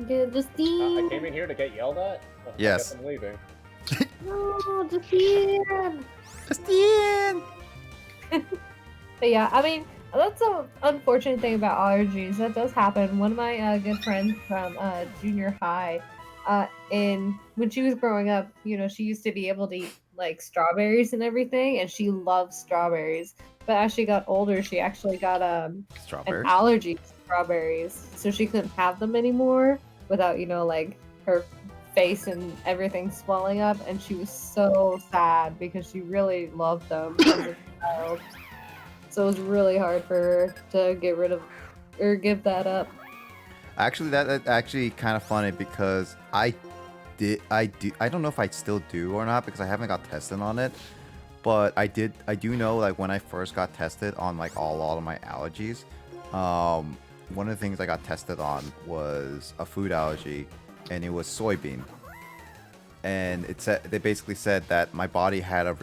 Yeah, Justine. I came in here to get yelled at? Well, Yes. I guess I'm leaving. No, Justine. Justine. But yeah, I mean, that's the unfortunate thing about allergies. That does happen. One of my good friends from junior high, when she was growing up, she used to be able to eat like strawberries and everything, and she loves strawberries. But as she got older, she actually got an Strawberries. allergy to strawberries, so she couldn't have them anymore without like her face and everything swelling up, and she was so sad because she really loved them as a child. So it was really hard for her to get rid of or give that up. Actually, that's actually kind of funny because I don't know if I still do or not because I haven't got tested on it, but I do know like when I first got tested on like a lot of my allergies, one of the things I got tested on was a food allergy, and it was soybean, and they basically said that my body had a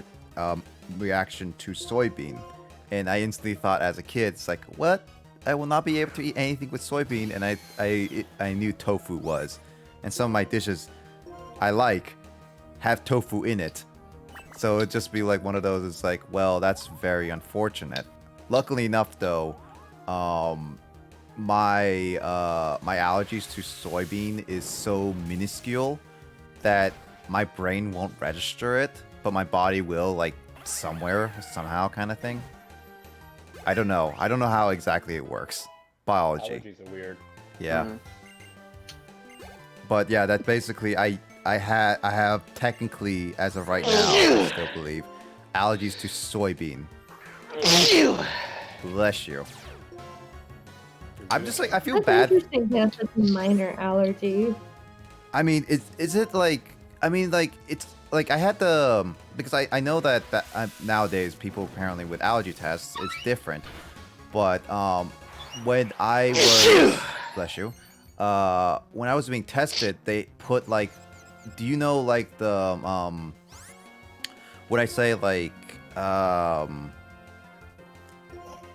reaction to soybean, and I instantly thought as a kid, it's like, what? I will not be able to eat anything with soybean, and I knew tofu was, and some of my dishes I like have tofu in it, so it'd just be like one of those. It's like, well, that's very unfortunate. Luckily enough, though, my allergies to soybean is so minuscule that my brain won't register it, but my body will, like somehow kind of thing. I don't know how exactly it works. Biology. Allergies are weird. Yeah. Mhm. But yeah, that basically I have technically, as of right now, I still believe, allergies to soybean. Bless you. I'm just like, I feel That's bad. interesting to have such a minor allergy. I mean, is it like, I mean, like, it's like I had the, because I know that nowadays people apparently with allergy tests, it's different. But when I was, bless you, when I was being tested, they put like, do you know like the, would I say like,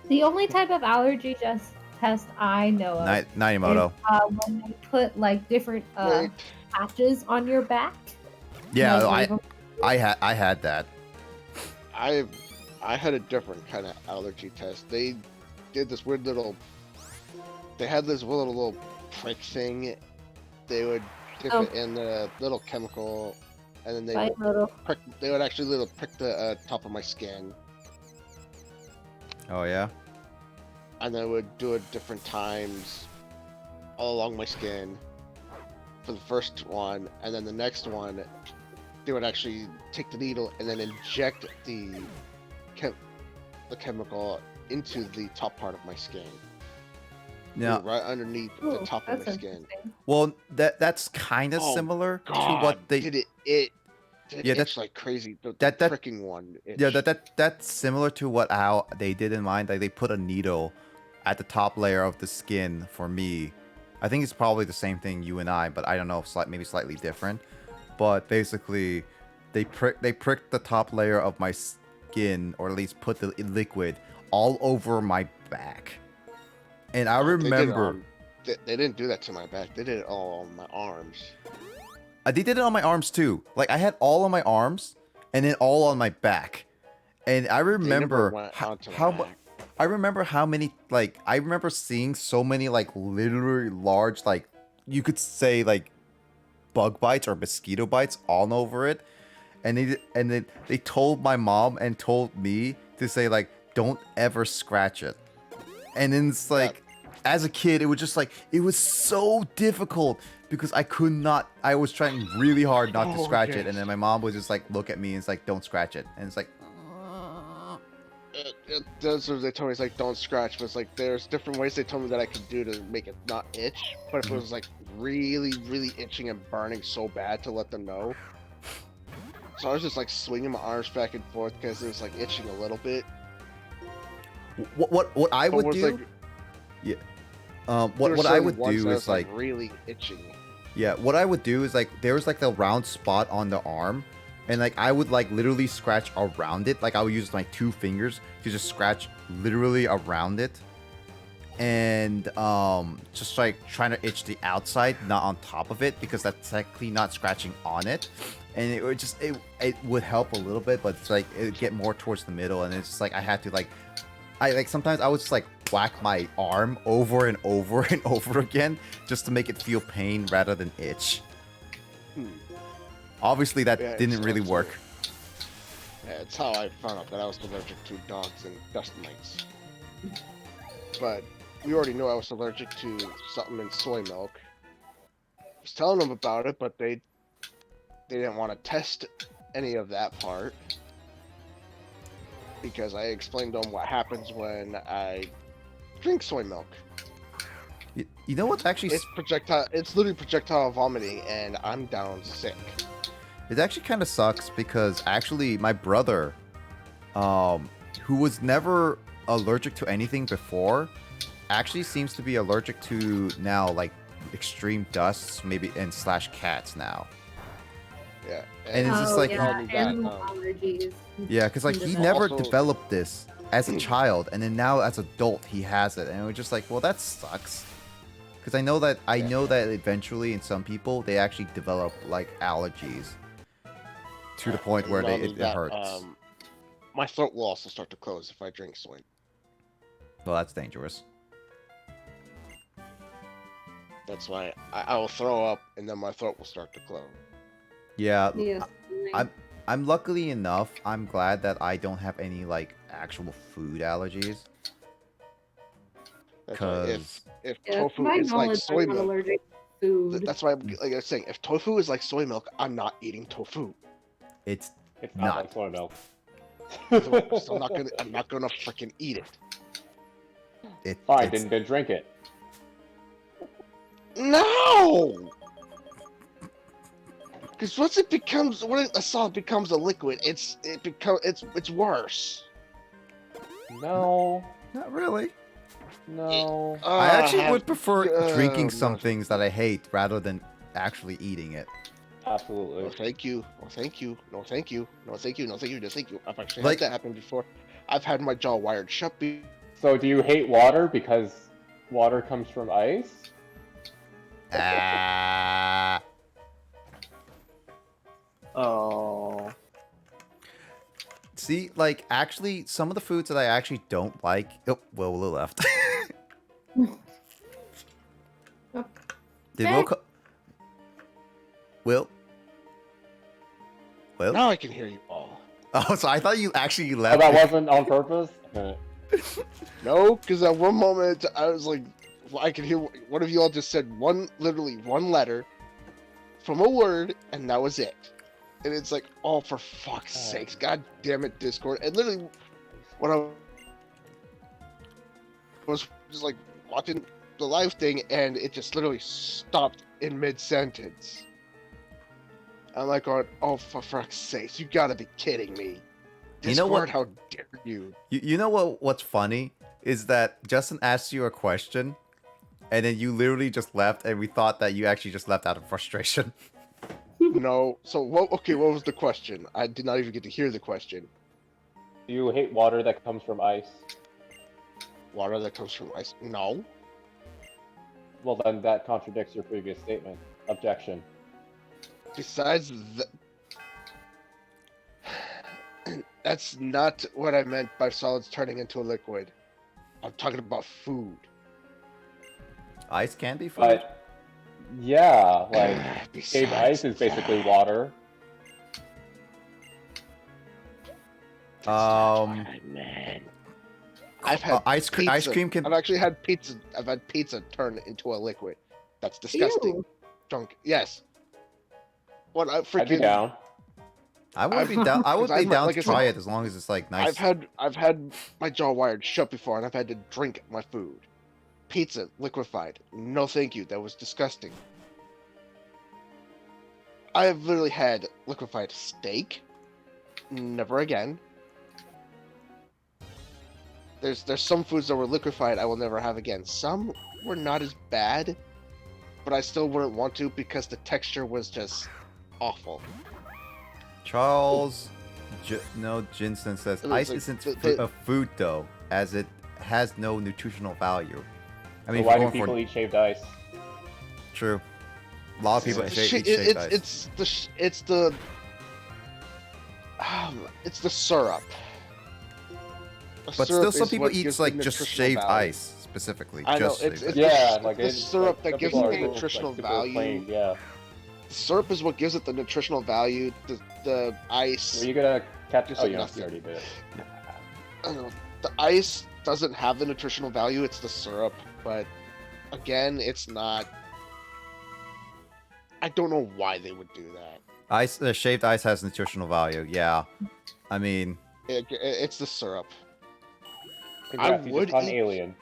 The only type of allergy test I know of Nanimoto. is when they put like different patches on your back. Yeah, Like, I had that. I had a different kind of allergy test. They did this weird little. They had this little prick thing. They would dip it in the little chemical, and then they would actually prick the top of my skin, Oh yeah. and they would do it different times, all along my skin. For the first one, and then the next one, they would actually take the needle and then inject the chemical into the top part of my skin. Now, Right underneath the top of my that's skin. well, that's kind of Oh, similar to God, what they. did it Yeah, itch that's like crazy. The that pricking one. Yeah, itched. that's similar to how they did in mine. Like they put a needle at the top layer of the skin for me. I think it's probably the same thing you and I, but I don't know, maybe slightly different. But basically, they pricked the top layer of my skin, or at least put the liquid all over my back. And I They did it remember, on They didn't do that to my back. They did it all on my arms. They did it on my arms too. Like I had all on my arms, and then all on my back. And I remember I remember how many like I remember seeing so many like literally large like you could say like bug bites or mosquito bites all over it. And they told my mom and told me to say like don't ever scratch it. And then it's like as a kid it was just like it was so difficult because I could not I was trying really hard not to scratch it, and then my mom would just like look at me and it's like don't scratch it. And it's like That's what they told me. It's like don't scratch, but it's like there's different ways they told me that I could do to make it not itch. But if it was like really, really itching and burning so bad to let them know. So I was just like swinging my arms back and forth because it was like itching a little bit. What I would do? Like, what I would do is like really itching. Yeah, what I would do is like there was like the round spot on the arm, and like I would like literally scratch around it. Like I would use my 2 fingers to just scratch literally around it, and just like trying to itch the outside, not on top of it, because that's technically not scratching on it. And it would just it would help a little bit, but it's like it would get more towards the middle, and it's just like I had to like sometimes I would just like whack my arm over and over and over again just to make it feel pain rather than itch. Obviously that didn't really work. Yeah, it's how I found out that I was allergic to dogs and dust mites. But we already knew I was allergic to something in soy milk. I was telling them about it, but they didn't want to test any of that part. Because I explained to them what happens when I drink soy milk. You know what's actually... It's literally projectile vomiting, and I'm down sick. It actually kind of sucks because actually my brother, who was never allergic to anything before, actually seems to be allergic to now like extreme dusts, maybe and / cats now. Yeah, and it's just like animal allergies. Yeah, because like he never developed this as a child, and then now as an adult he has it, and we're just like, well, that sucks. Because I know that eventually in some people they actually develop like allergies to the point where it hurts. My throat will also start to close if I drink soy. Well, that's dangerous. That's why I will throw up, and then my throat will start to close. Yeah, I'm luckily enough. I'm glad that I don't have any like actual food allergies. Because if tofu is like soy milk, that's why like I was saying, if tofu is like soy milk, I'm not eating tofu. It's not like soy milk. So I'm not gonna freaking eat it. Fine, then drink it. No. Because once a solid becomes a liquid, it's worse. No. Not really. No. I actually would prefer drinking some things that I hate rather than actually eating it. Absolutely. No, thank you. No, thank you. No, thank you. No, thank you. No, thank you. No, thank you. I've actually Like- had that happen before. I've had my jaw wired shut. So do you hate water because water comes from ice? Oh. See, like, actually, some of the foods that I actually don't like... Oh, well, Will left. Did Will... Will? Will? Now I can hear you all. Oh, so I thought you actually Oh, left. that wasn't on purpose? No, because at one moment I was like, I could hear one of you all just said literally one letter from a word, and that was it. And it's like, oh, for fuck's sakes, god damn it, Discord. And literally, when I was just like watching the live thing, and it just literally stopped in mid-sentence. I'm like going, oh, for fuck's sakes, you gotta be kidding me. Discord, You know what? How dare you? You know what's funny? Is that Justin asked you a question, and then you literally just left, and we thought that you actually just left out of frustration. No. So what? Okay, what was the question? I did not even get to hear the question. Do you hate water that comes from ice? Water that comes from ice? No. Well, then that contradicts your previous statement. Objection. Besides, that's not what I meant by solids turning into a liquid. I'm talking about food. Ice can be food. But yeah, like Besides shaved ice is basically water. Man. I've had ice cream can. I've actually had pizza. I've had pizza turn into a liquid. That's disgusting. Ew. Drunk. Yes. What I I'd be freaking down. I would be down. I would be down like to I said, try it as long as it's like nice. I've had my jaw wired shut before, and I've had to drink my food. Pizza liquefied. No, thank you. That was disgusting. I have literally had liquefied steak. Never again. There's some foods that were liquefied I will never have again. Some were not as bad, but I still wouldn't want to because the texture was just awful. Charles, Jinson says ice isn't a food though, as it has no nutritional value. I mean, So why do people eat shaved ice? True. A lot of people eat shaved ice. It's the syrup. But still, some people eat like just shaved ice specifically. I know it's the syrup that gives it the nutritional value. Plain, yeah. The syrup is what gives it the nutritional value. The ice. Are you gonna catch it? Oh, you nothing. already did. I don't know. The ice doesn't have the nutritional value. It's the syrup, but again, it's not. I don't know why they would do that. The shaved ice has nutritional value. Yeah, I mean, it's the syrup. Congrats, you just caught an alien.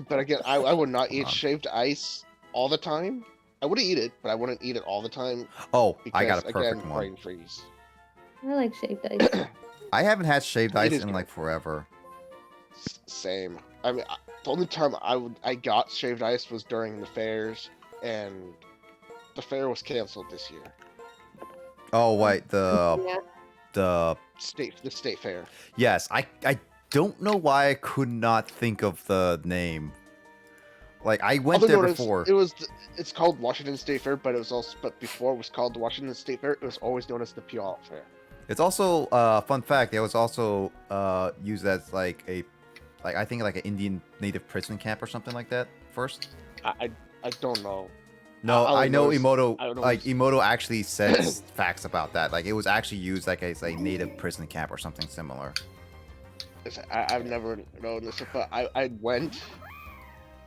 But again, I would not eat shaved ice all the time. I would eat it, but I wouldn't eat it all the time. Oh, because, I got a perfect again, one. Brain freeze. I like shaved ice. I haven't had shaved ice in like forever. Same. I mean, the only time I got shaved ice was during the fairs, and the fair was canceled this year. Oh wait, the state fair. Yes, I don't know why I could not think of the name. Like I went there before. It's called Washington State Fair, but before it was called the Washington State Fair, it was always known as the Puyallup Fair. It's also fun fact. It was also used as like I think like an Indian native prison camp or something like that first. I don't know. No, I know Emoto. Emoto actually says facts about that. Like it was actually used like as a native prison camp or something similar. I've never known this, but I went,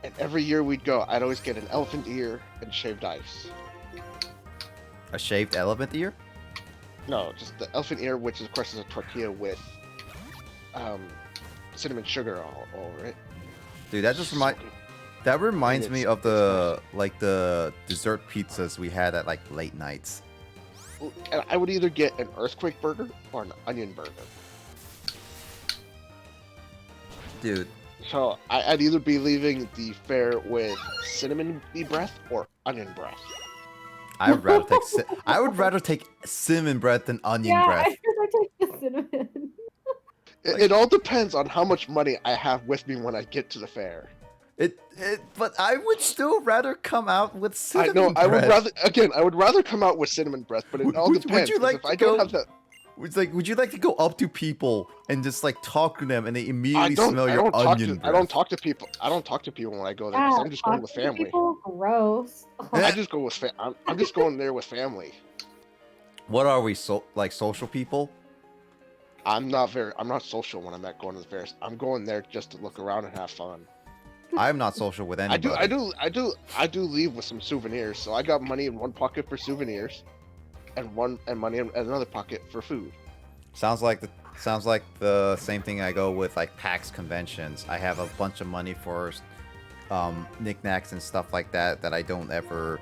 and every year we'd go, I'd always get an elephant ear and shaved ice. A shaved elephant ear? No, just the elephant ear, which of course is a tortilla with cinnamon sugar all over it. Dude, that reminds me of the dessert pizzas we had at like late nights. And I would either get an earthquake burger or an onion burger. Dude. So I'd either be leaving the fair with cinnamon breath or onion breath. I would rather take cinnamon breath than onion breath. I take the cinnamon. It all depends on how much money I have with me when I get to the fair. But I would still rather come out with cinnamon breath. I would rather come out with cinnamon breath, but it all depends. Would you like to go up to people and just like talk to them and they immediately smell your onion breath? I don't talk to people. I don't talk to people when I go there because I'm just going with family. People, gross. I just go with I'm just going there with family. What are we social people? I'm not social when I'm going to the fairs. I'm going there just to look around and have fun. I'm not social with anybody. I do leave with some souvenirs. So I got money in one pocket for souvenirs, and money in another pocket for food. Sounds like the same thing I go with like PAX conventions. I have a bunch of money for knickknacks and stuff like that I don't ever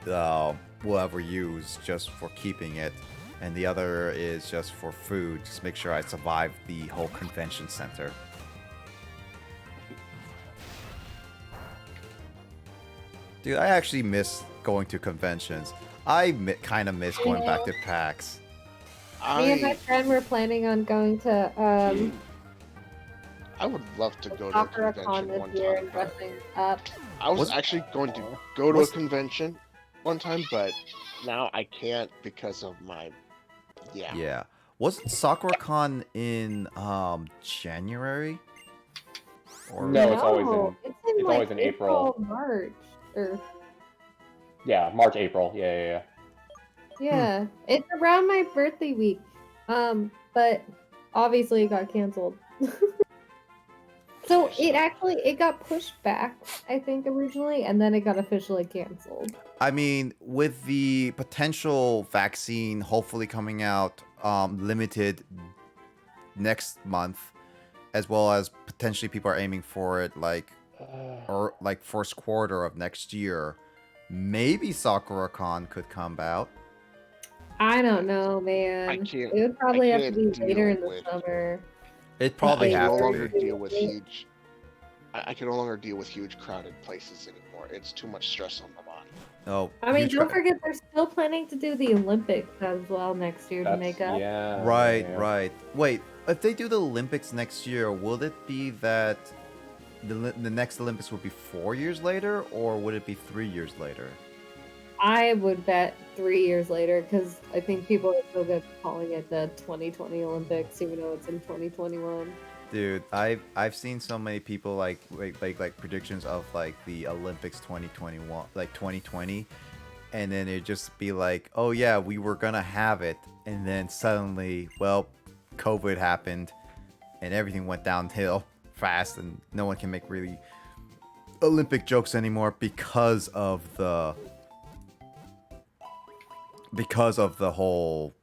will ever use, just for keeping it, and the other is just for food. Just make sure I survive the whole convention center. Dude, I actually miss going to conventions. I kind of miss going back to PAX. Me and my friend were planning on going to I would love to go to a Sakura Con convention this one year time. and But dressing up. I was Was- actually going to go to a was- convention one time, but now I can't because of my. Yeah. Yeah. Wasn't SakuraCon in January? Or No, it's always No, in. it's in it's like always in April. March. Or Yeah, March, April. Yeah. yeah, it's around my birthday week. But obviously it got canceled. So it got pushed back, I think originally, and then it got officially canceled. I mean, with the potential vaccine hopefully coming out limited next month, as well as potentially people are aiming for it or like first quarter of next year, maybe SakuraCon could come out. I don't know, man. I can't. It would probably I have to be can't later in deal the with- summer. It probably I have can no to longer be. deal with huge. I can no longer deal with huge crowded places anymore. It's too much stress on my body. Oh, I mean, huge don't cra- forget they're still planning to do the Olympics as well next year to That's, make up. yeah. Right, yeah. right. Wait, if they do the Olympics next year, will it be that the next Olympics will be 4 years later, or would it be 3 years later? I would bet 3 years later because I think people are still good calling it the 2020 Olympics, even though it's in 2021. Dude, I've seen so many people like predictions of like the Olympics 2021, like 2020, and then it just be like, oh yeah, we were gonna have it, and then suddenly, well, COVID happened, and everything went downhill fast, and no one can make really Olympic jokes anymore because of the whole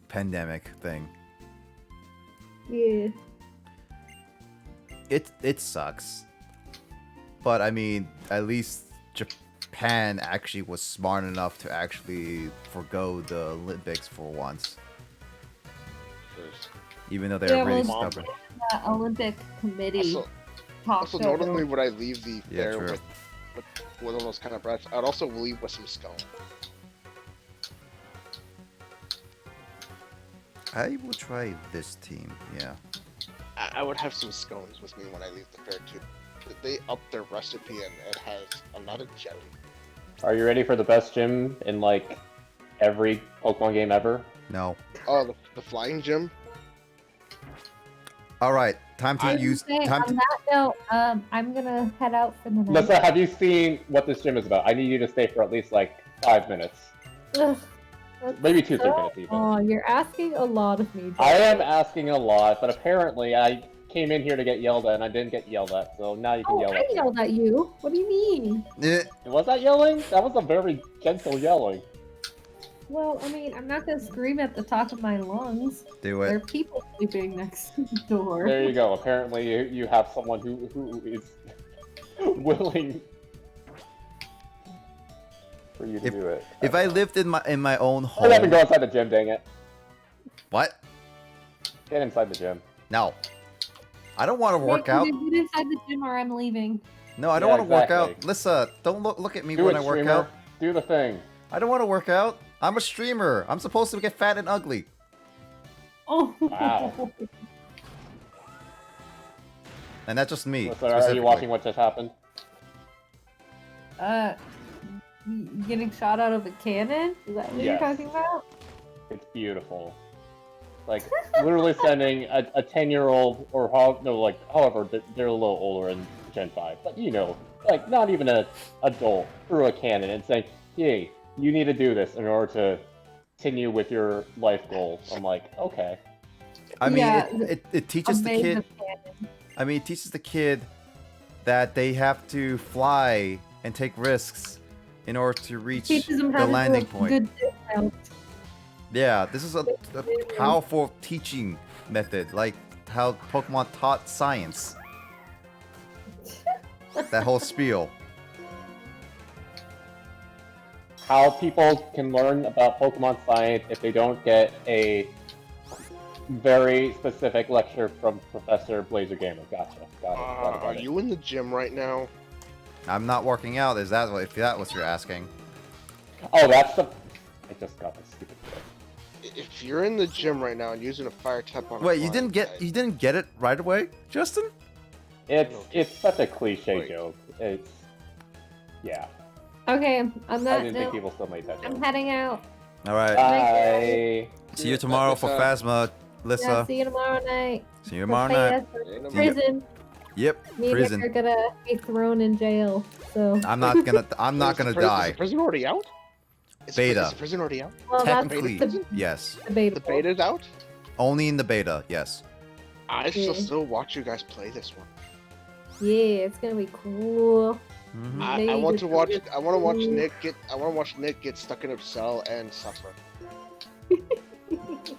pandemic thing. Yeah. It sucks. But I mean, at least Japan actually was smart enough to actually forgo the Olympics for once. Even though they're really stubborn. The Olympic Committee Also, talked not over- only would I leave the Yeah, fair true. with one of those kind of breaths, I'd also leave with some scone. I will try this team, yeah. I would have some scones with me when I leave the fair too. They up their recipe and it has a lot of jelly. Are you ready for the best gym in like every Pokemon game ever? No. Oh, the flying gym? Alright, time to I was use gonna say, time on to that note, I'm gonna head out for the night. Melissa, have you seen what this gym is about? I need you to stay for at least like 5 minutes. Ugh, that's Maybe 2-3 so- minutes even. Oh, you're asking a lot of me. I am asking a lot, but apparently I came in here to get yelled at and I didn't get yelled at, so now you can Oh, yell I at me. yelled at you. What do you mean? Was that yelling? That was a very gentle yelling. Well, I mean, I'm not gonna scream at the top of my lungs. do There it. are people sleeping next to the door. There you go. Apparently you have someone who is willing for you to do it. If I lived in my own Or let me home. go inside the gym, dang it. What? Get inside the gym. No. I don't want to work out. Either get inside the gym or I'm leaving. No, I don't Yeah, want to work out. exactly. Lissa, don't look at me Do when it, I work streamer. out. Do the thing. I don't want to work out. I'm a streamer. I'm supposed to get fat and ugly. Oh. Wow. And that's just me. Melissa, are you specifically. watching what just happened? Getting shot out of a cannon? Is that what Yes. you're talking about? It's beautiful. Like, literally sending a 10-year-old, or however, they're a little older in Gen 5, but you know, like, not even an adult, through a cannon and saying, hey, you need to do this in order to continue with your life goals. I'm like, okay. I mean, Yeah, it teaches the Amazing kid. cannon. I mean, it teaches the kid that they have to fly and take risks in order to reach Teaches them the how to landing do a point. good dismount. Yeah, this is a powerful teaching method, like how Pokemon taught science. That whole spiel. How people can learn about Pokemon science if they don't get a very specific lecture from Professor Blazer Gamer. Gotcha. Got it. Are you in the gym right now? I'm not working out. Is that what? If that what you're asking? Oh, that's the. I just got this stupid joke. If you're in the gym right now and using a fire type on a Wait, you flying didn't get it right away, Justin? It's such a cliche joke. It's yeah. Okay, on I that didn't think note, people still made that joke. I'm heading out. All right. Bye. See you tomorrow for Phasma, Yeah, Lissa. see you tomorrow night. See you tomorrow night. Prepare for See ya. prison. Yep, Me and prison. Nick are gonna be thrown in jail. So I'm not gonna Is die. the prison already out? Beta. Is the prison already out? Well, that's Technically, the yes. The beta's out? Only in the beta, yes. I shall Yeah. still watch you guys play this one. Yeah, it's gonna be cool. I want to watch. I want to watch Nick get. I want to watch Nick get stuck in a cell and suffer.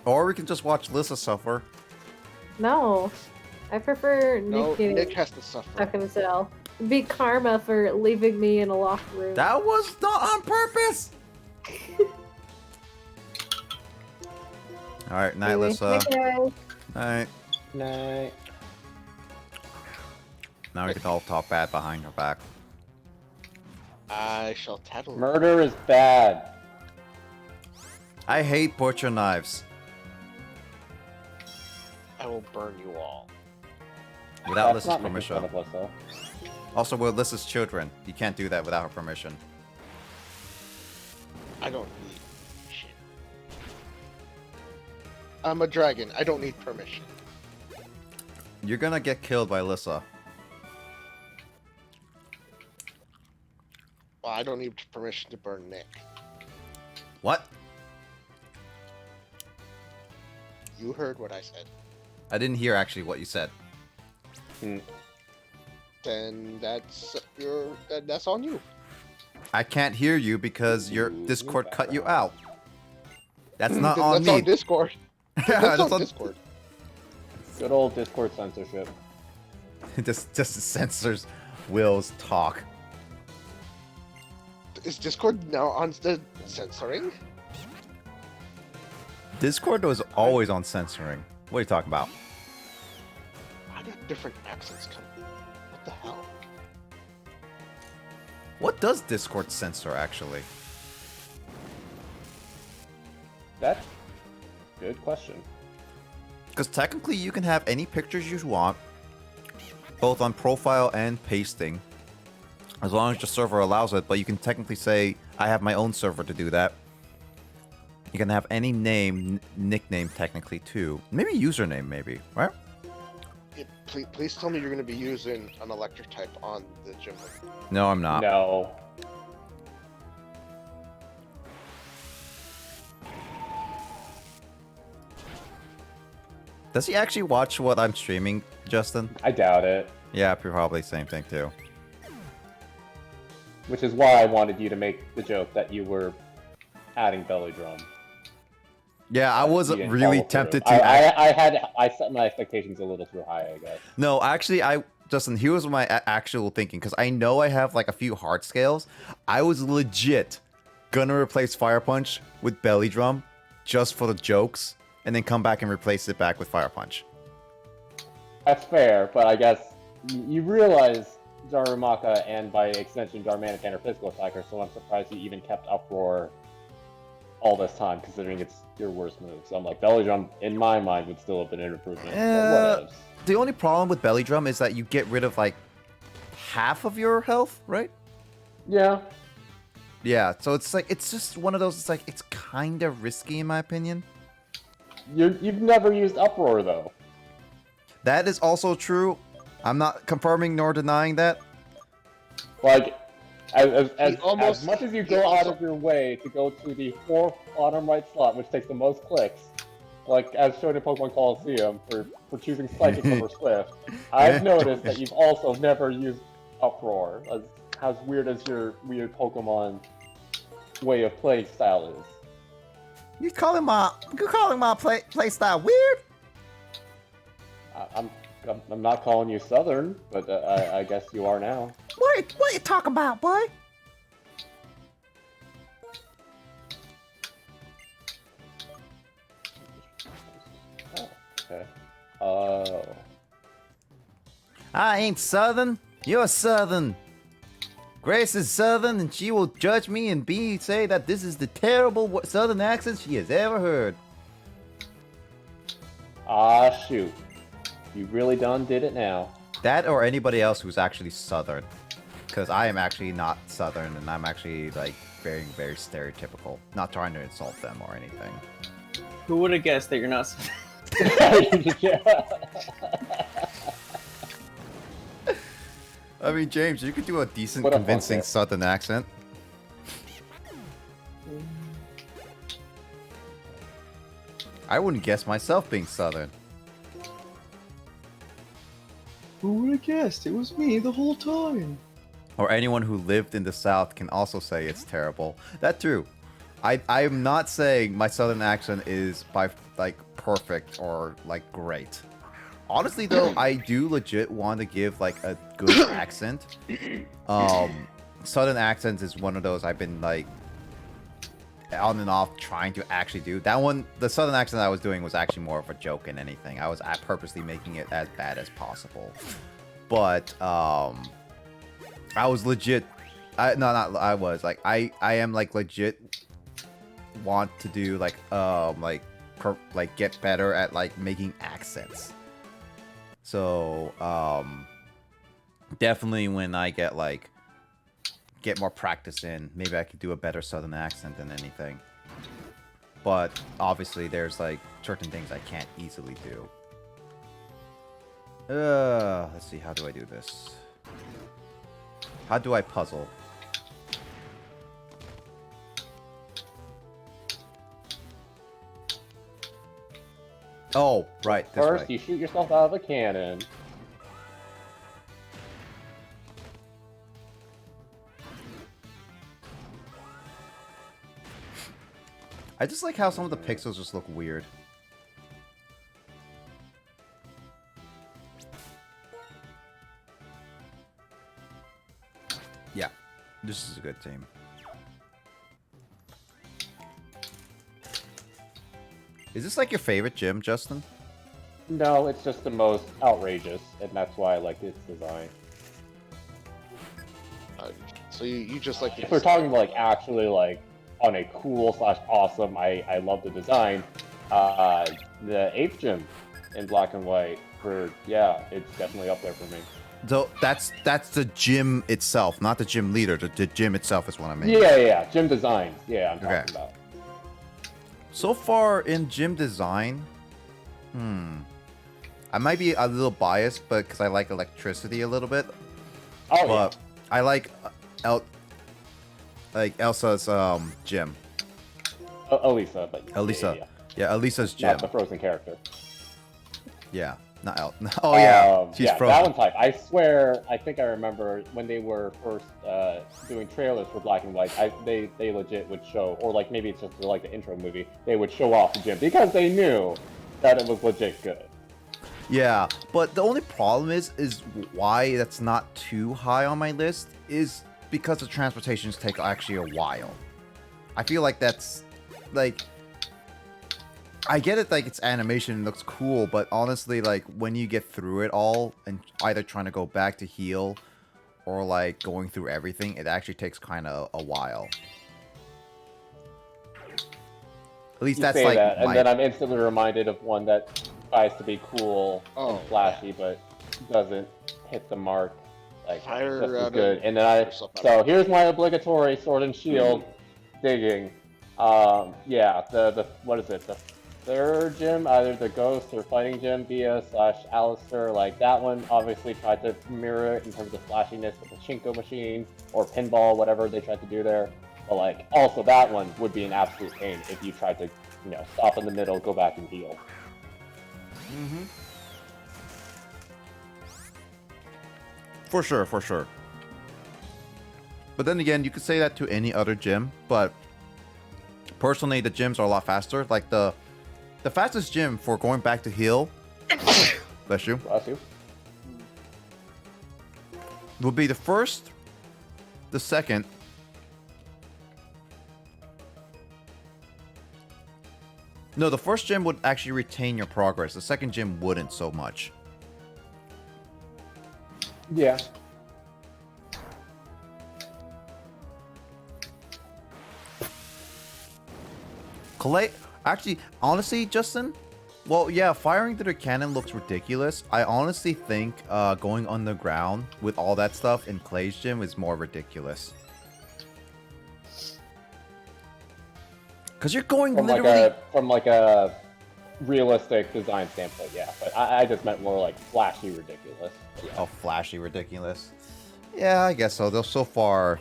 Or we can just watch Lissa suffer. No, I prefer No, Nick getting Nick has to suffer. stuck in a cell. It'd be karma for leaving me in a locked room. That was not on purpose. All right, night, Anyway, Lissa. night, guys. Night. Night. Now we can all talk bad behind her back. I shall tattle. Murder is bad. I hate butcher knives. I will burn you all. Without That's Lissa's not making permission. fun of Lissa. Also, we're Lissa's children. You can't do that without her permission. I don't need shit. I'm a dragon. I don't need permission. You're gonna get killed by Lissa. Well, I don't need permission to burn Nick. What? You heard what I said. I didn't hear actually what you said. Then that's on you. I can't hear you because your Discord cut you out. That's not Then on that's me. on Discord. Yeah, That's on Discord. Good old Discord censorship. just the censors Will's talk. Is Discord now on the censoring? Discord was always on censoring. What are you talking about? Why do different accents come? What the hell? What does Discord censor actually? That's a good question. Because technically you can have any pictures you want, both on profile and pasting, as long as your server allows it, but you can technically say, I have my own server to do that. You can have any name, nickname technically too. Maybe username maybe, right? Please tell me you're going to be using an electric type on the gym. No, I'm not. No. Does he actually watch what I'm streaming, Justin? I doubt it. Yeah, probably same thing too. Which is why I wanted you to make the joke that you were adding belly drum. Yeah, I was You didn't really follow tempted through. to. I set my expectations a little too high, I guess. No, actually, Justin, here was my actual thinking, because I know I have like a few heart scales. I was legit gonna replace Fire Punch with Belly Drum just for the jokes, and then come back and replace it back with Fire Punch. That's fair, but I guess you realize Darumaka and by extension Darmanican are physical attackers, so I'm surprised you even kept Uproar all this time, considering it's your worst move. So I'm like, Belly Drum, in my mind, would still have been an improvement. But whatevs. The only problem with Belly Drum is that you get rid of like half of your health, right? Yeah. Yeah, so it's like, it's just one of those, it's like, it's kind of risky in my opinion. You've never used Uproar, though. That is also true. I'm not confirming nor denying that. Like, as much as you go out of your way to go to the fourth bottom right slot, which takes the most clicks, like as shown in Pokemon Coliseum for choosing Psychic over Swift, I've noticed that you've also never used Uproar, as weird as your weird Pokemon way of playing style is. You calling my play style weird? I'm not calling you Southern, but I guess you are now. What you talking about, boy? Okay. Oh. I ain't Southern. You're Southern. Grace is Southern, and she will judge me and say that this is the terrible Southern accent she has ever heard. Ah, shoot. You really done did it now. That or anybody else who's actually Southern. Because I am actually not Southern, and I'm actually, like, very, very stereotypical. Not trying to insult them or anything. Who would have guessed that you're not? I mean, James, you could do a decent, What a convincing fucker. Southern accent. I wouldn't guess myself being Southern. Who would have guessed? It was me the whole time. Or anyone who lived in the South can also say it's terrible. That's true. I'm not saying my Southern accent is perfect or like great. Honestly though, I do legit want to give like a good accent. Southern accent is one of those I've been like on and off trying to actually do. That one, the Southern accent I was doing was actually more of a joke than anything. I was purposely making it as bad as possible. But I was legit. I am like legit want to do like get better at like making accents. So definitely when I get more practice in, maybe I could do a better Southern accent than anything. But obviously there's like certain things I can't easily do. Let's see, how do I do this? How do I puzzle? Oh, right, this First, way. you shoot yourself out of a cannon. I just like how some of the pixels just look weird. Yeah, this is a good team. Is this like your favorite gym, Justin? No, it's just the most outrageous, and that's why I like its design. So you just like If we're talking like actually like on a cool / awesome, I love the design. The 8th gym in black and white it's definitely up there for me. So that's the gym itself, not the gym leader. The gym itself is what I mean. Yeah, gym designs. Yeah, I'm talking about. So far in gym design, I might be a little biased, but because I like electricity a little bit. Oh, but I like Elsa's gym. Elisa, but Elisa. Yeah, Elisa's gym. Not the Frozen character. Yeah, not El. Oh yeah, she's frozen. That one's hype. I swear, I think I remember when they were first doing trailers for Black and White. They legit would show, or like maybe it's just like the intro movie. They would show off the gym because they knew that it was legit good. Yeah, but the only problem is why that's not too high on my list is because the transportations take actually a while. I feel like that's like, I get it, like it's animation, it looks cool, but honestly, like when you get through it all and either trying to go back to heal or like going through everything, it actually takes kind of a while. At least that's like that, and then I'm instantly reminded of one that tries to be cool and flashy, but doesn't hit the mark. Like just as good. And then so here's my obligatory sword and shield digging. The what is it? The 3rd gym, either the Ghost or Fighting Gym, Bia / Alistair. Like that one, obviously tried to mirror it in terms of flashiness with the Shinko machine or pinball, whatever they tried to do there. But like, also that one would be an absolute pain if you tried to, stop in the middle, go back and heal. For sure. But then again, you could say that to any other gym, but personally, the gyms are a lot faster. Like the fastest gym for going back to heal, bless you, would be the first, the second, no, the first gym would actually retain your progress. The second gym wouldn't so much. Yeah. Actually, honestly, Justin, Well, yeah, firing through the cannon looks ridiculous. I honestly think going underground with all that stuff in Clay's gym is more ridiculous. Because you're going from literally... like a realistic design standpoint, yeah. But I just meant more like flashy ridiculous. Yeah. Oh, flashy ridiculous. Yeah, I guess so. Though so far,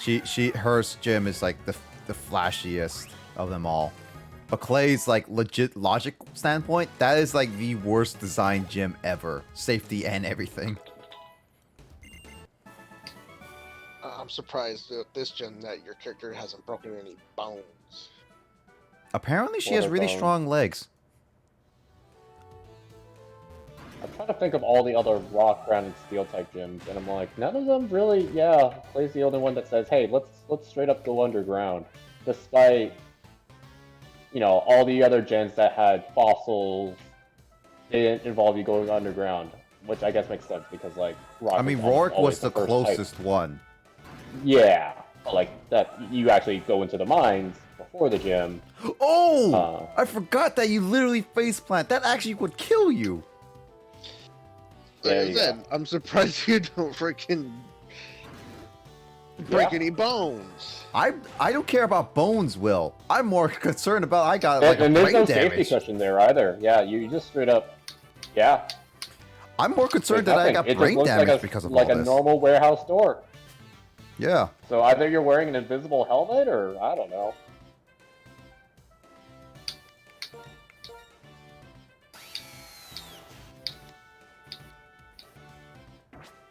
her gym is like the flashiest of them all. But Clay's like legit logic standpoint, that is like the worst designed gym ever. Safety and everything. I'm surprised with this gym that your character hasn't broken any bones. Apparently she has really strong legs. I'm trying to think of all the other rock, ground, and steel type gyms, and I'm like, none of them really. Yeah, Clay's the only one that says, "Hey, let's straight up go underground," despite all the other gens that had fossils didn't involve you going underground, which I guess makes sense because like rock. I mean, Rourke was the closest one. Yeah, like that you actually go into the mines before the gym. Oh, I forgot that you literally faceplant. That actually would kill you. Like I said, I'm surprised you don't freaking break any bones. I don't care about bones, Will. I'm more concerned about I got like and a there's brain no damage. safety cushion there either. Yeah, you just straight up. Yeah. I'm more concerned that I got brain damage because of all this. Like a normal warehouse door. Yeah. So either you're wearing an invisible helmet or I don't know.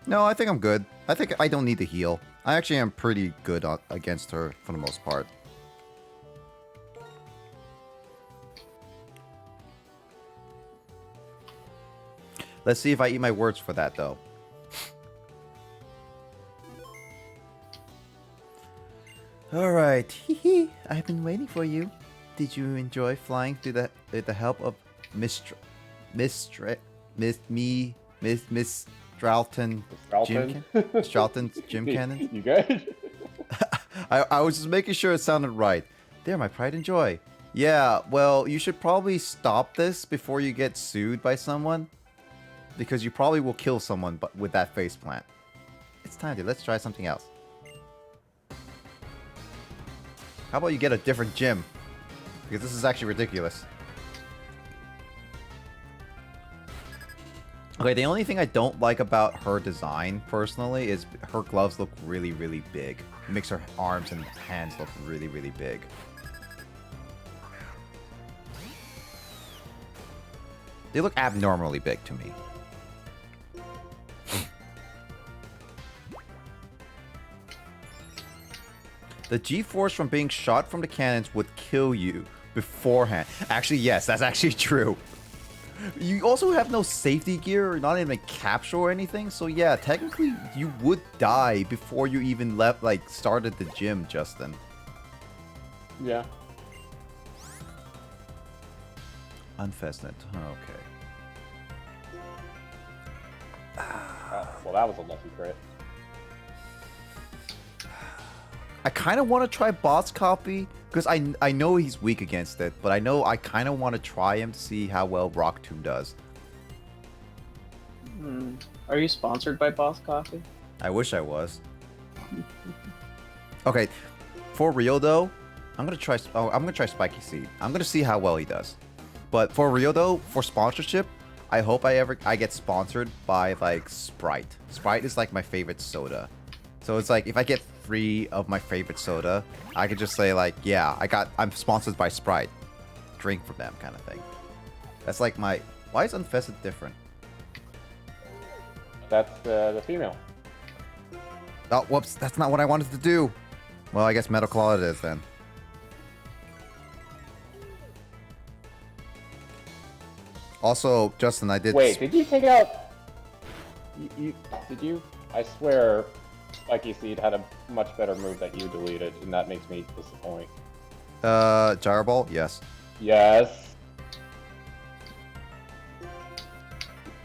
No, I think I'm good. I think I don't need to heal. I actually am pretty good against her for the most part. Let's see if I eat my words for that, though. Alright, I've been waiting for you. Did you enjoy flying through with the help of Miss Stralton's gym cannon? You good? I was just making sure it sounded right. They're my pride and joy. Yeah, well, you should probably stop this before you get sued by someone. Because you probably will kill someone with that faceplant. It's time to let's try something else. How about you get a different gym? Because this is actually ridiculous. Okay, the only thing I don't like about her design, personally, is her gloves look really, really big. It makes her arms and hands look really, really big. They look abnormally big to me. The G-force from being shot from the cannons would kill you beforehand. Actually, yes, that's actually true. You also have no safety gear or not even a capsule or anything. So yeah, technically you would die before you even started the gym, Justin. Yeah. Unfastened. Okay. Well, that was a lucky crit. I kind of want to try boss copy because I know he's weak against it, but I kind of want to try him to see how well Rock Tomb does. Are you sponsored by Boss Coffee? I wish I was. Okay, for real though, I'm gonna try Spiky Seed. I'm gonna see how well he does. But for real though, for sponsorship, I hope I get sponsored by like Sprite. Sprite is like my favorite soda. So it's like if I get 3 of my favorite soda, I could just say like, yeah, I'm sponsored by Sprite. Drink from them kind of thing. That's like my... Why is Unfested different? That's the female. Oh, whoops. That's not what I wanted to do. Well, I guess Metal Claw it is then. Also, Justin, I did... Wait, did you take out... Did you? I swear... Spiky Seed had a much better move that you deleted, and that makes me disappoint. Gyro Ball? Yes. Yes.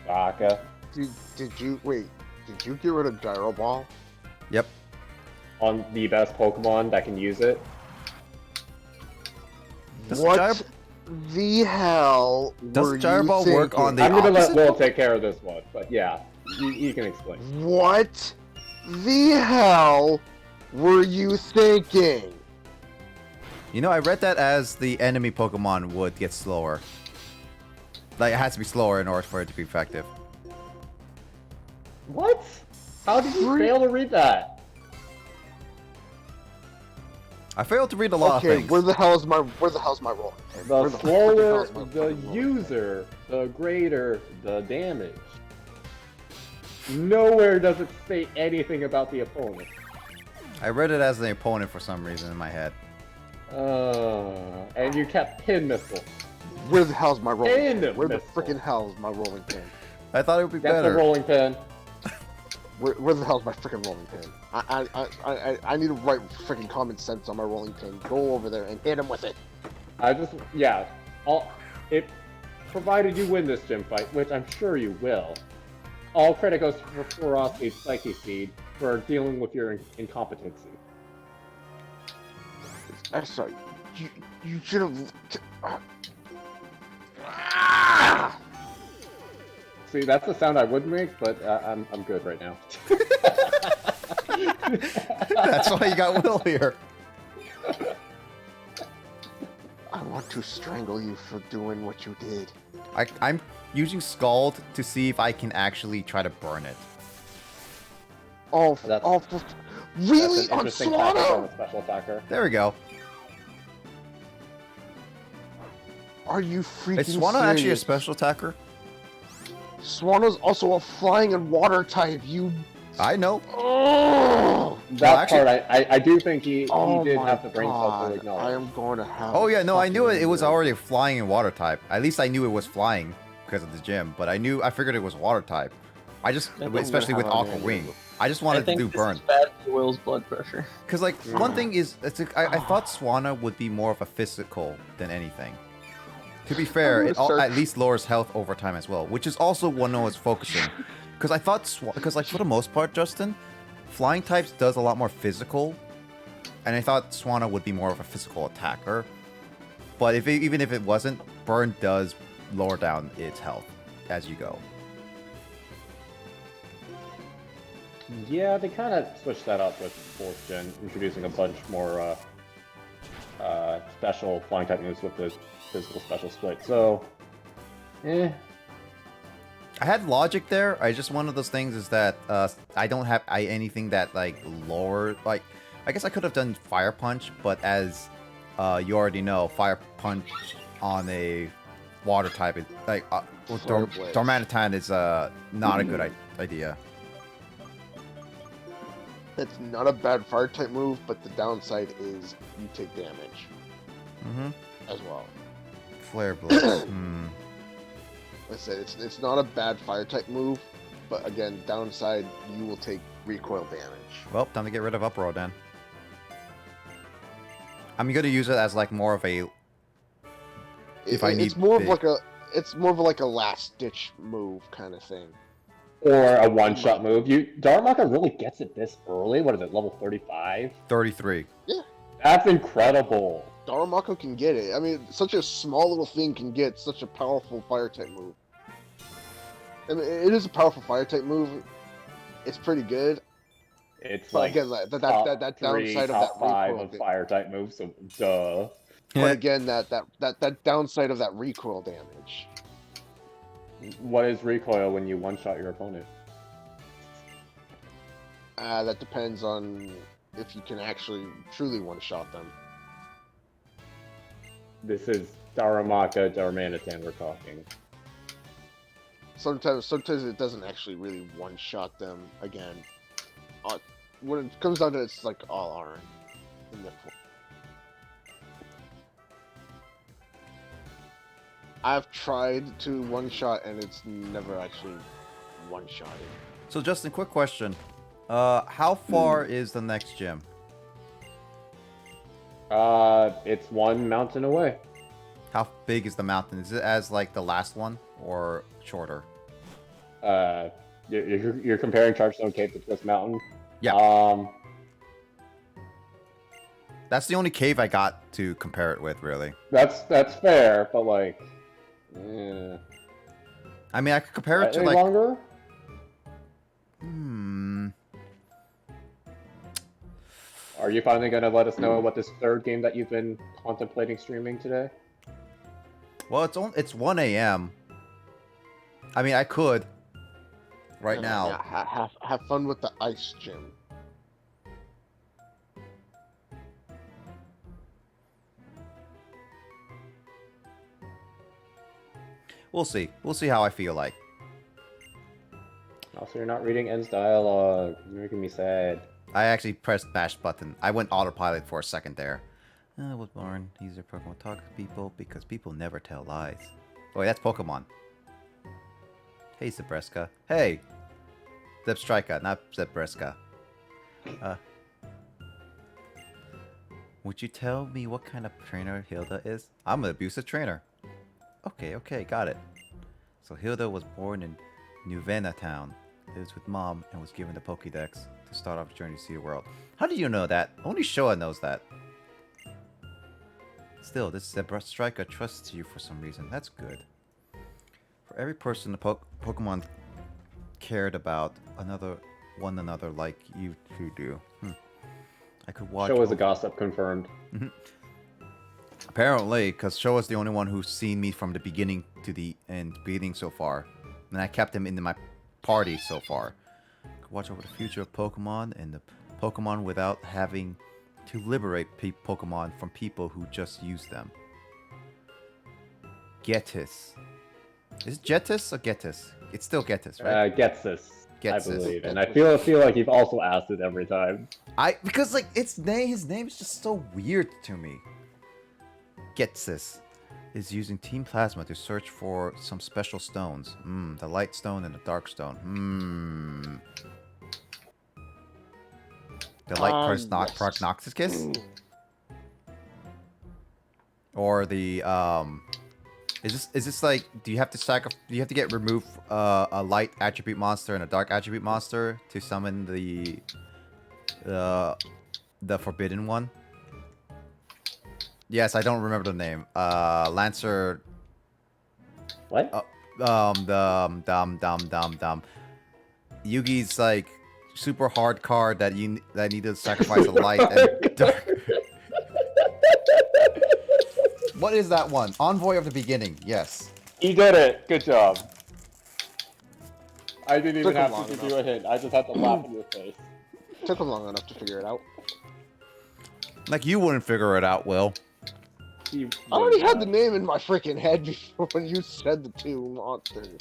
Baka. Did you get rid of Gyro Ball? Yep. On the best Pokemon that can use it. What? the hell Does were Gyro you Ball thinking? work on the I'm gonna let opposite? Will take care of this one, but yeah, you can explain. What the hell were you thinking? You know, I read that as the enemy Pokemon would get slower. Like, it has to be slower in order for it to be effective. What? How did you fail to read that? I failed to read a lot of Okay, things. where the hell's my rolling pin? The Where the slower freaking hell's my the fucking rolling user, the greater the damage. Nowhere does it say anything about the opponent. I read it as the opponent for some reason in my head. And you kept pin missile. pin? Where the hell's my rolling Pin pin? Where the missile. freaking hell's my rolling pin? I thought it would be That's better. a rolling pin. Where the hell's my freaking rolling pin? I need to write freaking common sense on my rolling pin. Go over there and hit him with it. It provided you win this gym fight, which I'm sure you will. All credit goes for Ferocity Psyche Seed for dealing with your incompetency. I'm sorry. You should have. See, that's the sound I would make, but I'm good right now. That's why you got Will here. I want to strangle you for doing what you did. I'm using Scald to see if I can actually try to burn it. Oh, That's really? an On interesting tactic on Swano? a special attacker. There we go. Are you freaking Is Swano actually a serious? special attacker? Swano's also a flying and water type. You. I know. Oh, That part, I do think he did my have the brain cell God. to acknowledge. I am going to have. Oh yeah, no, I knew it. It was fucking- already a flying and water type. At least I knew it was flying because of the gym. But I figured it was water type. I just, I think I'm especially gonna with have Aqua an Wing, idea. I just I wanted to think do this burn. is bad for Will's blood pressure. Because like one thing is, I thought Swana would be more of a physical than anything. To be fair, I'm it gonna at least lowers health over time as well, which is also what I was focusing. Because I thought, because like for the most part, Justin, flying types does a lot more physical, and I thought Swana would be more of a physical attacker. But even if it wasn't, burn does lower down its health as you go. Yeah, they kind of switched that up with 4th gen, introducing a bunch more special flying type moves with the physical special split. So, I had logic there. I just one of those things is that I don't have anything that like lower like. I guess I could have done Fire Punch, but as you already know, Fire Punch on a water type is like Flare Blade. Darmanitan is not a good idea. It's not a bad fire type move, but the downside is you take damage as well. Flare Blade. Like I said, it's not a bad fire type move, but again, downside you will take recoil damage. Well, time to get rid of Uproar then. I'm gonna use it as like more of a It's more of like a last ditch move kind of thing. or a one-shot move. Darumaka really gets it this early. What is it, level 35? 33. Yeah. That's incredible. Darumaka can get it. I mean, such a small little thing can get such a powerful fire type move. I mean, it is a powerful fire type move. It's pretty good. It's But like again, that top three, downside of that top 5 recoil. of fire type moves. So duh. But again, that downside of that recoil damage. What is recoil when you one-shot your opponent? That depends on if you can actually truly one-shot them. This is Darumaka, Darmanitan we're talking. Sometimes it doesn't actually really one-shot them. Again, when it comes down to it, it's like all iron in the form. I've tried to one-shot and it's never actually one-shotted. So Justin, quick question. How far is the next gym? It's one mountain away. How big is the mountain? Is it as like the last one or shorter? You're comparing Chargestone Cape to Twist Mountain? Yeah. That's the only cave I got to compare it with, really. That's fair, but like, eh. I mean, I could compare it to Any like. longer? Are you finally gonna let us know about this third game that you've been contemplating streaming today? Well, it's 1 a.m. I mean, I could. Right Yeah, now. Yeah, have fun with the ice gym. We'll see. We'll see how I feel like. Also, you're not reading N's dialogue. You're making me sad. I actually pressed bash button. I went autopilot for a second there. I was born. These are Pokemon talk to people because people never tell lies. Oh, wait, that's Pokemon. Hey, Zabreska. Hey! Zebstrika, not Zabreska. Would you tell me what kind of trainer Hilda is? I'm an abusive trainer. Okay, got it. So Hilda was born in Nuvena Town, lives with Mom, and was given the Pokédex to start off the journey to see the world. How did you know that? Only Showa knows that. Still, this Zebstrika trusts you for some reason. That's good. For every person the Pokemon cared about one another like you two do. I could watch. Showa's a gossip, confirmed. Apparently, because Showa's the only one who's seen me from the beginning to the end, beginning so far, and I kept him in my party so far. I could watch over the future of Pokemon and the Pokemon without having to liberate Pokemon from people who just use them. Getis. Is it Jetis or Getis? It's still Getis, right? Getsis, I Getsis. believe, and I feel like you've also asked it every time. Because like his name is just so weird to me. Getsis is using Team Plasma to search for some special stones. The Light Stone and the Dark Stone. The Light Prognosticus? Or the Is this like, do you have to get remove a light attribute monster and a dark attribute monster to summon the forbidden one? Yes, I don't remember the name. Lancer. What? Yugi's like super hard card that need to sacrifice a light and dark. What is that one? Envoy of the Beginning. Yes. You did it. Good job. I didn't even Took him have long to enough. do a hint. I just had to laugh in your face. Took him long enough to figure it out. Like you wouldn't figure it out, Will. I already had the name in my freaking head before when you said the two monsters.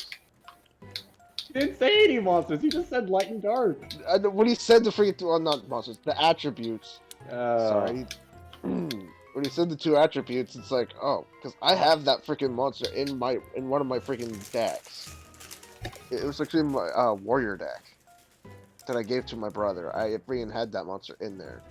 You didn't say any monsters. You just said light and dark. When he said the freaking two, not monsters, the attributes. Sorry. When he said the two attributes, it's like, oh, because I have that freaking monster in one of my freaking decks. It was actually my warrior deck that I gave to my brother. I freaking had that monster in there.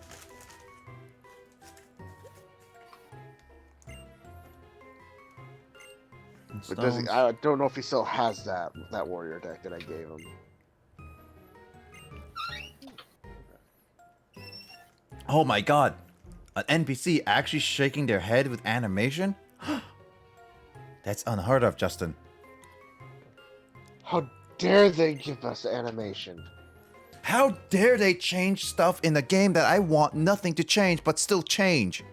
But does he, I don't know if he still has that warrior deck that I gave him. Oh my god. An NPC actually shaking their head with animation? That's unheard of, Justin. How dare they give us animation? How dare they change stuff in a game that I want nothing to change but still change?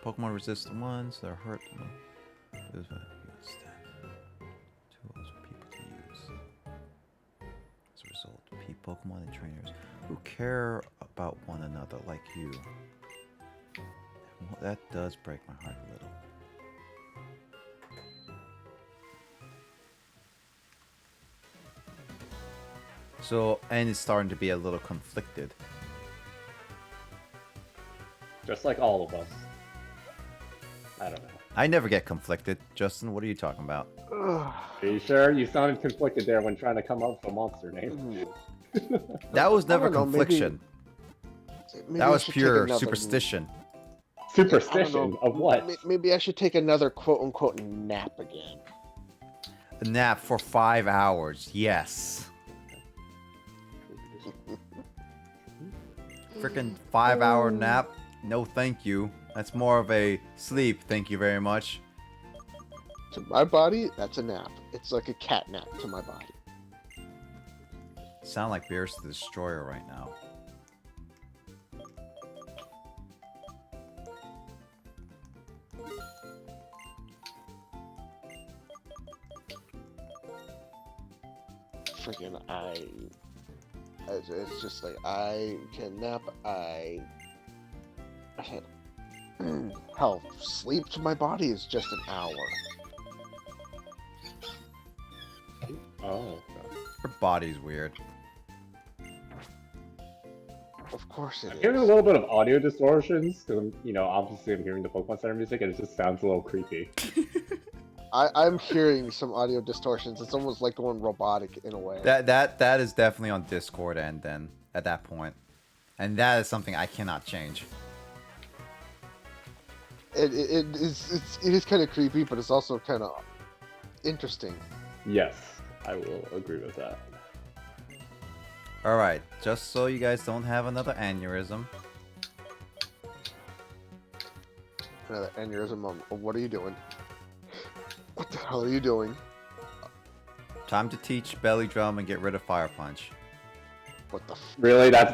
Pokemon resist the ones that are hurt. Those are tools for people to use. As a result, Pokemon and trainers who care about one another like you. Well, that does break my heart a little. So, N is starting to be a little conflicted. Just like all of us. I don't know. I never get conflicted. Justin, what are you talking about? Are you sure? You sounded conflicted there when trying to come up with a monster name. That was never I don't know, confliction. Maybe That I was should take pure another- superstition. Superstition of what? Maybe I should take another quote-unquote nap again. A nap for 5 hours. Yes. Freaking 5-hour nap? No, thank you. That's more of a sleep. Thank you very much. To my body, that's a nap. It's like a cat nap to my body. Sound like Beerus the Destroyer right now. Freaking it's just like I can nap. Hell, sleep to my body is just an hour. Oh. Her body's weird. Of course it I'm is. hearing a little bit of audio distortions because obviously I'm hearing the Pokemon Center music and it just sounds a little creepy. I'm hearing some audio distortions. It's almost like going robotic in a way. That is definitely on Discord end then at that point, and that is something I cannot change. It is kind of creepy, but it's also kind of interesting. Yes, I will agree with that. All right, just so you guys don't have another aneurysm. Another aneurysm. What are you doing? What the hell are you doing? Time to teach Belly Drum and get rid of Fire Punch. What the? Really? That's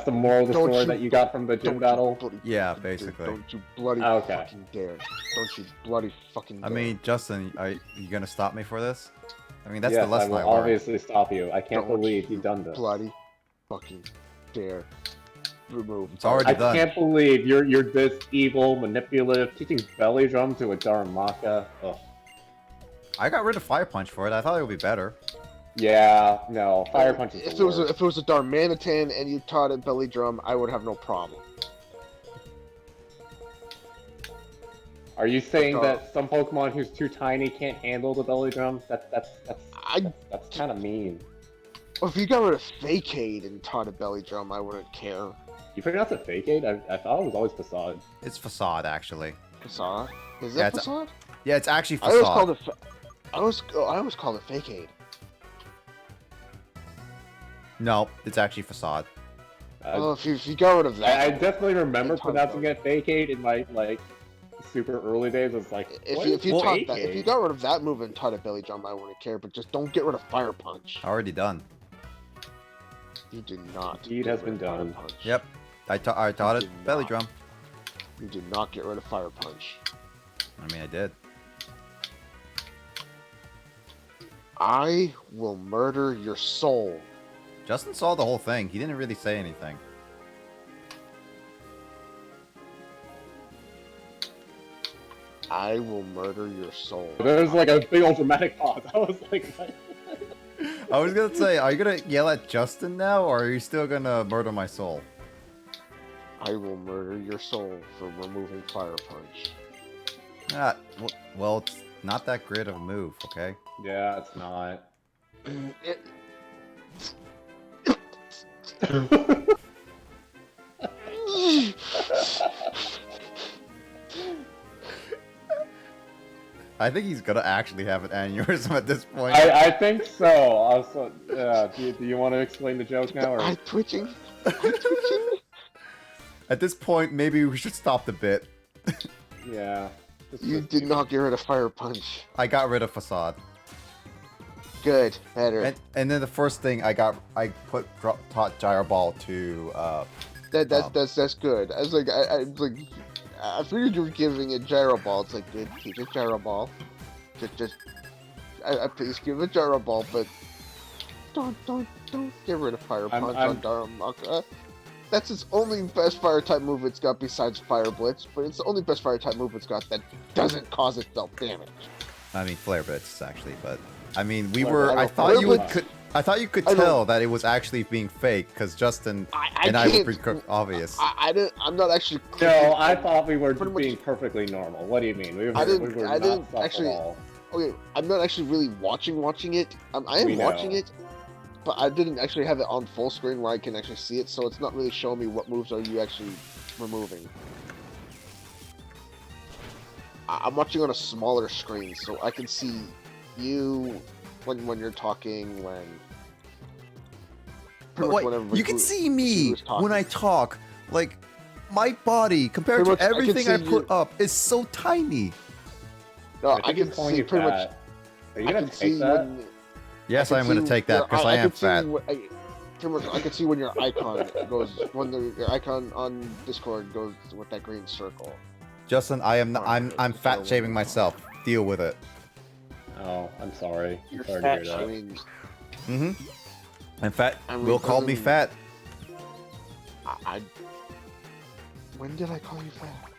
the moral of the story that you got from the gym battle? Yeah, basically. Don't you bloody Okay. fucking dare! Don't you bloody fucking dare! I mean, Justin, are you gonna stop me for this? I mean, that's Yes, the lesson I I will learned. obviously stop you. I can't Don't believe you you've done this. Bloody fucking dare! Remove. It's already done. I can't believe you're this evil, manipulative, teaching Belly Drum to a Darumaka. Ugh. I got rid of Fire Punch for it. I thought it would be better. Yeah, no, Fire Punch is If the it was worst. if it was a Darmanitan and you taught it Belly Drum, I would have no problem. Are you saying that some Pokemon who's too tiny can't handle the Belly Drum? That's kind of mean. Well, if you got rid of Fakeade and taught it Belly Drum, I wouldn't care. You pronounce it Fakeade? I thought it was always Facade. It's Facade, actually. Facade? Is Yeah, that it's- Facade? Yeah, it's actually I always called Facade. it. I always called it Fakeade. No, it's actually Facade. Well, if you got rid of that, I definitely remember They talk pronouncing about it Fakeade in my super early days. It's like what if you is taught that, Fakeade? if you got rid of that move and taught it Belly Drum, I wouldn't care. But just don't get rid of Fire Punch. Already done. You do not. Deed get has rid been of Fire done. Punch. Yep. I taught it You did Belly not. Drum. You did not get rid of Fire Punch. I mean, I did. I will murder your soul. Justin saw the whole thing. He didn't really say anything. I will murder your soul. There's like a big old dramatic pause. I was like, what? I was gonna say, are you gonna yell at Justin now, or are you still gonna murder my soul? I will murder your soul for removing Fire Punch. Ah, well, it's not that great of a move, okay? Yeah, it's not. I think he's gonna actually have an aneurysm at this point. I think so. Also, do you want to explain the joke now? Or? I'm twitching. I'm twitching. At this point, maybe we should stop the bit. Yeah. You did not get rid of Fire Punch. I got rid of Facade. Good, better. And then the first thing I taught Gyro Ball to That's good. I was like, I figured you were giving it Gyro Ball. It's like, good, keep it Gyro Ball. I please give it Gyro Ball, but don't get rid of Fire Punch on Darumaka. That's its only best fire type move it's got besides Fire Blitz, but it's the only best fire type move it's got that doesn't cause itself damage. I mean, Flare Blitz actually, but I mean, I I thought you Flare could tell that it was actually being fake because Justin and I were pretty obvious. I'm not actually. No, I thought we were being perfectly normal. What do you mean? We were I didn't not soft actually. at all. Okay, I'm not actually really watching it. I am We know. watching it, but I didn't actually have it on full screen where I can actually see it, so it's not really showing me what moves are you actually removing. I'm watching on a smaller screen, so I can see you when you're talking when. But pretty much wait, whenever you can Who- see who me was talking. when I talk. Like, my body compared Pretty to much, I can everything I see put you- up is so tiny. No, I I think can he's calling see you pretty much. fat. Are you I gonna can see take that? when. Yes, I I am can going to see take that your- because I am can see fat. pretty much, I can see when your icon goes when your icon on Discord goes with that green circle. Justin, I'm fat shaming myself. Deal with it. Oh, I'm sorry. I'm You're sorry fat to hear that. shaming. Mm-hmm. I'm fat. I mean, Will called me doesn't- fat. I. When did I call you fat?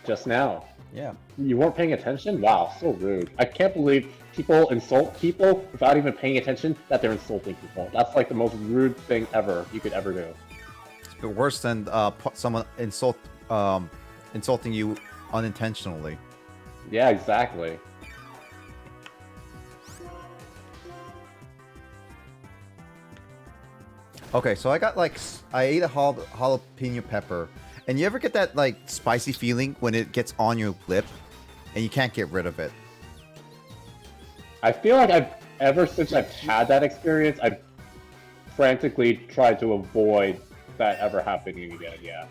Just now. Yeah. You weren't paying attention? Wow, so rude. I can't believe people insult people without even paying attention that they're insulting people. That's like the most rude thing ever you could ever do. It's worse than someone insulting you unintentionally. Yeah, exactly. Okay, so I got like I ate a jalapeno pepper, and you ever get that like spicy feeling when it gets on your lip, and you can't get rid of it? I feel like ever since I've had that experience, I've frantically tried to avoid that ever happening again, yeah.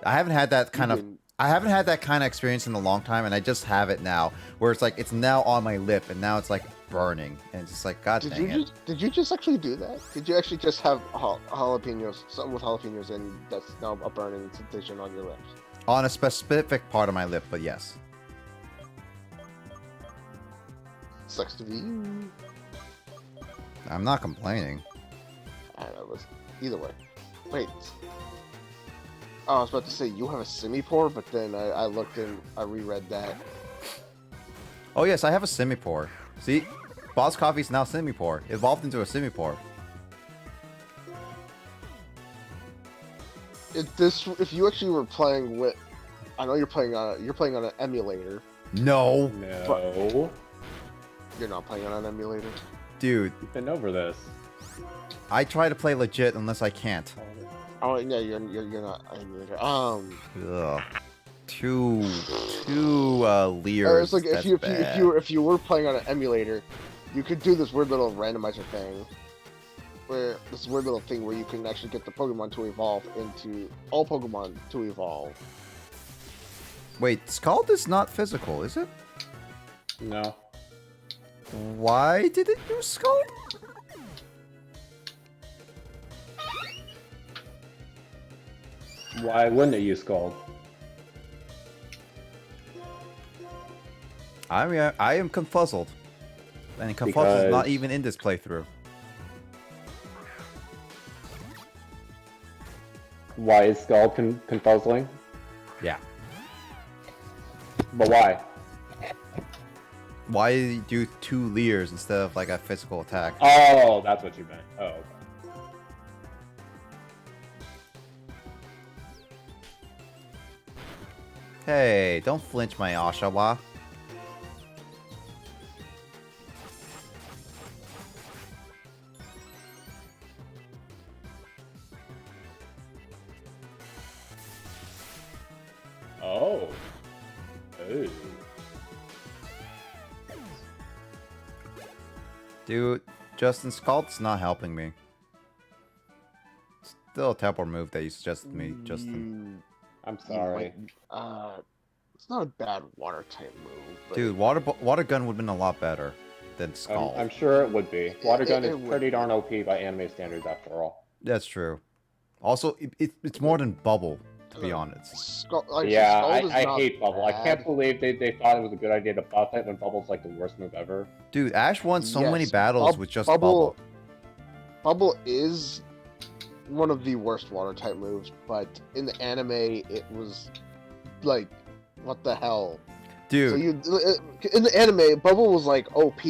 I haven't had that kind of experience in a long time, and I just have it now, where it's like it's now on my lip, and now it's like burning, and it's just like God dang it. Did you just actually do that? Did you actually just have jalapenos, something with jalapenos, and that's now a burning sensation on your lips? On a specific part of my lip, but yes. Sucks to be you. I'm not complaining. I don't know, it was either way. Wait. Oh, I was about to say you have a semi-pour, but then I looked and I reread that. Oh yes, I have a semi-pour. See? Boss Coffee's now semi-pour. Evolved into a semi-pour. If you actually were playing with, I know you're playing on an emulator. No. No. You're not playing on an emulator. Dude. We've been over this. I try to play legit unless I can't. Oh yeah, you're not an emulator. Ugh. Two Lears. It's like if you were playing on an emulator, you could do this weird little randomizer thing, where you can actually get the Pokemon to evolve into all Pokemon to evolve. Wait, Scald is not physical, is it? No. Why did it use Scald? Why wouldn't it use Scald? I am confuzzled. And confuzzled is not even in this playthrough. Why is Scald confuzzling? Yeah. But why? Why did you do 2 Leers instead of like a physical attack? Oh, that's what you meant. Oh, okay. Hey, don't flinch, my Oshawa. Oh. Ooh. Dude, Justin, Scald's not helping me. Still a teleport move that you suggested me, Justin. I'm sorry. It's not a bad water type move. But Dude, water gun would have been a lot better than Scald. I'm sure it would be. Water gun it is would pretty darn OP by anime standards, after all. That's true. Also, it's more than Bubble, to be honest. Yeah, Scald is I not hate Bubble. I can't believe they thought it was a good idea to buff it when Bubble's like the worst move ever. Dude, Ash won so many Yes, battles with just Bubble. Bubble is one of the worst water type moves, but in the anime, it was like, what the hell? Dude. So in the anime, Bubble was like OP,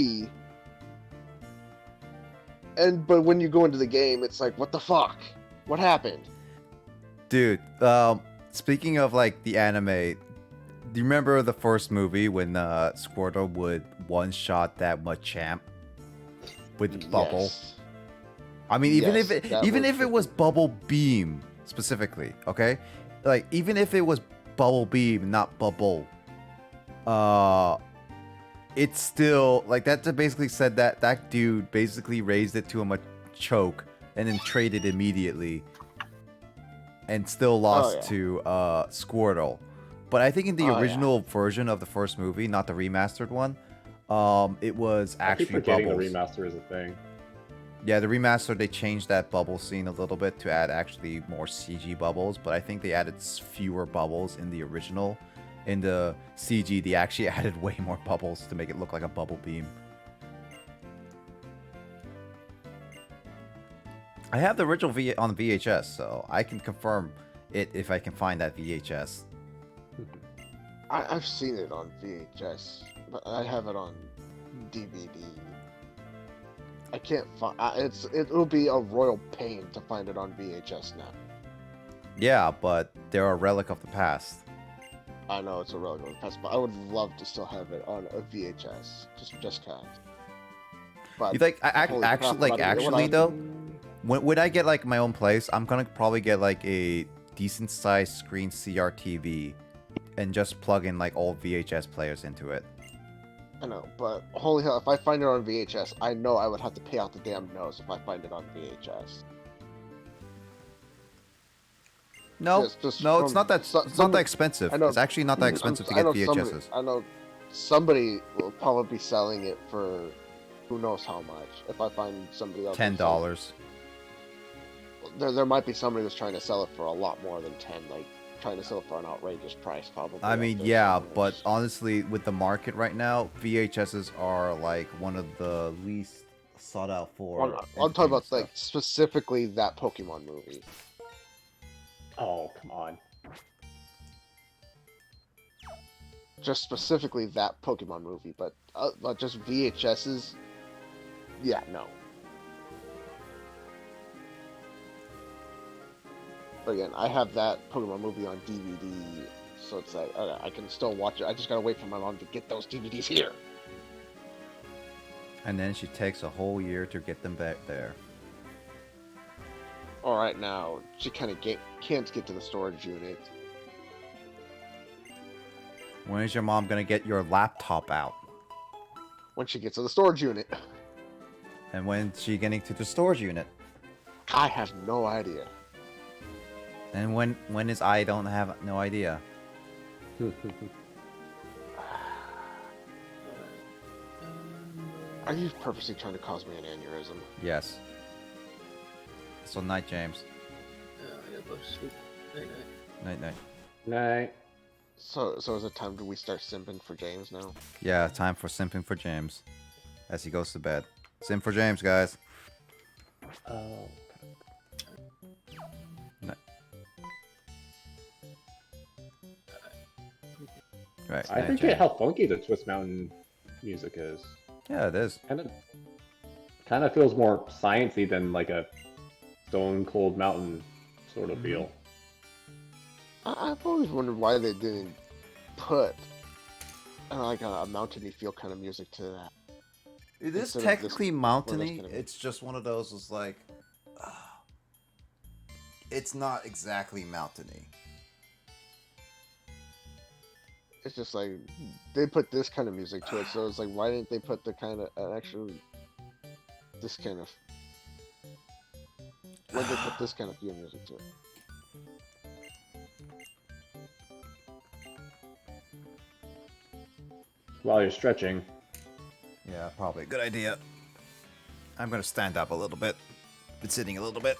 but when you go into the game, it's like, what the fuck? What happened? Dude, speaking of like the anime, do you remember the first movie when Squirtle would one-shot that Machamp with Bubble? Yes. I mean, even Yes, if it was Bubble Beam specifically, okay? Like even if it was Bubble Beam, not Bubble, it's still like that. Basically said that that dude basically raised it to a choke and then traded immediately, and still lost to Squirtle. But I think in the original version of the first movie, not the remastered one, it was actually I keep forgetting Bubbles. the remaster is a thing. Yeah, the remaster, they changed that bubble scene a little bit to add actually more CG bubbles, but I think they added fewer bubbles in the original. In the CG, they actually added way more bubbles to make it look like a bubble beam. I have the original on VHS, so I can confirm it if I can find that VHS. I've seen it on VHS, but I have it on DVD. I can't find. It'll be a royal pain to find it on VHS now. Yeah, but they're a relic of the past. I know it's a relic of the past, but I would love to still have it on a VHS, just cause. But You think actually though, when I get like my own place, I'm gonna probably get like a decent sized screen CRTV, and just plug in like old VHS players into it. I know, but holy hell, if I find it on VHS, I know I would have to pay out the damn nose if I find it on VHS. No, just no, it's not that. so- It's not that expensive. It's actually not that expensive to get VHSs. I know somebody will probably be selling it for who knows how much. If I find somebody else, $10. There might be somebody that's trying to sell it for a lot more than 10, like trying to sell it for an outrageous price, probably. I mean, yeah, but honestly, with the market right now, VHSs are like one of the least sought out for. I'm talking about like specifically that Pokemon movie. Oh, come on. Just specifically that Pokemon movie, but just VHSs, yeah, no. But again, I have that Pokemon movie on DVD, so it's like, okay, I can still watch it. I just gotta wait for my mom to get those DVDs here. And then she takes a whole year to get them back there. Alright, now, she kind of can't get to the storage unit. When is your mom gonna get your laptop out? When she gets to the storage unit. And when's she getting to the storage unit? I have no idea. And when is I don't have no idea. Are you purposely trying to cause me an aneurysm? Yes. So night, James. I gotta go to sleep. Night, night. Night. So is it time do we start simping for James now? Yeah, time for simping for James. As he goes to bed. Simp for James, guys. Oh. Night. Right. I night, forget James. how funky the Twist Mountain music is. Yeah, it is. Kind of feels more sciencey than like a Stone Cold Mountain sort of feel. I've always wondered why they didn't put like a mountainy feel kind of music to that. It is Instead of technically this- mountainy. kind of- It's just one of those. It's like, it's not exactly mountainy. It's just like they put this kind of music to it, so it's like why didn't they put the kind of this kind of why did they put this kind of feel music to it? While you're stretching. Yeah, probably a good idea. I'm gonna stand up a little bit. Been sitting a little bit.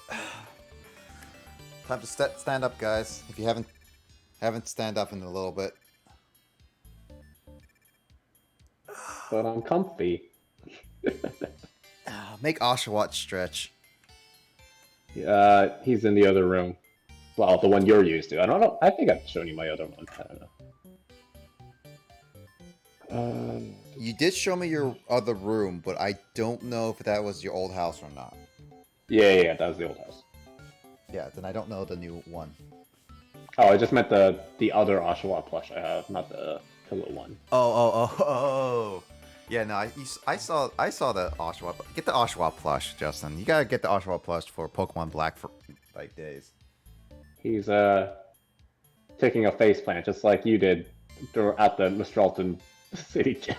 Time to stand up, guys. If you haven't stand up in a little bit. But I'm comfy. Make Oshawott stretch. He's in the other room. Well, the one you're used to. I don't know. I think I've shown you my other one. I don't know. You did show me your other room, but I don't know if that was your old house or not. Yeah, that was the old house. Yeah, then I don't know the new one. Oh, I just meant the other Oshawott plush I have, not the pillow one. Oh. Yeah, no, I saw the Oshawott. Get the Oshawott plush, Justin. You gotta get the Oshawott plush for Pokemon Black for like days. He's taking a face plant just like you did at the Mistralton City Gym.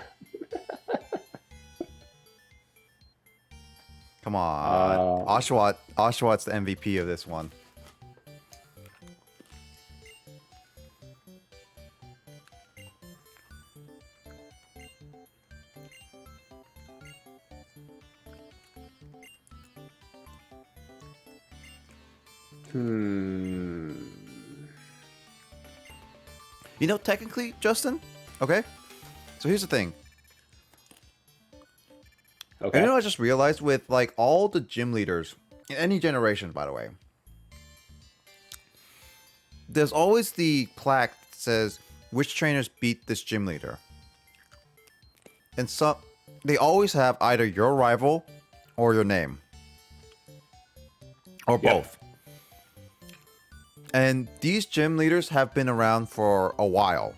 Come on. Oshawott. The MVP of this one. You know, technically, Justin, okay? So here's the thing. Okay. You know, I just realized with like all the gym leaders in any generation, by the way, there's always the plaque that says which trainers beat this gym leader, and so they always have either your rival or your name, or both. And these gym leaders have been around for a while.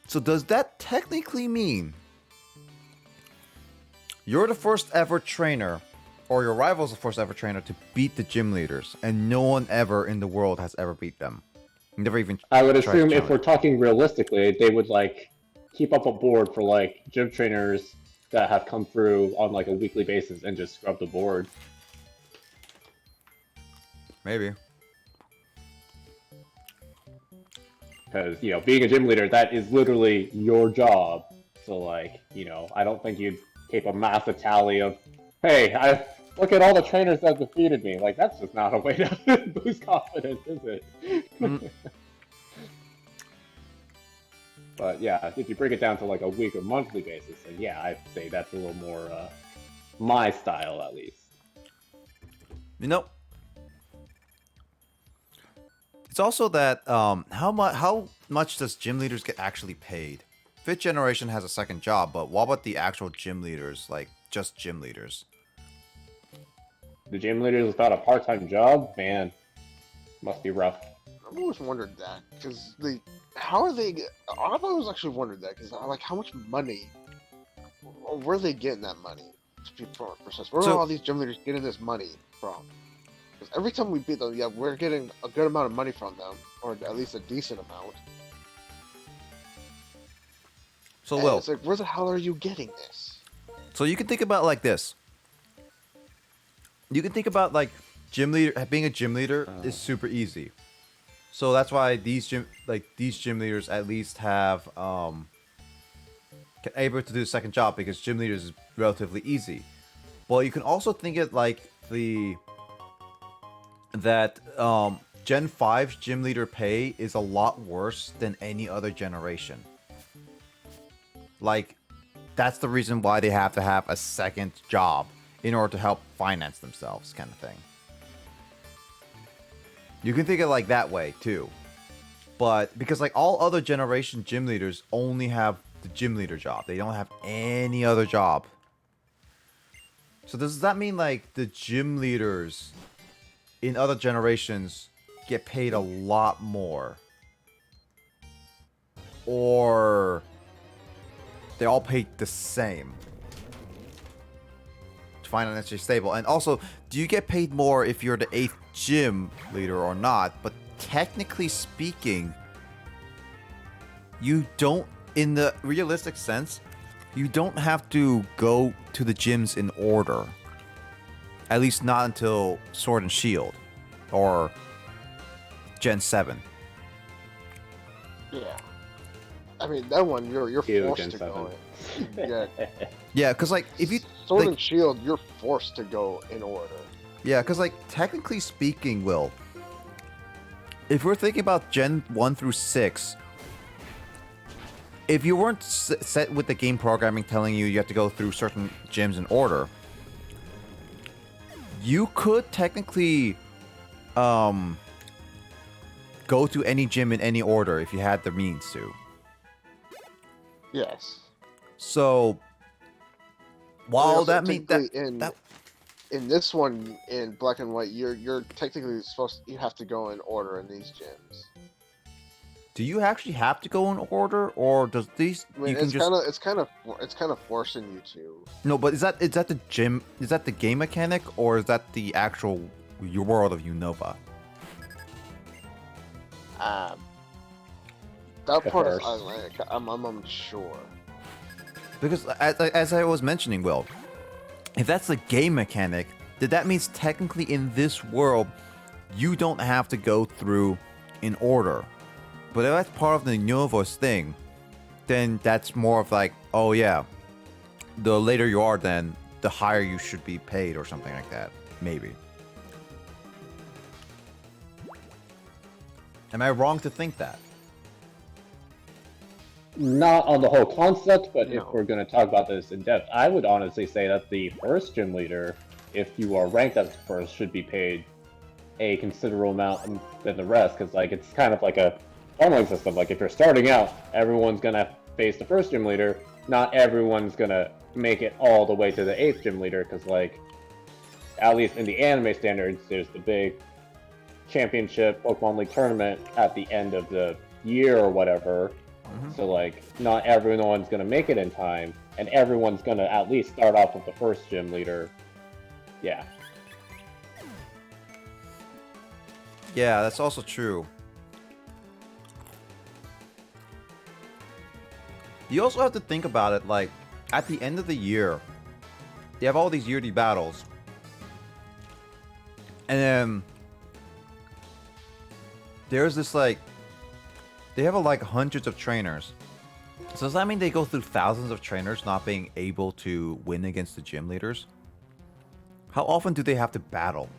So does that technically mean you're the first ever trainer, or your rival's the first ever trainer to beat the gym leaders, and no one ever in the world has ever beat them? Never even. I would tried to assume if challenge. we're talking realistically, they would like keep up a board for like gym trainers that have come through on like a weekly basis and just scrub the board. Maybe. Because, you know, being a gym leader, that is literally your job. So, like, you know, I don't think you'd keep a massive tally of, hey, look at all the trainers that defeated me. Like, that's just not a way to boost confidence, is it? But, yeah, if you break it down to, like, a week or monthly basis, then, yeah, I'd say that's a little more my style, at least. You know, it's also that how much does gym leaders get actually paid? Fifth generation has a second job, but what about the actual gym leaders, like just gym leaders? The gym leaders without a part-time job, man, must be rough. I've always wondered that because how are they? I've always actually wondered that because like how much money, where are they getting that money? Where are all these gym leaders getting this money from? Because every time we beat them, yeah, we're getting a good amount of money from them, or at least a decent amount. So, And Will, it's like, where the hell are you getting this? so you can think about it like this. You can think about like being a gym leader is super easy. So that's why these gym leaders at least have able to do the second job, because gym leaders is relatively easy. Well, you can also think it like that Gen 5's gym leader pay is a lot worse than any other generation. Like, that's the reason why they have to have a second job in order to help finance themselves, kind of thing. You can think of it like that way too. But because like all other generation gym leaders only have the gym leader job. They don't have any other job. So does that mean like the gym leaders in other generations get paid a lot more? Or they all paid the same to financially stable? And also, do you get paid more if you're the 8th gym leader or not? But technically speaking, you don't, in the realistic sense, you don't have to go to the gyms in order. At least not until Sword and Shield or Gen 7. Yeah. I mean, that one, you're forced to go in. Yeah, because like if you Sword like, and Shield, you're forced to go in order. yeah, because like technically speaking, Will, if we're thinking about Gen 1 through 6, if you weren't set with the game programming telling you have to go through certain gyms in order, you could technically go to any gym in any order if you had the means to. Yes. So while that means that in this one in Black and White, you're technically you have to go in order in these gyms. do you actually have to go in order, or does these I mean, you can it's just kind of forcing you to. No, but is that the gym? Is that the game mechanic, or is that the actual world of Unova? That part is I'm unsure. Because as I was mentioning, Will, if that's the game mechanic, then that means technically in this world, you don't have to go through in order. But if that's part of the Novos thing, then that's more of like, oh yeah, the later you are, then the higher you should be paid or something like that. Maybe. Am I wrong to think that? Not on the whole concept, but if we're going to talk about this in depth, I would honestly say that the first gym leader, if you are ranked as first, should be paid a considerable amount than the rest, because like it's kind of like a funneling system. Like if you're starting out, everyone's going to face the first gym leader. Not everyone's going to make it all the way to the 8th gym leader, because like, at least in the anime standards, there's the big championship Pokemon League tournament at the end of the year or whatever. So like, not everyone's gonna make it in time, and everyone's gonna at least start off with the first gym leader. Yeah. Yeah, that's also true. You also have to think about it, like, at the end of the year, they have all these yearly battles. And then there's this like, they have like hundreds of trainers. So does that mean they go through thousands of trainers not being able to win against the gym leaders? How often do they have to battle?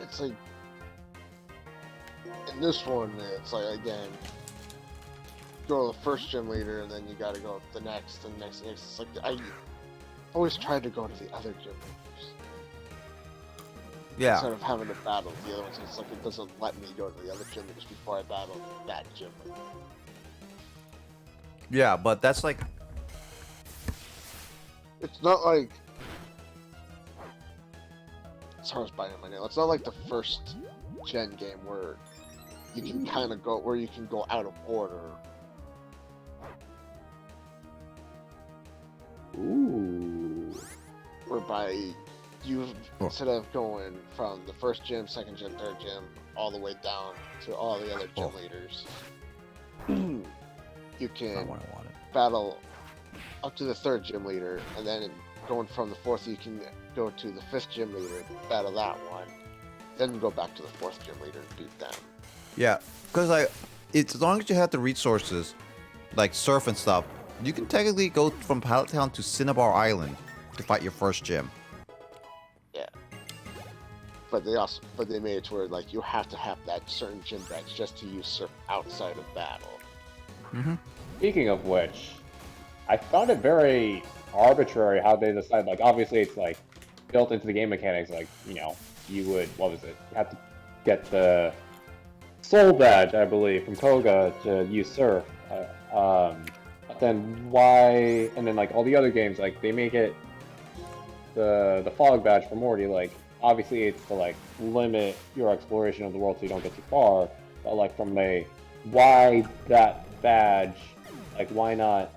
It's like in this one, it's like again, go to the first gym leader, and then you got to go to the next and next. And next. It's like I always tried to go to the other gym leaders. Yeah. Instead of having to battle the other ones, it's like it doesn't let me go to the other gym leaders before I battle that gym leader. Yeah, but that's like, it's not like it's hard as biting my nail. It's not like the first gen game where you can kind of go where you can go out of order. Ooh. Whereby you, instead of going from the first gym, second gym, third gym, all the way down to all the other gym leaders, you can battle up to the third gym leader, and then going from the fourth, you can go to the fifth gym leader, battle that one, then go back to the fourth gym leader and beat them. yeah, because like, it's as long as you have the resources, like surf and stuff, you can technically go from Pallet Town to Cinnabar Island to fight your first gym. Yeah. But they made it to where like you have to have that certain gym badge just to use surf outside of battle. Speaking of which, I found it very arbitrary how they decide. Like, obviously, it's like built into the game mechanics. Like, you know, you would you have to get the soul badge, I believe, from Koga to use surf. But then why? And then like all the other games, like they make it the fog badge for Morty. Like, obviously, it's to like limit your exploration of the world so you don't get too far. But like from a why that badge, like why not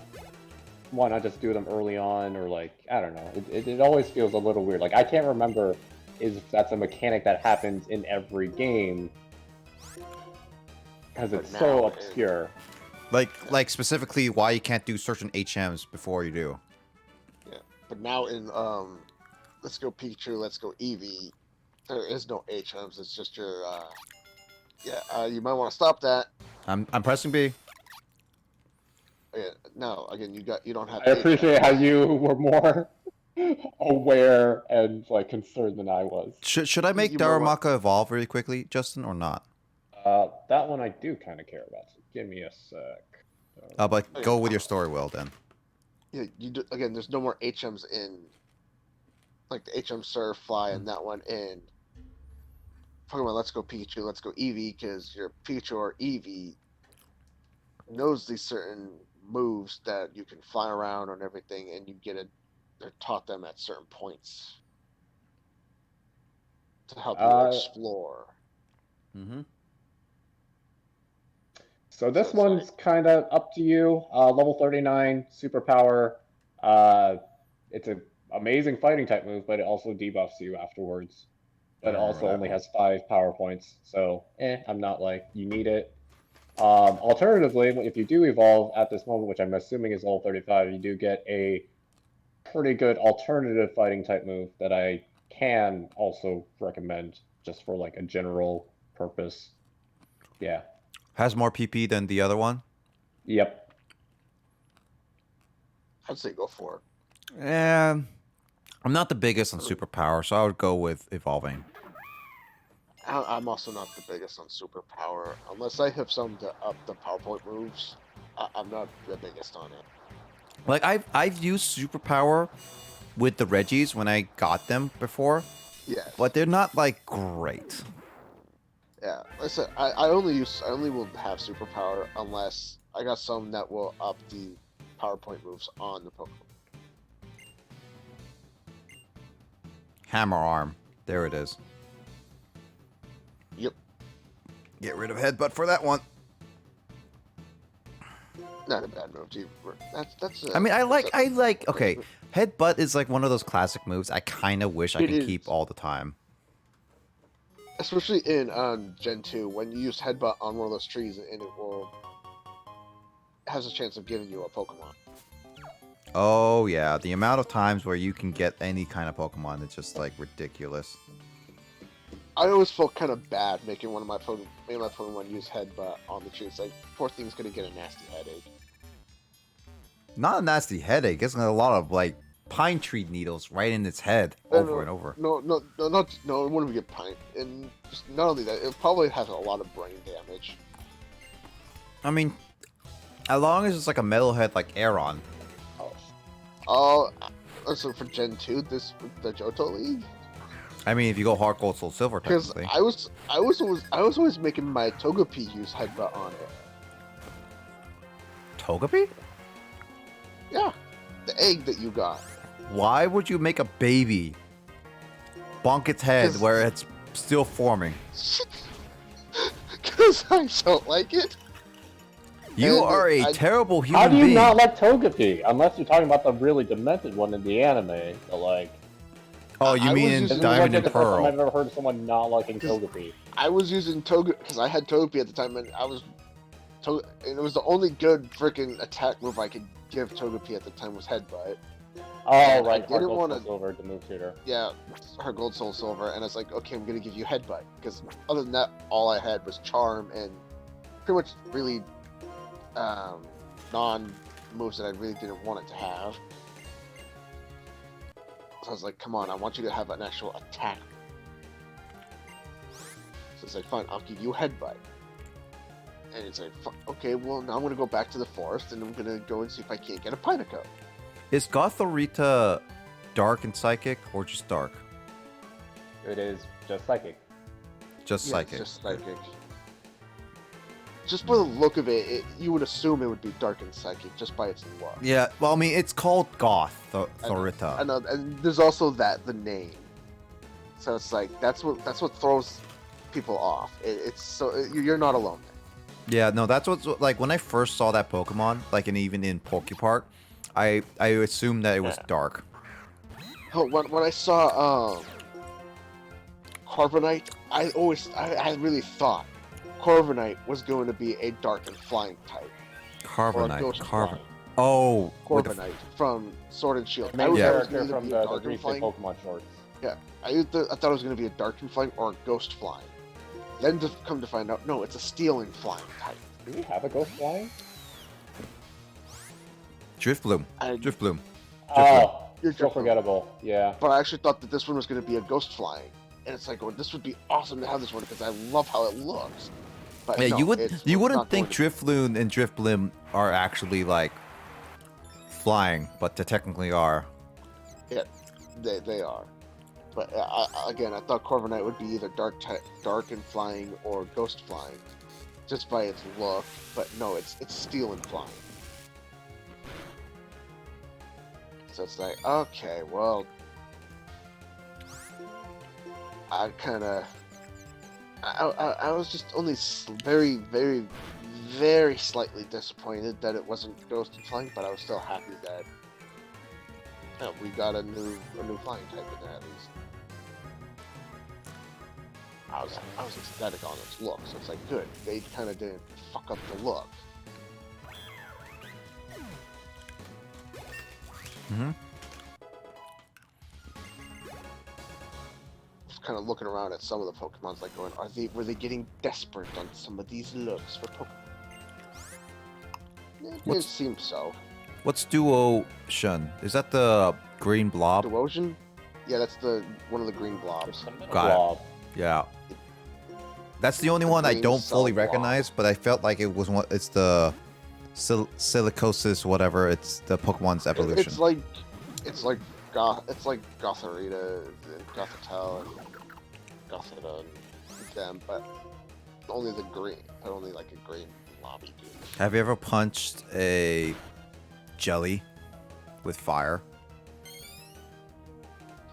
just do them early on, or like I don't know, it always feels a little weird. Like I can't remember if that's a mechanic that happens in every game because it's so obscure. Like specifically why you can't do certain HMs before you do. Yeah, but now in Let's Go Pikachu, Let's Go Eevee, there is no HMs. It's just your you might want to stop that. I'm pressing B. Yeah, no, again, you don't have. I appreciate how you were more aware and like concerned than I was. Should I make Darumaka evolve really quickly, Justin, or not? That one I do kind of care about. So give me a sec. But go with your story, Will, then. Yeah, you do, again. There's no more HMs in, like the HM Surf, Fly, and that one in Pokemon Let's Go Pikachu, Let's Go Eevee, because your Pikachu or Eevee knows these certain moves that you can fly around and everything, and you they're taught them at certain points to help you explore. So this one's kind of up to you. Level 39, superpower. It's an amazing fighting type move, but it also debuffs you afterwards. But it also only has 5 power points, so I'm not like, you need it. Alternatively, if you do evolve at this moment, which I'm assuming is level 35, you do get a pretty good alternative fighting type move that I can also recommend just for like a general purpose. Yeah. Has more PP than the other one? Yep. I'd say go for it. And I'm not the biggest on superpower, so I would go with evolving. I'm also not the biggest on superpower. Unless I have some to up the PowerPoint moves, I'm not the biggest on it. Like I've used superpower with the Reggies when I got them before. Yes. But they're not like great. Yeah, like I said, I only will have superpower unless I got some that will up the PowerPoint moves on the Pokemon. Hammer arm. There it is. Yep. Get rid of headbutt for that one. Not a bad move, too. That's. I mean, I like. Okay, headbutt is like one of those classic moves. I kind of wish I could keep all the time. Especially in Gen 2, when you use headbutt on one of those trees, and it will has a chance of giving you a Pokemon. Oh yeah, the amount of times where you can get any kind of Pokemon is just like ridiculous. I always felt kind of bad making my Pokemon use headbutt on the tree. It's like, poor thing's gonna get a nasty headache. Not a nasty headache. It's a lot of like pine tree needles right in its head over and over. No, it wouldn't get pine. And just not only that, it probably has a lot of brain damage. I mean, as long as it's like a metalhead like Aeron. Oh, so for Gen 2, the Johto League. I mean, if you go hard gold, soul silver, Because technically. I was always making my Togepi use headbutt on it. Togepi? Yeah, the egg that you got. Why would you make a baby bonk its head 'Cause- where it's still forming? Because I don't like it. You And are a I- terrible human How do you being. not like Togepi? Unless you're talking about the really demented one in the anime, but like. Oh, you I mean was in using- Diamond and the first time Pearl? I've ever heard of someone not liking Togepi. I was using Togepi because I had Togepi at the time, and and it was the only good freaking attack move I could give Togepi at the time was headbutt. Oh, And right. I didn't want to. Silver, the move tutor. Yeah, her Gold Soul Silver, and I was like, okay, I'm gonna give you headbutt because other than that, all I had was charm and pretty much really non moves that I really didn't want it to have. So I was like, come on, I want you to have an actual attack. So it's like, fine, I'll give you headbutt. And it's like, okay, well, now I'm gonna go back to the forest and I'm gonna go and see if I can't get a Pineco. Is Gothorita dark and psychic or just dark? It is just psychic. Just Yeah, psychic. It's just psychic. Just by the look of it, you would assume it would be dark and psychic just by its look. Yeah, well, I mean, it's called I Gothorita. know, and there's also the name. So it's like that's what throws people off. It's so you're not alone. Yeah, no, that's what's like when I first saw that Pokemon, like, and even in Pokepark, I assumed that it was dark. Oh, when I saw Corviknight, I really thought Corviknight was going to be a dark and flying type. Carbonite. Oh, with the Corviknight from Sword and Shield. Main Yeah. character either from be the a dark and recent flying. Pokemon shorts. Yeah, I thought it was going to be a dark and flying or a ghost flying. Then to come to find out, no, it's a steel and flying type. Do we have a ghost flying? Drifloom. I- Drifloom. Oh, You're so Drifloom. forgettable. Yeah. But I actually thought that this one was going to be a ghost flying, and it's like, oh, this would be awesome to have this one because I love how it looks. But Yeah, no, you it's wouldn't not think going to Drifloon and Drifblim are actually like flying, but they technically are. be. Yeah, they are. But again, I thought Corviknight would be either dark and flying or ghost flying, just by its look. But no, it's steel and flying. So it's like, okay, well, I was just only very, very, very slightly disappointed that it wasn't ghost and flying, but I was still happy that we got a new flying type in there at least. I was ecstatic on its look. So it's like good. They kind of didn't fuck up the look. Mm-hmm. Just kind of looking around at some of the Pokemons, like going, were they getting desperate on some of these looks for Pokemon? It seems so. What's Duotion? Is that the green blob? Duosion? Yeah, that's one of the green blobs. Got it. Yeah. That's the only one I green don't fully cell blob. recognize, but I felt like it was one. It's the silicosis, whatever. It's the Pokemon's evolution. It's like Gotharita, Gothitelle, and Gothita, and them, but only the green, but only like a green lobby dude. Have you ever punched a jelly with fire?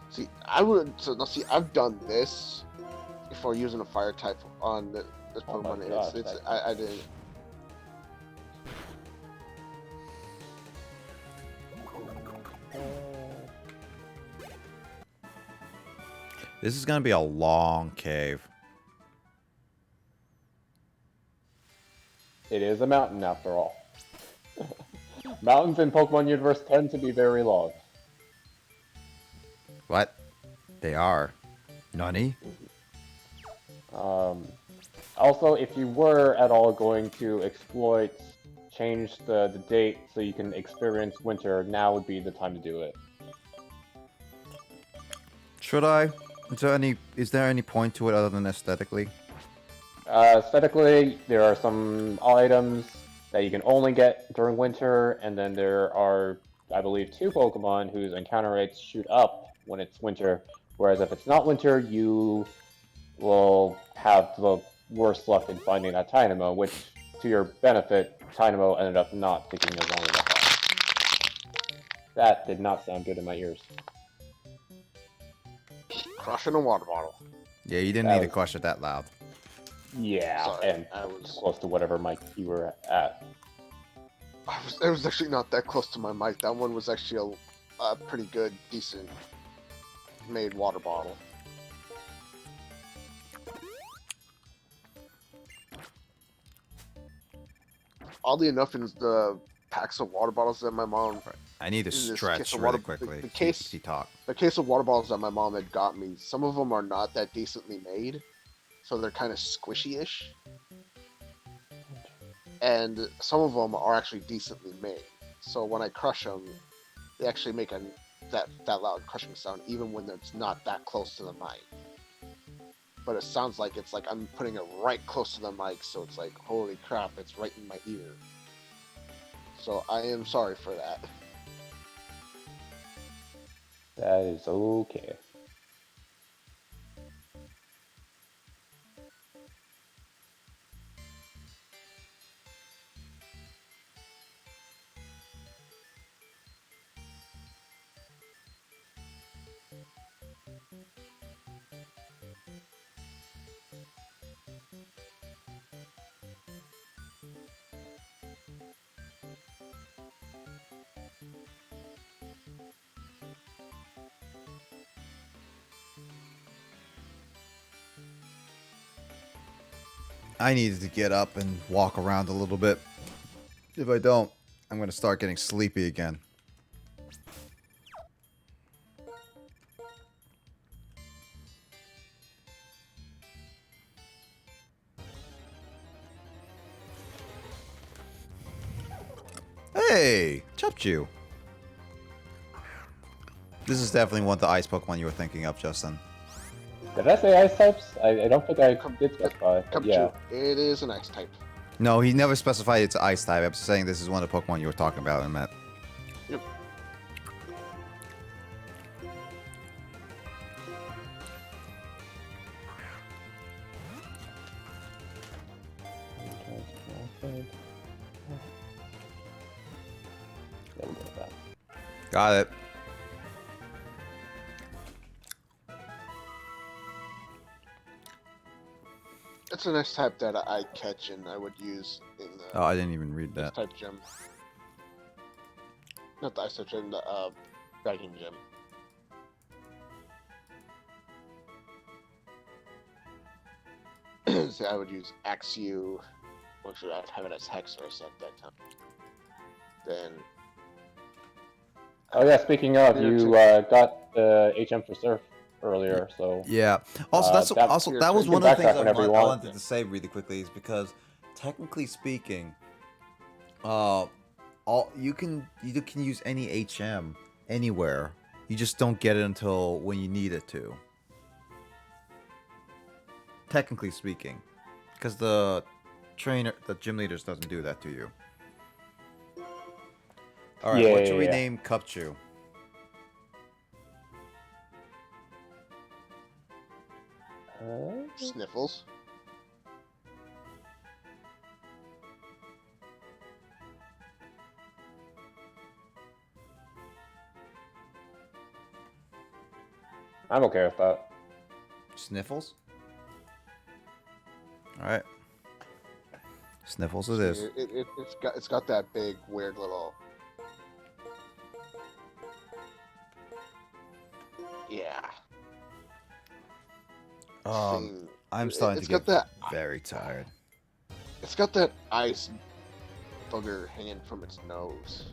See, I've done this before using a fire type on this Pokemon. I didn't. This is gonna be a long cave. It is a mountain after all. Mountains in Pokemon Universe tend to be very long. What? They are. Nani? Also, if you were at all going to change the date so you can experience winter, now would be the time to do it. Should I? Is there any point to it other than aesthetically? Aesthetically, there are some items that you can only get during winter, and then there are, I believe, 2 Pokemon whose encounter rates shoot up when it's winter, whereas if it's not winter, you will have the worst luck in finding that Dynamo, which, to your benefit, Dynamo ended up not taking as long as I thought. That did not sound good in my ears. Crushing a water bottle. Yeah, you didn't need to crush it that loud. Yeah, Sorry, and close to whatever mic you were at. It was actually not that close to my mic. That one was actually a pretty good, decent made water bottle. Oddly enough, in the packs of water bottles that my mom... I need to stretch really quickly. The case of water bottles that my mom had got me, some of them are not that decently made, so they're kind of squishy-ish. And some of them are actually decently made. So when I crush them, they actually make that loud crushing sound, even when it's not that close to the mic. But it sounds like it's like I'm putting it right close to the mic, so it's like, holy crap, it's right in my ear. So I am sorry for that. That is okay. I needed to get up and walk around a little bit. If I don't, I'm going to start getting sleepy again. Hey, Chupchu. This is definitely one of the ice Pokemon you were thinking of, Justin. Did I say ice types? I don't think I did specify. Yeah. It is an ice type. No, he never specified it's ice type. I'm saying this is one of the Pokemon you were talking about, Matt. Yep. Got it. It's an ice type that I catch and I would use in the... Oh, I didn't even read that. Ice type gym. Not the ice type gym, the dragon gym. say I would use XU, which would have it as Hexorus at that time. Then. Oh yeah, speaking of, you got the HM for Surf earlier, so Yeah. Also, that was you one can of the things backtrack whenever you I want. wanted to say really quickly is because, technically speaking, you can use any HM anywhere. You just don't get it until when you need it to. Technically speaking, because the gym leaders doesn't do that to you. All right, what should we name Cupchew? Sniffles. I'm okay with that. Sniffles? Alright. Sniffles it is. It's got that big weird little. Yeah. I'm starting to get very tired. It's got that ice booger hanging from its nose.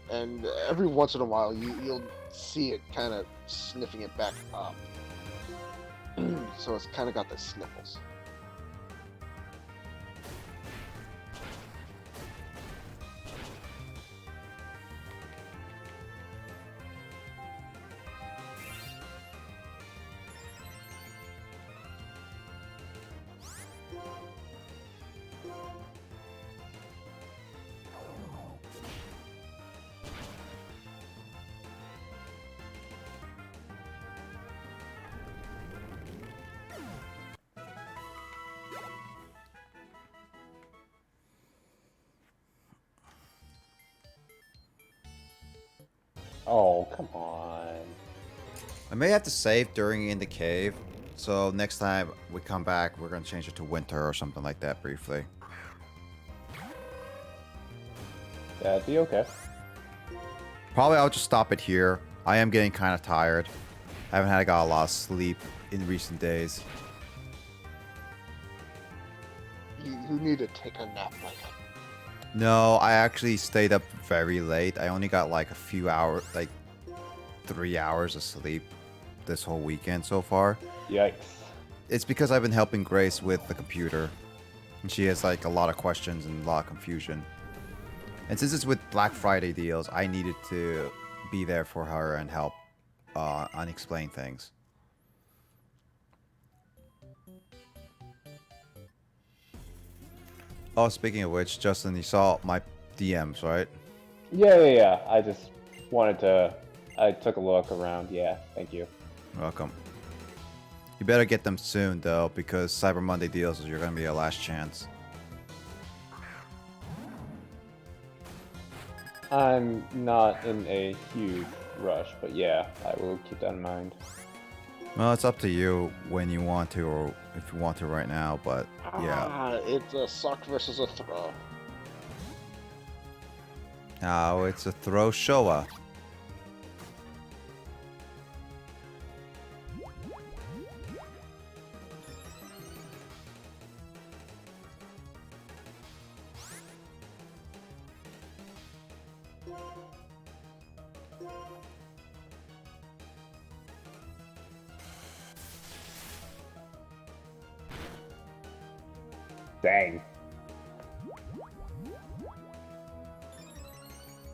And every once in a while, you'll see it kind of sniffing it back up. So it's kind of got the sniffles. Oh, come on. I may have to save during in the cave, so next time we come back, we're gonna change it to winter or something like that briefly. That'd be okay. Probably I'll just stop it here. I am getting kind of tired. I haven't got a lot of sleep in recent days. You need to take a nap like that. No, I actually stayed up very late. I only got like a few hours, like 3 hours of sleep this whole weekend so far. Yikes. It's because I've been helping Grace with the computer. And she has like a lot of questions and a lot of confusion. And since it's with Black Friday deals, I needed to be there for her and help unexplain things. Oh, speaking of which, Justin, you saw my DMs, right? Yeah. I just wanted to... I took a look around. Yeah, thank you. Welcome. You better get them soon, though, because Cyber Monday deals are going to be your last chance. I'm not in a huge rush, but yeah, I will keep that in mind. Well, it's up to you when you want to, or if you want to right now, but yeah. It's a sock versus a throw. Now it's a throw Showa. Dang.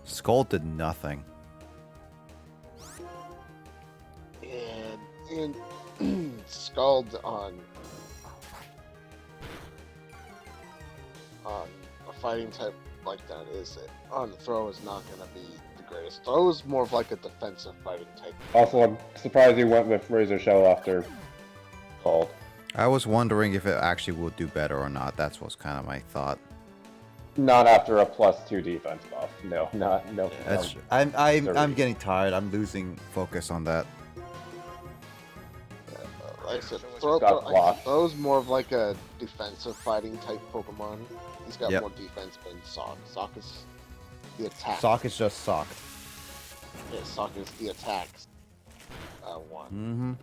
Skull did nothing. And Scald on a fighting type like that on the throw is not going to be the greatest. Throw is more of like a defensive fighting type. Also, I'm surprised you went with Razor Shell after Called. I was wondering if it actually will do better or not. That's what's kind of my thought. Not after a +2 defense buff. No. That's I'm getting tired. I'm losing focus on that. Like I said, Throw's more of like a defensive fighting type Pokemon. He's got more defense than Sock. Sock is the attack. Sock is just Sock. Yeah, Sock is the attacks one. Mm-hmm.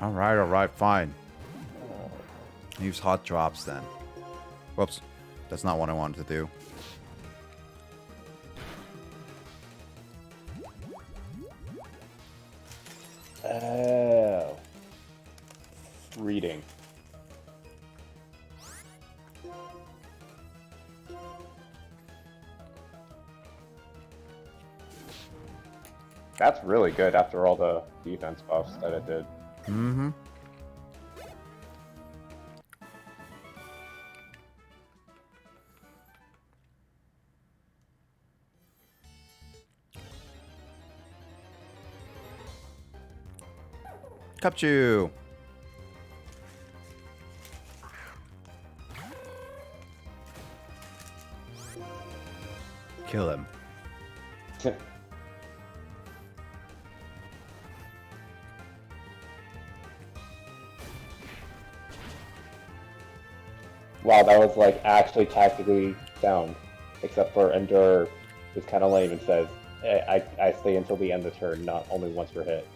All right, fine. Use hot drops then. Whoops, that's not what I wanted to do. Oh. Reading. That's really good after all the defense buffs that it did. Mm-hmm. Cupchew. Kill him. Wow, that was like actually tactically sound. Except for Endure is kind of lame and says, I stay until the end of the turn, not only once per hit.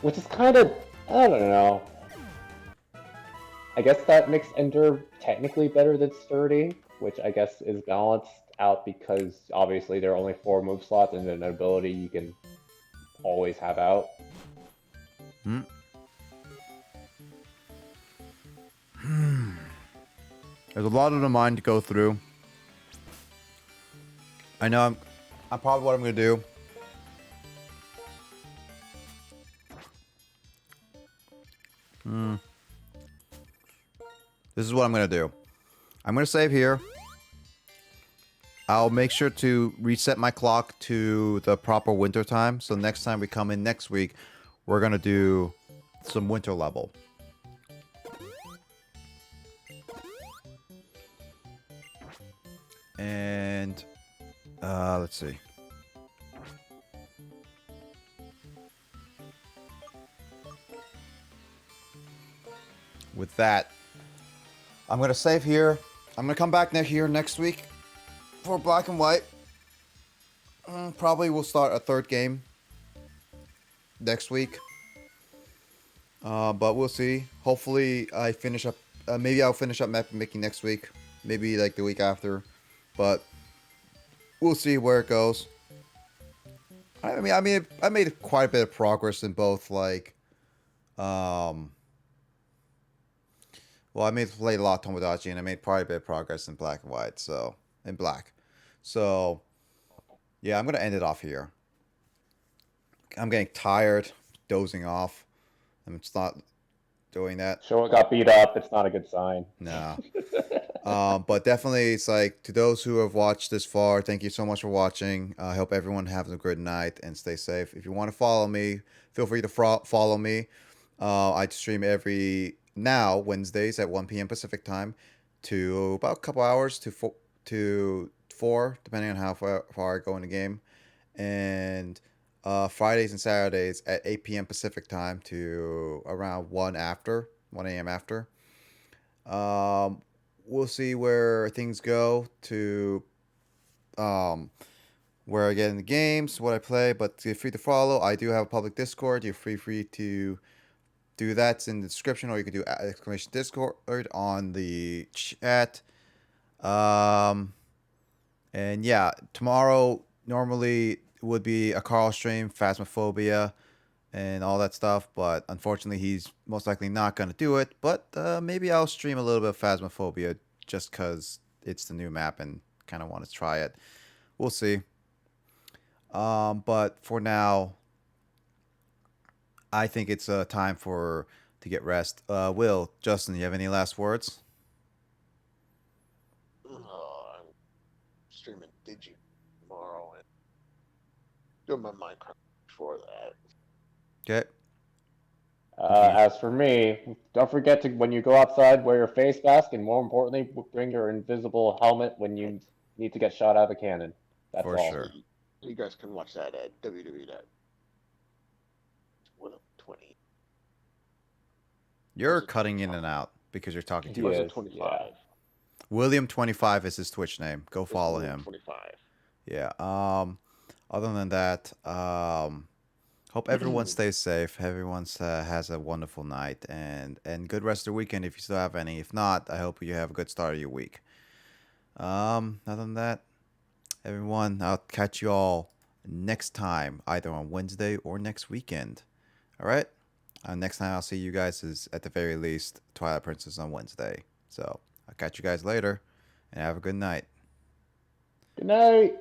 Which is kind of, I don't know. I guess that makes Ender technically better than Sturdy, which I guess is balanced out because obviously there are only 4 move slots and an ability you can always have out. There's a lot of the mind to go through. I know I'm probably what I'm gonna do. This is what I'm gonna do. I'm gonna save here. I'll make sure to reset my clock to the proper winter time. So next time we come in next week, we're gonna do some winter level. And let's see. With that, I'm gonna save here. I'm gonna come back here next week for Black and White. Probably we'll start a 3rd game next week. But we'll see. Hopefully I finish up. Maybe I'll finish up map making next week. Maybe like the week after. But we'll see where it goes. I made quite a bit of progress in both, like, well, I played a lot of Tomodachi, and I made quite a bit of progress in Black and White, so, in Black. So, yeah, I'm gonna end it off here. I'm getting tired, dozing off. I'm just not doing that. Showa got beat up, it's not a good sign. No. But definitely, it's like, to those who have watched this far, thank you so much for watching. I hope everyone has a good night and stay safe. If you want to follow me, feel free to follow me. I stream every Wednesdays at 1 p.m. Pacific time to about a couple hours to 4, depending on how far I go in the game. And Fridays and Saturdays at 8 p.m. Pacific time to around 1 a.m. after. We'll see where things go to where I get in the games, what I play, but feel free to follow. I do have a public Discord. You're free to do that. It's in the description, or you can do exclamation Discord on the chat. And yeah, tomorrow normally would be a Carl stream, Phasmophobia, and all that stuff, but unfortunately he's most likely not going to do it. But maybe I'll stream a little bit of Phasmophobia just because it's the new map and kind of want to try it. We'll see. But for now, I think it's time to get rest. Will, Justin, you have any last words? I'm streaming Digi tomorrow and doing my Minecraft before that. Okay. As for me, don't forget to, when you go outside, wear your face mask, and more importantly, bring your invisible helmet when you need to get shot out of a cannon. That's For all. sure. You guys can watch that at www.20. You're cutting in and out because you're talking too much. Yes, 25. William25 is his Twitch name. Go follow him. 25. Yeah. other than that, hope everyone stays safe. Everyone has a wonderful night and good rest of the weekend if you still have any. If not, I hope you have a good start of your week. Other than that, everyone, I'll catch you all next time, either on Wednesday or next weekend. All right. Next time I'll see you guys is at the very least Twilight Princess on Wednesday. So I'll catch you guys later, and have a good night. Good night.